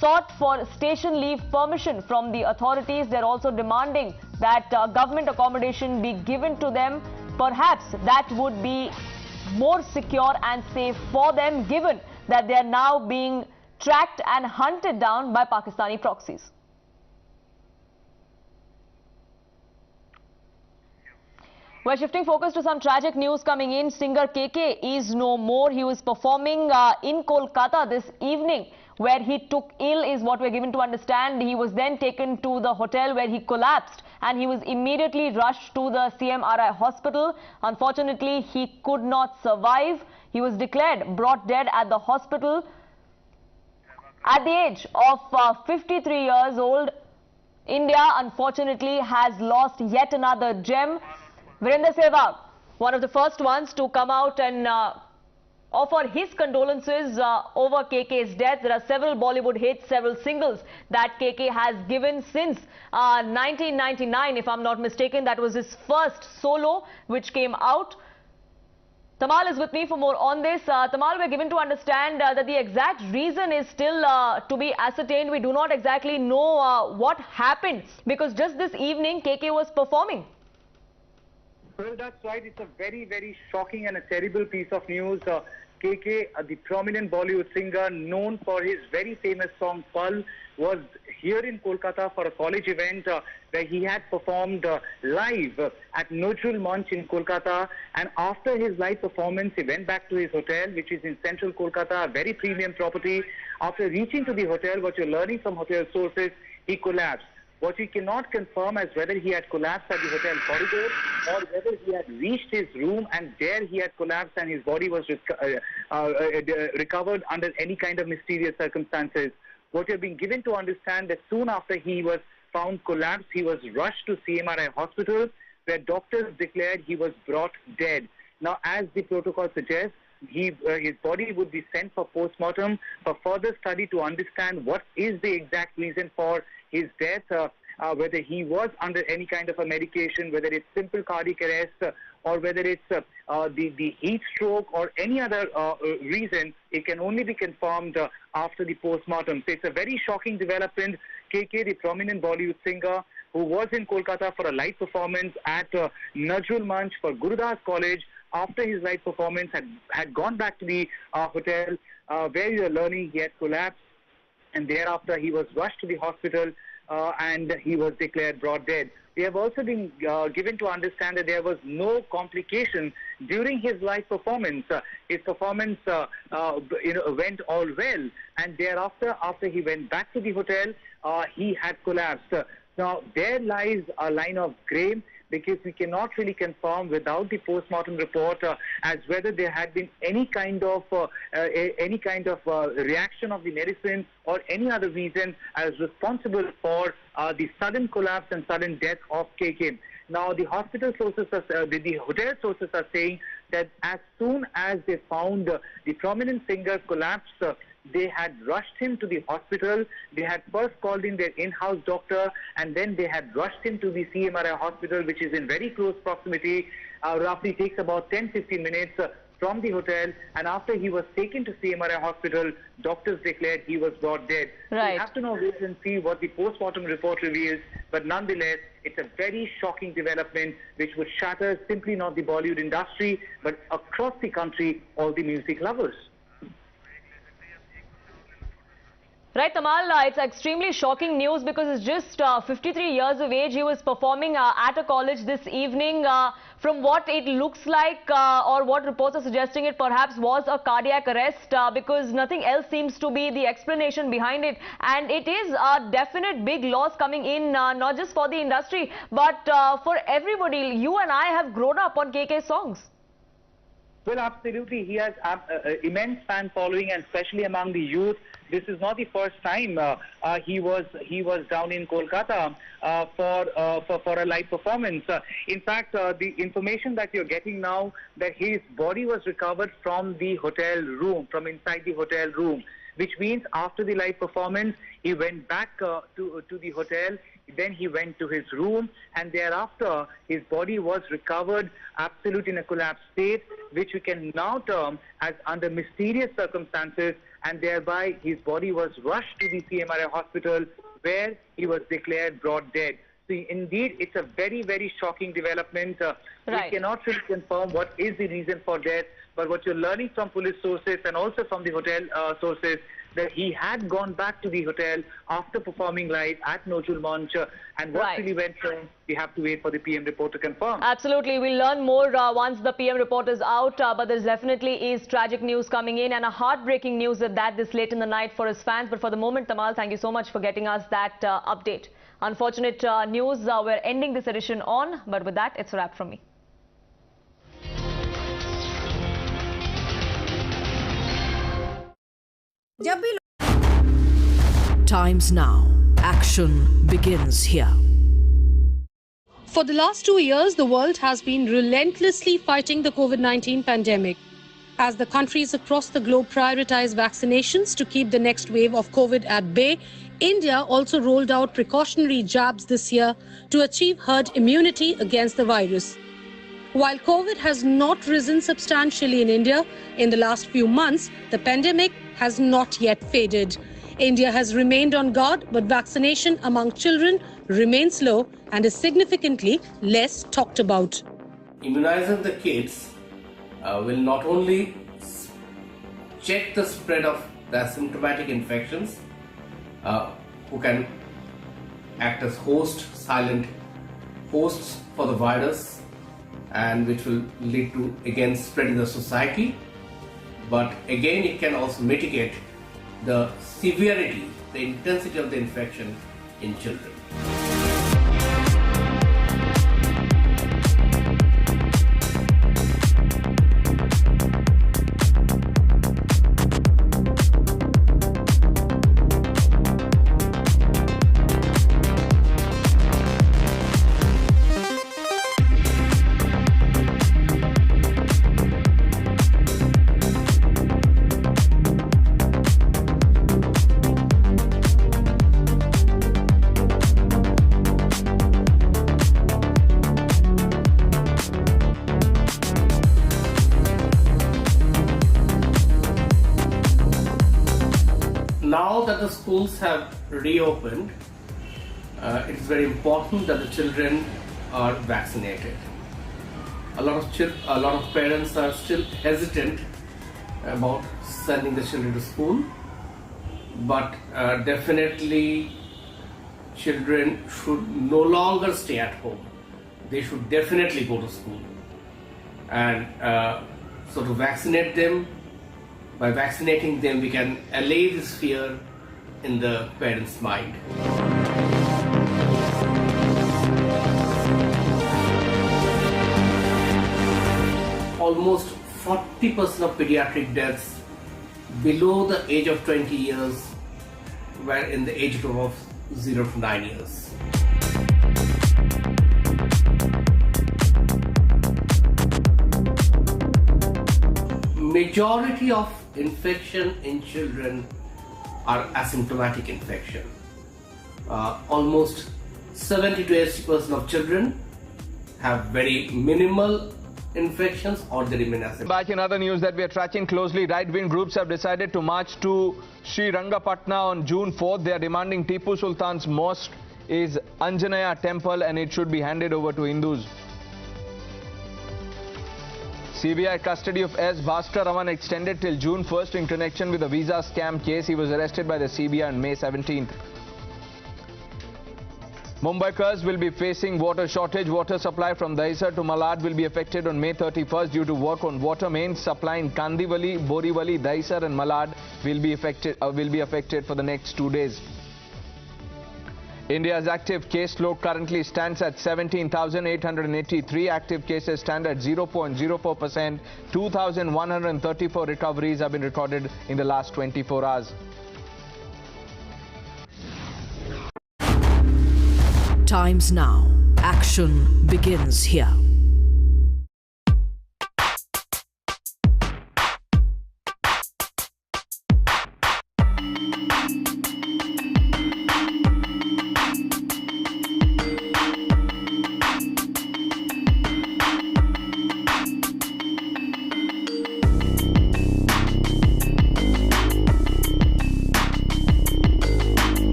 sought for station leave permission from the authorities. They're also demanding that government accommodation be given to them. Perhaps that would be more secure and safe for them, given that they are now being tracked and hunted down by Pakistani proxies. We're shifting focus to some tragic news coming in. Singer KK is no more. He was performing in Kolkata this evening, where he took ill is what we're given to understand. He was then taken to the hotel where he collapsed and he was immediately rushed to the CMRI hospital. Unfortunately, he could not survive. He was declared brought dead at the hospital at the age of 53 years old. India unfortunately has lost yet another gem. Virender Sehwag, one of the first ones to come out and offer his condolences over KK's death. There are several Bollywood hits, several singles that KK has given since 1999, if I'm not mistaken. That was his first solo which came out. Tamal is with me for more on this. Tamal, we're given to understand that the exact reason is still to be ascertained. We do not exactly know what happened, because just this evening KK was performing. Well, that's right. It's a very, very shocking and a terrible piece of news. KK, the prominent Bollywood singer known for his very famous song Pal, was here in Kolkata for a college event where he had performed live at Newshour Munch in Kolkata. And after his live performance, he went back to his hotel, which is in central Kolkata, a very premium property. After reaching to the hotel, what you're learning from hotel sources, he collapsed. What we cannot confirm is whether he had collapsed at the hotel corridor or whether he had reached his room and there he had collapsed and his body was recovered under any kind of mysterious circumstances. What we have been given to understand that soon after he was found collapsed, he was rushed to CMRI hospital, where doctors declared he was brought dead. Now, as the protocol suggests, his body would be sent for post-mortem for further study to understand what is the exact reason for his death, whether he was under any kind of a medication, whether it's simple cardiac arrest or whether it's the heat stroke or any other reason. It can only be confirmed after the post-mortem. So it's a very shocking development. KK, the prominent Bollywood singer who was in Kolkata for a live performance at Newshour Munch for Gurudas College, after his live performance had gone back to the hotel where you are learning he had collapsed, and thereafter he was rushed to the hospital and he was declared brought dead. We have also been given to understand that there was no complication during his live performance. His performance went all well, and thereafter, after he went back to the hotel, he had collapsed. Now, there lies a line of grey, because we cannot really confirm without the post-mortem report as whether there had been any kind of reaction of the medicine or any other reason as responsible for the sudden collapse and sudden death of KK. Now, the hospital sources, the hotel sources are saying that as soon as they found the prominent singer collapsed, they had rushed him to the hospital. They had first called in their in-house doctor, and then they had rushed him to the CMRI hospital, which is in very close proximity. Roughly takes about 10-15 minutes from the hotel. And after he was taken to CMRI hospital, doctors declared he was brought dead. Right. So we have to now wait and see what the post-mortem report reveals. But nonetheless, it's a very shocking development which would shatter simply not the Bollywood industry, but across the country, all the music lovers. Right, Tamal, it's extremely shocking news because it's just 53 years of age. He was performing at a college this evening. From what it looks like or what reports are suggesting, it perhaps was a cardiac arrest because nothing else seems to be the explanation behind it. And it is a definite big loss coming in, not just for the industry, but for everybody. You and I have grown up on KK songs. Well, absolutely. He has immense fan following, and especially among the youth. This is not the first time he was down in Kolkata for a live performance. In fact, the information that you're getting now, that his body was recovered from the hotel room, from inside the hotel room, which means after the live performance, he went back to the hotel. Then he went to his room, and thereafter his body was recovered absolutely in a collapsed state, which we can now term as under mysterious circumstances, and thereby his body was rushed to the CMRI hospital where he was declared brought dead. So indeed, it's a very, very shocking development. Right. We cannot really confirm what is the reason for death, but what you're learning from police sources and also from the hotel sources, that he had gone back to the hotel after performing live at Nojul Munch, and what really went wrong, we have to wait for the PM report to confirm. Absolutely, we'll learn more once the PM report is out, but there definitely is tragic news coming in, and a heartbreaking news at that this late in the night for his fans. But for the moment, Tamal, thank you so much for getting us that update. Unfortunate news we're ending this edition on, but with that, it's a wrap from me. Times now. Action begins here. For the last 2 years, the world has been relentlessly fighting the COVID-19 pandemic. As the countries across the globe prioritize vaccinations to keep the next wave of COVID at bay, India also rolled out precautionary jabs this year to achieve herd immunity against the virus. While COVID has not risen substantially in India in the last few months, the pandemic has not yet faded. India has remained on guard, but vaccination among children remains low and is significantly less talked about. Immunizing the kids will not only check the spread of the asymptomatic infections, who can act as silent hosts for the virus, and which will lead to again spread in the society, but again it can also mitigate the severity, the intensity of the infection in children. Now that the schools have reopened, it is very important that the children are vaccinated. A lot of parents are still hesitant about sending the children to school, but definitely children should no longer stay at home. They should definitely go to school. And so to vaccinate them, by vaccinating them, we can allay this fear in the parents' mind. Almost 40% of pediatric deaths below the age of 20 years were in the age group of 0 to 9 years. Majority of infection in children are asymptomatic infection. Almost 70 to 80% of children have very minimal infections or they remain asymptomatic. Back in other news that we are tracking closely, right-wing groups have decided to march to Sri Rangapatna on June 4th. They are demanding Tipu Sultan's mosque is Anjanaya temple and it should be handed over to Hindus. CBI custody of S. Bhaskar Raman extended till June 1st in connection with the visa scam case. He was arrested by the CBI on May 17th. Mumbaikars will be facing water shortage. Water supply from Dahisar to Malad will be affected on May 31st due to work on water mains. Supply in Kandivali, Borivali, Dahisar and Malad will be affected for the next 2 days. India's active case load currently stands at 17,883. Active cases stand at 0.04%. 2,134 recoveries have been recorded in the last 24 hours. Times now. Action begins here.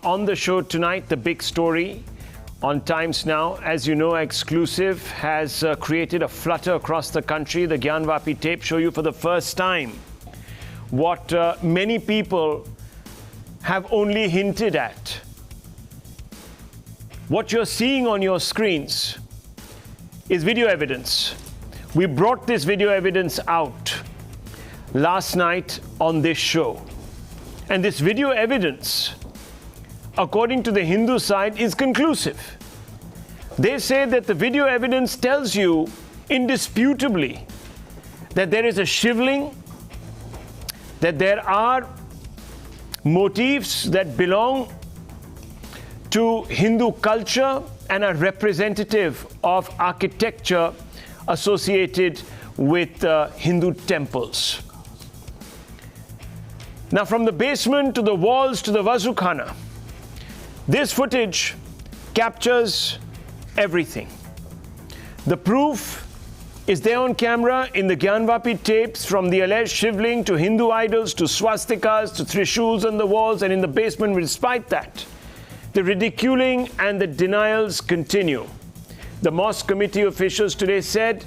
on the show tonight, the big story on Times Now. As you know, Exclusive has created a flutter across the country. The Gyanvapi tape show you for the first time what many people have only hinted at. What you're seeing on your screens is video evidence. We brought this video evidence out last night on this show. And this video evidence, according to the Hindu side, is conclusive. They say that the video evidence tells you indisputably that there is a shivling, that there are motifs that belong to Hindu culture and are representative of architecture associated with Hindu temples. Now, from the basement to the walls to the Vazukhana, this footage captures everything. The proof is there on camera in the Gyanvapi tapes, from the alleged shivling to Hindu idols to swastikas to trishuls on the walls and in the basement. Despite that, the ridiculing and the denials continue. The mosque committee officials today said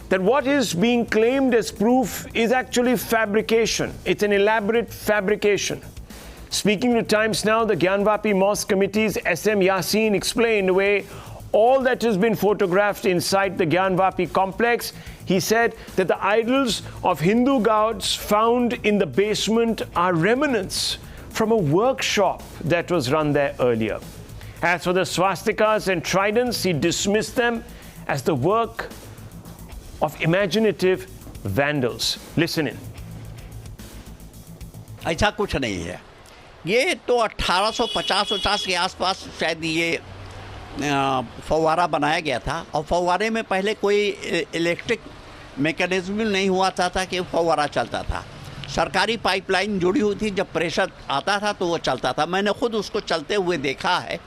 that what is being claimed as proof is actually fabrication. It's an elaborate fabrication. Speaking to Times Now, the Gyanvapi Mosque Committee's SM Yassin explained away all that has been photographed inside the Gyanvapi complex. He said that the idols of Hindu gods found in the basement are remnants from a workshop that was run there earlier. As for the swastikas and tridents, he dismissed them as the work of imaginative vandals. Listen in. ऐसा कुछ नहीं है। ये तो 1850 के आसपास शायद ये फव्वारा बनाया गया था, और फव्वारे में पहले कोई इलेक्ट्रिक मैकेनिज्म नहीं हुआ था कि फव्वारा चलता था। सरकारी पाइपलाइन जुड़ी हुई थी, जब प्रेशर आता था तो वो चलता था। मैंने खुद उसको चलते हुए देखा है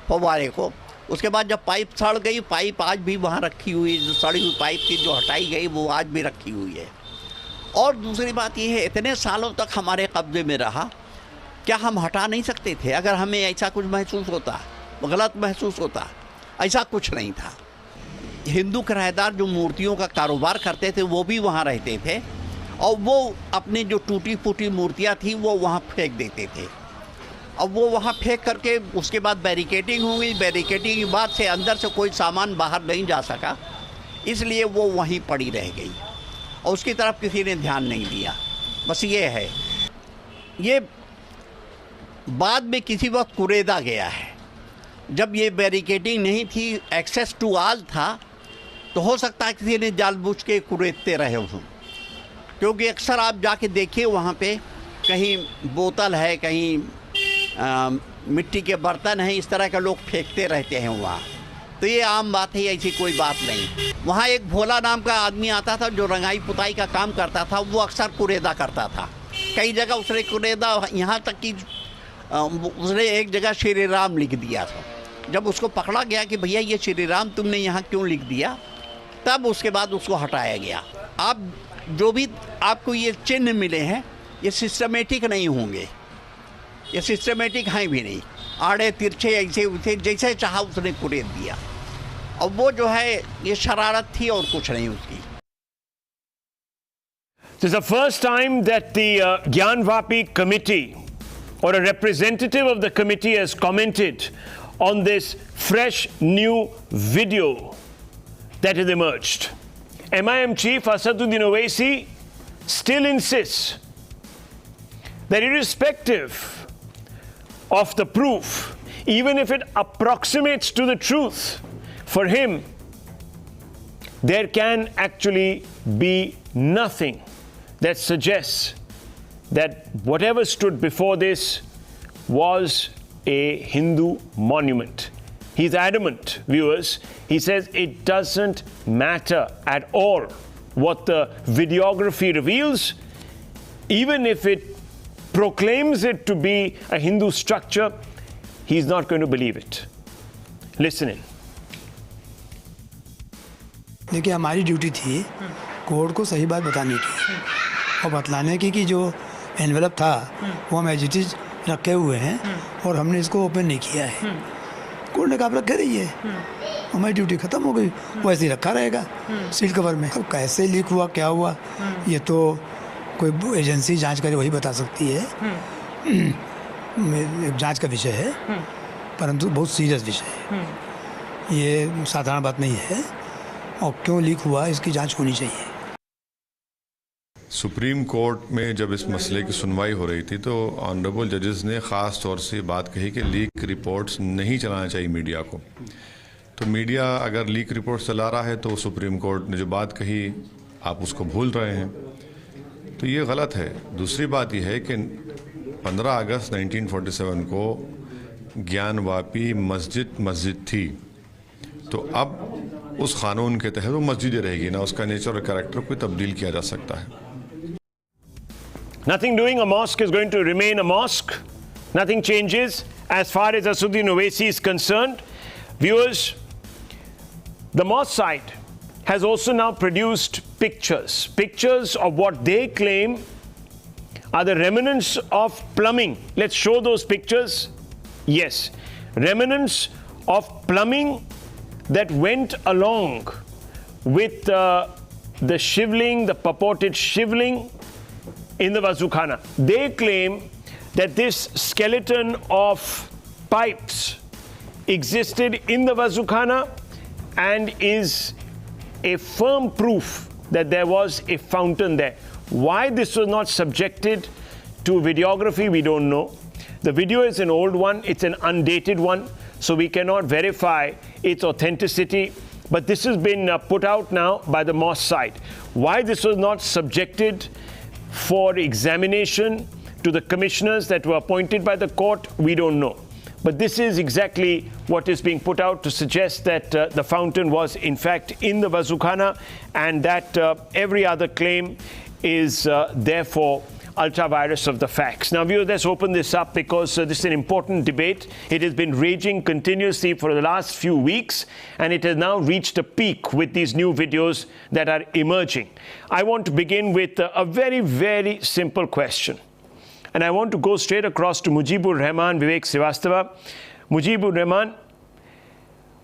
फव्वारे को। उसके बाद जब पाइप सड़ गई, पाइप आज भी वहाँ रखी हुई, जो सड़ी हुई पाइप थी जो हटाई गई वो आज भी रखी हुई है। और दूसरी बात ये है, इतने सालों तक हमारे कब्जे में रहा, क्या हम हटा नहीं सकते थे? अगर हमें ऐसा कुछ महसूस होता, गलत महसूस होता, ऐसा कुछ नहीं था। हिंदू किराएदार जो मूर्तियों का कारोबार करते थे वो भी वहाँ रहते थे, और वो अपनी जो टूटी फूटी मूर्तियाँ थी वो वहाँ फेंक देते थे। अब वो वहाँ फेंक करके उसके बाद बैरिकेडिंग हो गई। बैरिकेडिंग के बाद से अंदर से कोई सामान बाहर नहीं जा सका, इसलिए वो वहीं पड़ी रह गई और उसकी तरफ किसी ने ध्यान नहीं दिया। बस ये है। ये बाद में किसी वक्त कुरेदा गया है। जब ये बैरिकेडिंग नहीं थी, एक्सेस टू ऑल था, तो हो सकता है किसी ने जानबूझ के कुरेदते रहे हों, क्योंकि अक्सर आप जाके देखिए वहाँ पे कहीं बोतल है, कहीं मिट्टी के बर्तन हैं, इस तरह के लोग फेंकते रहते हैं वहाँ। तो ये आम बात है, ऐसी कोई बात नहीं। वहाँ एक भोला नाम का आदमी आता था जो रंगाई पुताई का काम करता था, वो अक्सर कुरेदा करता था। कई जगह उसने कुरेदा, यहाँ तक कि उसने एक जगह श्री राम लिख दिया था। जब उसको पकड़ा गया कि भैया ये श्री राम तुमने यहाँ क्यों लिख दिया, तब उसके बाद उसको हटाया गया। आप जो भी आपको ये चिन्ह मिले हैं, ये सिस्टमेटिक नहीं होंगे, ये सिस्टमेटिक हैं भी नहीं। आड़े तिरछे ऐसे उसे जैसे चाहा उसने कुरेद दिया, और वो जो है ये शरारत थी और कुछ नहीं उसकी। This is the first time that the Gyanvapi committee or a representative of the committee has commented on this fresh new video that has emerged. MIM chief Asaduddin Owaisi still insists that irrespective of the proof, even if it approximates to the truth, for him, there can actually be nothing that suggests that whatever stood before this was a Hindu monument. He's adamant, viewers. He says it doesn't matter at all what the videography reveals, even if it proclaims it to be a Hindu structure, he's not going to believe it. Listen in. देखिए, हमारी duty थी court को सही बात बताने की और बतलाने की कि जो एनवेलप था वो हम एज इट इज रखे हुए हैं और हमने इसको ओपन नहीं किया है। कोर्ट ने कहा आप रखे रहिए, हमारी ड्यूटी ख़त्म हो गई, वैसे ही रखा रहेगा सील कवर में। अब कैसे लीक हुआ, क्या हुआ, ये तो कोई एजेंसी जांच करे वही बता सकती है। जांच का विषय है, परंतु बहुत सीरियस विषय है, ये साधारण बात नहीं है। और क्यों लीक हुआ इसकी जांच होनी चाहिए। सुप्रीम कोर्ट में जब इस मसले की सुनवाई हो रही थी तो ऑनरेबल जजेस ने ख़ास तौर से बात कही कि लीक रिपोर्ट्स नहीं चलाना चाहिए मीडिया को। तो मीडिया अगर लीक रिपोर्ट्स चला रहा है तो सुप्रीम कोर्ट ने जो बात कही आप उसको भूल रहे हैं, तो ये गलत है। दूसरी बात यह है कि 15 अगस्त 1947 को ज्ञानवापी मस्जिद थी, तो अब उस कानून के तहत वो मस्जिद रहेगी ना, उसका नेचर और कैरेक्टर कोई तब्दील किया जा सकता है। Nothing doing, a mosque is going to remain a mosque. Nothing changes as far as Assuddin Owaisi is concerned. Viewers, the mosque side has also now produced pictures of what they claim are the remnants of plumbing. Let's show those pictures. Yes, remnants of plumbing that went along with the shivling, the purported shivling in the Wazukhana. They claim that this skeleton of pipes existed in the Wazukhana and is a firm proof that there was a fountain there. Why this was not subjected to videography, we don't know. The video is an old one, it's an undated one, so we cannot verify its authenticity. But this has been put out now by the mosque side. Why this was not subjected for examination to the commissioners that were appointed by the court, we don't know. But this is exactly what is being put out to suggest that the fountain was in fact in the Wazukhana, and that every other claim is therefore ultra-virus of the facts. Now viewers, let's open this up because this is an important debate. It has been raging continuously for the last few weeks, and it has now reached a peak with these new videos that are emerging. I want to begin with a very, very simple question. And I want to go straight across to Mujibur Rahman, Vivek Srivastava. Mujibur Rahman,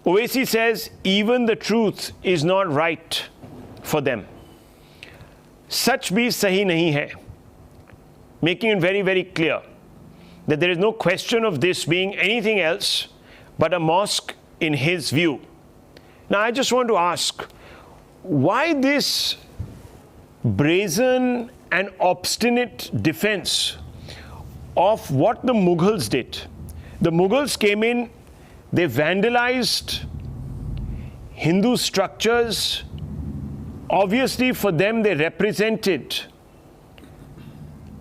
Owaisi says even the truth is not right for them. Sach bhi sahi nahi hai. Making it very, very clear that there is no question of this being anything else but a mosque in his view. Now, I just want to ask, why this brazen and obstinate defense of what the Mughals did? The Mughals came in, they vandalized Hindu structures. Obviously, for them, they represented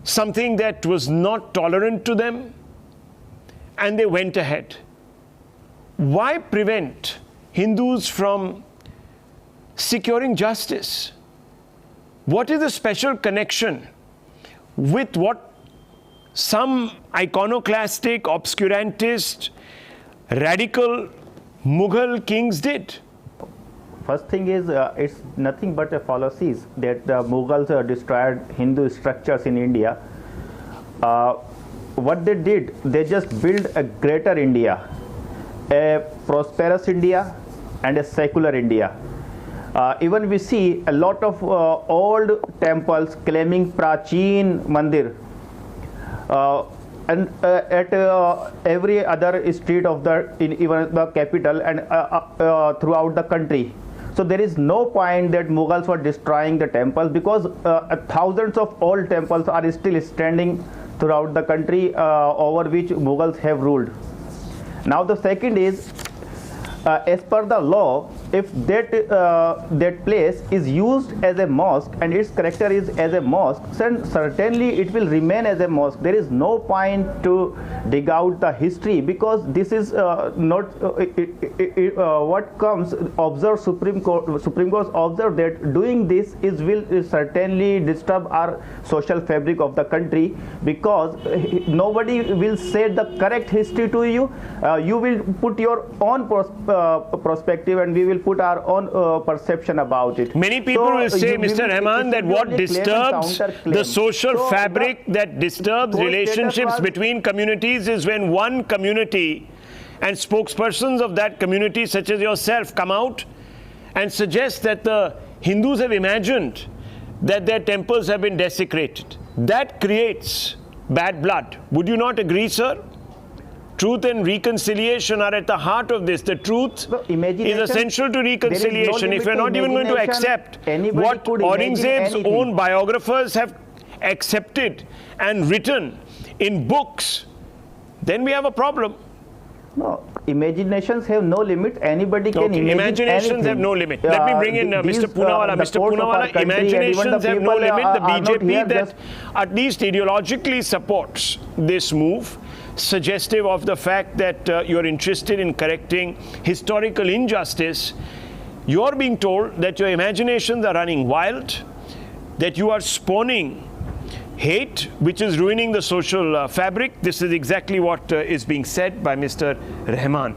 something that was not tolerant to them, and they went ahead. Why prevent Hindus from securing justice? What is the special connection with what some iconoclastic, obscurantist, radical Mughal kings did? First thing is, it's nothing but a fallacy that the Mughals destroyed Hindu structures in India. What they did, they just built a greater India, a prosperous India and a secular India. Even we see a lot of old temples claiming Prachin Mandir, and at every other street of even the capital and throughout the country. So there is no point that Mughals were destroying the temples, because thousands of old temples are still standing throughout the country over which Mughals have ruled. Now the second is, as per the law, if that place is used as a mosque and its character is as a mosque, then certainly it will remain as a mosque. There is no point to dig out the history, because this is not what comes. Observe Supreme Court observe that doing this will certainly disturb our social fabric of the country, because nobody will say the correct history to you. You will put your own perspective, and we will will put our own perception about it. Many people will say, Mr. Rahman, that what disturbs the social fabric, that disturbs relationships between communities is when one community and spokespersons of that community, such as yourself, come out and suggest that the Hindus have imagined that their temples have been desecrated. That creates bad blood. Would you not agree, sir? Truth and reconciliation are at the heart of this. The truth is essential to reconciliation. If you're not even going to accept what Aurangzeb's own biographers have accepted and written in books, then we have a problem. No, imaginations have no limit. Anybody can imagine imaginations anything. Have no limit. Let me bring in Mr. Poonawala. Mr. Poonawala, imaginations have no limit. The BJP that at least ideologically supports this move, suggestive of the fact that you're interested in correcting historical injustice, you're being told that your imaginations are running wild, that you are spawning hate, which is ruining the social fabric. This is exactly what is being said by Mr. Rahman.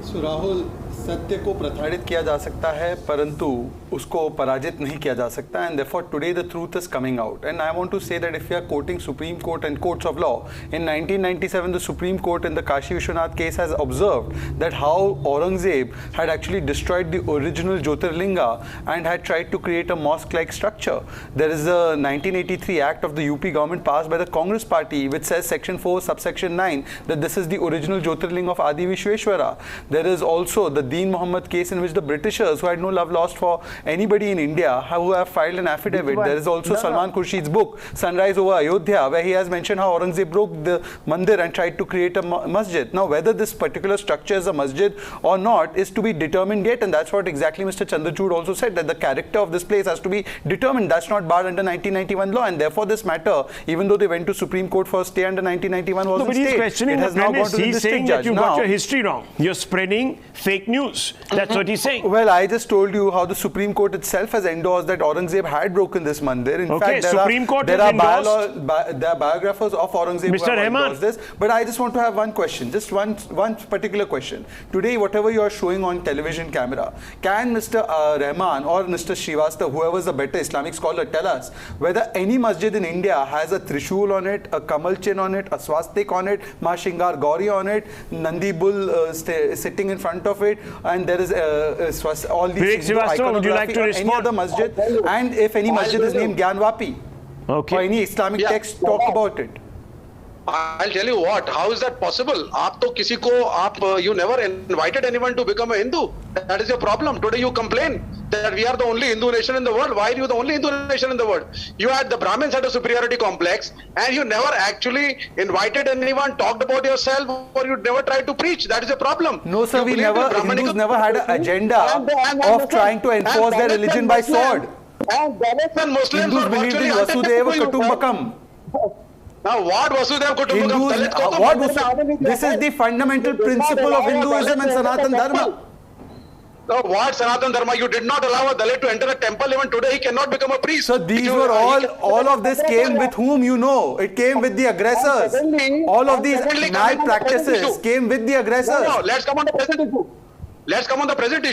So Rahul, सत्य को प्रताड़ित किया जा सकता है परंतु उसको पराजित नहीं किया जा सकता, and therefore today the truth is coming out. And I want to say that if we are quoting Supreme Court and courts of law, in 1997 the Supreme Court in the Kashi Vishwanath case has observed that how Aurangzeb had actually destroyed the original Jyotirlinga and had tried to create a mosque-like structure. There is a 1983 act of the UP government passed by the Congress party which says section 4 subsection 9 that this is the original Jyotirlinga of Adi Vishweshwara. There is also the Deen Muhammad case in which the Britishers, who had no love lost for anybody in India, who have filed an affidavit. There is also Salman Khurshid's book, Sunrise over Ayodhya, where he has mentioned how Aurangzeb broke the mandir and tried to create a masjid. Now, whether this particular structure is a masjid or not is to be determined yet, and that's what exactly Mr. Chandrachud also said, that the character of this place has to be determined. That's not barred under 1991 law, and therefore this matter, even though they went to Supreme Court for a stay under 1991, wasn't stayed. He's questioning the premise. He's saying that you got your history wrong. You're spreading fake news. That's what he's saying. Well, I just told you how the Supreme Court itself has endorsed that Aurangzeb had broken this mandir. In fact, there are biographers of Aurangzeb who have endorsed this. But I just want to have one question, just one particular question. Today, whatever you are showing on television camera, can Mr. Rahman or Mr. Srivastava, whoever is a better Islamic scholar, tell us whether any masjid in India has a trishul on it, a kamal chin on it, a swastik on it, Ma Shingar Gauri on it, Nandi Bull sitting in front of it, and there is all these would you like to respond? Any other masjid, and if any masjid is named Gyanvapi, or any Islamic text talk about it. I'll tell you what, how is that possible? You never invited anyone to become a Hindu. That is your problem. Today you complain that we are the only Hindu nation in the world. Why are you the only Hindu nation in the world? You had the Brahmins had a superiority complex, and you never actually invited anyone, talked about yourself, or you never tried to preach. That is a problem. No, sir, Hindus never had an agenda of trying to enforce their religion by sword. And Dalits and Muslims Hindus believed in Vasudeva Kutumbakam. Now, what Vasudeva Kutumbakam? This is the fundamental principle of Hinduism and Sanatan Dharma. No, what Sanatan Dharma? You did not allow a Dalit to enter a temple. Even today, he cannot become a priest. So these were all of this came with whom you know. It came with the aggressors. All of these mal practices came with the aggressors. No, let's come on the present issue. Let's come on the present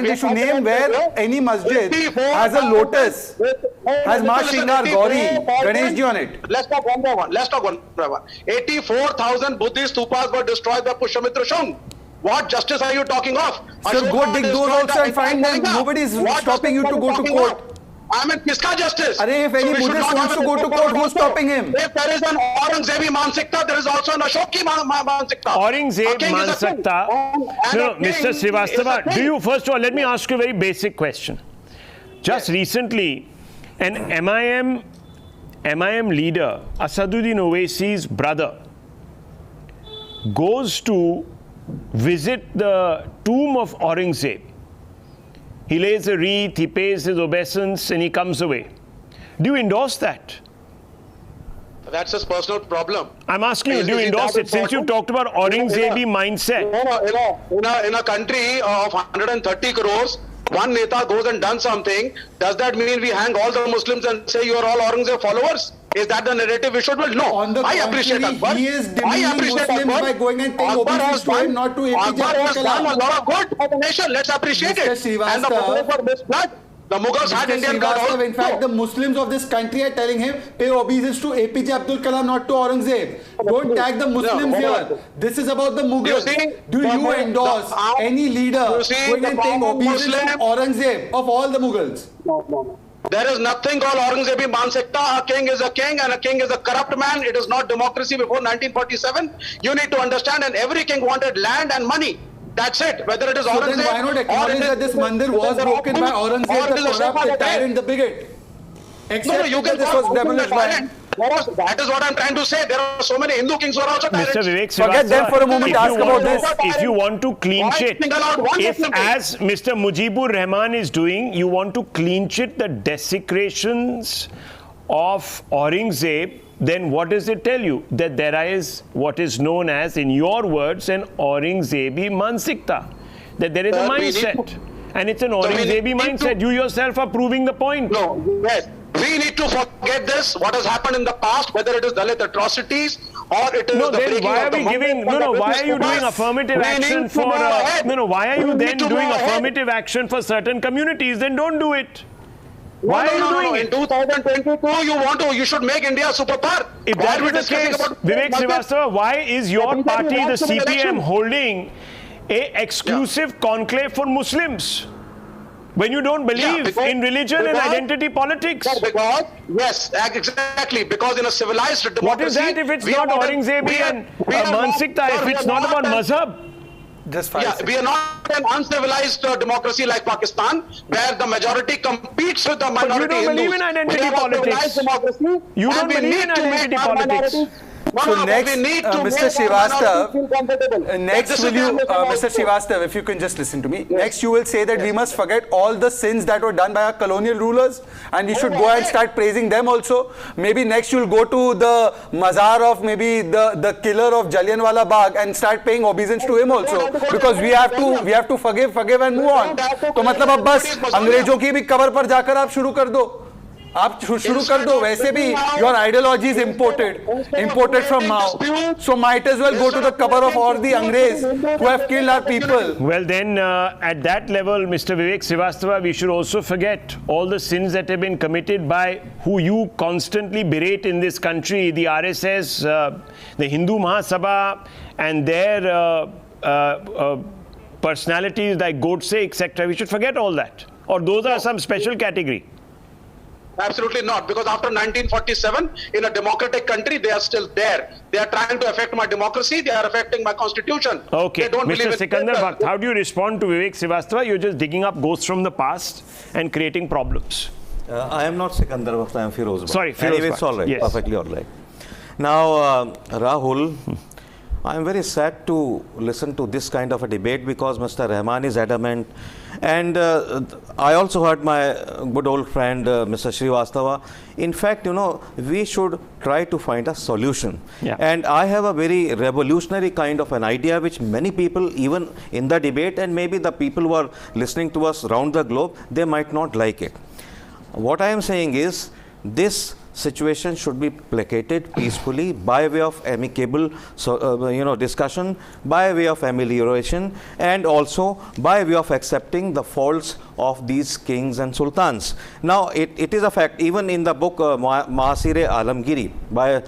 issue. Name where any masjid has a lotus, has Ma Shingar Gauri, Ganesh Ji on it. Let's talk one by one. 84,000 Buddhist stupas were destroyed by Pushyamitra Shung. What justice are you talking of? Sir, go dig those also and find them. Nobody is stopping you to go to court. I mean, kiska justice? If any Buddhist wants to go to court, who's stopping him? If there is an Aurangzebi Mansikta, there is also an Ashoki Mansikta. Aurangzeb Mansikta. No, Mr. Srivastava, do you, first of all, let me ask you a very basic question. Just recently, an MIM leader, Asaduddin Owaisi's brother, goes to visit the tomb of Aurangzeb. He lays a wreath, he pays his obeisance, and he comes away. Do you endorse that? That's his personal problem. I'm asking you, do you endorse it? Since you've talked about Aurangzebi mindset. In a country of 130 crores, one Neta goes and done something, does that mean we hang all the Muslims and say you are all Aurangzeb followers? Is that the narrative we should build? No. I appreciate Akbar. He is demeaning Muslims by going and paying obedience to him, not to APJ Akbar has done a lot of good for the nation. Let's appreciate it. And the for this blood, the Mughals had Indian God also. In fact, the Muslims of this country are telling him, pay obeisance to APJ Abdul Kalam, not to Aurangzeb. Don't tag the Muslims here. This is about the Mughals. Do you endorse any leader going and paying obeisance to Aurangzeb of all the Mughals? No. There is nothing called Aurangzebi Mansikta. A king is a king and a king is a corrupt man. It is not democracy before 1947. You need to understand, and every king wanted land and money. That's it. Whether it is Aurangzeb, then why not acknowledge that this mandir was broken by Aurangzeb, the corrupt, the tyrant, the bigot? No, you can this was demolished by. That is what I'm trying to say. There are so many Hindu kings who are also tyrants. Mr. Vivek Forget them for a moment. Ask about this. If you want to clinch it, if as Mr. Mujibur Rahman is doing, you want to clinch it the desecrations of Aurangzeb, then what does it tell you? That there is what is known as, in your words, an Aurangzebi Mansikta. That there is a mindset. And it's an Aurangzebi mindset. You yourself are proving the point. No, yes. We need to forget this, what has happened in the past, whether it is Dalit atrocities or it is the breaking why are of the we giving, why are you doing affirmative action for, why are you then doing affirmative action for certain communities? Then don't do it. Why are you doing it? In 2022, you should make India a superpower. If that is the case, Vivek Srivastava, why is your party, the CPM, holding a exclusive conclave for Muslims? When you don't believe in religion and identity politics. Yes, exactly. Because in a civilized democracy... What is that if it's not Aurangzebi and Mansikta, if it's not about mazhab? We are not an uncivilized democracy like Pakistan, where the majority competes with the minority. But you don't believe in identity politics. You don't believe in identity politics. So next, Mr. Srivastava, next will you, Mr. Srivastava, if you can just listen to me. Next you will say that we must forget all the sins that were done by our colonial rulers and we should go and start praising them also. Maybe next you'll go to the mazar of maybe the killer of Jallianwala Bagh and start paying obeisance to him also. Because we have to forgive and move on. तो मतलब अब बस अंग्रेजों की भी cover पर जाकर आप शुरू कर दो. आप शुरू कर दो वैसे भी your ideology is imported from Mao, so might as well go to the cover of all the Angrez who have killed our people. Well then, at that level, Mr. Vivek Srivastava, we should also forget all the sins that have been committed by who you constantly berate in this country, the RSS, the Hindu Mahasabha, and their personalities like Godse, etc. We should forget all that, or those are some special category. Absolutely not, because after 1947, in a democratic country, they are still there. They are trying to affect my democracy, they are affecting my constitution. Okay, Mr. Sikandar Bhakt, how do you respond to Vivek Srivastava? You're just digging up ghosts from the past and creating problems. I am not Sikandar Bhakt, I am Firoz Bhakt. Sorry, Firoz anyway, Bhakt. It's all right, yes. Perfectly all right. Now, Rahul, I am very sad to listen to this kind of a debate because Mr. Rahman is adamant. And I also heard my good old friend, Mr. Srivastava. In fact, we should try to find a solution. Yeah. And I have a very revolutionary kind of an idea which many people, even in the debate, and maybe the people who are listening to us around the globe, they might not like it. What I am saying is, this situation should be placated peacefully by way of amicable discussion, by way of amelioration, and also by way of accepting the faults of these kings and sultans. Now it is a fact, even in the book Mahasir Alamgiri by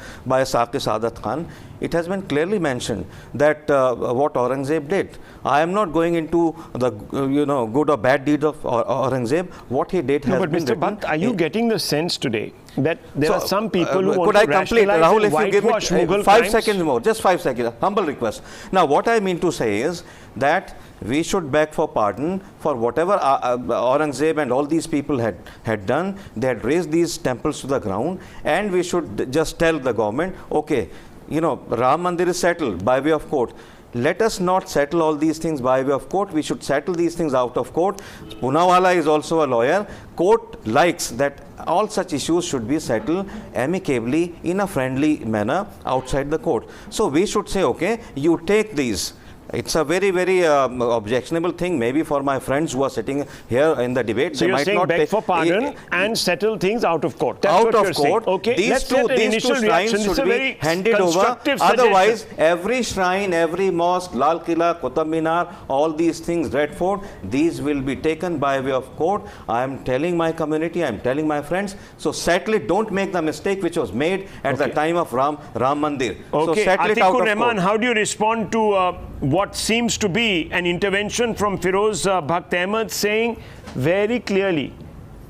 Saqi Saadat Khan, it has been clearly mentioned that what Aurangzeb did. I am not going into the good or bad deeds of Aurangzeb. What he did has been Mr. Bhakt, are you getting the sense today that there are some people who want could to I complete, Rahul, if you give me Mughal 5 seconds more, just 5 seconds, humble request. Now what I mean to say is that we should beg for pardon for whatever Aurangzeb and all these people had done. They had raised these temples to the ground, and we should just tell the government, okay, Ram Mandir is settled by way of court. Let us not settle all these things by way of court. We should settle these things out of court. Poonawala is also a lawyer. Court likes that all such issues should be settled amicably in a friendly manner outside the court. So we should say, okay, you take these It's a very, very objectionable thing. Maybe for my friends who are sitting here in the debate, so they you're might saying not beg for pardon and settle things out of court. That's out what of you're court. Saying. Okay, These two shrines should be handed over. Otherwise, every shrine, every mosque, Lal Qila, Qutub Minar, all these things, Red Fort, these will be taken by way of court. I am telling my community, I am telling my friends. So settle it. Don't make the mistake which was made at the time of Ram Mandir. Okay, so settle it out of Rahman, court. how do you respond to what seems to be an intervention from Firoz Bhakt Ahmed saying very clearly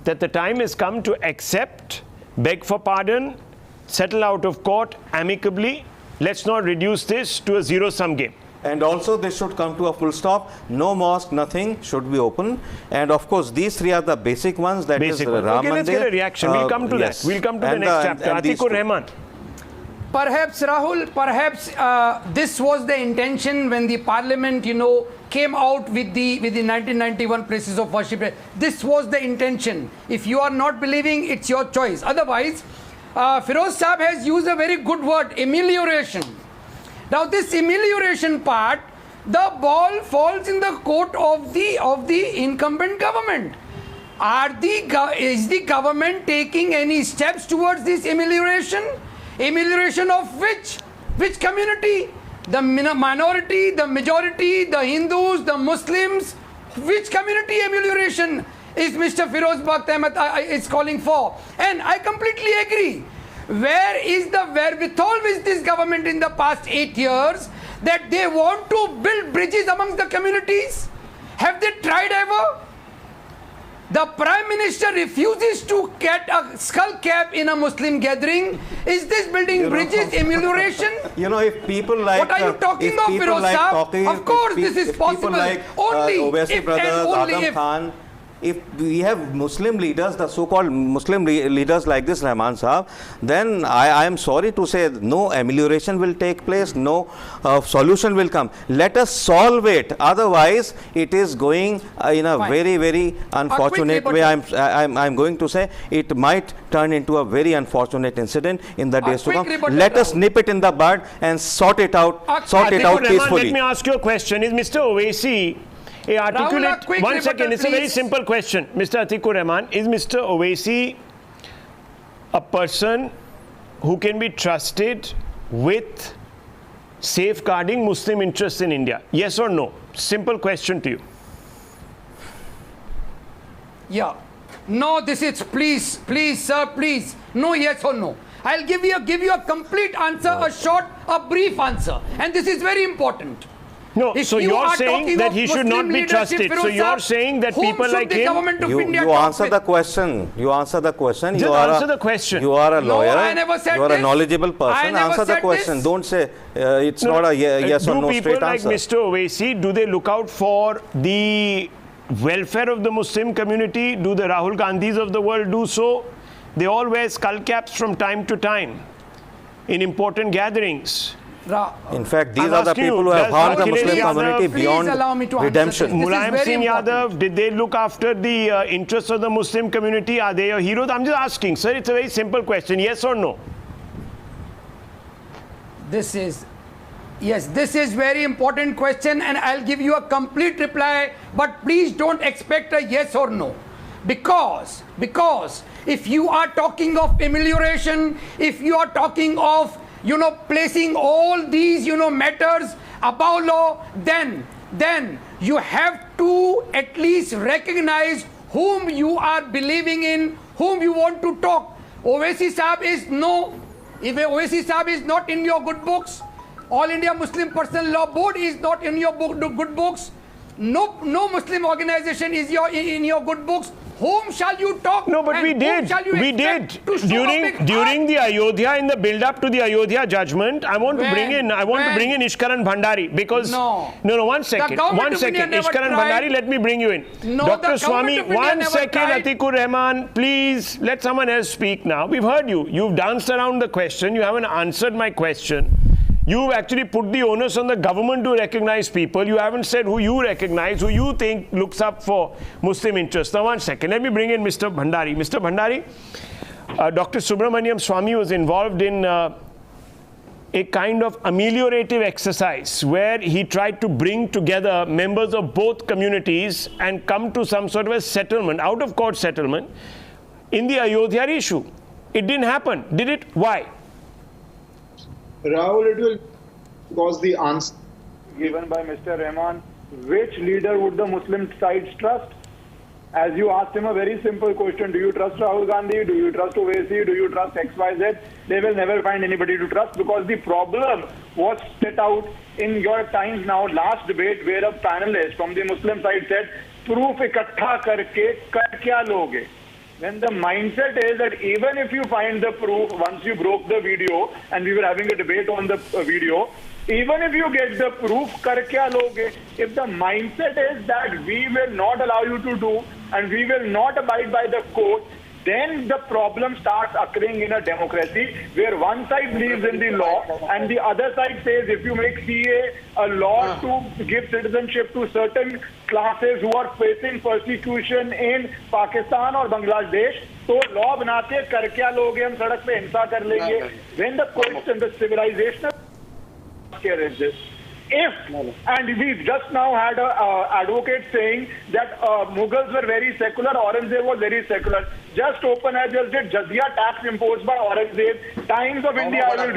that the time has come to accept, beg for pardon, settle out of court amicably. Let's not reduce this to a zero-sum game. And also this should come to a full stop. No mosque, nothing should be open. And of course, these three are the basic ones. That is Ram Mandir. Okay, let's get a reaction. We'll come to that. We'll come to the next chapter. Atikur Rahman. Perhaps, Rahul, perhaps this was the intention when the parliament, came out with the 1991 places of worship. This was the intention. If you are not believing, it's your choice. Otherwise, Firoz Saab has used a very good word, amelioration. Now, this amelioration part, the ball falls in the court of the incumbent government. Is the government taking any steps towards this amelioration? Amelioration of which community? The minority, the majority, the Hindus, the Muslims. Which community amelioration is Mr. Firoz Bhakt Ahmed is calling for? And I completely agree. Where is the wherewithal with this government in the past 8 years that they want to build bridges amongst the communities? Have they tried ever? The Prime Minister refuses to get a skull cap in a Muslim gathering. Is this building bridges amelioration? If people like... What are you talking about, Firoz Saab? Of course, this is possible. Like, only Owaisi if brothers, and only Adam if... Khan, if we have Muslim leaders, the so-called Muslim leaders like this Rahman Saab, then I am sorry to say no amelioration will take place, no solution will come. Let us solve it. Otherwise, it is going in a very, very unfortunate way. I'm going to say it might turn into a very unfortunate incident in the days to come. Let us nip it in the bud and sort it out peacefully. Let me ask you a question. Is Mr. Owaisi articulate? One second, it's a very simple question. Mr. Atikur Rahman, is Mr. Owaisi a person who can be trusted with safeguarding Muslim interests in India? Yes or no? Simple question to you. Yeah. No, this is please, sir, please. No, yes or no. I'll give you a complete answer, a brief answer. And this is very important. No, so you're saying that he should not be trusted. So you're saying that people like him... You answer the question. You answer the question. Just answer the question. You are a lawyer. No, I never said you are a knowledgeable person. Answer the question. Don't say it's not a yes or no straight answer. Do people like Mr. Owaisi, do they look out for the welfare of the Muslim community? Do the Rahul Gandhis of the world do so? They all wear skull caps from time to time in important gatherings. In fact, these are the people who have harmed the Muslim community beyond redemption. Mulayam Singh Yadav, did they look after the interests of the Muslim community? Are they your heroes? I'm just asking, sir. It's a very simple question. Yes or no? Yes, this is very important question, and I'll give you a complete reply. But please don't expect a yes or no, because if you are talking of amelioration, if you are talking of placing all these, matters above law, then you have to at least recognize whom you are believing in, whom you want to talk. Owaisi Saab is no. If Owaisi Saab is not in your good books, All India Muslim Personal Law Board is not in your good books. No Muslim organization is in your good books. Whom shall you talk? No, but we did. During the Ayodhya, in the build-up to the Ayodhya judgment, I want to bring in Ishkaran Bhandari, because no, one second, Ishkaran Bhandari, let me bring you in. No, Dr. Swami, 1 second, Atikur Rahman, please let someone else speak now. We've heard you. You've danced around the question. You haven't answered my question. You've actually put the onus on the government to recognize people. You haven't said who you recognize, who you think looks up for Muslim interests. Now, 1 second. Let me bring in Mr. Bhandari. Mr. Bhandari, Dr. Subramaniam Swami was involved in a kind of ameliorative exercise where he tried to bring together members of both communities and come to some sort of a settlement, out of court settlement, in the Ayodhya issue. It didn't happen, did it? Why? Rahul, it will because the answer given by Mr. Rahman, which leader would the Muslim sides trust? As you asked him a very simple question, do you trust Rahul Gandhi? Do you trust Owaisi? Do you trust XYZ? They will never find anybody to trust because the problem was set out in your Times Now last debate where a panelist from the Muslim side said, proof ikattha karke kar kya loge? Then the mindset is that even if you find the proof, once you broke the video, and we were having a debate on the video, even if you get the proof, kar kya loge? If the mindset is that we will not allow you to do and we will not abide by the code, then the problem starts occurring in a democracy where one side believes in the law and the other side says if you make CA a law to give citizenship to certain classes who are facing persecution in Pakistan or Bangladesh, तो law बनाते कर क्या लोगे हम सड़क पे हिंसा कर लेंगे. When the question, the civilizational here is this. If, and we just now had an advocate saying that Mughals were very secular, Aurangzeb was very secular. Just open, I just did jizya tax imposed by Aurangzeb. Times of India, I will read